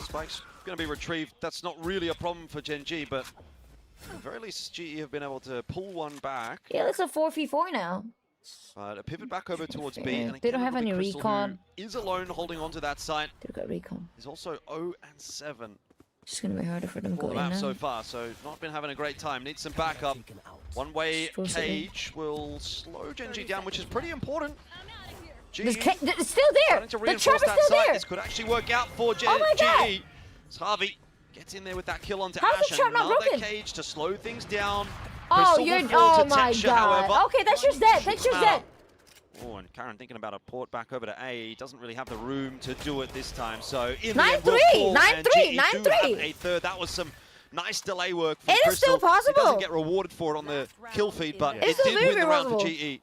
Spike's going to be retrieved. That's not really a problem for Gen G, but at the very least, GE have been able to pull one back. Yeah, it's a 4v4 now. But a pivot back over towards B. And they don't have any recon. Is alone holding on to that site. They've got recon. He's also 0-7. It's going to be harder for them to go in now. So far, so not been having a great time. Needs some backup. One-way cage will slow Gen G down, which is pretty important. It's still there. The trap is still there. This could actually work out for GE. So Harvey gets in there with that kill onto How's Ash. the trap not broken? Cage to slow things down. Oh, oh my god. However. Okay, that's just dead. That's just dead. Oh, and Karen thinking about a port back over to A. He doesn't really have the room to do it this time. So in 9-3, 9-3, 9-3. A third. That was some nice delay work for It Crystal. is still possible. He doesn't get rewarded for it on the kill feed, but it did win the round for GE.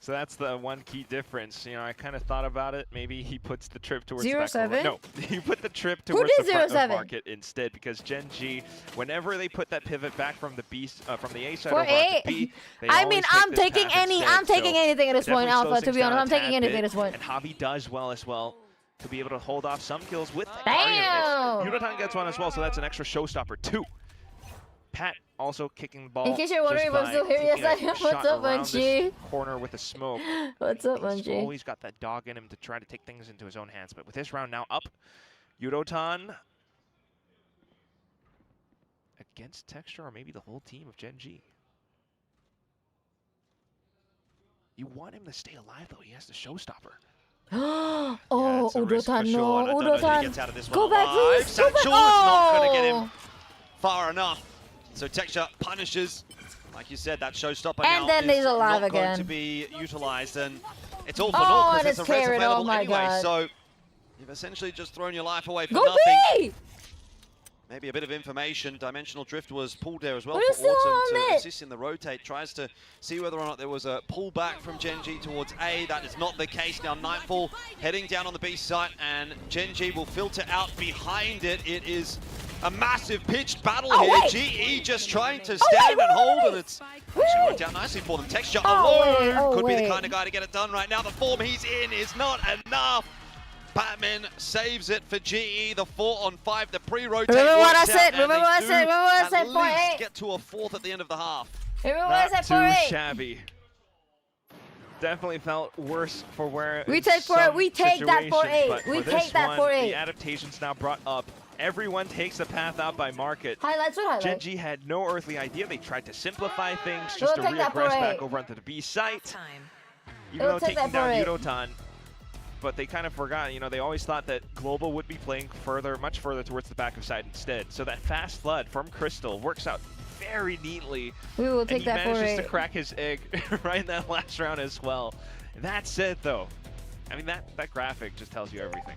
So that's the one key difference. You know, I kind of thought about it. Maybe he puts the trip towards 0-7? No, he put the trip towards the front of market instead, because Gen G, whenever they put that pivot back from the B, from the A side over to B, I mean, I'm taking anything at this point, Alpha. To be honest, I'm taking anything at this point. And Javi does well as well to be able to hold off some kills with the Damn! Yudotan gets one as well, so that's an extra showstopper too. Pat also kicking the ball. In case you're wondering if I'm still here, yes I am. What's up, Munchie? Corner with a smoke. What's up, Munchie? He's always got that dog in him to try to take things into his own hands. But with this round now up, Yudotan against Texture, or maybe the whole team of Gen G. You want him to stay alive, though. He has the showstopper. Oh, Udotan, no. Udotan. Go back, please. Satchel is not going to get him far enough. So Texture punishes, like you said, that showstopper and now then is he's alive not again. going to be utilized, and it's all for naught because there's a res available anyway. So you've essentially just thrown your life away for nothing. B! Maybe a bit of information. Dimensional Drift was pulled there as well We're for Autumn to assist in the rotate. Tries to see whether or not there was a pullback from Gen G towards A. That is not the case. Now Nightfall heading down on the B site, and Gen G will filter out behind it. It is a massive pitched battle here. GE just trying to stand and hold, and it's actually worked out nicely for them. Texture alone could be the kind of guy to get it done right now. The form he's in is not enough. Batman saves it for GE, the 4-on-5, the pre-rotate. Remember what I said, remember what I said, remember what I said, 4-8. Get to a fourth at the end of the half. Remember what I said, 4-8. Not too shabby. Definitely felt worse for where we take 4-8, we take that 4-8. We take that 4-8. The adaptation's now brought up. Everyone takes the path out by market. Highlights what highlight? Gen G had no earthly idea. They tried to simplify things just to reaggress back over onto the B site. Even though taking down Yudotan. But they kind of forgot, you know, they always thought that Global would be playing further, much further towards the back of side instead. So that fast flood from Crystal works out very neatly. We will take that 4-8. And he manages to crack his egg right in that last round as well. That said, though, I mean, that graphic just tells you everything.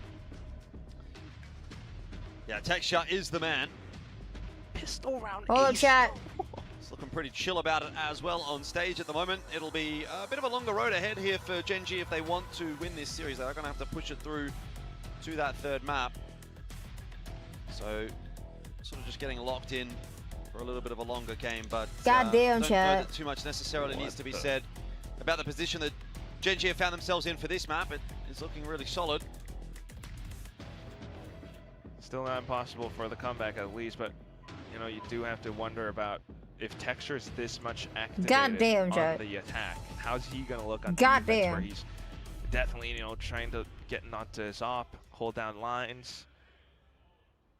Yeah, Texture is the man. Pistol round Hold chat. It's looking pretty chill about it as well on stage at the moment. It'll be a bit of a longer road ahead here for Gen G if they want to win this series. They're going to have to push it through to that third map. So, sort of just getting locked in for a little bit of a longer game, but goddamn, don't know that too much necessarily needs to be said about the position that Gen G have found themselves in for this map. It is looking really solid. Still not impossible for the comeback at least, but you know, you do have to wonder about if Texture's this much activated on the attack. How's he gonna look on defense where he's definitely, you know, trying to get onto his op, hold down lines.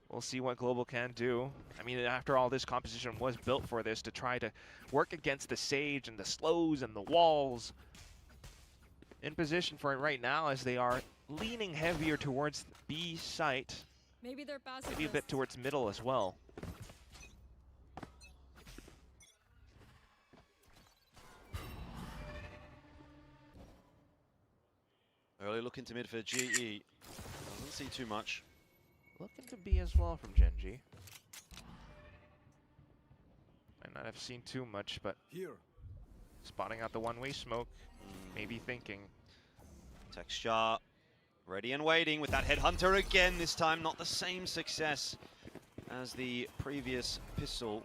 We'll see what Global can do. I mean, after all, this composition was built for this, to try to work against the Sage and the slows and the walls. In position for it right now, as they are leaning heavier towards the B site. Maybe they're passive. Maybe a bit towards middle as well. Early look into mid for GE. see too much. Looking to be as well from Gen.G. Might not have seen too much, but spotting out the one-way smoke, maybe thinking. Texture ready and waiting with that headhunter again. This time not the same success as the previous pistol.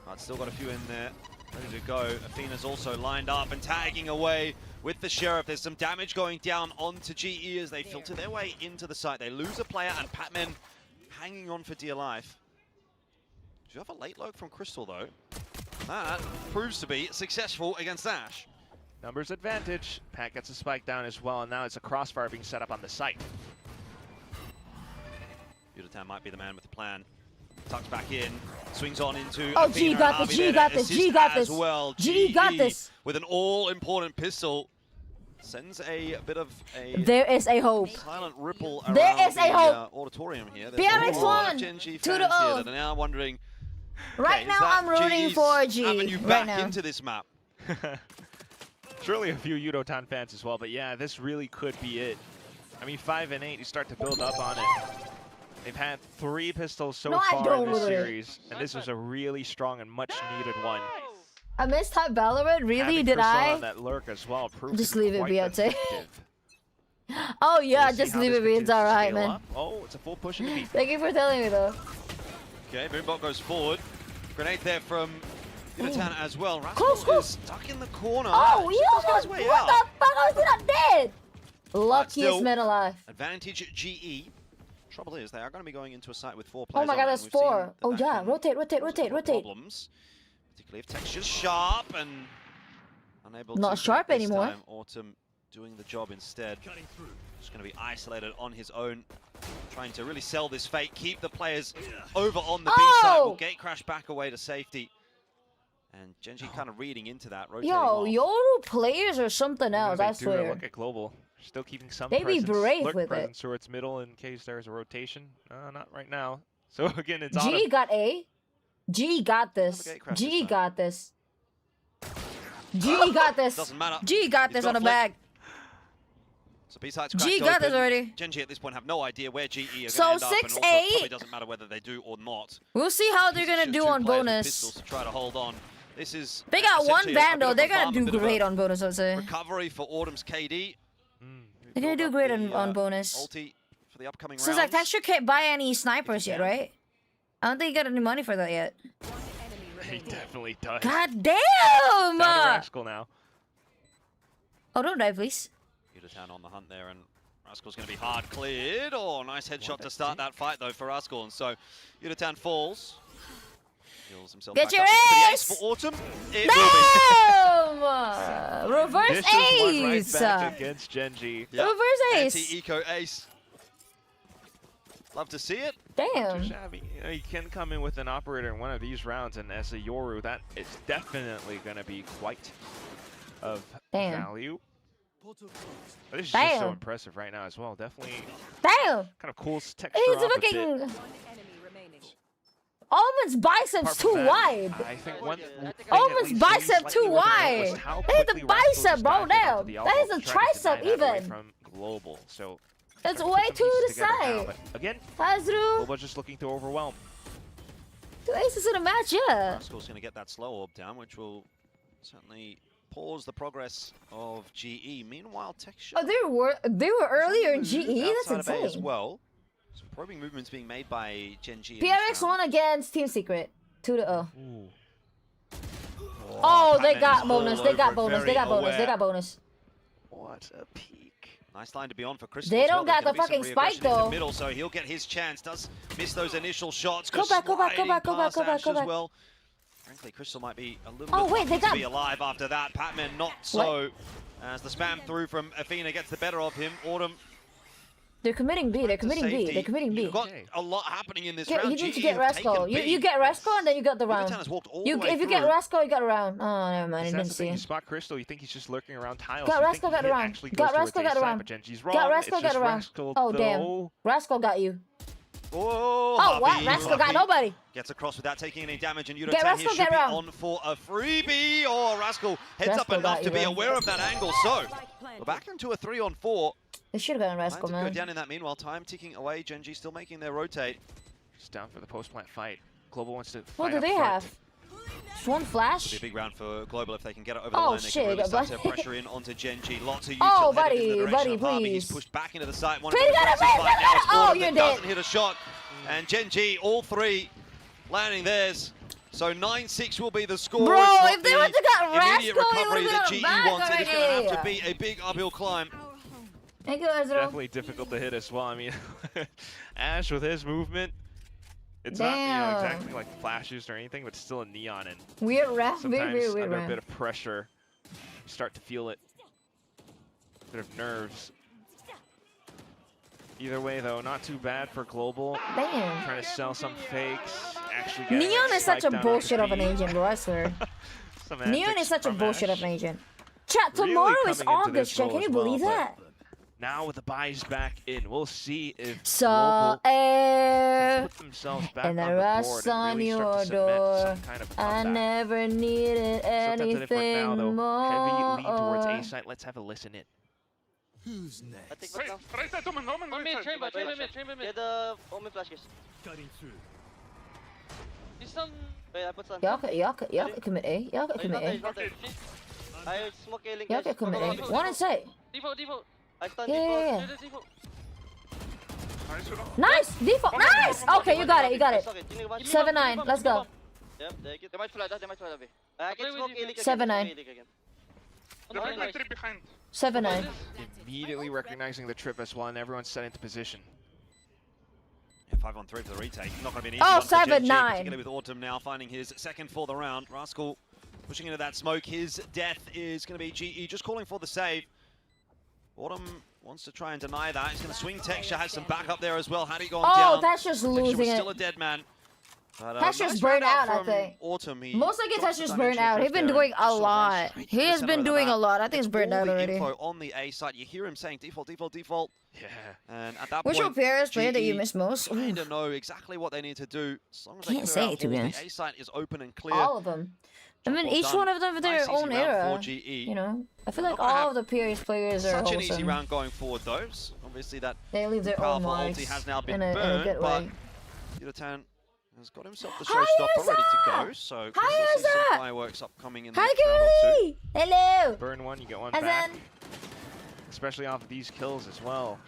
But still got a few in there, ready to go. Athena's also lined up and tagging away with the Sheriff. There's some damage going down onto GE as they filter their way into the site. They lose a player and Patman hanging on for dear life. Do you have a late load from Crystal though? That proves to be successful against Ash. Numbers advantage. Pat gets a spike down as well, and now it's a crossfire being set up on the site. Yutatan might be the man with the plan. Tucks back in, swings on into. Oh, G got this, G got this, G got this. Well. G got this. With an all-important pistol. Sends a bit of a. There is a hope. Silent ripple around there is a hope. Auditorium here. PRX won. 2-0. That are now wondering. Right now, I'm rooting for G. Having you back into this map. Surely a few Yudotan fans as well, but yeah, this really could be it. I mean, 5 and 8, you start to build up on it. They've had 3 pistols so far in this series, and this was a really strong and much needed one. I missed type Valorant, really? Having Did Crystal I? On that lurk as well, just leave it be, I'd say. Oh yeah, just leave it be, it's alright, man. Up. Oh, it's a full push into B. Thank you for telling me though. Okay, Boombot goes forward. Grenade there from Yutatan as well. Close. Is stuck in the corner. Oh, yo, what the fuck? How is he not dead? Luckiest man alive. Advantage GE. Trouble is, they are going to be going into a site with 4 players. Oh my god, that's 4. Oh yeah, rotate. Problems, particularly if texture's sharp and unable to. Not sharp anymore. Time. Autumn doing the job instead. Just going to be isolated on his own, trying to really sell this fate, keep the players over on the B side. Will gate crash back away to safety. And Gen.G kind of reading into that. Yo, Yoru players are something else, I swear. Look at Global. Still keeping some they presence. Be brave with presence it. Towards middle in case there's a rotation. Not right now. So again, it's G got A. G got this. G got this. G got this. Doesn't matter. G got this on the bag. So B-side's G got this already. Gen.G at this point have no idea where GE are going to end up. 6-8. It probably doesn't matter whether they do or not. We'll see how they're going to do on bonus. To try to hold on. This is they got one Vandal. They're going to do great on bonus, I'd say. Recovery for Autumn's KD. They're going to do great on bonus. Ulti for the upcoming rounds. Like, Texture can't buy any snipers yet, right? I don't think he got any money for that yet. He definitely does. God damn! Rascal now. Oh, don't die, please. Yutatan on the hunt there, and Rascal's going to be hard cleared. Oh, nice headshot to start that fight, though, for Rascal. And so Yutatan falls. Heals himself Get your ace for Autumn. It will be. Reverse ace. Right back against Gen.G. Yep. Reverse ace. Anti-eco ace. Love to see it. Damn. You know, you can come in with an operator in one of these rounds, and as a Yoru, that is definitely going to be quite of value. But this is just so impressive right now as well. Definitely. Damn. Kind of cool texture. He's looking. Almond's biceps too wide. I think one Almond's bicep too wide. That is the bicep, bro. Damn. That is a tricep even. From Global, so it's way to the side. But again, Hazru. Global's just looking to overwhelm. 2 aces in a match, yeah. Rascal's going to get that slow orb down, which will certainly pause the progress of GE. Meanwhile, Texture. Oh, they were earlier in GE. That's insane. As well. So probing movements being made by Gen.G. PRX won against Team Secret 2-0. Oh, they got bonus. They got bonus. They got bonus. They got bonus. What a peak. Nice line to be on for Crystal. They don't got the fucking spike though. Middle, so he'll get his chance. Does miss those initial shots. Go back. Well. Frankly, Crystal might be a little bit to be alive after that. Patman not so. As the spam through from Athena gets the better of him. Autumn. They're committing B. They're committing B. They're committing B. You've got a lot happening in this round. You need to get Rascal. You get Rascal and then you got the round. If you get Rascal, you got a round. Oh, never mind. I didn't see. You spot Crystal, you think he's just lurking around tiles. Got Rascal, got a round. Got Rascal, got a round. Got Rascal, got a round. Oh, damn. Rascal got you. Oh, what? Rascal got nobody. Gets across without taking any damage, and Yutatan here should be on for a freebie. Oh, Rascal heads up enough to be aware of that angle. So we're back into a 3-on-4. They should have gotten Time Rascal, to man. go down in that meanwhile. Time ticking away. Gen G still making their rotate. Just down for the post-plant fight. Global wants to fight. What do they have? Just one flash? It'll be a big round for Global if they can get it over the line. They can really start to pressure in onto Gen G. Lots of Oh, util buddy, headed in the direction of Harvey. please. He's pushed back into the site. One Please, of the gotta fight win, now. It's oh, Gordon you're that dead. doesn't hit a shot. And Gen G, all three landing theirs. So 9-6 will be the score. Bro, It's not if they the would have got immediate Rascal, recovery it that would GE have been wants. It is going to have to be a big uphill climb. Thank you, ASRock. Definitely difficult to hit as well. I mean, Ash with his movement, it's not exactly like flashes or anything, but still a neon, and weird ref, sometimes weird under ref. a bit of pressure, you start to feel it. A bit of nerves. Either way, though, not too bad for Global. Damn. Trying to sell some fakes, actually getting Neon is such a bullshit of an agent, agent, bro, I swear. Neon is such a bullshit of an agent. Chat, tomorrow is August, chat. Can you believe that? Now with the buys back in, we'll see if So, Global can put themselves back and on the the rust board on and really your start to cement door. some kind of I comeback. never needed So anything now, though. more. Heavy lean towards A side. Let's have a listen in. Who's next? Right side, Omen, right side. Get the Omen flash, guys. Cutting through. Wait, I put some. Y'all can commit A. Y'all can commit A. I smoke A link. Y'all can commit A. One and say. Default. I stun Yeah. default. Nice! Default! Nice! Okay, you got it. 7-9. Let's go. Yep, they might fly that, I can smoke A link again. 7-9. Three behind. 7-9. Immediately recognizing the trip as well, and everyone's set into position. Yeah, 5-on-3 for the retake. Not going to be an easy Oh, one for Gen G, 7-9. particularly with Autumn now finding his second for the round. Rascal pushing into that smoke. His death is going to be GE just calling for the save. Autumn wants to try and deny that. He's going to swing Texture, has some backup there as well. Had he gone down, Oh, that's just Texture losing was it. still a dead man. But, Texture's nice burned round out, I from think. Autumn. He Most likely drops the Texture's burned dimensional out. He's drift been there doing and a just lot. straight to He the has center been of the doing a map. lot. I think he's burned All out the already. info on the A side. You hear him saying default. Yeah. And at that Which point, PRX player that you GE miss most? kind of know exactly what they need to do. As long as they Can't clear say out it, to be walls, honest. the A site is open and clear. All of them. I mean, Well each done. one of them have their Nice, easy own round era. for GE. You know, I feel like Not gonna all have of the PRX players are Such an easy wholesome. round going forward, though. Obviously, that They leave their own powerful marks ulti has now been in a burned, good but way. Yudotan has got himself the Hi, showstopper ready to Azza! go. So Hi, we'll see some Azza! fireworks upcoming in the Hi, next round or two. Kimberly! Hello! Burn one, you get one As back. in, Especially off of these kills as well.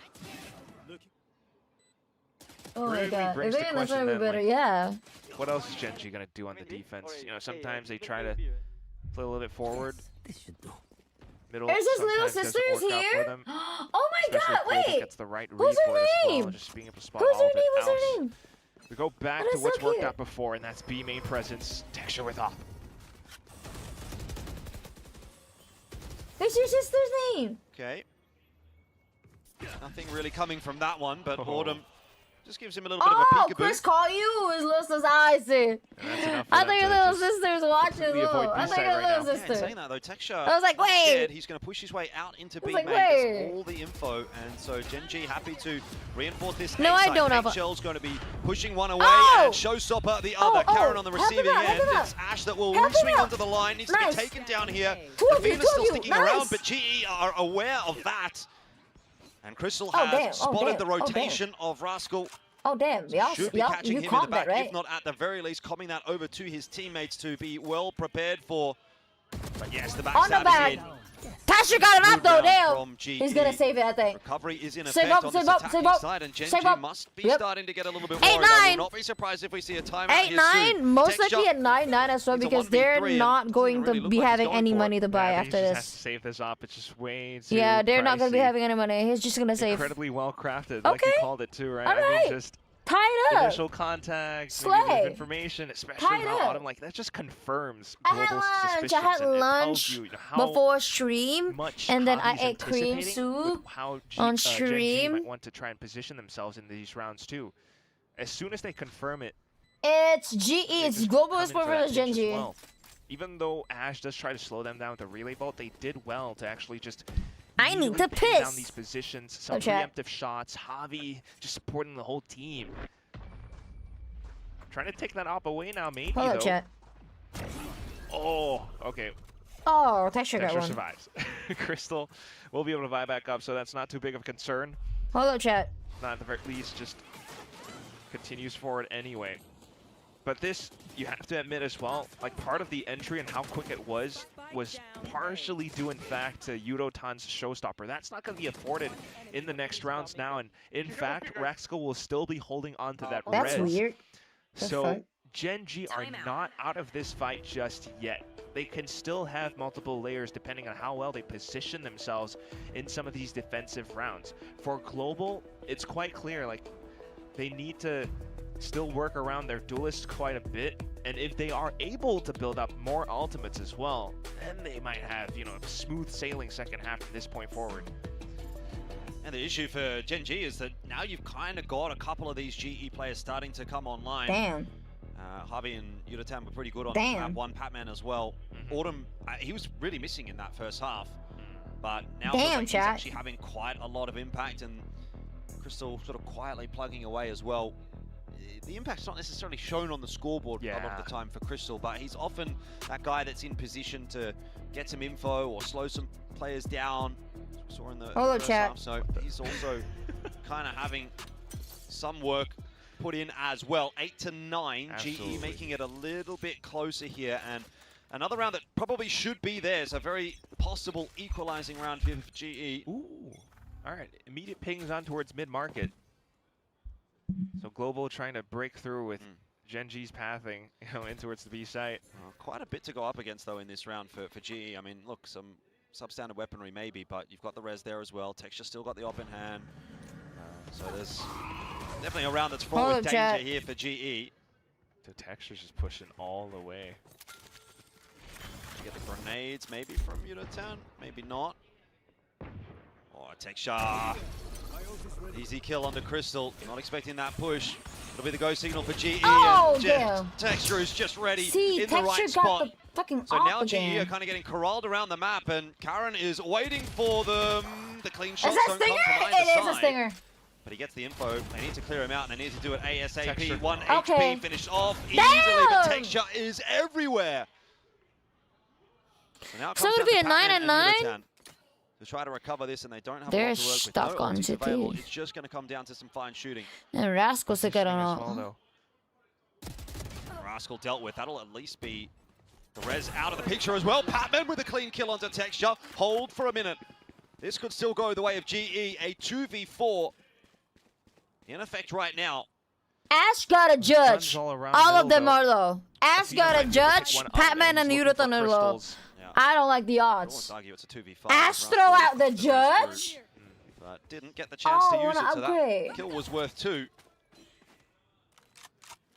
oh my Really god. brings If the they that's question be then, better, like, yeah. What else is Gen G going to do on the defense? You know, sometimes they try to play a little bit forward. Middle There's his little sometimes sisters doesn't work out for here. them, Oh my especially god, if Global wait! gets the right Who's read her for it as well, name? just being able to spot Who's all her of name? it What's out. her name? We go back That to is what's so worked cute. out before, and that's B main presence. Texture with up. What's your sister's name? Okay. Nothing really coming from that one, but Oh. Autumn just gives him a little bit of a Oh, peekaboo. Chris call you his little sister's eyes. And that's enough for I them thought your to little just sister's watching as completely avoid well. I B thought side your right little now. Yeah, in sister. saying that though, Texture I was like, not wait. scared. He's going to push his way out into B like, main. wait. Gets all the info, and so Gen G happy to reinforce this. No, I A-side. don't have a- Shell's going to be pushing one away, Oh! and Showstopper the other. Karen on the help him receiving out, help end. him out. It's Ash that will Help him swing out. onto the line. Needs Nice. to get taken down here. Two of you, Athena's still two of you. sticking around, Nice. but GE are aware of that. And Crystal Oh, has damn. Oh, spotted damn. the Oh, damn. rotation of Rascal. Oh damn, y'all, Should be y'all, catching you him in the caught back, that, right? if not at the very least coming that over to his teammates to be well prepared for. But yes, the On the backstab back. is in. Tasha got him out Moved though, down damn. from GE. He's gonna save it, I think. Recovery is in Save effect up, on save this up, save attacking up. side, and Gen Save G up. must be Yep. starting to get a little bit 8-9. worried. I will not be surprised if we see a timeout here 8-9, soon. most Texture likely at 9-9 as well into because they're 1v3 and not going doesn't really to look be like he's having going any for it. money to buy Yeah, after he just this. has to save this up. It's just way too Yeah, they're not going to be pricey. having any money. He's just going to save. Incredibly well crafted, like you Okay. called it too, right? All I right. mean, just Tie it up. initial contact, maybe a bit Slay. of information, especially Tie it how up. Autumn, like that just confirms I had Global's lunch. suspicions. I had and it lunch tells you how before stream, much and then I Javi's ate cream anticipating with soup how on Gen G stream. might want to try and position themselves in these rounds too. As soon as they confirm it, It's they GE. It's just Global come Esport into that versus Gen pitch as G. well. Even though Ash does try to slow them down with the relay bolt, they did well to actually just I need really to pin down piss. these positions, some Oh, chat. preemptive shots, Javi just supporting the whole team. Trying to take that op away now, maybe Hold though. up, chat. Oh, okay. Oh, Texture got one. survives. Crystal will be able to buy back up, so that's not too big of a concern. Hold up, chat. Not at the very least, just continues forward anyway. But this, you have to admit as well, like part of the entry and how quick it was partially due in fact to Yudotan's showstopper. That's not going to be afforded in the next rounds now, and in fact, Raxco will still be holding on to that res. That's weird. So Gen G are not out of this fight just yet. They can still have multiple layers depending on how well they position themselves in some of these defensive rounds. For Global, it's quite clear, like, they need to still work around their duelists quite a bit, and if they are able to build up more ultimates as well, then they might have, you know, a smooth sailing second half from this point forward. And the issue for Gen G is that now you've kind of got a couple of these GE players starting to come online. Damn. Harvey and Yudotan were pretty good on map one. Patman as well. Autumn, he was really missing in that first half, but now he's actually having quite a lot of impact, and Crystal sort of quietly plugging away as well. The impact's not necessarily shown on the scoreboard a lot of the time for Crystal, but he's often that guy that's in position to get some info or slow some players down. We saw in the first half, so he's also kind of having some work put in as well. 8 to 9, GE making it a little bit closer here, and another round that probably should be theirs. A very possible equalizing round here for GE. Ooh, all right, immediate pings on towards mid-market. So Global trying to break through with Gen G's pathing, you know, in towards the B site. Quite a bit to go up against though in this round for GE. I mean, look, some substandard weaponry maybe, but you've got the res there as well. Texture still got the op in hand. So there's definitely a round that's fraught with danger here for GE. The Texture's just pushing all the way. You get the grenades maybe from Yudotan, maybe not. Oh, Texture. Easy kill onto Crystal. Not expecting that push. It'll be the go signal for GE. Oh, Texture is just ready in the right spot. So now GE are kind of getting corralled around the map, and Karen is waiting for them. The clean shots don't come from either side. It is a stinger. But he gets the info. They need to clear him out, and they need to do it ASAP. Texture. 1 HP finished off easily. The Texture is everywhere. So now it comes it'll be a 9 and 9. To try to recover this, and they don't have They're a lot to work with. stuck on GT. It's just going to come down to some fine shooting. And Rascal se quedaron. Rascal dealt with. That'll at least be the res out of the picture as well. Patman with a clean kill onto Texture. Hold for a minute. This could still go the way of GE. A 2v4 in effect right now. Ash got a judge. All of them are low. Ash got a judge. Patman and Yudotan are low. I don't like the odds. It's a 2v5. Ash throw out the judge. But didn't get the chance to use it, so that kill was worth 2.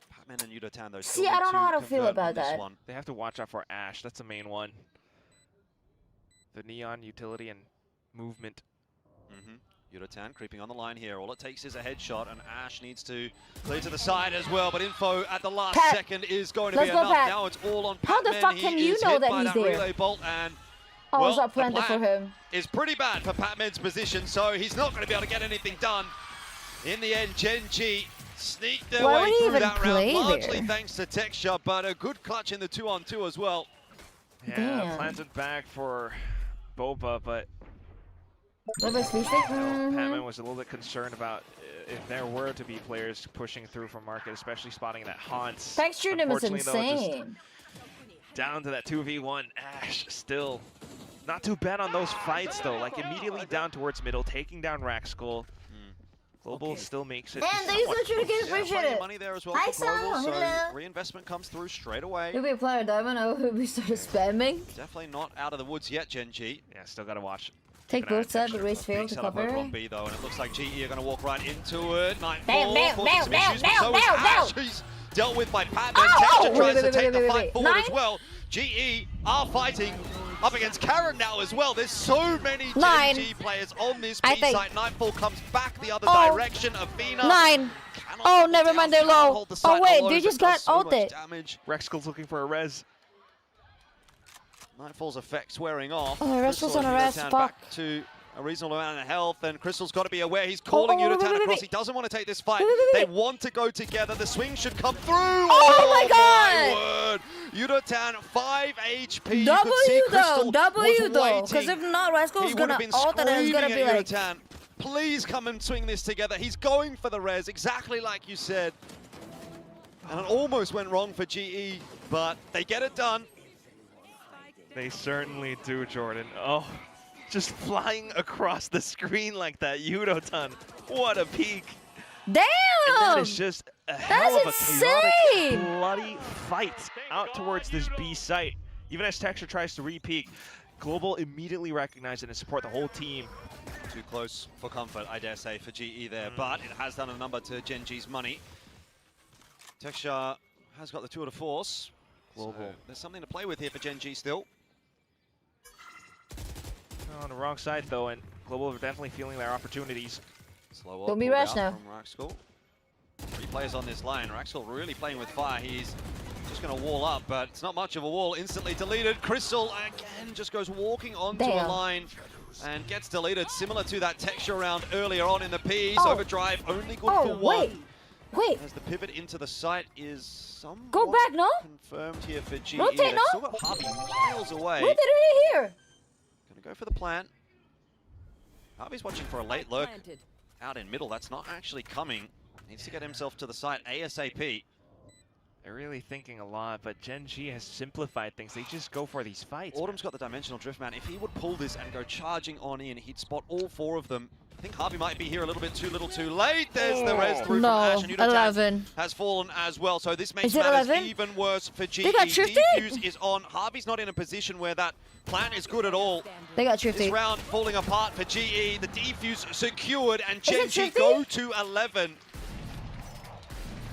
Patman and Yudotan, though. See, I don't know how to feel about that. They have to watch out for Ash. That's the main one. The neon utility and movement. Yudotan creeping on the line here. All it takes is a headshot, and Ash needs to clear to the side as well. But info at the last second is going to be enough. Now it's all on Patman. How the fuck can you know that he's there? Relay bolt, and was that planted for him? Is pretty bad for Patman's position, so he's not going to be able to get anything done. In the end, Gen G sneaked their way through that round, largely thanks to Texture, but a good clutch in the 2-on-2 as well. Yeah, planted back for Boba, but Patman was a little bit concerned about if there were to be players pushing through from market, especially spotting that Hans. Texture is insane. Down to that 2v1. Ash still not too bad on those fights though. Like immediately down towards middle, taking down Raxkull. Global still makes it. And these are true to appreciate it. Money there as well for Global, so reinvestment comes through straight away. If we play a diamond, I hope we start spamming. Definitely not out of the woods yet, Gen G. Yeah, still gotta watch. Take both sides, but race failed to cover. On B though, and it looks like GE are going to walk right into it. He's dealt with by Patman. Texture tries to take the fight forward as well. GE are fighting up against Karen now as well. There's so many Gen G players on this B site. Nightfall comes back the other direction. Athena. 9. Oh, never mind, they're low. Oh wait, they just got ulted. Rexkull's looking for a res. Nightfall's effects wearing off. Oh, Crystal's on a res. Fuck. Back to a reasonable amount of health, and Crystal's got to be aware. He's calling Yudotan across. He doesn't want to take this fight. They want to go together. The swing should come through. Oh my god! Yudotan, 5 HP. W though, because if not, Rascal's gonna ult and it's gonna be like... Yudotan, please come and swing this together. He's going for the res, exactly like you said. And it almost went wrong for GE, but they get it done. They certainly do, Jordan. Oh, just flying across the screen like that, Yudotan. What a peak. Damn! And that is just a hell of a chaotic, bloody fight out towards this B site. Even as Texture tries to re-peek, Global immediately recognized it and support the whole team. Too close for comfort, I dare say, for GE there, but it has done a number to Gen G's money. Texture has got the tour de force. Global. So there's something to play with here for Gen G still. On the wrong side though, and Global are definitely feeling their opportunities. Slow Don't be rushed now. From Raxcal. 3 players on this line. Raxcal really playing with fire. He's just going to wall up, but it's not much of a wall. Instantly deleted. Crystal again just goes walking onto a line and gets deleted, similar to that Texture round earlier on in the Ps. Overdrive only good for 1. Wait. As the pivot into the site is somewhat Go back, no? confirmed here for GE. Rotate, They've no? still got Harvey miles away. Rotate right here. Gonna go for the plant. Harvey's watching for a late lurk out in middle. That's not actually coming. Needs to get himself to the site ASAP. They're really thinking a lot, but Gen G has simplified things. They just go for these fights. Autumn's got the dimensional drift, man. If he would pull this and go charging on in, he'd spot all 4 of them. I think Harvey might be here a little bit too late. There's the res through from Ash, and Yudotan 11 has fallen as well. So this makes matters even worse for GE. They got Defuse is on. Harvey's not in a position where that plan is good at all. They got Trifty. This round falling apart for GE. The defuse secured, and Gen G go to 11.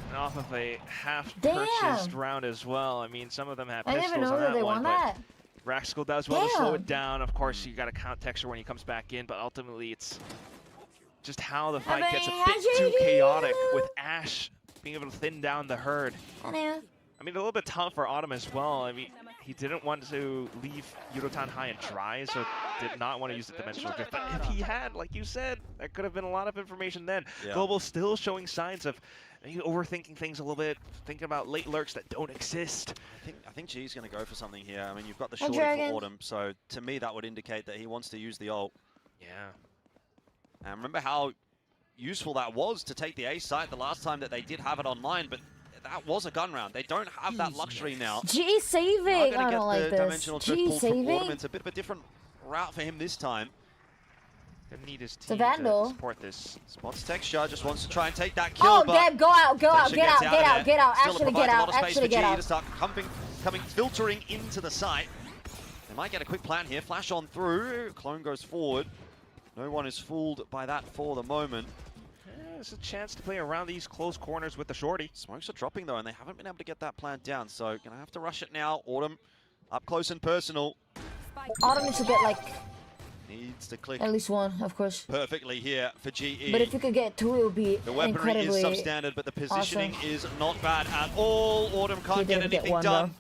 And off of a half-purchased round as well. I mean, some of them have pistols on that one, but Raxcal does well to slow it down. Of course, you got to count Texture when he comes back in, but ultimately it's just how the fight gets a bit too chaotic with Ash being able to thin down the herd. I mean, a little bit tough for Autumn as well. I mean, he didn't want to leave Yudotan high and dry, so did not want to use the dimensional drift. But if he had, like you said, that could have been a lot of information then. Yeah. Global still showing signs of overthinking things a little bit, thinking about late lurks that don't exist. I think G's going to go for something here. I mean, you've got the shorty for Autumn, so to me that would indicate that he wants to use the ult. Yeah. And remember how useful that was to take the A site the last time that they did have it online, but that was a gun round. They don't have that luxury now. G saving. I don't like this. G saving. It's a bit of a different route for him this time. Gonna need his team to support this. Spots Texture, just wants to try and take that kill. Oh, Deb, go out, get out. Actually, get out. Actually, get out. To start coming, filtering into the site. They might get a quick plan here. Flash on through. Clone goes forward. No one is fooled by that for the moment. There's a chance to play around these close corners with the shorty. Smokes are dropping though, and they haven't been able to get that plant down. So gonna have to rush it now. Autumn up close and personal. Autumn needs to get like needs to click at least 1, of course. Perfectly here for GE. But if you could get 2, it would be the weaponry is substandard, but the positioning is not bad at all. Autumn can't get anything done.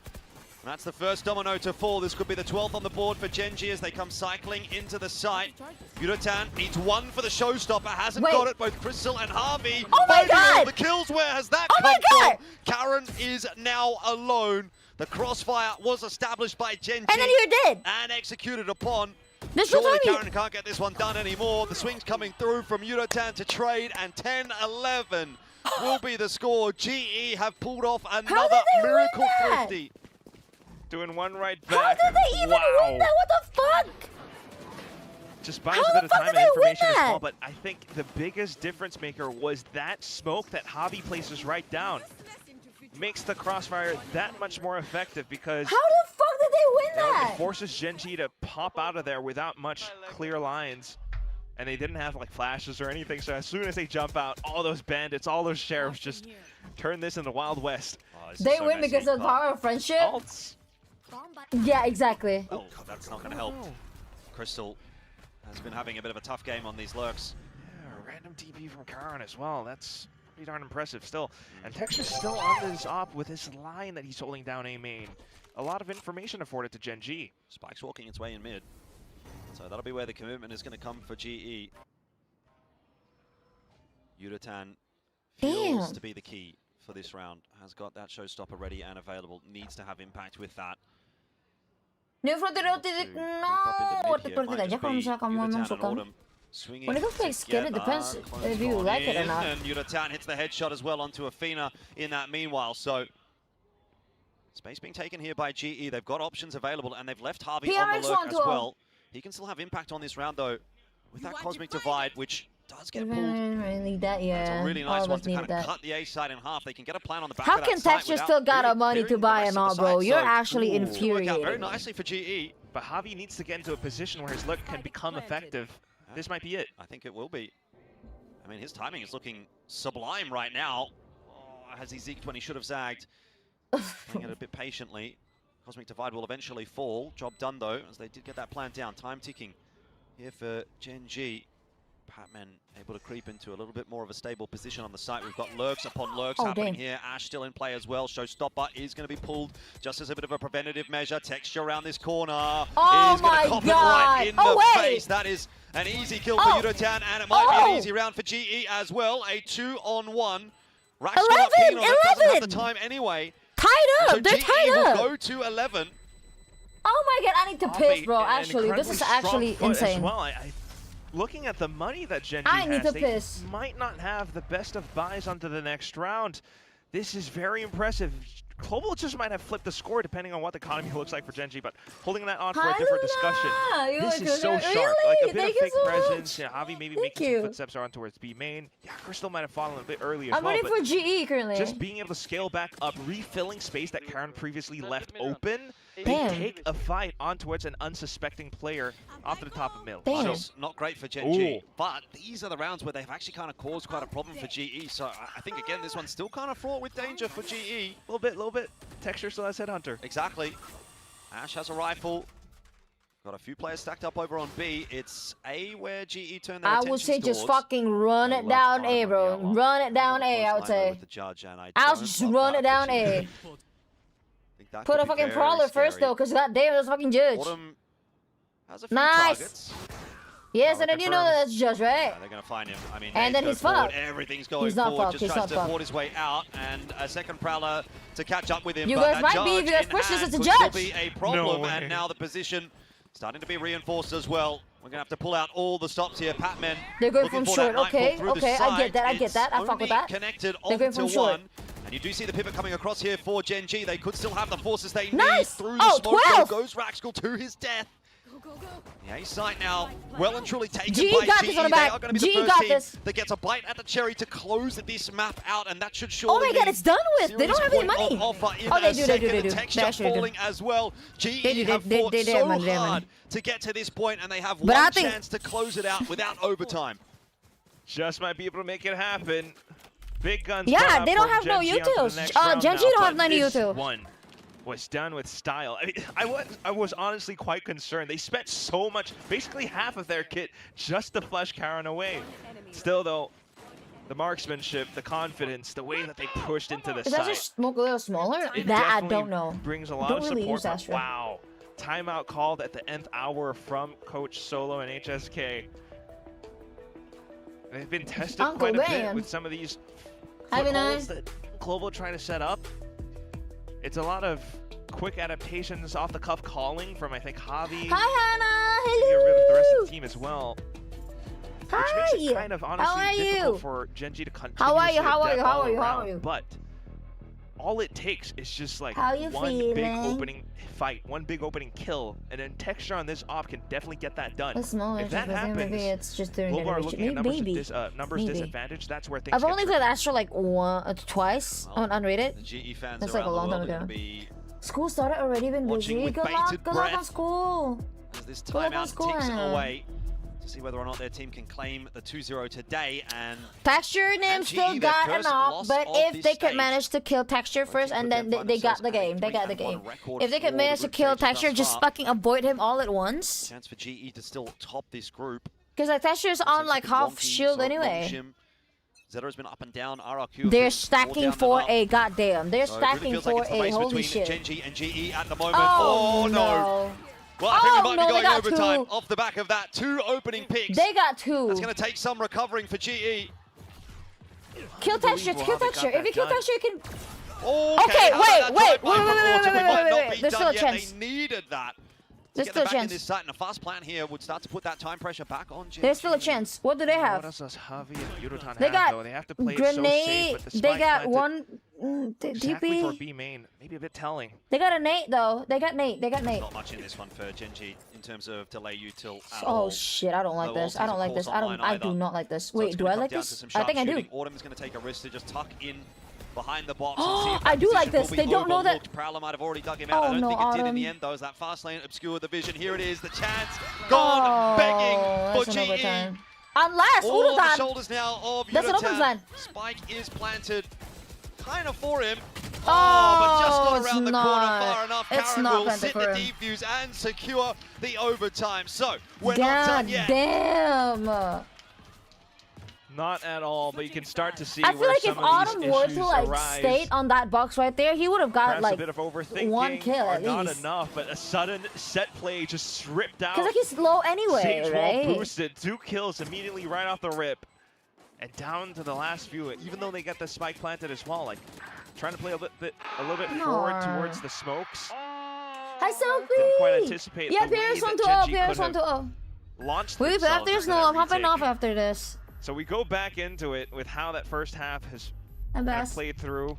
And that's the first domino to fall. This could be the 12th on the board for Gen G as they come cycling into the site. Yudotan needs 1 for the showstopper. Hasn't got it. Both Crystal and Harvey. Oh my God! All the kills. Where has that come from? Karen is now alone. The crossfire was established by Gen G. And then you're dead. And executed upon. Surely Karen can't get this one done anymore. The swing's coming through from Yudotan to trade, and 10-11 will be the score. GE have pulled off another miracle thrifty. Doing one right back. How did they even win that? What the fuck? Just buys a bit of time and information as well, but I think the biggest difference maker was that smoke that Hobby places right down. Makes the crossfire that much more effective because how the fuck did they win that? It forces Gen G to pop out of there without much clear lines. And they didn't have like flashes or anything, so as soon as they jump out, all those bandits, all those sheriffs just turn this into Wild West. They win because of the power of friendship? Alts. Yeah, exactly. Oh, that's not going to help. Crystal has been having a bit of a tough game on these lurks. Yeah, random TP from Karen as well. That's pretty darn impressive still. And Texture's still on this op with this line that he's holding down A main. A lot of information afforded to Gen G. Spike's walking its way in mid. So that'll be where the commitment is going to come for GE. Yudotan feels to be the key for this round. Has got that showstopper ready and available. Needs to have impact with that. New front row titik tidak kalau misalnya kamu memang suka. When it looks like skin, it depends if you like it or not. And Yudatan hits the headshot as well onto Athena in that meanwhile. So space being taken here by GE. They've got options available and they've left Harvey PRX on the lurk as well. He can still have impact on this round though with that Cosmic Divide, which does get pulled. Really that, yeah. It's a really nice one to kind of cut the A side in half. They can get a plan on the back How of that can site Texture still got a money to buy an all, bro? You're actually infuriating. Very nicely for GE. But Javi needs to get into a position where his look can become effective. This might be it. I think it will be. I mean, his timing is looking sublime right now. Oh, has he zeked when he should have zagged? Playing it a bit patiently. Cosmic Divide will eventually fall. Job done though, as they did get that plan down. Time ticking here for Gen G. Patman able to creep into a little bit more of a stable position on the site. We've got lurks upon lurks happening here. Ash still in play as well. Showstopper is going to be pulled just as a bit of a preventative measure. Texture around this corner. Oh is going to cop it right in the face. That is an easy kill for Yudotan, and it might be an easy round for GE as well. A 2-on-1. Rax not keen on it, doesn't have the time anyway. Tied up, so they're GE tied up. will go to 11. Oh my god, I need to piss, bro. Actually, this is actually insane. Well, looking at the money that Gen G has, they might not have the best of buys onto the next round. This is very impressive. Global just might have flipped the score depending on what the economy looks like for Gen G, but holding that on for a different discussion. This is so sharp. Like a bit of fake presence. Yeah, Javi maybe making some footsteps around towards B main. Yeah, Crystal might have fallen a bit early as well. I'm ready for GE currently. Just being able to scale back up, refilling space that Karen previously left open. They take a fight on towards an unsuspecting player off to the top of middle. Not great for Gen G, but these are the rounds where they've actually kind of caused quite a problem for GE. So I think, again, this one's still kind of fraught with danger for GE. A little bit. Texture still has Headhunter. Exactly. Ash has a rifle. Got a few players stacked up over on B. It's A where GE turned their attention towards. I would say just fucking run it down A, bro. Run it down A, I would say. I'll just run it down A. Put a fucking Prowler first, though, because goddamn, that's fucking Judge. Nice. Yes, and then you know that's Judge, right? Yeah, they're going to find him. I mean, and then he's fucked. Everything's going forward. Just tries to force his way out, and a second Prowler to catch up with him. You but guys might be if you guys push this as a Judge. Could still be a problem, and now the position starting to be reinforced as well. We're going to have to pull out all the stops here. Patmen. They're going from short. Okay, I get that. I fuck with that. Connected onto one. And you do see the pivot coming across here for Gen G. They could still have the forces they need through the smoke. 12. Goes Raxkel to his death. The A site now well and truly taken by GE. They are going to be the first team that gets a bite at the cherry to close this map out, and that should surely. Oh my god, it's done with. They don't have any money. They do. Texture falling as well. GE have fought so hard to get to this point, and they have one chance to close it out without overtime. Just might be able to make it happen. Big guns. Yeah, they don't have no utils. Gen G don't have any utils. One was done with style. I mean, I was honestly quite concerned. They spent so much, basically half of their kit, just to flush Karen away. Still, though, the marksmanship, the confidence, the way that they pushed into the site. Is that just smoke a little smaller? That I don't know. Brings a lot of support. Wow. Timeout called at the nth hour from Coach Solo and HSK. They've been tested quite a bit with some of these footholds that Global trying to set up. It's a lot of quick adaptations off the cuff calling from, I think, Javi. Hi, Hannah. Hello. Get rid of the rest of the team as well. Hi. Which makes it kind of honestly difficult for Gen G to continue. How are you? But all it takes is just like one big opening fight, one big opening kill, and then Texture on this op can definitely get that done. If that happens, it's just during Global are looking at numbers disadvantage. That's where things I've only played Astro like twice on unrated. The GE fans That's like a long time ago. School started already, been busy. Good luck on school. As this timeout ticks away to see whether or not their team can claim the 2-0 today, and Texture Nim still got an op, but if they could manage to kill Texture first and then they got the game, If they could manage to kill Texture, just fucking avoid him all at once. Chance for GE to still top this group. Because like Texture's on like half shield anyway. Zeta's been up and down. RRQ. They're stacking 4A, goddamn. They're stacking 4A, holy shit. Gen G and GE at the moment. Oh no. Well, I think we might be going overtime off the back of that. 2 opening picks. They got 2. That's going to take some recovering for GE. Kill texture, kill texture. If you kill texture, you can. Okay, wait. There's still a chance. They needed that. There's still a chance. This site, and a fast plan here would start to put that time pressure back on Gen G. There's still a chance. What do they have? What does Javi and Yudotan They have, got though? They have to play grenade. it so safe, but the They got spike one. exactly for DP. B main. Maybe a bit telling. They got a Nate though. They got Nate. Not much in this one for Gen G in terms of delay util at Oh all. shit! I don't like this. I don't like this. I do not like this. Wait, do I like this? I think I do. Autumn's going to take a risk to just tuck in behind the box. Oh, I do like this. They don't know that. Prowler might have already dug him out. I don't think it did in the end, though, as that fast lane obscured the vision. Here it is, the chance gone, begging for GE. Unless all on the Udotan. shoulders now of That's an open plan. Spike is planted, kind of for him. Oh, but just not it's around the not. corner far enough. It's Karen not will planted sit for the him. defuse and secure the overtime. So we're not done yet. Damn. Not at all, but you can start to see I feel where like some if of Autumn these were issues to like arise. stay on that box right there, he would have got Perhaps like a bit of overthinking one kill or at not least. enough, but a sudden set play just stripped out. Because like he's low anyway, Sage right? well boosted, 2 kills immediately right off the rip. And down to the last few, even though they got the spike planted as well, like trying to play a little bit forward towards the smokes. Hi, Sophie! Didn't quite anticipate Yeah, the way PRX that 1 Gen G PRX could 1 have launched Wait, but themselves after this, into no, that I'm hopping retake. off after this. So we go back into it with how that first half has I'm kind of best. played through.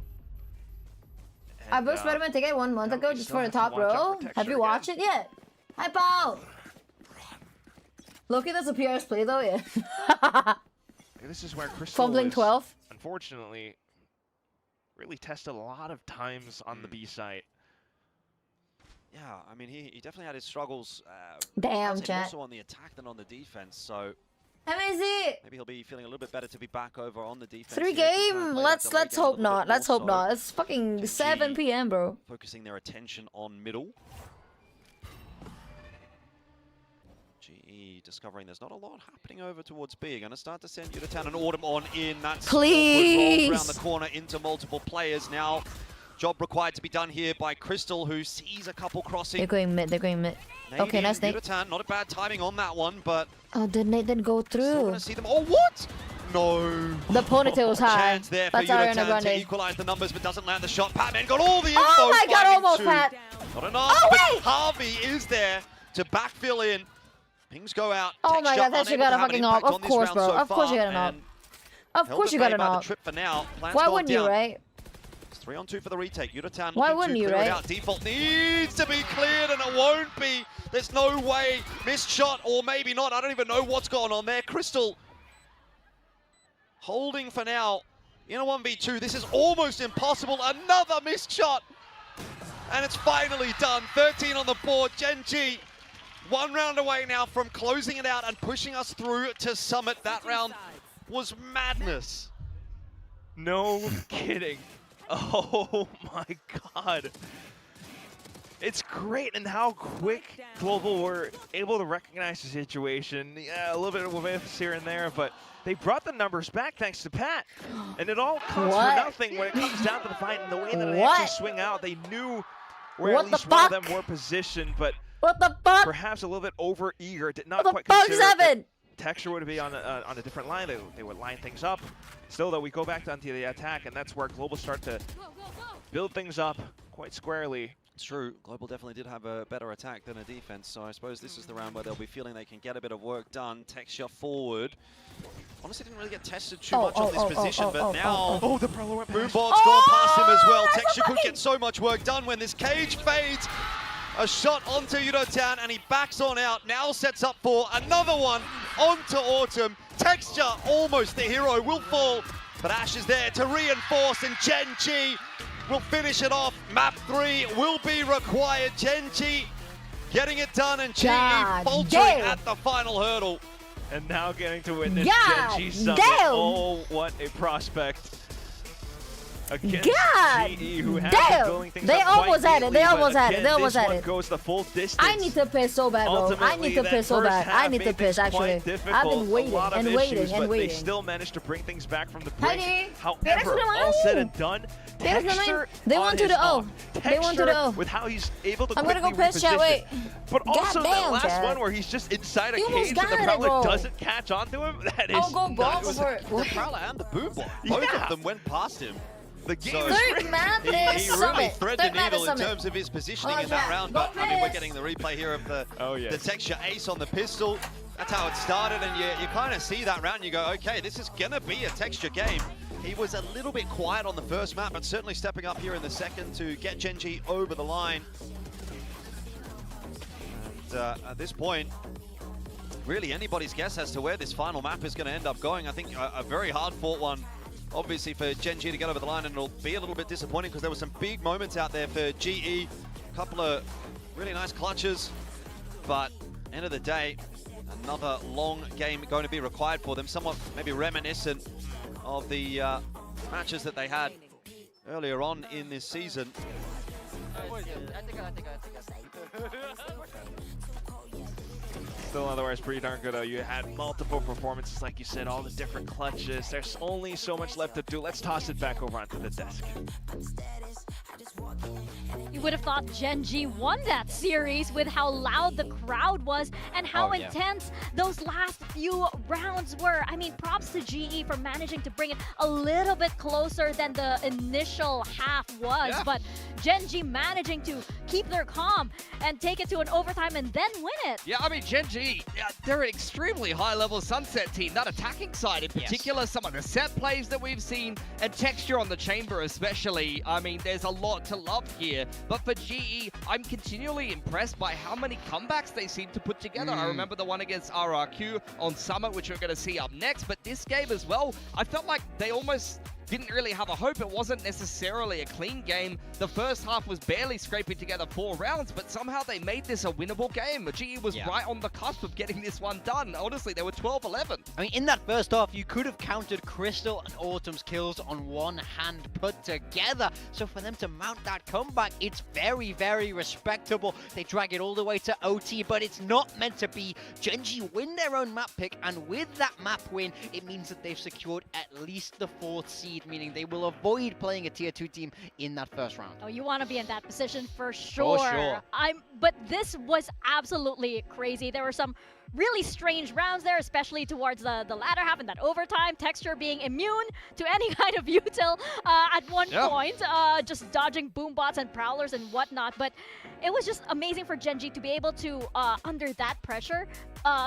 I bought Spider-Man ticket 1 month ago just for the top row. Have you watched it yet? Hi, Paul! Loki, that's a PRX play though, yeah. This is where Crystal Fumbling is, 12. unfortunately, really tested a lot of times on the B site. Yeah, I mean, he definitely had his struggles. Damn, I'd say chat. also on the attack than on the defense, so Amazing! maybe he'll be feeling a little bit better to be back over on the defense. 3 here to try and game? play Let's that delay game a hope little bit not. Let's more, hope so not. It's fucking Gen 7 G PM, bro. focusing their attention on middle. GE discovering there's not a lot happening over towards B. Gonna start to send Yudotan and Autumn on in. That's Please! around the corner into multiple players now. Job required to be done here by Crystal, who sees a couple crossing. They're going mid, they're going mid. Maybe Okay, nice Nate. Yudotan, not a bad timing on that one, but Oh, did Nate didn't go still through? gonna see them. Oh, what? No. The ponytail was high. Chance there for That's Ariana Yudotan to Grande. equalize the numbers, but doesn't land the shot. Patman got all the info. Oh my god, finding almost, two. Pat! Not enough, Oh, but wait! Harvey is there to backfill in. Pings go out. Oh my god, that shit got a fucking off. Of course, bro. Of course you got an off. Of course you got an off. Trip for now. Why wouldn't you, right? It's 3-on-2 for the retake. Yudotan Why looking wouldn't to you, clear it right? out. Default needs to be cleared, and it won't be. There's no way. Missed shot, or maybe not. I don't even know what's going on there. Crystal holding for now. In a 1v2, this is almost impossible. Another missed shot. And it's finally done. 13 on the board. Gen G, 1 round away now from closing it out and pushing us through to Summit. That round was madness. No kidding. Oh my god. It's great and how quick Global were able to recognize the situation. Yeah, a little bit of whiffs here and there, but they brought the numbers back thanks to Pat. And it all comes for nothing when it comes down to the fight and the way that they actually swing out. They knew where at least one of them were positioned, but what the fuck? Perhaps a little bit over eager. Did not What quite the fuck, consider that Seven? Texture would be on a different line. They would line things up. Still, though, we go back onto the attack, and that's where Global start to build things up quite squarely. It's true. Global definitely did have a better attack than a defense, so I suppose this is the round where they'll be feeling they can get a bit of work done. Texture forward. Honestly, didn't really get tested too much on this position, but now the Prowler went past. Boomboard's gone past him as well. Texture could get so much work done when this cage fades. A shot onto Yudotan, and he backs on out. Now sets up for another one onto Autumn. Texture, almost the hero, will fall, but Ash is there to reinforce, and Gen G will finish it off. Map 3 will be required. Gen G getting it done, and GE faltering at the final hurdle. And now getting to witness Gen G Summit. Oh, what a prospect. against God GE, who has damn! been building things They up quite almost had it. They neatly, almost but had it. again, They almost this had one it. goes the full distance. I need to piss so bad, bro. I need to piss so bad. I need to piss, actually. I've been waiting and waiting and waiting. They still managed to bring things back from the break. Heidi, However, all said and done, Texture they went to the O. They went to the O. With how he's able to I'm gonna go quickly piss, chat. Wait. But also God damn, that last Chad. one where he's just inside a You almost cage and the got it, Prowler bro. doesn't catch onto him. That is go nuts. The Prowler and the Boom Block, both of them went past him. The game So is Third map he is really Summit. thread Third the map is needle in Summit. terms of his positioning Oh, in that yeah. round. Go But I mean, we're Piss. getting the replay here of the yes. Texture ace on the pistol. That's how it started, and you kind of see that round. You go, okay, this is gonna be a Texture game. He was a little bit quiet on the first map, but certainly stepping up here in the second to get Gen.G over the line. And at this point, really anybody's guess as to where this final map is going to end up going. I think a very hard-fought one, obviously, for Gen.G to get over the line, and it'll be a little bit disappointing because there were some big moments out there for GE. A couple of really nice clutches, but end of the day, another long game going to be required for them, somewhat maybe reminiscent of the matches that they had earlier on in this season. Still otherwise pretty darn good though. You had multiple performances, like you said, all the different clutches. There's only so much left to do. Let's toss it back over onto the desk. You would have thought Gen.G won that series with how loud the crowd was and how intense those last few rounds were. I mean, props to GE for managing to bring it a little bit closer than the initial half was, but Gen.G managing to keep their calm and take it to an overtime and then win it. Yeah, I mean, Gen.G, they're an extremely high-level Sunset team. That attacking side in particular, some of the set plays that we've seen, and Texture on the chamber especially. I mean, there's a lot to love here. But for GE, I'm continually impressed by how many comebacks they seem to put together. I remember the one against RRQ on Summit, which we're going to see up next. But this game as well, I felt like they almost didn't really have a hope. It wasn't necessarily a clean game. The first half was barely scraping together 4 rounds, but somehow they made this a winnable game. GE was right on the cusp of getting this one done. Honestly, they were 12-11. I mean, in that first half, you could have counted Crystal and Autumn's kills on one hand put together. So for them to mount that comeback, it's very, very respectable. They drag it all the way to OT, but it's not meant to be. Gen.G win their own map pick, and with that map win, it means that they've secured at least the 4th seed, meaning they will avoid playing a tier 2 team in that first round. Oh, you want to be in that position for sure. For sure. But this was absolutely crazy. There were some really strange rounds there, especially towards the latter half and that overtime. Texture being immune to any kind of util at one point, just dodging boom bots and prowlers and whatnot. But it was just amazing for Gen.G to be able to, under that pressure,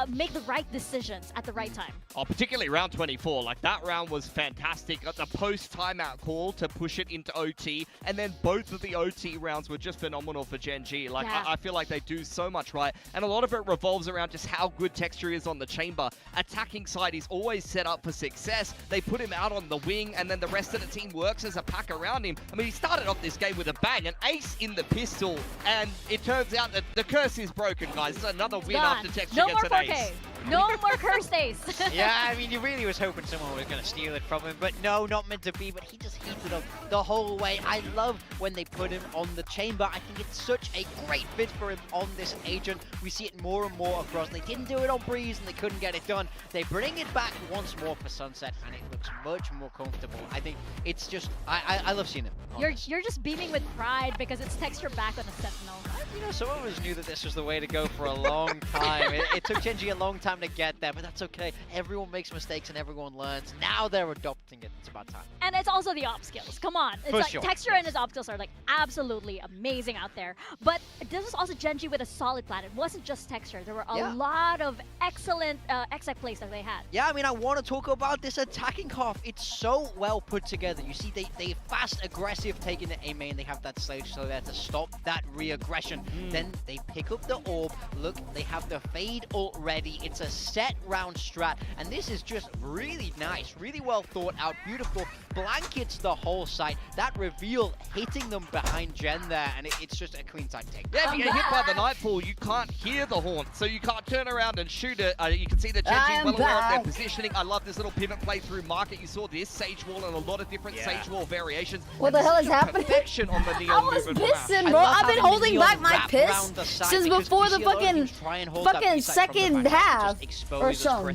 make the right decisions at the right time. Oh, particularly round 24. Like, that round was fantastic. Got the post-timeout call to push it into OT, and then both of the OT rounds were just phenomenal for Gen.G. Like, I feel like they do so much right, and a lot of it revolves around just how good Texture is on the chamber. Attacking side is always set up for success. They put him out on the wing, and then the rest of the team works as a pack around him. I mean, he started off this game with a bang, an ace in the pistol, and it turns out that the curse is broken, guys. It's another win after Texture gets an ace. No more curse days. Yeah, I mean, you really was hoping someone was going to steal it from him, but no, not meant to be, but he just heated up the whole way. I love when they put him on the chamber. I think it's such a great fit for him on this agent. We see it more and more across. They didn't do it on Breeze, and they couldn't get it done. They bring it back once more for Sunset, and it looks much more comfortable. I think it's just, I love seeing it. You're just beaming with pride because it's Texture back on a Sentinel. You know, some of us knew that this was the way to go for a long time. It took Gen.G a long time to get there, but that's okay. Everyone makes mistakes and everyone learns. Now they're adopting it. It's about time. And it's also the op skills. Come on. It's For like sure. Texture and his op skills are like absolutely amazing out there. But this was also Gen.G with a solid plan. It wasn't just Texture. There were a lot of excellent exec plays that they had. Yeah, I mean, I want to talk about this attacking half. It's so well put together. You see, they fast aggressive taking the A main. They have that sledge so there to stop that re-aggression. Then they pick up the orb. Look, they have the fade already. It's a set round strat, and this is just really nice, really well thought out, beautiful, blankets the whole site. That reveal hitting them behind Gen there, and it's just a clean side take. Yeah, if you get hit by the Nightfall, you can't hear the horn, so you can't turn around and shoot it. You can see the Gen G well aware of their positioning. I love this little pivot play through market. You saw this Sage Wall and a lot of different Sage Wall variations. What the hell is happening? Perfection on the Neon I was pissing, bro. I've been holding back my piss since before the fucking second half or so.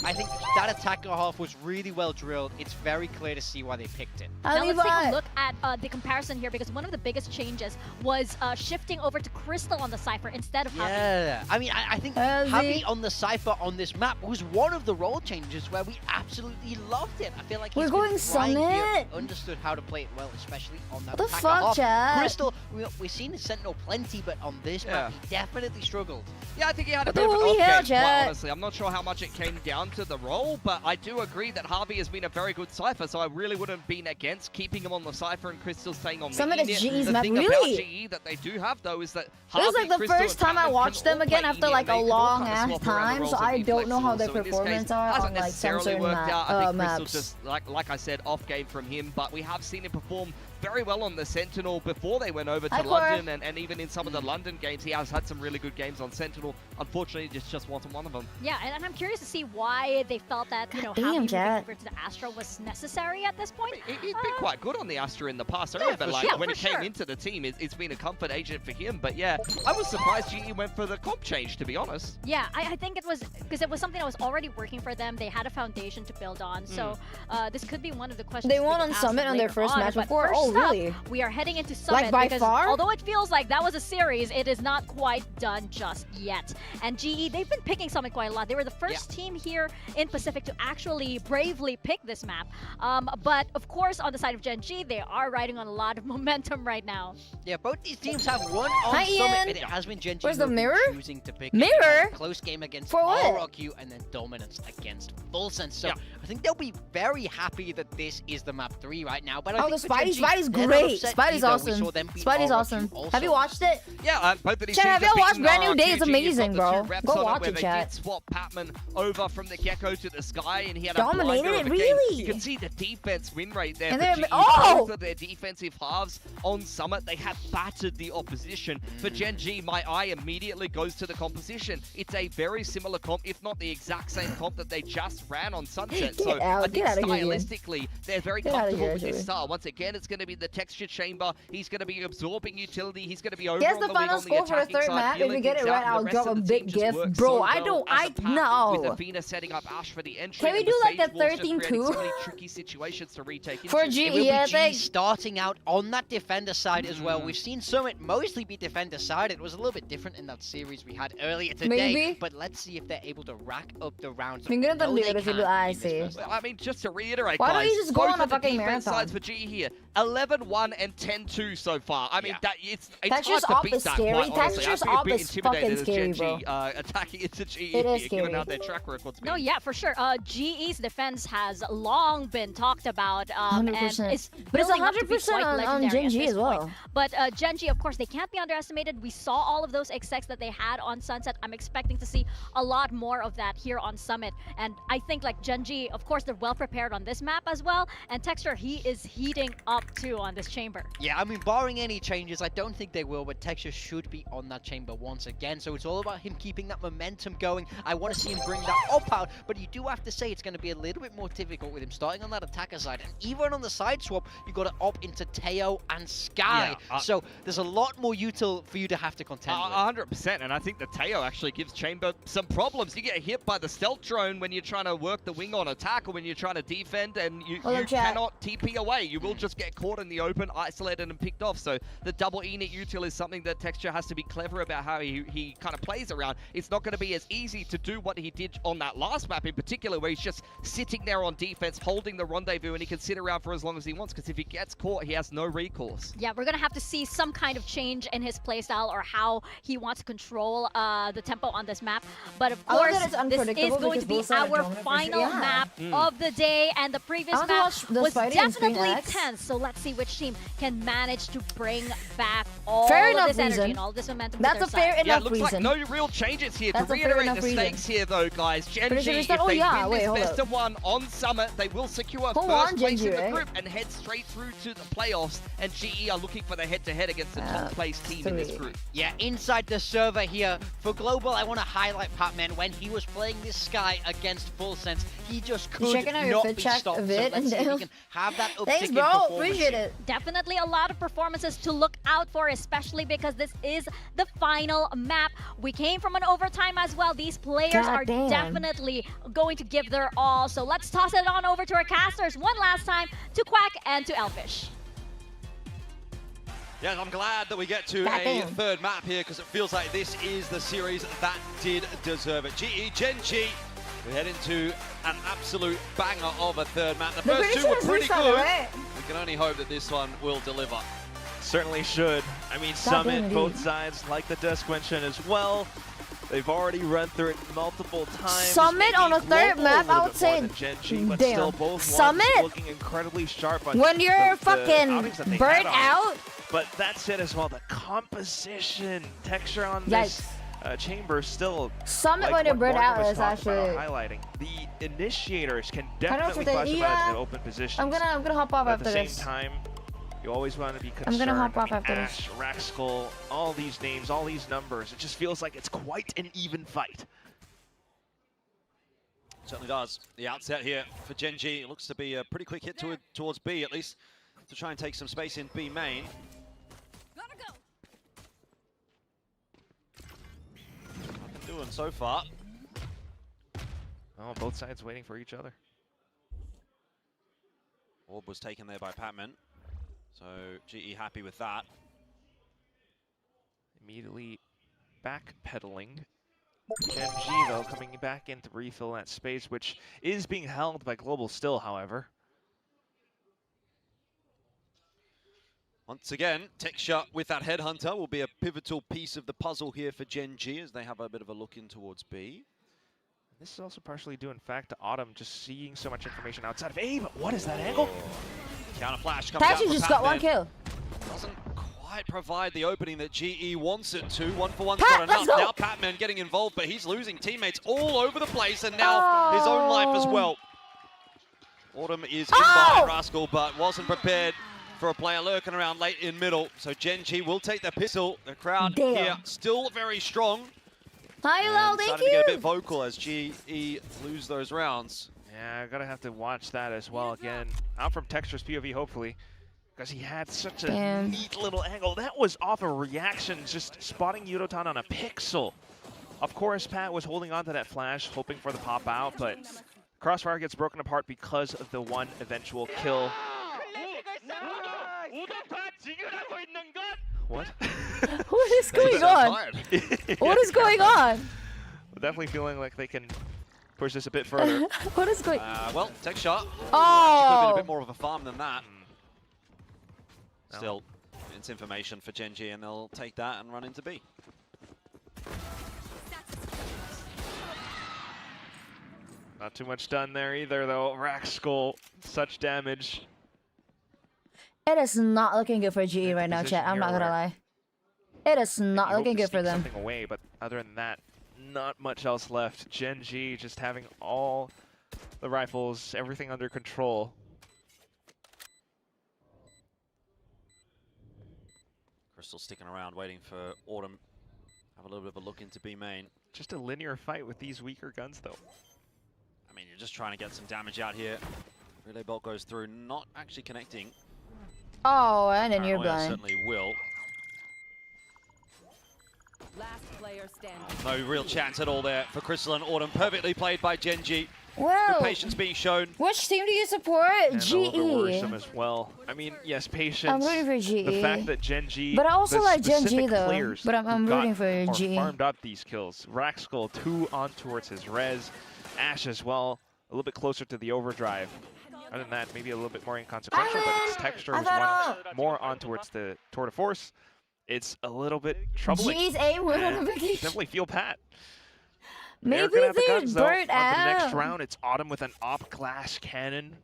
I think that attacker half was really well drilled. It's very clear to see why they picked it. Now let's take a look at the comparison here, because one of the biggest changes was shifting over to Crystal on the Cypher instead of Javi. Yeah, I mean, I think Javi on the Cypher on this map was one of the role changes where we absolutely loved it. I feel like he's going Summit. Understood how to play it well, especially on that What the attacker fuck, half. chat? Crystal, we've seen Sentinel plenty, but on this map, he definitely struggled. Yeah, I think he had a bit of an off game, quite honestly. I'm not sure how much it came down to the role, but I do agree that Javi has been a very good Cypher, so I really wouldn't have been against keeping him on the Cypher and Crystal staying on Some of the GE's The map, thing about GE that they do have, though, is that this is like the first time I watched them again after like a long ass time, so I don't know how their performance are on like some certain maps. Crystal just, like I said, off game from him, but we have seen him perform very well on the Sentinel before they went over to London, and even in some of the London games, he has had some really good games on Sentinel. Unfortunately, it just wasn't one of them. Yeah, and I'm curious to see why they felt that, you know, having moving over to the Astra was necessary at this point. He's been quite good on the Astra in the past. I remember, like, when he came into the team, it's been a comfort agent for him. But yeah, I was surprised GE went for the comp change, to be honest. Yeah, I think it was because it was something that was already working for them. They had a foundation to build on. So this could be one of the questions. They won on Summit on their first match before. Oh, really? We are heading into Summit by because far? although it feels like that was a series, it is not quite done just yet. And GE, they've been picking Summit quite a lot. They were the first team here in Pacific to actually bravely pick this map. But of course, on the side of Gen G, they are riding on a lot of momentum right now. Yeah, both these teams have one on Summit, and it has been Gen G Where's the mirror? choosing to pick mirror? A close game against For what? ASRock and then dominance against Fulsen. So I think they'll be very happy that this is the map 3 right now. But I think the Spidey's great. Spidey's awesome. Spidey's awesome. Have you watched it? Yeah, both of these Chat, have teams you watched Brand New Day? It's RQG. amazing, bro. Go Go watch it, They chat. did swap Patman over from the Gecko to the Sky, and he had Dominated a blinder it, of a game. really? You can see the defense win rate there. And for they're- GE. oh! Both of their defensive halves on Summit, they have battered the opposition. For Gen G, my eye immediately goes to the composition. It's a very similar comp, if not the exact same comp that they just ran on Sunset. So I think stylistically, they're very comfortable with this style. Once again, it's going to be the texture chamber. He's going to be absorbing utility. He's going to be over Guess on the the final league score on the for the attacking third side, map. If feeling we get it things right, out, and I'll the drop rest a of the team big just gift. works Bro, so I well don't, as I a pack, know. With Athena setting up Ash for the entry. Can we and do the like Sage a Walls just 13-2? creating so many tricky situations to retake For into. GE, It will be I GE think. starting out on that defender side as well. We've seen Summit mostly be defender side. It was a little bit different in that series we had earlier today. Maybe. But let's see if they're able to rack up the rounds. Tingnan No, they natin can't I in this see. first half. I mean, just to reiterate, Why don't guys, you just go both on a of the fucking defense marathon? sides for GE here, 11-1 and 10-2 so far. I mean, it's Texture's hard op to beat is that, scary. quite honestly. Texture's I'd be a op bit is intimidated fucking as scary, Gen G bro. attacking into GE It is here, given scary. how their track record's been. No, yeah, for sure. GE's defense has long been talked about, and 100%. it's But it's building up to be 100% quite on legendary Gen at G this as well. point. But Gen G, of course, they can't be underestimated. We saw all of those execs that they had on Sunset. I'm expecting to see a lot more of that here on Summit. And I think like Gen G, of course, they're well prepared on this map as well. And Texture, he is heating up too on this chamber. Yeah, I mean, barring any changes, I don't think they will, but Texture should be on that chamber once again. So it's all about him keeping that momentum going. I want to see him bring that up out, but you do have to say it's going to be a little bit more difficult with him starting on that attacker side. And even on the side swap, you got to opt into Teo and Sky. So there's a lot more util for you to have to contend with. 100%, and I think the Teo actually gives Chamber some problems. You get hit by the stealth drone when you're trying to work the wing on attack or when you're trying to defend, and you cannot TP away. You will just get caught in the open, isolated, and picked off. So the double init util is something that Texture has to be clever about how he kind of plays around. It's not going to be as easy to do what he did on that last map in particular, where he's just sitting there on defense, holding the rendezvous, and he can sit around for as long as he wants, because if he gets caught, he has no recourse. Yeah, we're going to have to see some kind of change in his playstyle or how he wants to control the tempo on this map. But of course, this is going to be our final map of the day, and the previous map was definitely tense. So let's see which team can manage to bring back all of this energy reason. and all this momentum. That's to a fair side. Yeah, enough it looks reason. like no real changes here. That's To a fair reiterate enough the reason. stakes here, though, guys, Gen G, if sure they yeah, win wait, this hold best up. of one on Summit, they will secure Hold first on, place Gen in G, the right? group and head straight through to the playoffs. And GE are looking for the head-to-head against the top place team in this group. Yeah, inside the server here for Global, I want to highlight Patman when he was playing this Sky against Full Sense. He just could checking out your not fit be check stopped. a So bit let's see if and he can have that uptick Thanks, in bro. performance Appreciate here. it. Definitely a lot of performances to look out for, especially because this is the final map. We came from an overtime as well. These players are Goddamn. definitely going to give their all. So let's toss it on over to our casters one last time, to Quack and to Elfish. Yeah, I'm glad that we get to a third map here because it feels like this is the series that did deserve it. GE, Gen G, we head into an absolute banger of a third map. The first two were pretty good. Right? We can only hope that this one will deliver. Certainly should. I mean, Summit, both sides, like the Desk mentioned as well. They've already run through it multiple times. Summit on a third map, I would say, Gen G, but damn. still both Summit, looking incredibly sharp on when you're the fucking outings that they burnt had on out. But that's it as well. The composition, texture on this chamber still. Summit like when you're what burnt Morgan out was is talking about, actually highlighting. The initiators can I know definitely what classify the- as in open positions. I'm gonna hop off but after at the this. same time, you always want to be concerned. I'm gonna hop off I mean, after Ash, Raxkull, all these names, all these numbers. It just feels like it's quite an even fight. Certainly does. The outset here for Gen G, it looks to be a pretty quick hit towards B, at least to try and take some space in B main. Nothing doing so far. Oh, both sides waiting for each other. Orb was taken there by Patman, so GE happy with that. Immediately backpedaling. Gen G, though, coming back in to refill that space, which is being held by Global still, however. Once again, Tech Shot with that Headhunter will be a pivotal piece of the puzzle here for Gen G as they have a bit of a look in towards B. This is also partially due, in fact, to Autumn just seeing so much information outside of A, but what is that angle? Counter flash comes out Tachi from just got Patman. one kill. Doesn't quite provide the opening that GE wants it to. 1-for-1's Pat, not enough. let's go. Now Patman getting involved, but he's losing teammates all over the place, and now his own life as well. Autumn is in behind Rascal, but wasn't prepared for a player lurking around late in middle. So Gen G will take the pistol. The crowd here still very strong. Hi, Lol, thank Starting to get a bit vocal as GE lose those rounds. Yeah, gotta have to watch that as well again. Out from Texture's POV, hopefully, because he had such a neat little angle. That was off a reaction, just spotting Yudotan on a pixel. Of course, Pat was holding on to that flash, hoping for the pop out, but Crossfire gets broken apart because of the one eventual kill. What? What is going on? What is going on? Definitely feeling like they can push this a bit further. What is going Well, Tech Shot. Oh! Could have been a bit more of a farm than that. Still, it's information for Gen G, and they'll take that and run into B. Not too much done there either, though. Raxkull, such damage. It is not looking good for GE right now, chat. I'm not gonna lie. It is not looking good for them. Something away, but other than that, not much else left. Gen G just having all the rifles, everything under control. Crystal sticking around, waiting for Autumn. Have a little bit of a look into B main. Just a linear fight with these weaker guns, though. I mean, you're just trying to get some damage out here. Relay bolt goes through, not actually connecting. Oh, and then you're Paranoia blind. certainly will. Last player standing. No real chance at all there for Crystal and Autumn. Perfectly played by Gen G. Well, Good patience being shown. which team do you support? And a little bit worrisome GE. as well. I mean, yes, patience. I'm rooting for GE. The fact that Gen G, But I also the like Gen G specific though. players But I'm who rooting for or GE. farmed up these kills. Raxkull 2 on towards his res. Ash as well, a little bit closer to the overdrive. Other than that, maybe a little bit more inconsequential, but its texture is one more on towards the tour de force. It's a little bit troubling. GE's aim went on a And vacation. definitely feel Pat. Maybe They're gonna have the they're guns, though. burnt On to the next out. round, it's Autumn with an op glass cannon.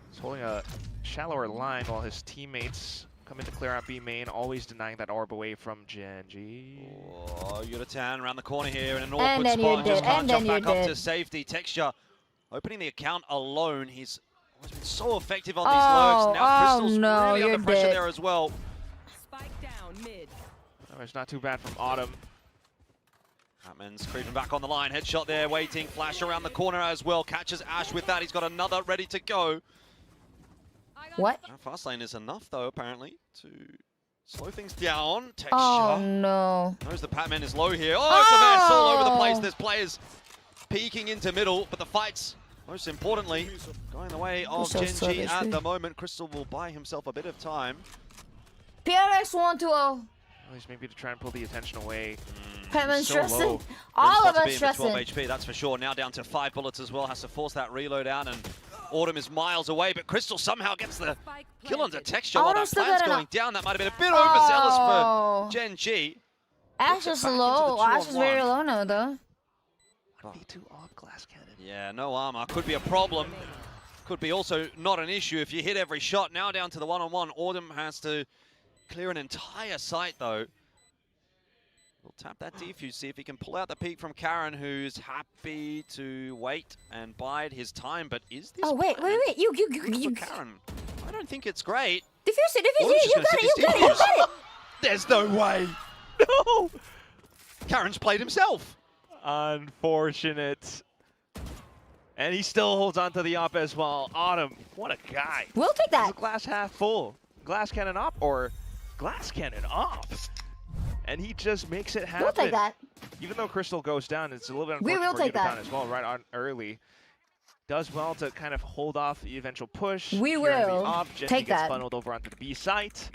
Just pulling a shallower line while his teammates come in to clear out B main, always denying that orb away from Genji. Oh, Yuratan around the corner here in an awkward spot and just can't jump back up to safety. Texture opening the account alone. He's always been so effective on these lurks. Now Crystal's really under pressure there as well. Spike down mid. Oh, it's not too bad from Autumn. Batman's creeping back on the line. Headshot there, waiting. Flash around the corner as well. Catches Ash with that. He's got another ready to go. What? Fast lane is enough, though, apparently, to slow things down. Texture. Oh, no. Knows the Batman is low here. Oh, it's a mess all over the place. There's players peeking into middle, but the fight's, most importantly, going the way of Genji at the moment. Crystal will buy himself a bit of time. PRX 1-2-0. At least maybe to try and pull the attention away. Batman's so stressing. All of us stressing. 12 HP, that's for sure. Now down to 5 bullets as well. Has to force that reload out, and Autumn is miles away, but Crystal somehow gets the kill onto Texture while that plan's going down. That might have been a bit overzealous for Genji. Ash is low. Ash is very low now, though. 1v2 off glass cannon. Yeah, no armor. Could be a problem. Could be also not an issue if you hit every shot. Now down to the one-on-one. Autumn has to clear an entire site, though. We'll tap that defuse, see if he can pull out the peak from Karen, who's happy to wait and bide his time. But is this? Oh wait. You. Karen, I don't think it's great. Diffuse it. You got it. There's no way. No. Karen's played himself. Unfortunate. And he still holds on to the op as well. Autumn, what a guy. We'll take that. Is it glass half full? Glass cannon op or glass cannon off? And he just makes it happen. We'll take that. Even though Crystal goes down, it's a little bit unfortunate for Yuratan as well, right on early. Does well to kind of hold off the eventual push. We will take that. Gets funneled over onto the B site,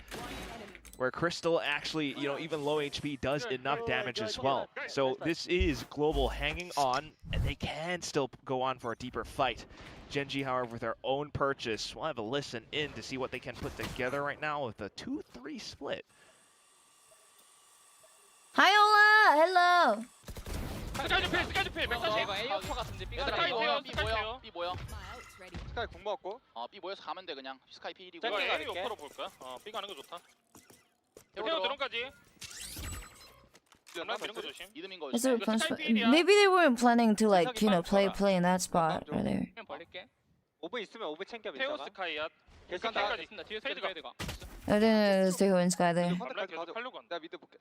where Crystal actually, even low HP does enough damage as well. So this is Global hanging on, and they can still go on for a deeper fight. Genji, however, with their own purchase, we'll have a listen in to see what they can put together right now with a 2-3 split. Hi, Ola! Hello! B 뭐야? 스카이 궁 먹고. B 모여서 가면 돼 그냥. 스카이 P1이고. A 옆으로 볼까? B 가는 거 좋다. 태워 드론까지. Is there a plan? Maybe they weren't planning to play in that spot right there. 오브 있으면 오브 챙겨. 태워 스카이야. 스카이까지 있습니다. 뒤에 스카이가. I didn't stay in sky there. 내가 미드 볼게.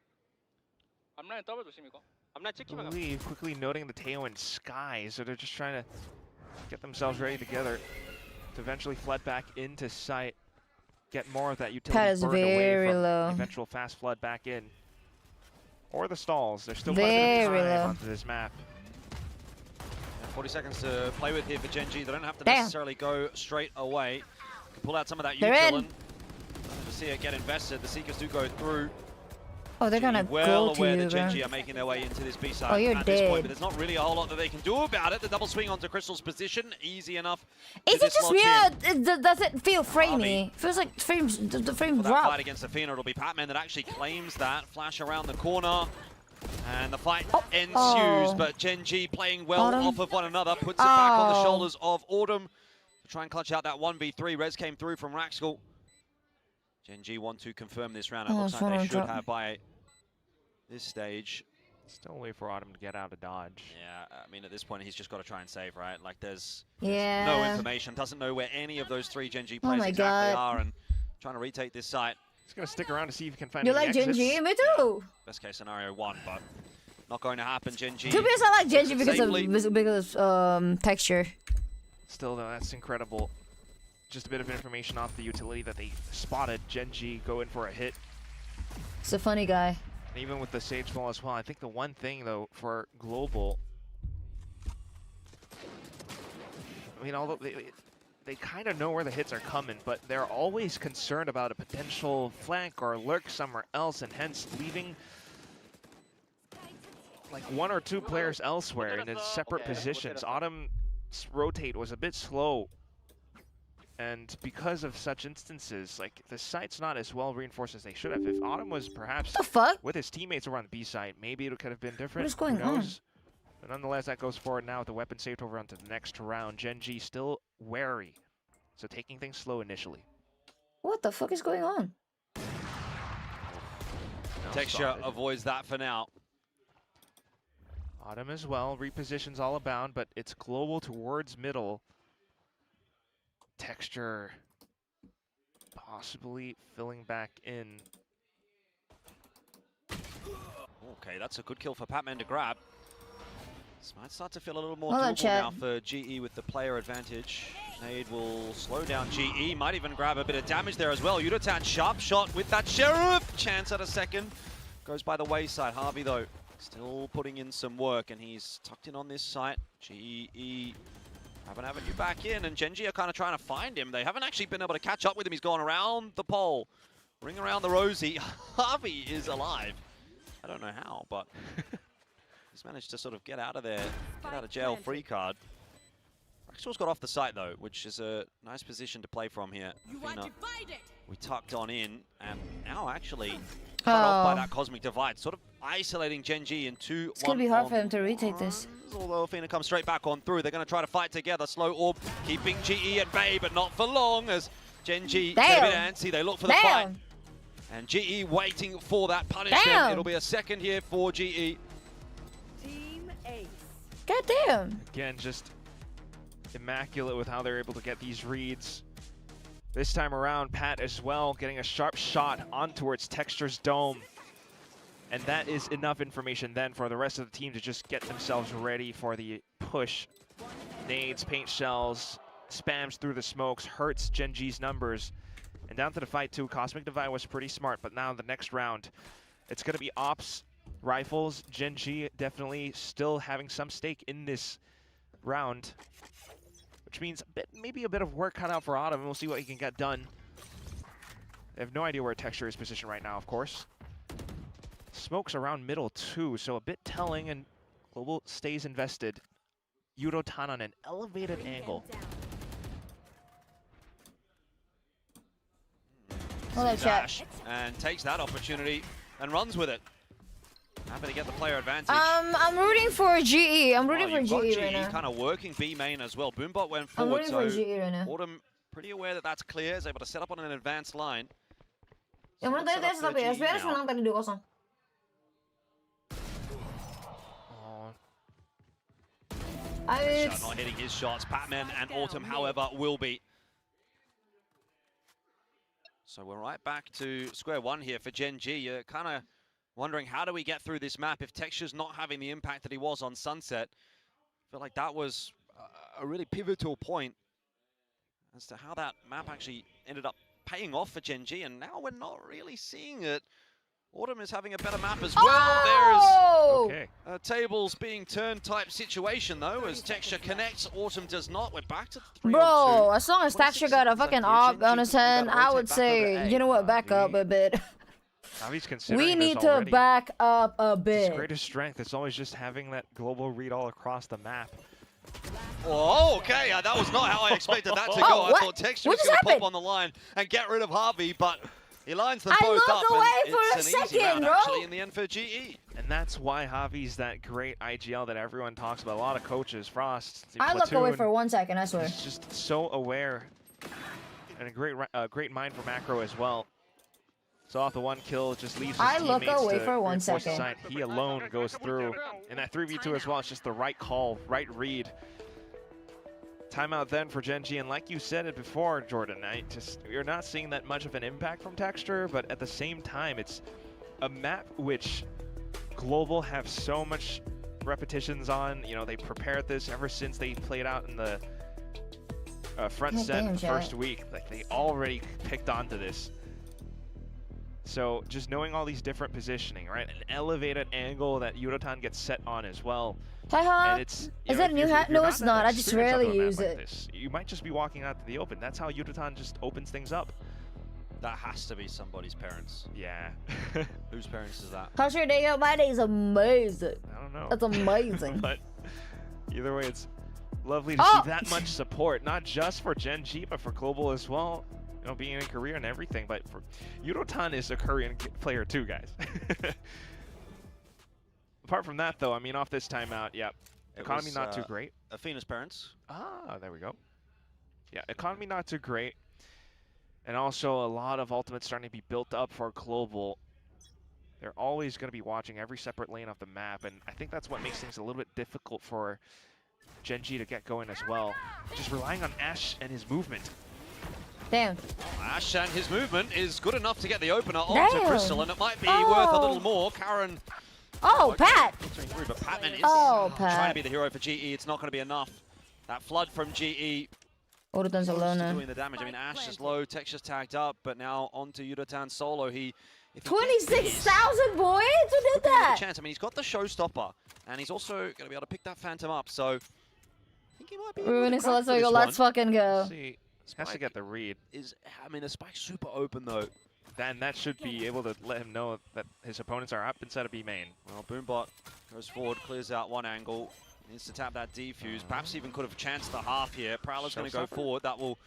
앞라인 더블 조심 이거. 앞라인 찍히면. I believe quickly noting the Teo and Sky, so they're just trying to get themselves ready together to eventually flood back into sight, get more of that utility burned away from the eventual fast flood back in. Or the stalls. There's still quite a bit of time onto this map. 40 seconds to play with here for Genji. They don't have to necessarily go straight away. Can pull out some of that utility. To see it get invested. The Seekers do go through. Oh, they're gonna well go to aware you, that Genji are making their way into this B side at this point, but there's not really a whole lot that they can do about it. The double swing onto Crystal's position, easy enough. Is it just me? Does it feel framey? Feels like the frame drop. Fight against Athena, it'll be Patman that actually claims that. Flash around the corner, and the fight ensues. But Genji playing well off of one another, puts it back on the shoulders of Autumn to try and clutch out that 1v3. Rez came through from Raxkel. Genji want to confirm this round. It looks like they should have by this stage. Still wait for Autumn to get out of dodge. Yeah, I mean, at this point, he's just got to try and save, right? Like, there's Yeah. no information, doesn't know where any of those three Genji players exactly are, and trying to retake this site. He's going to stick around to see if he can find You any like exits. Genji? Me too. Best case scenario, one, but not going to happen. Genji. To be honest, I like Genji because of texture. Still, though, that's incredible. Just a bit of information off the utility that they spotted. Genji go in for a hit. He's a funny guy. And even with the Sage Fall as well, I think the one thing, though, for Global, I mean, although they kind of know where the hits are coming, but they're always concerned about a potential flank or lurk somewhere else, and hence leaving like one or two players elsewhere in its separate positions. Autumn's rotate was a bit slow, and because of such instances, like, the site's not as well reinforced as they should have. If Autumn was perhaps with his teammates over on the B side, maybe it could have been different. What is going on? But nonetheless, that goes forward now with the weapon saved over onto the next round. Genji still wary. So taking things slow initially. What the fuck is going on? Texture avoids that for now. Autumn as well, repositions all abound, but it's global towards middle. Texture possibly filling back in. Okay, that's a good kill for Patman to grab. This might start to feel a little more doable now for GE with the player advantage. Nade will slow down GE, might even grab a bit of damage there as well. Yudotan, sharp shot with that Sheriff. Chance at a second. Goes by the wayside. Harvey, though, still putting in some work, and he's tucked in on this site. GE have an avenue back in, and Gen G are kind of trying to find him. They haven't actually been able to catch up with him. He's gone around the pole, ring around the rosy. Harvey is alive. I don't know how, but he's managed to sort of get out of there, get out of jail free card. Maxwell's got off the site though, which is a nice position to play from here. We tucked on in, and now actually cut off by that Cosmic Divide, sort of isolating Gen G in 2-1. It's gonna be hard for him to retake this. Although Athena comes straight back on through, they're going to try to fight together. Slow Orb keeping GE at bay, but not for long as Gen G get a bit antsy. They look for the fight. And GE waiting for that punishment. It'll be a second here for GE. Team Ace. God damn. Again, just immaculate with how they're able to get these reads. This time around, Pat as well getting a sharp shot on towards Texture's dome. And that is enough information then for the rest of the team to just get themselves ready for the push. Nades, paint shells, spams through the smokes, hurts Gen G's numbers. And down to the fight too. Cosmic Divide was pretty smart, but now the next round, it's going to be Ops, Rifles. Gen G definitely still having some stake in this round, which means maybe a bit of work cut out for Autumn, and we'll see what he can get done. They have no idea where Texture is positioned right now, of course. Smokes around middle too, so a bit telling, and Global stays invested. Yudotan on an elevated angle. Dash and takes that opportunity and runs with it. Happy to get the player advantage. I'm rooting for GE. I'm rooting for GE right now. Kind of working B main as well. Boombot went forward, I'm rooting for GE right now. Autumn pretty aware that that's clear. Is able to set up on an advanced line. Yang mana tadi tes tapi SBS menang tadi 2-0. Not hitting his shots. Patman and Autumn, however, will be. So we're right back to square one here for Gen G. You're kind of wondering, how do we get through this map if Texture's not having the impact that he was on Sunset? I feel like that was a really pivotal point as to how that map actually ended up paying off for Gen G, and now we're not really seeing it. Autumn is having a better map as well. There's a tables being turned type situation though, as Texture connects, Autumn does not. We're back to 3-2. Bro, as long as Texture got a fucking op on his hand, I would say, you know what, back up a bit. We need to back up a bit. His greatest strength is always just having that global read all across the map. Oh, okay, that was not how I expected that to go. I thought Texture was going to pop on the line and get rid of Harvey, but he lines them both up, and it's an easy round actually in the end for GE. And that's why Javi's that great IGL that everyone talks about. A lot of coaches, Frost, I look away for 1 second, I swear. He's just so aware, and a great mind for macro as well. So off the 1 kill, just leaves his teammates look away for 1 second. second. He alone goes through. And that 3v2 as well, it's just the right call, right read. Timeout then for Gen G, and like you said it before, Jordan, you're not seeing that much of an impact from Texture, but at the same time, it's a map which Global have so much repetitions on. You know, they prepared this ever since they played out in the front set in the first week. Like, they already picked onto this. So just knowing all these different positioning, right? An elevated angle that Yudotan gets set on as well. And it's, is that a new hat? No, it's not. I just rarely use it. You might just be walking out to the open. That's how Yudotan just opens things up. That has to be somebody's parents. Yeah. Whose parents is that? How's your day? My day is amazing. I don't know. That's amazing. But either way, it's lovely to see that much support, not just for Gen G, but for Global as well. You know, being in Korea and everything. But for Yudotan is a Korean player too, guys. Apart from that, though, I mean, off this timeout, yep. Economy not too great. Athena's parents. Ah, there we go. Yeah, economy not too great. And also a lot of ultimates starting to be built up for Global. They're always going to be watching every separate lane of the map, and I think that's what makes things a little bit difficult for Gen.G to get going as well. Just relying on Ash and his movement. Damn. Ash and his movement is good enough to get the opener onto Crystal, and it might be worth a little more. Karen. Oh, Pat. Through, but Patman is Pat. trying to be the hero for GE. It's not going to be enough. That flood from GE. Urutan's alone now. Doing the damage. I mean, Ash is low, Texture's tagged up, but now onto Urutan solo. 26,000 boys? Who did that? Chance. I mean, he's got the showstopper, and he's also going to be able to pick that Phantom up. So, I think he might be. Ruining, so let's fucking go. See, has to get the read. I mean, the spike's super open though. Then that should be able to let him know that his opponents are up inside of B main. Well, Boombot goes forward, clears out one angle. Needs to tap that defuse. Perhaps even could have chanced the half here. Prowler's going to go forward. That will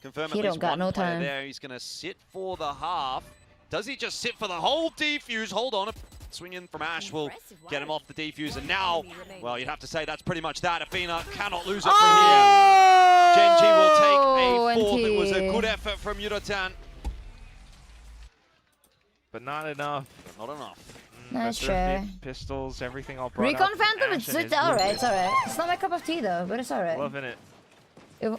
confirm at least one player there. He's going to sit for the half. Does he just sit for the whole defuse? Hold on. A swing in from Ash will get him off the defuse. And now, well, you'd have to say that's pretty much that. Athena cannot lose it from here. Gen.G will take a fourth. It was a good effort from Urutan. But not enough. Not enough. Nice try. Pistols, everything all brought Recon up. Phantom, it's alright, it's alright. It's not my cup of tea though, but it's alright. Loving it.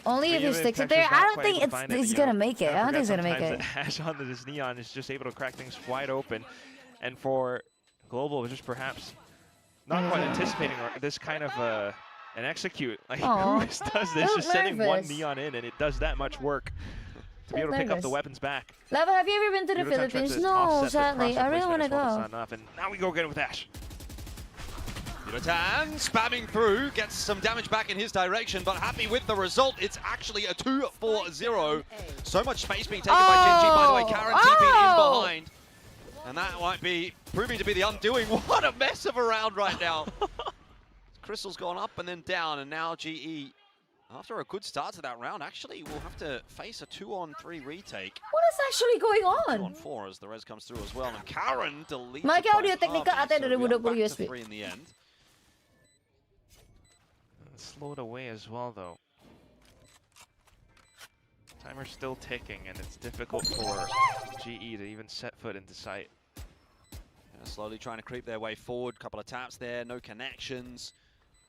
Only if he sticks it there. I don't think it's gonna make it. I don't think it's gonna make it. Ash on this Neon is just able to crack things wide open. And for Global, just perhaps not quite anticipating this kind of an execute. Like, who does this? Just sending one Neon in, and it does that much work to be able to pick up the weapons back. Lava, have you ever been to the Philippines? No, sadly. I really want to go. And now we go again with Ash. Urutan spamming through, gets some damage back in his direction, but happy with the result. It's actually a 2-4-0. So much space being taken by Gen.G, by the way. Karen TPing in behind. And that might be proving to be the undoing. What a mess of a round right now. Crystal's gone up and then down, and now GE, after a good start to that round, actually will have to face a 2-on-3 retake. What is actually going on? 2-on-4 as the res comes through as well. And Karen deletes Mike AudioTechnica ate 2020 USB. 3 in the end. Slowed away as well, though. Timer's still ticking, and it's difficult for GE to even set foot into sight. Yeah, slowly trying to creep their way forward. Couple of taps there, no connections.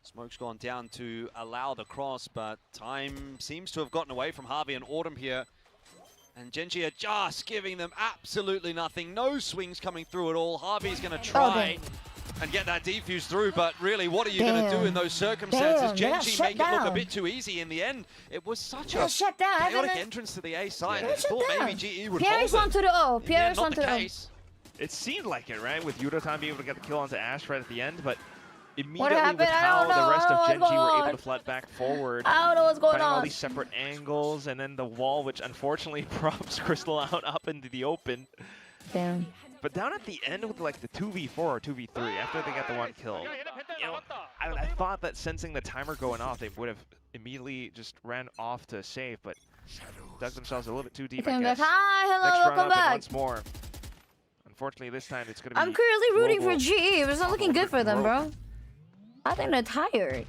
Smoke's gone down to allow the cross, but time seems to have gotten away from Harvey and Autumn here. And Gen.G are just giving them absolutely nothing. No swings coming through at all. Harvey's going to try and get that defuse through, but really, what are you going to do in those circumstances? Gen.G make it look a bit too easy in the end. It was such a chaotic entrance to the A side. I thought maybe GE would hold PRX onto the O. PRX onto the O. It seemed like it, right? With Urutan being able to get the kill onto Ash right at the end, but immediately with how the rest of Gen.G were able to flood back forward. I don't know what's going on. All these separate angles, and then the wall, which unfortunately props Crystal out up into the open. Damn. But down at the end with like the 2v4 or 2v3, after they got the one kill, you know, I thought that sensing the timer going off, they would have immediately just ran off to save, but dug themselves a little bit too deep, I guess. Hi, hello, welcome back. Once more. Unfortunately, this time it's going to be... I'm currently rooting for GE, but it's not looking good for them, bro. I think they're tired.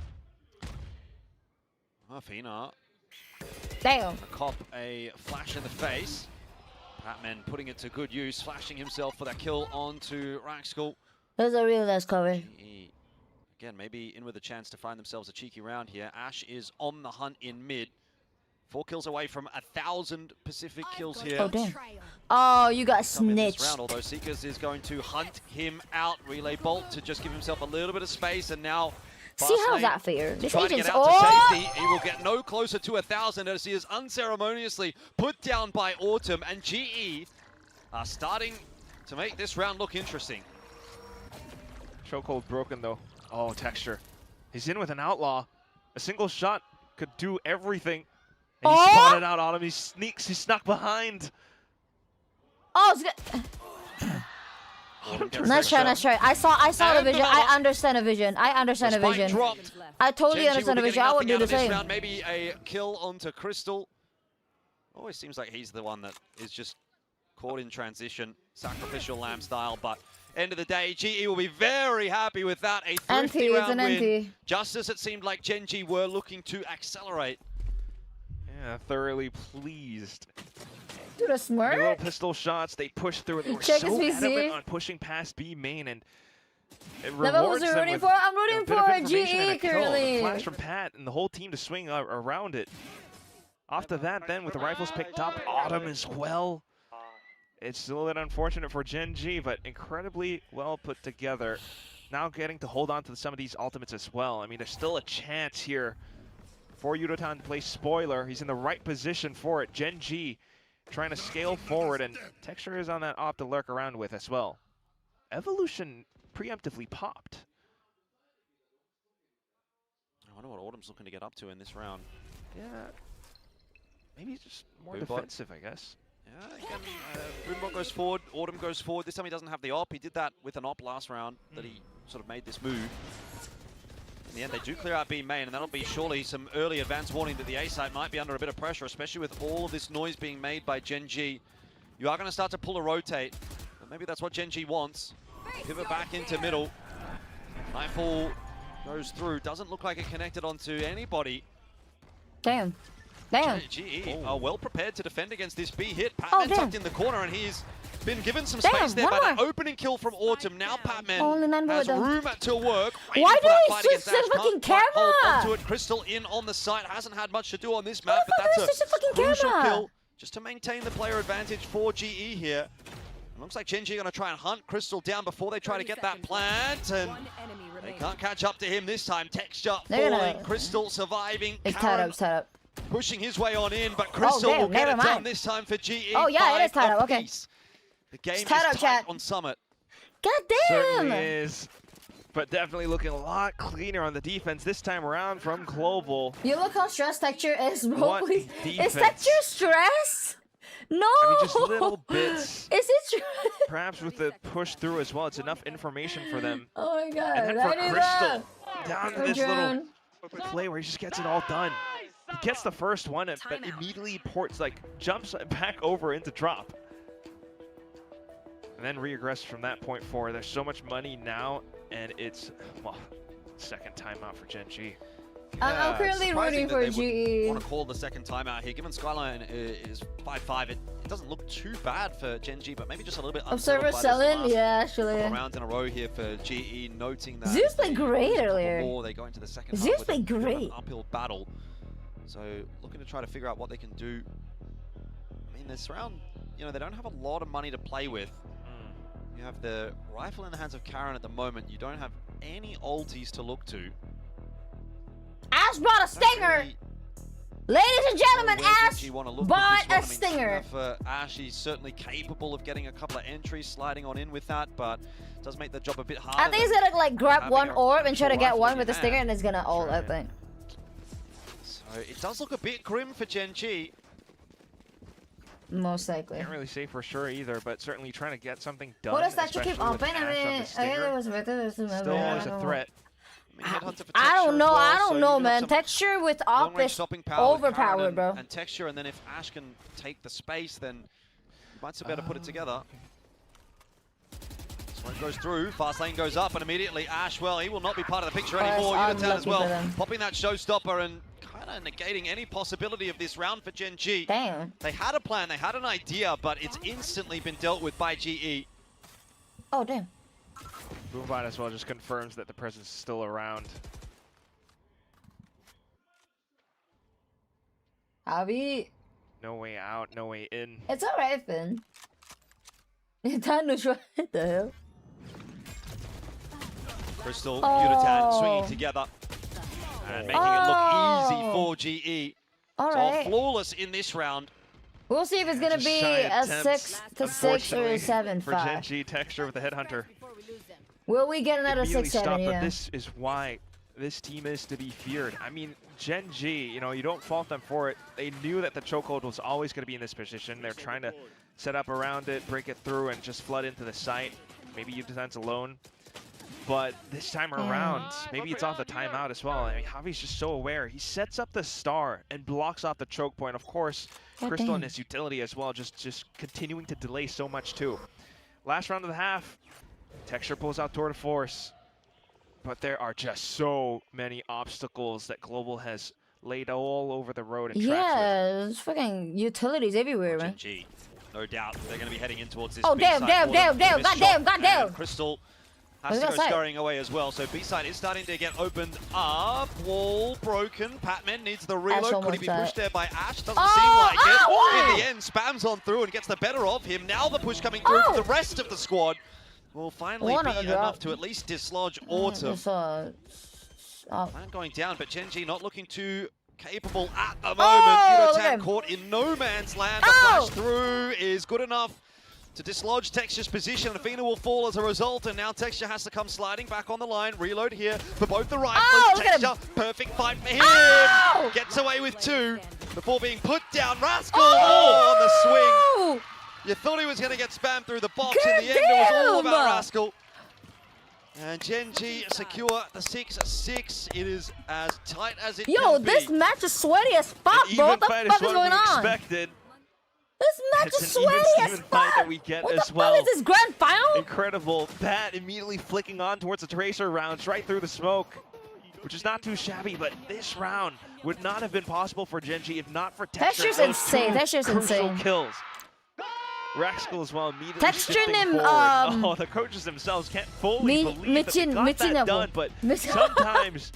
Athena. Damn. Cop a flash in the face. Patman putting it to good use, flashing himself for that kill onto Raxkull. That's a real nice cover. Again, maybe in with a chance to find themselves a cheeky round here. Ash is on the hunt in mid. 4 kills away from 1,000 Pacific kills here. Oh, damn. Oh, you got snitched. Round, although Seekers is going to hunt him out. Relay Bolt to just give himself a little bit of space, and now... See, how's that fair? This agent's... He will get no closer to 1,000 as he is unceremoniously put down by Autumn, and GE are starting to make this round look interesting. Chokehold broken, though. Oh, Texture. He's in with an Outlaw. A single shot could do everything. And he spotted out Autumn. He sneaks. He snuck behind. Oh, it's good. Nice try, nice try. I saw the vision. I understand the vision. I understand the vision. I totally understand the vision. I would do the same. Round, maybe a kill onto Crystal. Always seems like he's the one that is just caught in transition, sacrificial lamb style. But end of the day, GE will be very happy with that. A thrifty round win. Just as it seemed like Gen.G were looking to accelerate. Yeah, Yeah, thoroughly pleased. Dude, a smart. Little pistol shots, they push through. They were Check so his adamant VC. on pushing past B main, and it Never rewards was them rooting with for. I'm rooting a bit of for information and a GE kill. currently. The flash from Pat and the whole team to swing around it. After that, then, with the rifles picked up, Autumn as well. It's a little bit unfortunate for Gen G, but incredibly well put together. Now getting to hold on to some of these ultimates as well. I mean, there's still a chance here for Yudotan to play spoiler. He's in the right position for it. Gen G trying to scale forward, and Texture is on that op to lurk around with as well. Evolution preemptively popped. I wonder what Autumn's looking to get up to in this round. Yeah, maybe just more Boombot. defensive, I guess. Yeah, again, Boombot goes forward, Autumn goes forward. This time he doesn't have the op. He did that with an op last round that he sort of made this move. In the end, they do clear out B main, and that'll be surely some early advance warning that the A site might be under a bit of pressure, especially with all of this noise being made by Gen G. You are going to start to pull a rotate, but maybe that's what Gen G wants. Pivot back into middle. Nightfall goes through. Doesn't look like it connected onto anybody. Damn. Damn. GE are well prepared to defend against this B hit. Patman tucked in the corner, and he's been given some space there by that opening kill from Autumn. Now Patman has room to work. Why do we switch the fucking camera? Onto it. Crystal in on the site. Hasn't had much to do on this map, but that's a crucial kill just to maintain the player advantage for GE here. It looks like Gen G are going to try and hunt Crystal down before they try to get that plant, and they can't catch up to him this time. Texture falling, Crystal surviving. It's tied up, tied up. Pushing his way on in, but Crystal will get it done this time for GE. Oh yeah, it is tied up, okay. The game is tight on Summit. God damn! Certainly is, but definitely looking a lot cleaner on the defense this time around from Global. You look how stressed Texture is, bro. Please. Is defense. Texture stress? No! I mean, just little bits. Is it stress? Perhaps with the push through as well, it's enough information for them. Oh my god, And then for Crystal, down to this drone. little play where he just gets it all done. He gets the first one, but immediately ports, like, jumps back over into drop. And then regress from that point forward. There's so much money now, and it's, well, second timeout for Gen G. I'm currently rooting for GE. I want to call the second timeout here. Given Skyline is 5-5, it doesn't look too bad for Gen G, but maybe just a little bit Observer selling, yeah, actually. Rounds in a row here for GE, noting that Zeus played great earlier. They go into the second Zeus half played great. An uphill battle. So looking to try to figure out what they can do. I mean, this round, you know, they don't have a lot of money to play with. You have the rifle in the hands of Karen at the moment. You don't have any ultis to look to. Ash brought a stinger! Ladies and gentlemen, Ash bought a stinger! For Ash, he's certainly capable of getting a couple of entries, sliding on in with that, but does make the job a bit harder. I think he's gonna like grab one orb and try to get one with the stinger, and it's gonna ult, I think. So it does look a bit grim for Gen G. Most likely. Can't really say for sure either, but certainly trying to get something done. What does that keep open? I mean, still always a threat. I don't know, man. Texture with op is overpowered, bro. And Texture, and then if Ash can take the space, then you might be able to put it together. This one goes through, fast lane goes up, and immediately Ash, well, he will not be part of the picture anymore. Yudotan as well, popping that showstopper and kind of negating any possibility of this round for Gen G. Damn. They had a plan, they had an idea, but it's instantly been dealt with by GE. Oh, damn. Boombot as well just confirms that the presence is still around. Javi. No way out, no way in. It's alright, Finn. Time to try. What the hell? Crystal, Yudotan swinging together and making it look easy for GE. All so right. Flawless in this round. We'll see if it's gonna be a 6-6 or a 7-5. For Gen G, Texture with the headhunter. Will we get another 6-7? Yeah. But this is why this team is to be feared. I mean, Gen G, you know, you don't fault them for it. They knew that the chokehold was always going to be in this position. They're trying to set up around it, break it through, and just flood into the site. Maybe Yudotan's alone. But this time around, maybe it's off the timeout as well. I mean, Javi's just so aware. He sets up the star and blocks off the choke point. Of course, Crystal and his utility as well, just continuing to delay so much too. Last round of the half, Texture pulls out Tour de Force. But there are just so many obstacles that Global has laid all over the road and yeah, there's fucking utilities everywhere, man. G, no doubt they're going to be heading in towards this. Oh damn, goddamn! Crystal has to go scurrying away as well. So B-side is starting to get opened up. Wall broken. Patman needs the reload. Could he be pushed there by Ash? Doesn't seem like it. In the end, spams on through and gets the better of him. Now the push coming through for the rest of the squad will finally be enough to at least dislodge Autumn. Plan going down, but Genji not looking too capable at the moment. UDOTAN caught in no man's land. The flash through is good enough to dislodge Texture's position. Athena will fall as a result, and now Texture has to come sliding back on the line. Reload here for both the rifles. Texture, perfect fight for him. Gets away with 2 before being put down. Rascal on the swing. You thought he was going to get spammed through the box. In the end, it was all about Rascal. And Genji secure the 6-6. It is as tight as it can be. This match is sweaty as fuck, bro. What the fuck is going on? Expected. This match is sweaty as fuck. That we get what as the well. fuck is this grand final? Incredible. Pat immediately flicking on towards the Tracer rounds right through the smoke, which is not too shabby, but this round would not have been possible for Genji if not for Texture. That's just insane. That's just insane. Kills. Rascal as well immediately Texture shifting forward. The coaches themselves can't fully believe that they got that done, but sometimes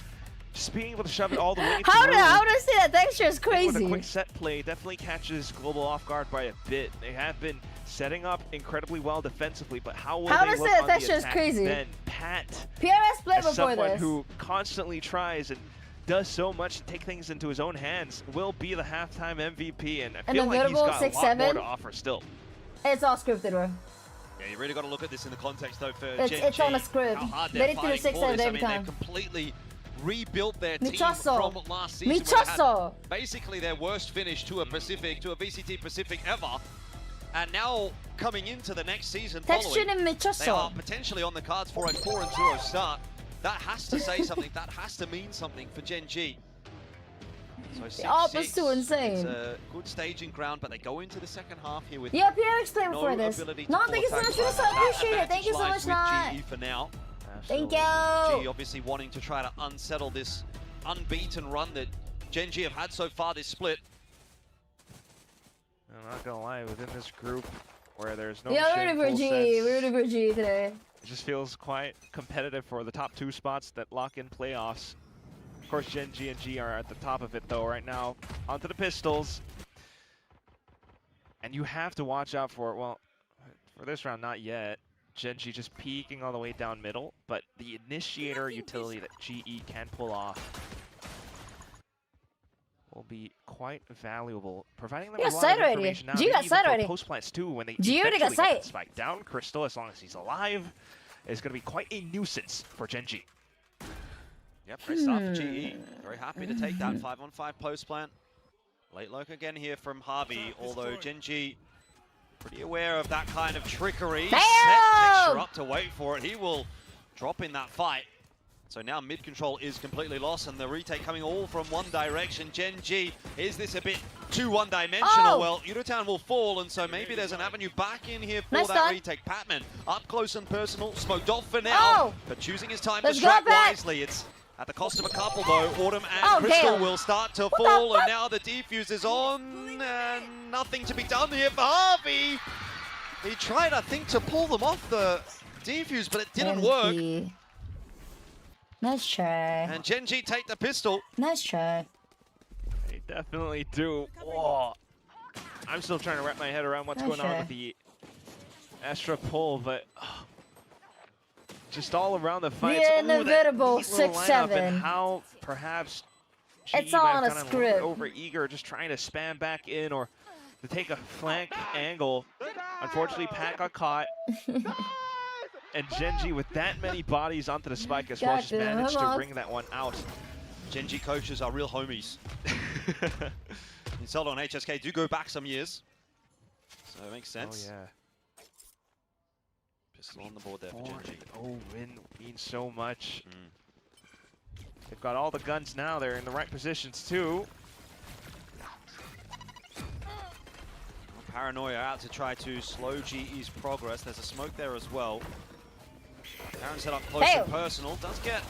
just being able to shove it all the way through. How to say that Texture is crazy. With a quick set play definitely catches Global off guard by a bit. They have been setting up incredibly well defensively, but how will they look on the attack then? Pat, PRX played as before someone this. who constantly tries and does so much to take things into his own hands, will be the halftime MVP, and I feel like he's got a lot more to offer still. It's all scripted, bro. Yeah, you really got to look at this in the context, though, for it's on a script. How hard They they're need to do fighting 6 for this. I every mean, time. they've completely rebuilt their team Michasso. from last season. Where they had Michasso. basically their worst finish to a Pacific, to a VCT Pacific ever. And now, coming into the next season following, they are potentially on the cards for a 4-0 start. That has to say something. That has to mean something for Genji. So 6-6, too insane. It's a good staging ground, but they go into the second half here with PRX playing for this. No, thank you so much for this. I appreciate it. Thank you so much, Nat. GE for now. Thank you. GE obviously wanting to try to unsettle this unbeaten run that Genji have had so far this split. I'm not gonna lie, within this group where there's no we're rooting for GE. We're rooting for GE today. It just feels quite competitive for the top 2 spots that lock in playoffs. Of course, Genji and G are at the top of it, though, right now. Onto the pistols. And you have to watch out for, well, for this round, not yet. Genji just peeking all the way down middle, but the initiator utility that GE can pull off will be quite valuable, providing them a lot of information now. G got sight already. Post plants too, when they already got sight. Spike down. Crystal, as long as he's alive, is going to be quite a nuisance for Genji. Yep, great start for GE. Very happy to take that 5-on-5 post plant. Late look again here from Harvey, although Genji pretty aware of that kind of trickery. Set Texture up to wait for it. He will drop in that fight. So now mid control is completely lost, and the retake coming all from one direction. Genji, is this a bit too one-dimensional? Well, UDOTAN will fall, and so maybe there's an avenue back in here for that retake. Patman, up close and personal, smoked off for now, but choosing his time to strike wisely. It's at the cost of a couple, though. Autumn and Crystal will start to fall, and now the defuse is on, and nothing to be done here for Harvey. He tried, I think, to pull them off the defuse, but it didn't work. Nice try. And Genji take the pistol. Nice try. They definitely do. Whoa. I'm still trying to wrap my head around what's going on with the ASRock pull, but just all around the fight. The inevitable 6-7. And how perhaps it's all on a script. Over eager, just trying to spam back in or to take a flank angle. Unfortunately, Pat got caught. And Genji, with that many bodies onto the spike as well, just managed to bring that one out. Genji coaches are real homies. Insulto and HSK do go back some years, so it makes sense. Oh, yeah. Pistol on the board there for Genji. Oh, win means so much. They've got all the guns now. They're in the right positions, too. Paranoia out to try to slow GE's progress. There's a smoke there as well. Karen's set up close and personal. Does get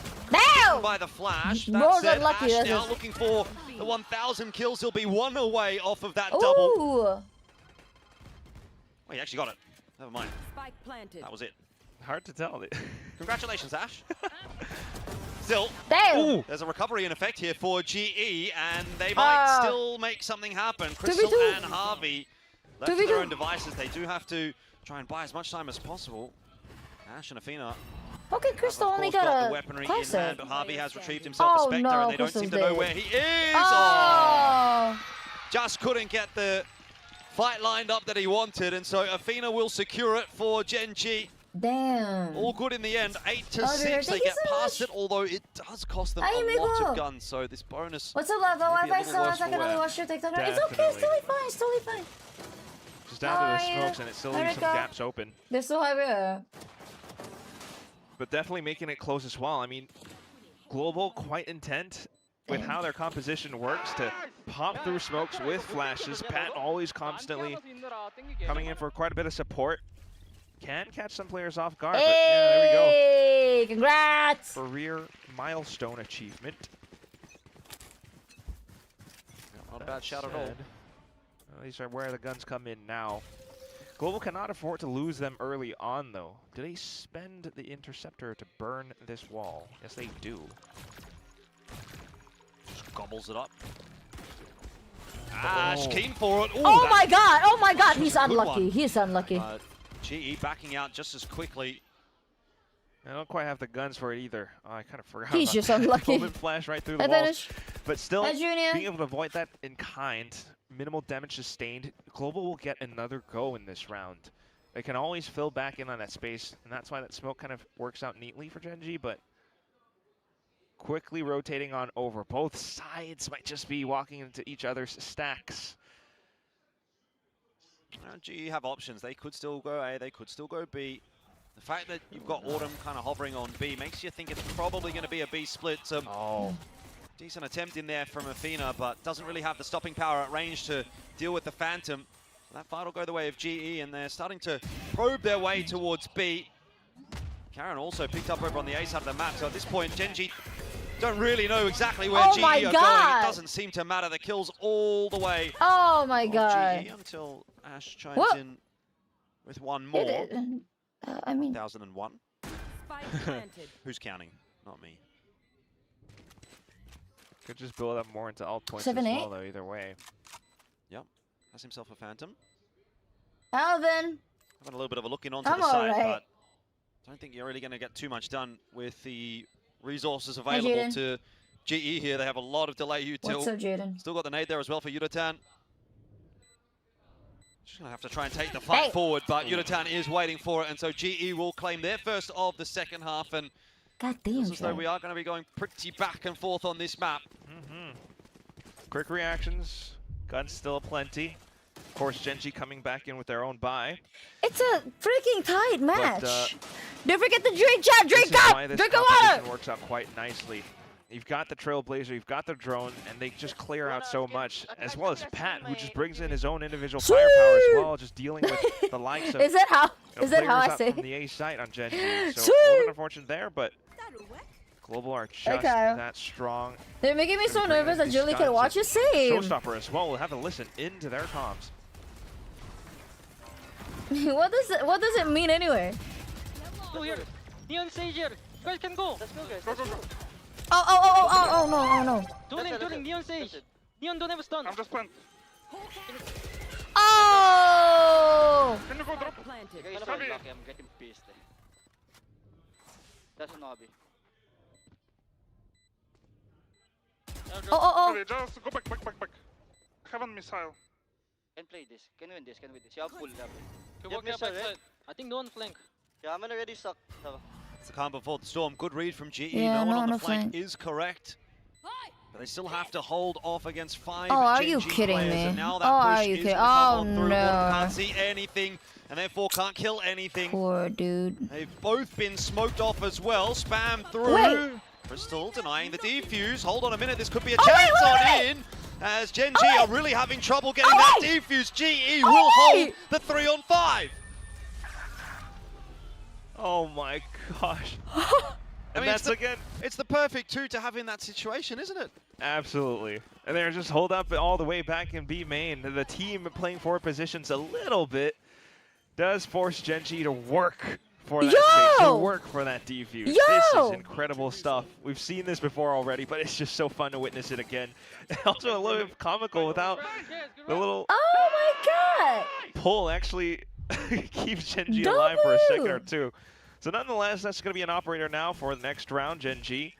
by the flash. That's That said, unlucky, Ash now looking for the 1,000 kills. He'll be one away off of that double. Ooh. Oh, he actually got it. Never mind. Spike planted. That was it. Hard to tell. Congratulations, Ash. Still, there's a recovery in effect here for GE, and they might still make something happen. Crystal and Harvey left to their own devices. They do have to try and buy as much time as possible. Ash and Athena. Okay, Crystal only got the a weaponry classic. in hand, but Harvey has retrieved himself a Spectre, and they don't seem to know where he is. Just couldn't get the fight lined up that he wanted, and so Athena will secure it for Gen G. Damn. All good in the end. 8 to 6. They get past it, although it does cost them a lot of guns. So this bonus. What's up, Lava? Wi-Fi still has. I can only watch your TikTok. It's okay. It's totally fine. It's totally fine. Just down to the smokes, and it still leaves some gaps open. They're still high. But definitely making it close as well. I mean, Global quite intent with how their composition works to pop through smokes with flashes. Pat always constantly coming in for quite a bit of support. Can catch some players off guard, but yeah, there we go. Hey, congrats! Career milestone achievement. Not a bad shout at all. Well, these are where the guns come in now. Global cannot afford to lose them early on, though. Do they spend the interceptor to burn this wall? Yes, they do. Just gobbles it up. Ash, keen for it. Ooh, oh my god! Oh my god! He's unlucky. He's unlucky. GE backing out just as quickly. I don't quite have the guns for it either. Oh, I kind of forgot. He's just unlucky. Moment flash right through the walls. But still, being able to avoid that in kind, minimal damage sustained. Global will get another go in this round. They can always fill back in on that space, and that's why that smoke kind of works out neatly for Gen G, but quickly rotating on over. Both sides might just be walking into each other's stacks. GE have options. They could still go A, they could still go B. The fact that you've got Autumn kind of hovering on B makes you think it's probably going to be a B split. Decent attempt in there from Athena, but doesn't really have the stopping power at range to deal with the Phantom. That fight will go the way of GE, and they're starting to probe their way towards B. Karen also picked up over on the A side of the map, so at this point, Gen G don't really know exactly where GE are going. It doesn't seem to matter. The kills all the way. Oh my god. GE until Ash chimes in with one more. I mean, 1001. Who's counting? Not me. Could just build up more into alt points 7, as well, though, either way. Yep. Has himself a Phantom. Alvin. Having a little bit of a look in onto the side, but I don't think you're really going to get too much done with the resources available to GE here. They have a lot of delay util. What's up, Jaden? Still got the nade there as well for Yudatan. Just gonna have to try and take the fight forward, but Yudatan is waiting for it, and so GE will claim their first of the second half, and goddamn, as though we are going to be going pretty back and forth on this map. Quick reactions, guns still plenty. Of course, Gen G coming back in with their own buy. It's a freaking tight match. But, don't forget to drink, chat. Drink up. Drink a water. Works out quite nicely. You've got the Trailblazer, you've got the drone, and they just clear out so much, as well as Pat, who just brings in his own individual firepower as well, just dealing with the likes of is that how I say from the A site on Gen G. So a little bit unfortunate there, but Global are just that strong. They're making me so nervous that Julie can watch it save. Showstopper as well. We'll have to listen into their comms. What does it mean anyway? Go here. Neon Sage here. You guys can go. Let's go, guys. Go. Oh no. Dueling Neon Sage. Neon don't have a stun. I'm just plant. Oh! Can you go drop? I'm getting pissed. That's an obby. Oh. Just go back. Haven't missile. Can play this. Can win this. You have full level. I think no one flank. Yeah, I'm already stuck. It's the calm before the storm. Good read from GE. Yeah, no one on the flank is correct. But they still have to hold off against 5 are Gen you G kidding players, me? and now that push is Oh through. no. Can't see anything, and therefore can't kill anything. Poor dude. They've both been smoked off as well. Spam through. Crystal denying the defuse. Hold on a minute, this could be a chance on in. As Gen G are really having trouble getting that defuse. GE will hold the 3-on-5. Oh my gosh. I mean, it's the perfect 2 to have in that situation, isn't it? Absolutely. And they're just hold up all the way back in B main. The team playing forward positions a little bit does force Gen.G to work for that space, to work for that defuse. This is incredible stuff. We've seen this before already, but it's just so fun to witness it again. Also a little bit comical without the little pull actually keeps Gen.G alive for a second or two. So nonetheless, that's going to be an operator now for the next round, Gen.G.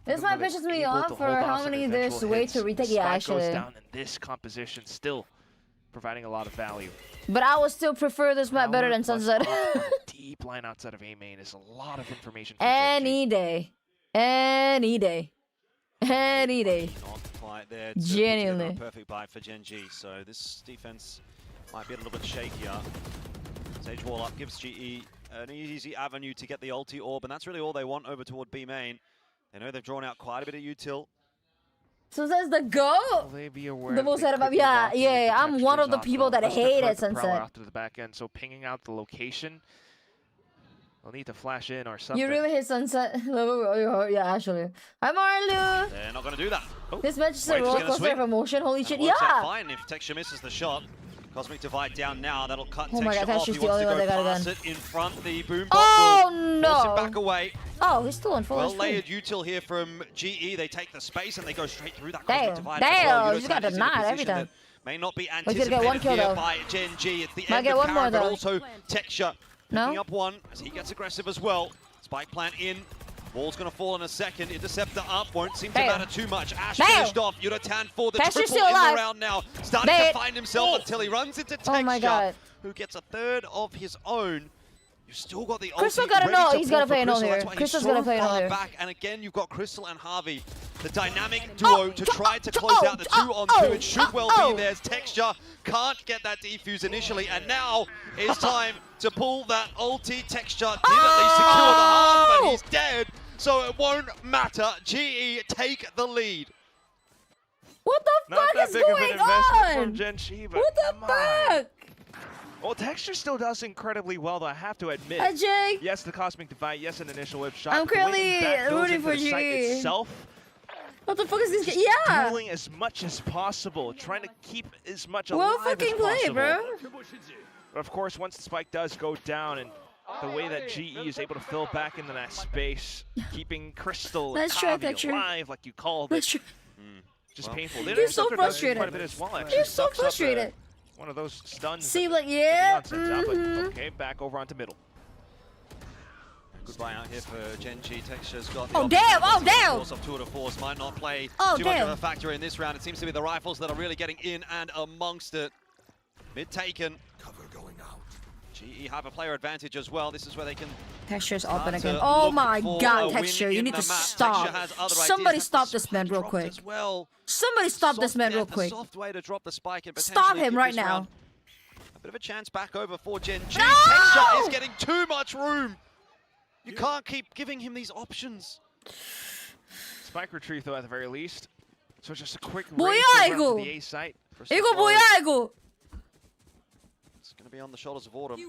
This might piss me off for how many there's a way to retake. Yeah, actually. Goes down in this composition, still providing a lot of value. But I would still prefer this map better than Sunset. Deep line outside of A main is a lot of information. For any day. Any day. Any day. Not quite there to genuinely. A perfect buy for Gen.G. So this defense might be a little bit shakier. Sage wall up gives GE an easy avenue to get the ulti orb, and that's really all they want over toward B main. They know they've drawn out quite a bit of util. So that's the goat. The most out of yeah. I'm one of the people that hated Sunset. After the back end, so pinging out the location. They'll need to flash in or something. You really hate Sunset? Yeah, actually. Hi, Marlu. They're not going to do that. This match is a roller coaster of emotion. Holy shit! Works out fine if Texture misses the shot. Cosmic Divide down now. That'll cut Texture off. He wants to go past it in front. The boom bot will force him back away. Oh, he's still on full. Well layered util here from GE. They take the space and they go straight through that Cosmic Divide. Damn, he's got denied every time. May not be anticipated here by Gen.G. It's the end of Karen, but also Texture picking up one as he gets aggressive as well. Spike plant in. Wall's going to fall in a second. Interceptor up. Won't seem to matter too much. Ash finished off. Yuratan for the triple in the round now. Starting to find himself until he runs into Texture, who gets a third of his own. You've still got the Crystal gotta know. He's gotta play an ult here. Crystal's gonna play an ult here. And again, you've got Crystal and Harvey. The dynamic duo to try to close out the 2-on-2. It should well be. There's Texture. Can't get that defuse initially. And now it's time to pull that ulti. Texture did at least secure the half, but he's dead. So it won't matter. GE take the lead. What the fuck is going on? From Gen.G, but what the fuck? Well, Texture still does incredibly well, though, I have to admit. Jake. Yes, the Cosmic Divide. Yes, an initial whip shot. I'm currently rooting for GE. Itself. What the fuck is this? Yeah. Dueling as much as possible, trying to keep as much alive well fucking as possible. play, bro. But of course, once the spike does go down, and the way that GE is able to fill back into that space, keeping Crystal and Kavi alive, like you called it, just painful. You're so frustrated. Quite a bit as well, actually. You're so frustrated. One of those stuns. See, like, yeah. Okay, back over onto middle. Good buy out here for Gen.G. Texture's got the damn! Force of tour de force might not play too much damn. of a factor in this round. It seems to be the rifles that are really getting in and amongst it. Mid taken. Cover going out. GE have a player advantage as well. This is where they can. Texture's open again. Oh my god, Texture, you need to stop. Somebody stop this man real quick. Somebody stop this man real quick. Soft way to drop the spike and stop him right now. A bit of a chance back over for Gen.G. Texture is getting too much room. You can't keep giving him these options. Spike retrieve though at the very least. So just a quick race around the A site. 이거 It's going to be on the shoulders of Autumn.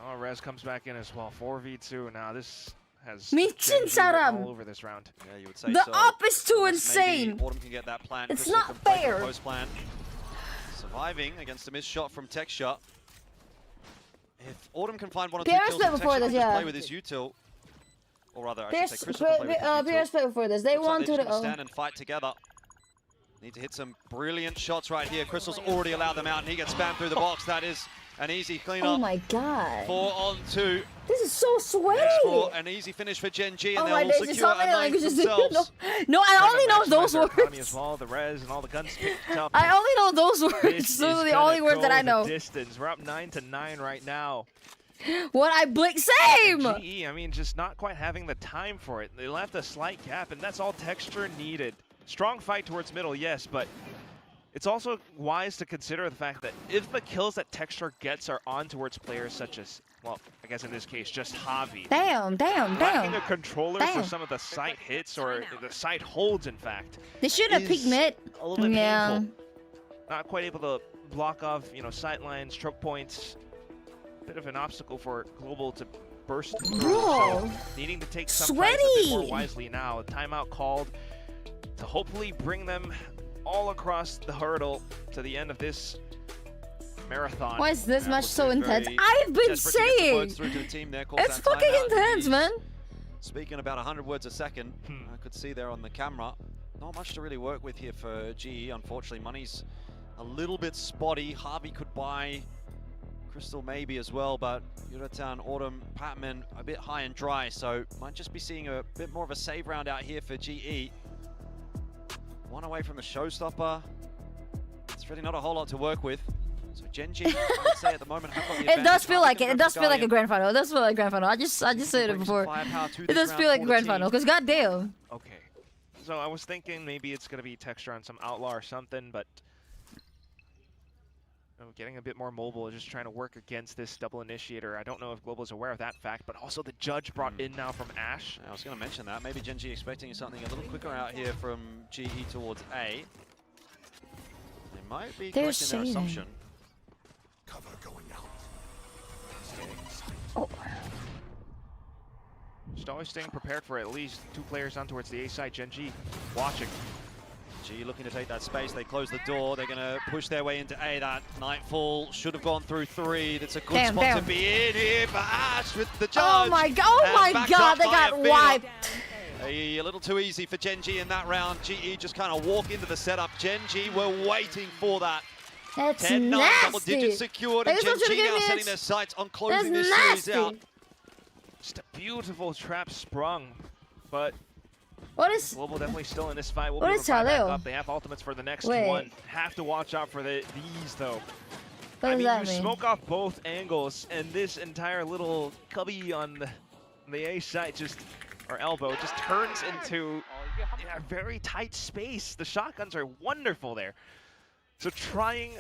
Oh, Rez comes back in as well. 4v2. Now this has 미친 사람. all over this round. Yeah, you would say the so. up is too insane. Autumn can get that plan. It's not fair. Post plan. Surviving against a missed shot from Texture. If Autumn can find one or two kills, Texture can just play with his util. Or rather, I should say Crystal can play with his util. before this. They want to stand and fight together. Need to hit some brilliant shots right here. Crystal's already allowed them out, and he gets spammed through the box. That is an easy cleanup. Oh my god. 4-on-2. This is so sweaty. An easy finish for Gen.G, and oh they'll secure a knife themselves. No, I only know those words. As well, the Rez and all the guns picked up. I only know those words. Those are the only words that I know. Distance. We're up 9-9 right now. What I blink, same! GE, I mean, just not quite having the time for it. They left a slight gap, and that's all Texture needed. Strong fight towards middle, yes, but it's also wise to consider the fact that if the kills that Texture gets are on towards players such as, well, I guess in this case, just Javi. Damn. Lacking a controller for some of the site hits, or the site holds, in fact. They should have peeked mid. A little bit painful. Not quite able to block off, sight lines, choke points. Bit of an obstacle for Global to burst through. Bro. So needing to take some times a bit more wisely now. Timeout called to hopefully bring them all across the hurdle to the end of this marathon. Why is this match so intense? I've been saying it's fucking intense, man. Speaking about 100 words a second, I could see there on the camera. Not much to really work with here for GE. Unfortunately, money's a little bit spotty. Harvey could buy, Crystal maybe as well, but Yuratown, Autumn, Patman a bit high and dry, so might just be seeing a bit more of a save round out here for GE. One away from a showstopper. It's really not a whole lot to work with. So Gen.G, I would say at the moment, have got the it does feel like it. It does feel like a grand final. It does feel like a grand final. I just said it before. It does feel like a grand final, because goddamn. Okay. So I was thinking maybe it's going to be texture on some Outlaw or something, but getting a bit more mobile, just trying to work against this double initiator. I don't know if Global is aware of that fact, but also the judge brought in now from Ash. I was going to mention that. Maybe Gen.G expecting something a little quicker out here from GE towards A. They might be correct in their assumption. Cover going out. Oh. Just always staying prepared for at least 2 players on towards the A side. Gen.G watching. G looking to take that space. They close the door. They're going to push their way into A. That Nightfall should have gone through 3. That's a good spot to be in here for Ash with the judge. Oh my god, they got wiped. A little too easy for Gen.G in that round. GE just kind of walk into the setup. Gen.G were waiting for that. That's 10-9, nasty. double digits secured, and Gen.G now setting their sights on closing this series out. Just a beautiful trap sprung, but what is Global definitely still in this fight. What is Chaleo? They have ultimates for the next one. Have to watch out for these though. What does that mean? You smoke off both angles, and this entire little cubby on the A side or elbow just turns into a very tight space. The shotguns are wonderful there. So trying.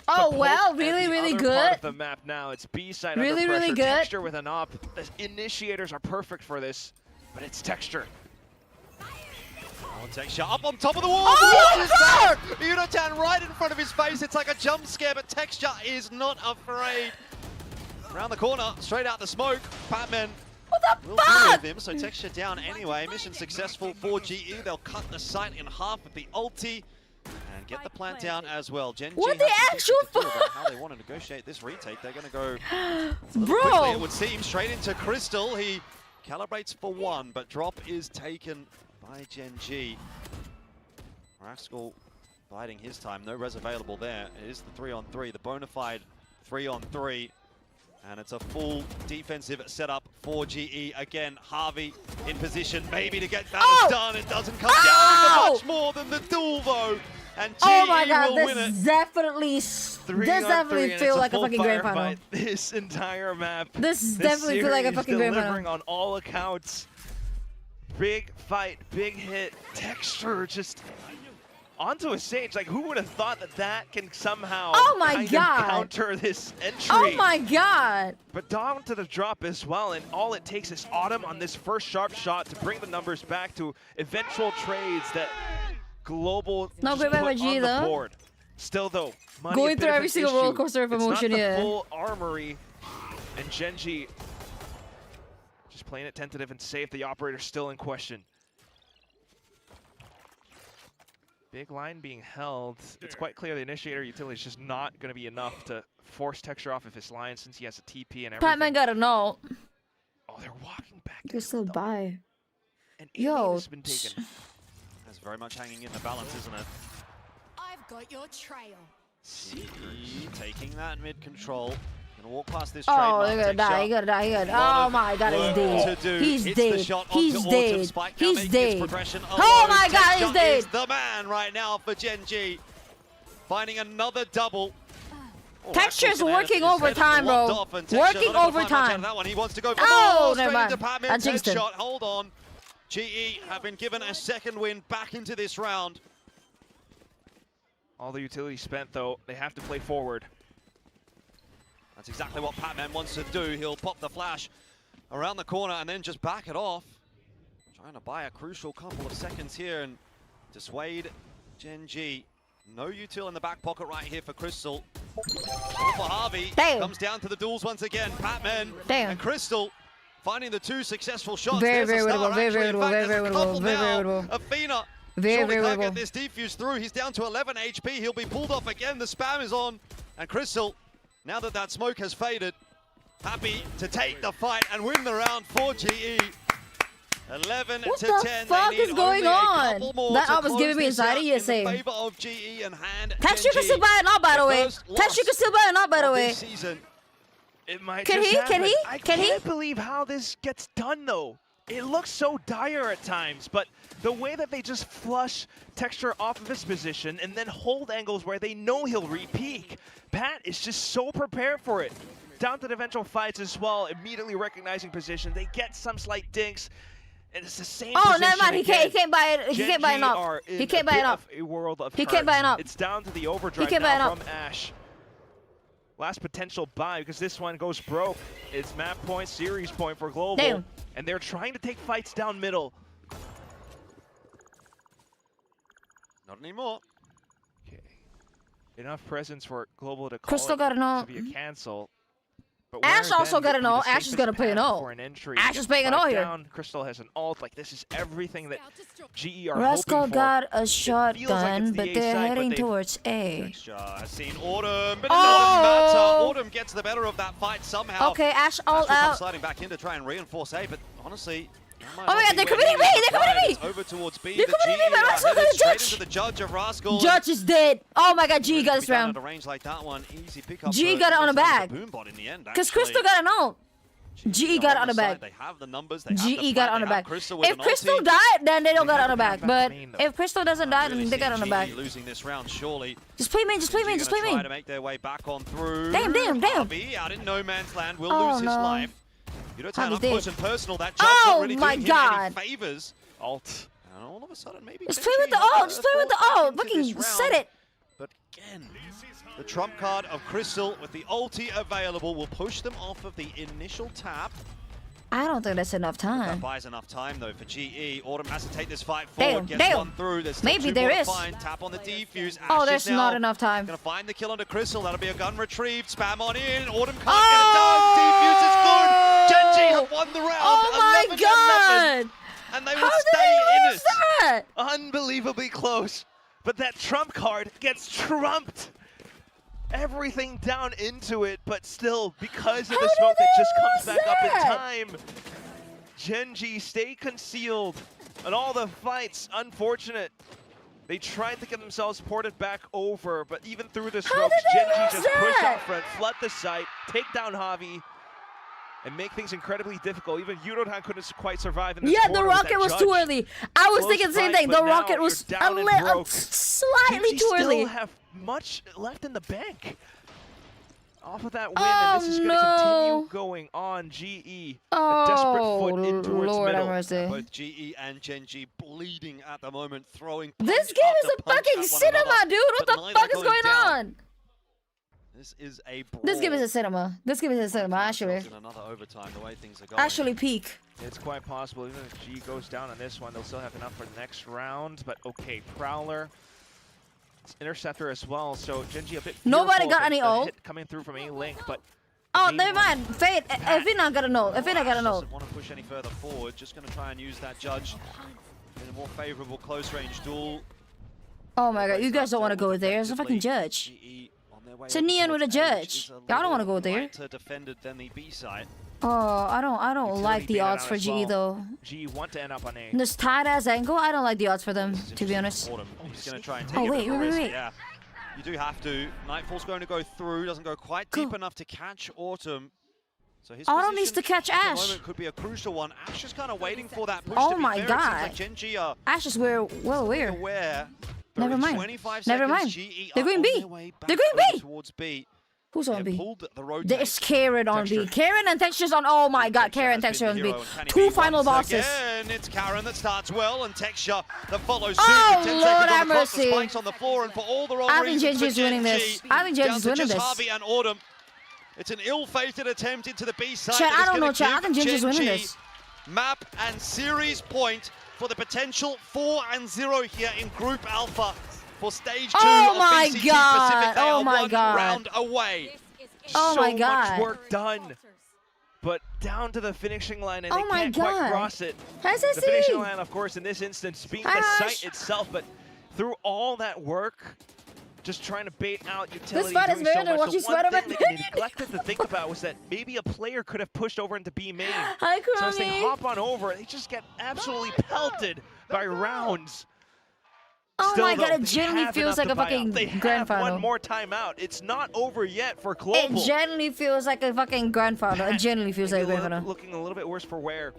Oh well, really good. Part of the map now. It's B side under pressure. Really good. Texture with an op. The initiators are perfect for this, but it's texture. Texture up on top of the wall. Oh my god! Yuratown right in front of his face. It's like a jump scare, but Texture is not afraid. Around the corner, straight out the smoke. Batman will deal with him, so Texture down anyway. Mission successful for GE. They'll cut the site in half with the ulti. And get the plant down as well. Gen.G what the actual fuck? How they want to negotiate this retake. They're going to go bro quickly, it would seem, straight into Crystal. He calibrates for 1, but drop is taken by Gen.G. Rascal biding his time. No res available there. It is the 3-on-3, the bona fide 3-on-3. And it's a full defensive setup for GE. Again, Harvey in position maybe to get that done. It doesn't come down to much more than the duel though. And GE oh my god, will win it. Definitely feel like a fucking grand final. This entire map. This definitely feel like a fucking grand final. Delivering on all accounts. Big fight, big hit, texture just onto a stage. Like, who would have thought that can somehow counter this entry? Oh my god! But down to the drop as well, and all it takes is Autumn on this first sharp shot to bring the numbers back to eventual trades that Global put on the board. Still though, money going through every single roller coaster of emotion. It's not the full armory, and Gen.G just playing it tentative and safe. The operator still in question. Big line being held. It's quite clear the initiator utility is just not going to be enough to force Texture off of his line since he has a TP and everything. Patman got a no. Oh, they're walking back. They're still by. And yo, has been taken. That's very much hanging in the balance, isn't it? I've got your trail. Taking that mid control. Gonna walk past this trademark. They're gonna die. He gotta die. He gotta die. Oh my god, he's dead. He's dead. He's dead. He's dead. Oh my god, he's dead. Is the man right now for Gen.G. Finding another double. Texture's working overtime, bro. Working overtime. That one. He wants to go for never mind. Headshot. Hold on. GE have been given a second win back into this round. All the utility spent though. They have to play forward. That's exactly what Patman wants to do. He'll pop the flash around the corner and then just back it off. Trying to buy a crucial couple of seconds here and dissuade Gen.G. No util in the back pocket right here for Crystal. All for Harvey. Damn. Comes down to the duels once again. Patman Damn. and Crystal finding the 2 successful shots. Very, There's very a star, winnable, very, actually. very In winnable, fact, very, there's very a winnable, couple very, very now. winnable. Athena Very, surely very can't get winnable. this defuse through. He's down to 11 HP. He'll be pulled off again. The spam is on. And Crystal, now that that smoke has faded, happy to take the fight and win the round for GE. 11 what to the 10. fuck is going on? That I was giving me anxiety. Yes, same. Favor of GE and hand Tetsu can still buy it out, by the way. Tetsu can still buy it out, by the way. It might Can just he? happen. Can he? I Can he? can't believe how this gets done, though. It looks so dire at times, but the way that they just flush Texture off of his position and then hold angles where they know he'll re-peak. Pat is just so prepared for it. Down to the eventual fights as well, immediately recognizing position. They get some slight dinks. And it's the same Oh, position never mind. He again. can't buy it. He can't buy it Gen G up. are He in can't buy it bit up. of a world of He can't buy it cards. up. It's down to the overdrive can't buy it now up. from Ash. Last potential buy because this one goes broke. It's map point, series point for Global. Damn. And they're trying to take fights down middle. Not anymore. Okay. Enough presence for Global to call Crystal it gotta know. to be a cancel. But Ash where also then gotta would be know. the Ash is safest gonna play an path ult. for an entry? Ash is playing an ult here. Down. Crystal has an ult. Like, this is everything that GE are Rascal hoping for. got a It feels shotgun, like it's the but A they're side, heading they've towards A. Texture has seen Autumn, but it Oh! doesn't matter. Autumn gets the better of that fight somehow. Okay, Ash all Ash will come out. sliding back in to try and reinforce A, but honestly, Oh my god, they're committing me! They're committing me! Over towards B. They're The committing me, GE but are Rascal headed got a straight judge! into the judge of Rascal. Judge is dead. Oh my god, G got this Down round. at a range like that one, easy pickup. G for got it on the Crystal. bag. Boom bot in the end, Because actually. Crystal got an ult. GE got it on the side. bag. They have the numbers. They have GE the got it plan, on the they have back. Crystal with If an Crystal ulti. died, then they don't got it on the back. back But main, though. if Crystal doesn't die, then Really they got it on the back. GE losing this round, surely. Just play main, just play main, just play Gonna try main. to make their way back on through. Damn, damn, damn. Harvey out in no man's land will Oh, lose his no. life. You don't turn Harvey's up close dead. and personal. That judge Oh not really my doing God. him any favors. Alt. And all of a sudden, maybe Just Gen play with G the have ult, a just play with the thought back ult. into Fucking this set round. it. But again, the trump card of Crystal with the ulti available will push them off of the initial tap. I don't think that's enough That time. buys enough time though for GE. Autumn has to take this fight Damn, forward, gets damn. one through. There's still Maybe two there more to is. find. Tap on the defuse. Oh, Ash there's is now not enough time. Gonna find the kill onto Crystal. That'll be a gun retrieved. Spam on in. Autumn can't Oh! get it done. Defuse is good. Gen G have won the round. Oh my 11-11. god! And they How will did stay they in lose it. that? Unbelievably close. But that trump card gets trumped. Everything down into it, but still, because of How the smoke did that they just comes lose back up in that? time, Gen G stay concealed. And all the fights, unfortunate. They tried to get themselves ported back over, but even through the How smokes, did they Gen G lose just push that? out front, flood the site, take down Javi, and make things incredibly difficult. Even Yudotan couldn't quite survive in this Yeah, the corner with rocket that was judge. too early. I was Close thinking the same fight, thing. but The now rocket was you're a down and little, broke. slightly Team G too early. still have much left in the bank. Off of that win, Oh, and this is going to no. continue going on. GE, a desperate foot in towards Lord have middle. mercy. Both GE and Gen G bleeding at the moment, throwing This punch game is after a punch fucking at one cinema, another, dude. What but the neither fuck is going down. on? This is a brawl. This game is a cinema. This game is a cinema, actually. In another overtime, the way things are going. Actually peak. It's quite possible. Even if G goes down on this one, they'll still have enough for the next round. But okay, Prowler. It's Interceptor as well, so Gen G a bit Nobody fearful got of any the ult. hit coming through from A-Link, but Oh, main never one- mind. Fate. Evina got a note. Evina got a note. Doesn't want to push any further forward. Just going to try and use that judge in a more favorable close-range duel. Oh my god, you guys don't want to go there. It's a fucking judge. GE on their way It's a over neon with a towards A, which judge. is a Y'all don't want to little go there. lighter defended than the B side. Oh, I don't like the baited odds out for as GE well. though. G want to end up on A. This tight ass angle, I don't like the odds for them, to be honest. Autumn, he's going to try and take Oh it wait, with a wait, risk. wait. Yeah, you do have to. Nightfall's going to go through. Doesn't go quite deep enough to catch Autumn. So his Autumn needs position to catch at the Ash. moment could be a crucial one. Ash is kind of waiting for that push. Oh to be my fair. It god. seems like Gen G are Ash is well aware. aware. Never In mind. 25 Never seconds, mind. GE They're are going on B. their way They're back going over B. towards B. Who's on They B? pulled the road There's Karen on B. Texture. Karen and Texture's on. Oh my god, Karen and Texture on B. Two final bosses. And it's Karen that starts well, and Texture that follows suit. Oh, with 10 Lord seconds on have the clock, the mercy. spikes on the floor, and for all the wrong I think reasons Gen G's for winning Gen this. G. I think Gen Down G's to winning just this. Harvey and Autumn. It's an ill-fated attempt into the B side. Chat, that I is don't gonna know, chat. I give think Gen G's Gen winning G this. Map and series point for the potential 4-0 here in Group Alpha for stage 2 Oh of my VCT god. Pacific. They Oh are my one god. round away. Oh so my god. much work done. But down to the finishing line and Oh they my can't quite God. cross it. Hi, The Sissy. finishing line, of course, in this instance, being Hi, the Hush. site itself, but through all that work, just trying to bait out utility, fight is doing better so than much. watching The one thing Spider-Man. they neglected to think about was that maybe a player could have pushed over into B main. Hi, So as they Crony. hop on over, they just get absolutely pelted by rounds. Oh Still, my God, though, it they genuinely have feels enough like to a buy out. fucking They grand have final. one more timeout. It's not over yet for It Global. genuinely feels like a fucking grand final. It genuinely feels like a grand final. Looking a little bit worse for Wear.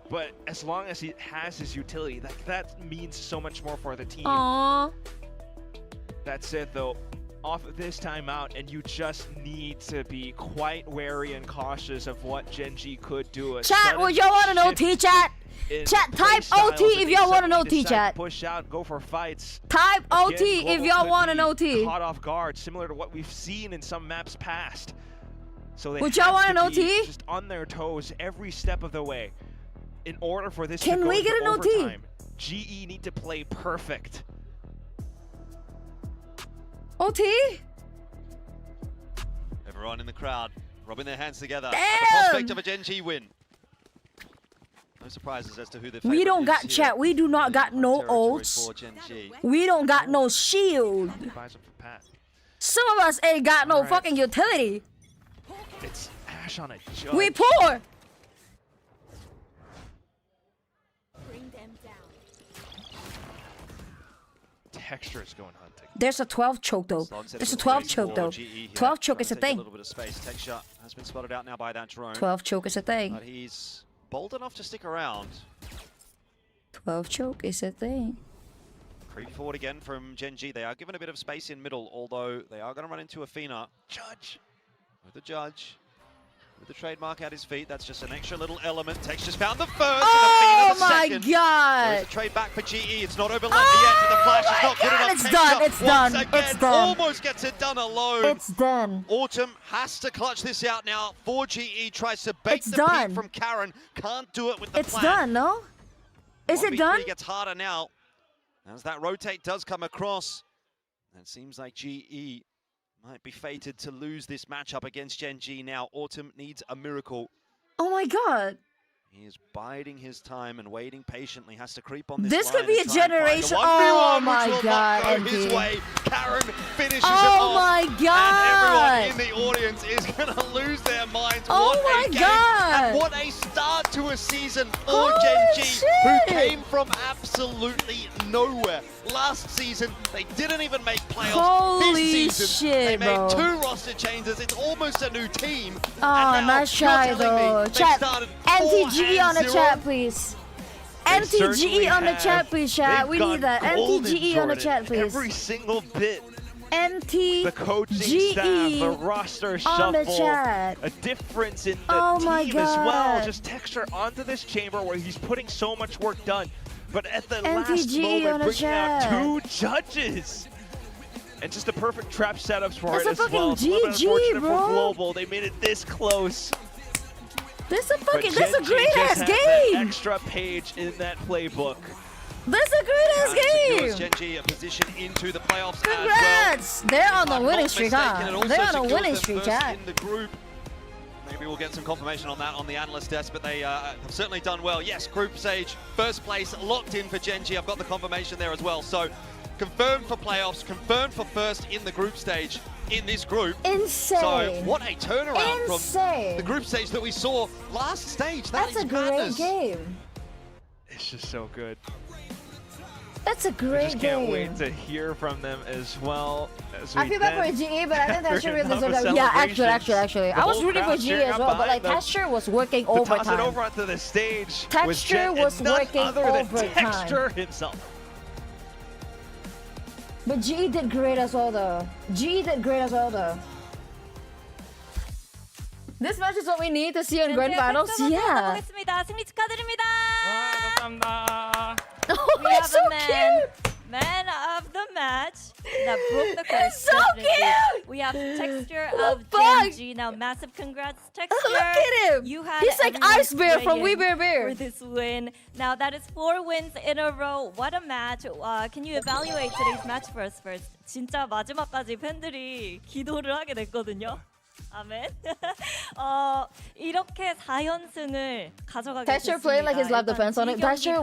But as long as he has his utility, that means so much more for the team. Aww. That's it, though. Off of this timeout, and you just need to be quite wary and cautious of what Gen.G could do. Chat, would y'all want to know T-chat? Chat, type OT if y'all want to know T-chat. Push out, go for fights. Type OT Again, if y'all Global want to could know be T. Caught off guard, similar to what we've seen in some maps past. So they Would y'all want want to an OT? just on their toes every step of the way. In order for this Can to go we into get an OT? overtime, GE need to play perfect. OT? Everyone in the crowd rubbing their hands together Damn! at the prospect of a Gen.G win. No surprises as to who the We favorite don't is got here chat. We do not got no territory ults. for Gen.G. We don't got no shield. Some of us ain't got no Alright. fucking utility. It's Ash on a judge. We poor. Texture is going hunting. There's a 12 choke though. There's a 12 choke though. 12 choke is a A thing. little bit of space. Texture has been spotted out now by that drone. 12 choke is a thing. But he's bold enough to stick around. 12 choke is a thing. Creep forward again from Gen.G. They are given a bit of space in middle, although they are going to run into Athena. Judge. With the judge. With the trademark at his feet. That's just an extra little element. Texture's found the first Oh and Athena the my second. God. There's a trade back for GE. It's not overlapped yet, but the flash is not good enough. It's Texture done, it's done, once again it's done. almost gets it done alone. It's done. Autumn has to clutch this out now. 4GE tries to bait It's the done. peek from Karen. Can't do it with the It's plan. done, no? Is it 1v3 done? gets harder now. As that rotate does come across. It seems like GE might be fated to lose this matchup against Gen.G now. Autumn needs a miracle. Oh my God. He is biding his time and waiting patiently. Has to creep on this This line could be and a try and find generation. the 1v1, Oh which my will God, not go his NP. way. Karen finishes it Oh off. my And God. everyone in the audience is going to lose their minds. Oh What my a game. God. And what a start to a season for Holy Gen.G, who shit. came from absolutely nowhere. Last season, they didn't even make playoffs. Holy this season, shit, they made bro. 2 roster changes. It's almost a new team. Oh, And now nice you're try telling though. me they Chat. started NTGE on the 4-0? chat, please. certainly NTGE on the have. chat, please, chat. They've We gone need that. golden, NTGE on the Jordan. chat, please. Every single bit. NTGE The coaching staff, the roster on shuffle, the chat. a difference in the Oh my team as well. God. Just Texture onto this chamber where he's putting so much work done. But at the last NTGE on moment, the bringing out chat. 2 judges. And just the perfect trap setups for That's it a as fucking well. It's a little bit GG, unfortunate bro. for Global. They made it this close. This a But fucking, that's a Gen.G great just ass had that game. extra page in that playbook. That's a great ass Secures game. Gen.G a position into the playoffs as well. Congrats. They're on the If I'm winning not streak, mistaken, it huh? also They're on a secures winning them streak, first chat. in the group. Maybe we'll get some confirmation on that on the analyst desk, but they have certainly done well. Yes, group stage, first place, locked in for Gen.G. I've got the confirmation there as well. So confirmed for playoffs, confirmed for first in the group stage in this group. Insane. So what a turnaround Insane. from the group stage that we saw last stage. That's is a great madness. game. It's just so good. That's a I great just can't game. wait to hear from them as well. As I we feel bad then for GE, but I think that should turn really up a deserve that. Yeah, celebration. actually. The I was whole rooting for crowd GE cheering as up well, but like behind them. Texture was working To toss it overtime. over onto the stage was Texture Jen, was and none working other than overtime. Texture himself. But GE did great as well, though. GE did great as well, though. This match is what we need to see in grand finals. Yeah. 가보겠습니다. 승리 축하드립니다. Oh, We have it's so a man, cute. man of the match that broke the curse. It's so definitely. cute. We have Texture What of the fuck? Gen.G. Now, massive congrats, Texture. Look at him. You had He's like everyone Ice Bear from praying We Bear Bear. for this win. Now, that is 4 wins in a row. What a match. Can you evaluate today's match for us first? 진짜 마지막까지 팬들이 기도를 하게 됐거든요. 아멘. 이렇게 4연승을 가져가게 Texture 됐습니다. played like his life depends on it. Texture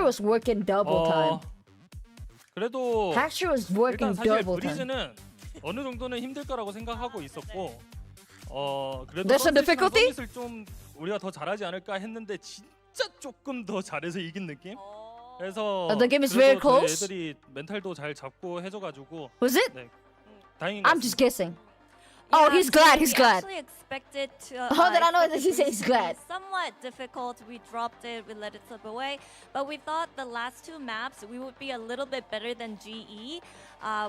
was working double time. 그래도 Texture was working 일단 사실 double time. 브리즈는 어느 정도는 힘들 거라고 생각하고 있었고 그래도 There's some difficulty? 서밋을 좀 우리가 더 잘하지 않을까 했는데 진짜 조금 더 잘해서 이긴 느낌? 그래서 The game is very 그래도 close. 애들이 멘탈도 잘 잡고 해줘가지고 Was it? 네, 다행인 I'm 것 같습니다. just guessing. Oh, he's glad. He's glad. We actually expected to. How did I know that he said he's glad? Somewhat difficult. We dropped it. We let it slip away. But we thought the last two maps we would be a little bit better than GE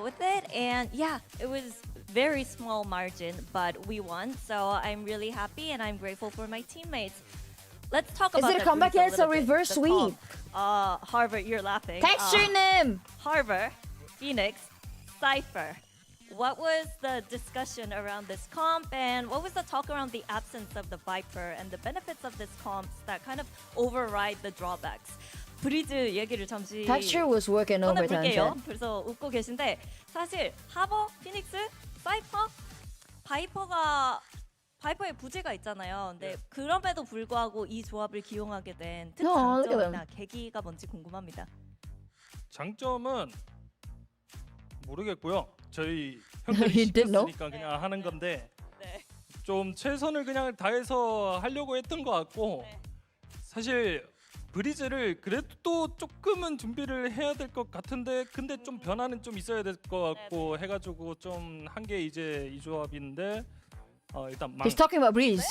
with it. And yeah, it was very small margin, but we won. So I'm really happy and I'm grateful for my teammates. Let's talk Is about it a the comeback group yet? It's a little bit. reverse The sweep. comp. Harvard, you're laughing. Texture name. Harvard, Phoenix, Cypher. What was the discussion around this comp and what was the talk around the absence of the Viper and the benefits of this comp that kind of override the drawbacks? 브리즈 얘기를 잠시 Texture was working overtime. 꺼내볼게요. 그래서 웃고 계신데 사실 하버, 피닉스, 사이퍼, 바이퍼의 부재가 있잖아요. 근데 그럼에도 불구하고 이 조합을 기용하게 된 특장점이나 계기가 뭔지 궁금합니다. 장점은 모르겠고요. 저희 형들이 시켰으니까 그냥 하는 건데 좀 최선을 그냥 다해서 하려고 했던 것 같고 사실 브리즈를 그래도 조금은 준비를 해야 될 것 같은데 근데 좀 변화는 좀 있어야 될 것 같고 해가지고 좀 한 게 이제 이 조합인데 일단 He's talking about Breeze.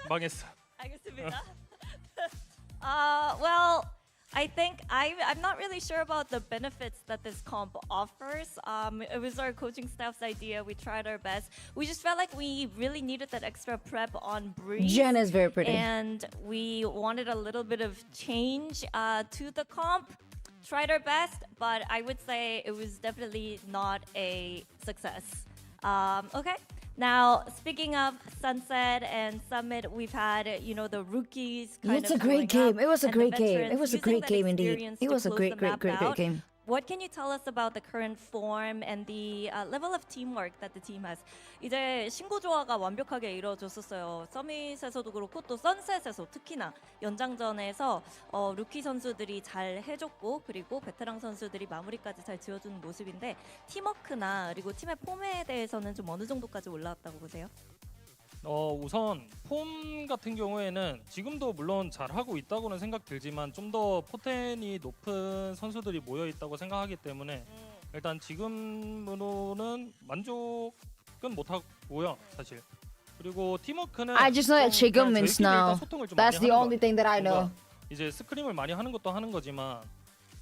망했어. 알겠습니다. Well, I think I'm not really sure about the benefits that this comp offers. It was our coaching staff's idea. We tried our best. We just felt like we really needed that extra prep on Breeze. Jen is very pretty. And we wanted a little bit of change to the comp. Tried our best, but I would say it was definitely not a success. Okay. Now, speaking of Sunset and Summit, we've had, the rookies kind It's of a great going up game. It was a and great the game. veterans It was a using great that game indeed. experience It to was a close great, the great, map great, great out. game. What can you tell us about the current form and the level of teamwork that the team has? 이제 신구조화가 완벽하게 이루어졌었어요. 서밋에서도 그렇고 또 선셋에서 특히나 연장전에서 루키 선수들이 잘 해줬고 그리고 베테랑 선수들이 마무리까지 잘 지어주는 모습인데 팀워크나 그리고 팀의 폼에 대해서는 좀 어느 정도까지 올라왔다고 보세요? 우선 폼 같은 경우에는 지금도 물론 잘하고 있다고는 생각 들지만 좀 더 포텐이 높은 선수들이 모여 있다고 생각하기 때문에 일단 지금으로는 만족은 못 하고요, 사실. 그리고 팀워크는 I just know that 지금 means now. That's the only thing that I know. 이제 스크림을 많이 하는 것도 하는 거지만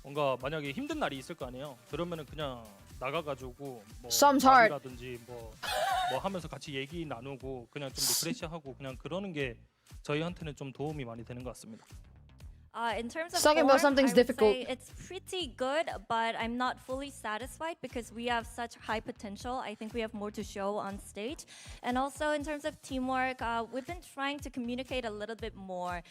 뭔가 만약에 힘든 날이 있을 거 아니에요. 그러면은 그냥 나가가지고 뭐 밥이라든지 뭐 하면서 같이 얘기 나누고 그냥 좀 리프레시하고 그냥 그러는 게 저희한테는 좀 도움이 많이 되는 것 같습니다. In terms of Talking form, about something's I would difficult. say it's pretty good, but I'm not fully satisfied because we have such high potential. I think we have more to show on stage. And also in terms of teamwork, we've been trying to communicate a little bit more.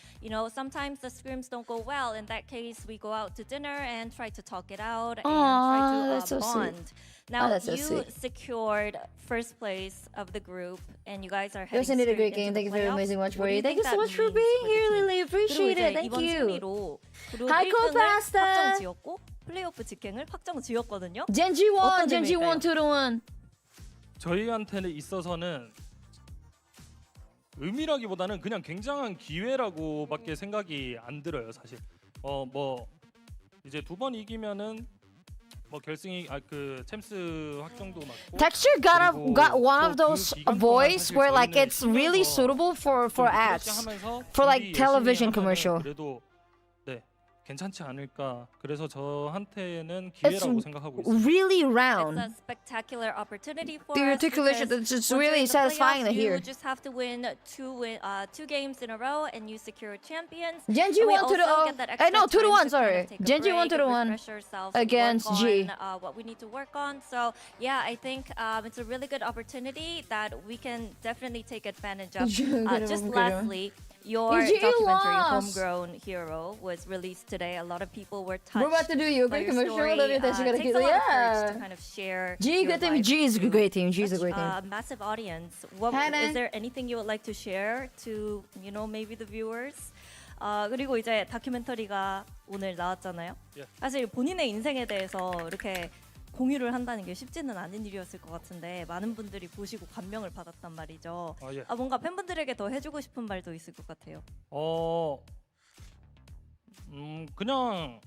Sometimes the scrims don't go well. In that case, we go out to dinner and try to talk it out and try to bond. Now, you secured first place of the group, and you guys are heading It was indeed a great straight game. into Thank you the for amazing playoffs. watch, What do you Thank you think so that much for means being for the here, team? Lily. Appreciate it. Thank 이번 you. 승리로 그룹 Hi, 1등을 Pasta. 확정 지었고 플레이오프 직행을 확정 지었거든요. Genji won. 어떤 Genji won 의미일까요? 2-1. 저희한테는 있어서는 의미라기보다는 그냥 굉장한 기회라고밖에 생각이 안 들어요, 사실. 뭐 이제 두 번 이기면은 뭐 결승이 그 챔스 확정도 맞고. Texture got one of those voice where like it's really suitable for ads, for like television commercial. 그래도 네 괜찮지 않을까. 그래서 저한테는 기회라고 생각하고 있습니다. Really round. It's a spectacular opportunity for The us articulation because is once really you're in the satisfying to playoffs, hear. You just have to win two games in a row and you secure champions. Genji And we won to also get that extra no, 2-1, time to kind sorry. of take a Genji won break, 2-1 refresh ourselves, against work G. on, what we need to work on. So yeah, I think it's a really good opportunity that we can definitely take advantage of. Just lastly, your documentary, Homegrown Hero, was released today. A lot of people were touched. We're about to do you by great your commercial. story. It takes a lot of courage to kind of share. G, good team. G is a great team. G is a great team. Massive audience. Is there anything you would like to share to, you know, maybe the viewers? 그리고 이제 다큐멘터리가 오늘 나왔잖아요. 사실 본인의 인생에 대해서 이렇게 공유를 한다는 게 쉽지는 않은 일이었을 것 같은데 많은 분들이 보시고 감명을 받았단 말이죠. 뭔가 팬분들에게 더 해주고 싶은 말도 있을 것 같아요. 그냥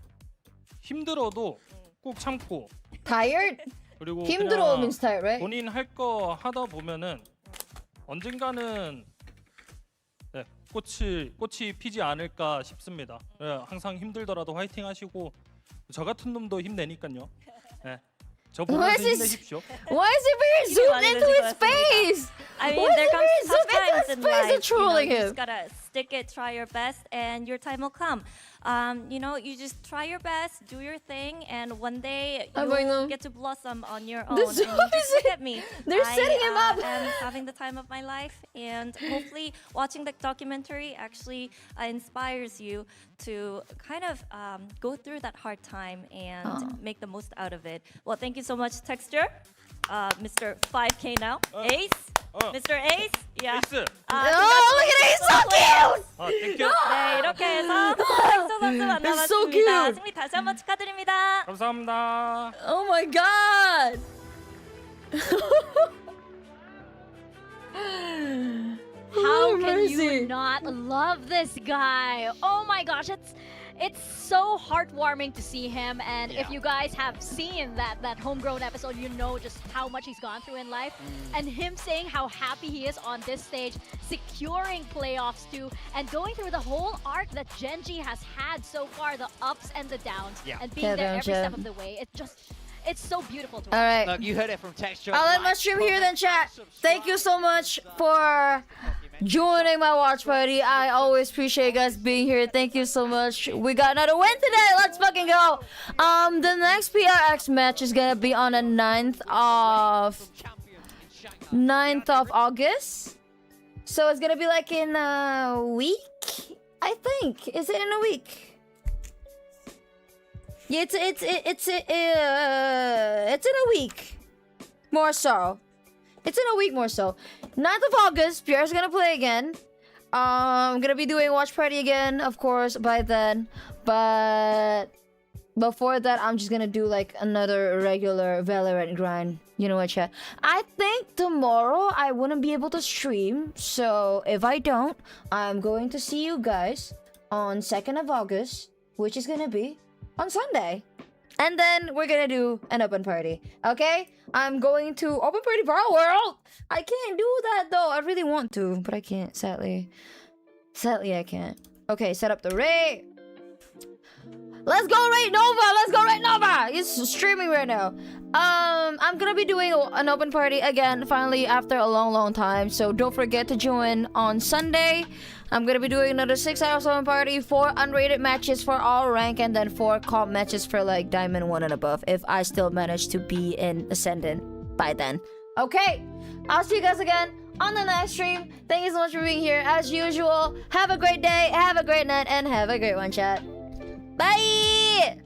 힘들어도 꼭 참고. Tired? 그리고 힘들어 means tired, right? 본인 할 거 하다 보면은 언젠가는 꽃이 피지 않을까 싶습니다. 항상 힘들더라도 화이팅 하시고 저 같은 놈도 힘내니까요. 저 보면서 힘내십시오. Why is he very zoomed into his face? I mean, there comes tough times in life. You just gotta stick it, try your best, and your time will come. You know, you just try your best, do your thing, and one day you'll get to blossom on your own. And you just look at me. They're setting him up. I'm having the time of my life, and hopefully watching the documentary actually inspires you to kind of go through that hard time and make the most out of it. Well, thank you so much, Texture. Mr. 5K now. Ace. Mr. Ace. Yeah. Ace. Look at Ace, so cute! thank you. 네, 이렇게 해서 텍스처 선수 만나봤습니다. 승리 다시 한번 축하드립니다. 감사합니다. Oh my god! How can you not love this guy? Oh my gosh, it's so heartwarming to see him, and if you guys have seen that Homegrown episode, you know just how much he's gone through in life. And him saying how happy he is on this stage, securing playoffs too, and going through the whole arc that Genji has had so far, the ups and the downs, and being there every step of the way. It's so beautiful to watch. Alright. Look, you heard it from Texture. I'll end my stream here then, chat. Thank you so much for joining my watch party. I always appreciate you guys being here. Thank you so much. We got another win today. Let's fucking go. The next PRX match is gonna be on the 9th of August. So it's gonna be like in a week, I think. Is it in a week? Yeah, it's in a week, more so. It's in a week more so. 9th of August, Pierre's gonna play again. I'm gonna be doing watch party again, of course, by then. But before that, I'm just gonna do like another regular Valorant grind. You know what, chat? I think tomorrow I wouldn't be able to stream. So if I don't, I'm going to see you guys on 2nd of August, which is gonna be on Sunday. And then we're gonna do an open party, okay? I'm going to open party Brawl World. I can't do that though. I really want to, but I can't, sadly. Sadly, I can't. Okay, set up the raid. Let's go Raid Nova. Let's go Raid Nova. It's streaming right now. I'm gonna be doing an open party again, finally, after a long time. So don't forget to join on Sunday. I'm gonna be doing another 6 hours open party, 4 unrated matches for all rank, and then 4 comp matches for like Diamond 1 and above, if I still manage to be in Ascendant by then. Okay, I'll see you guys again on the next stream. Thank you so much for being here. As usual, have a great day, have a great night, and have a great one, chat. Bye!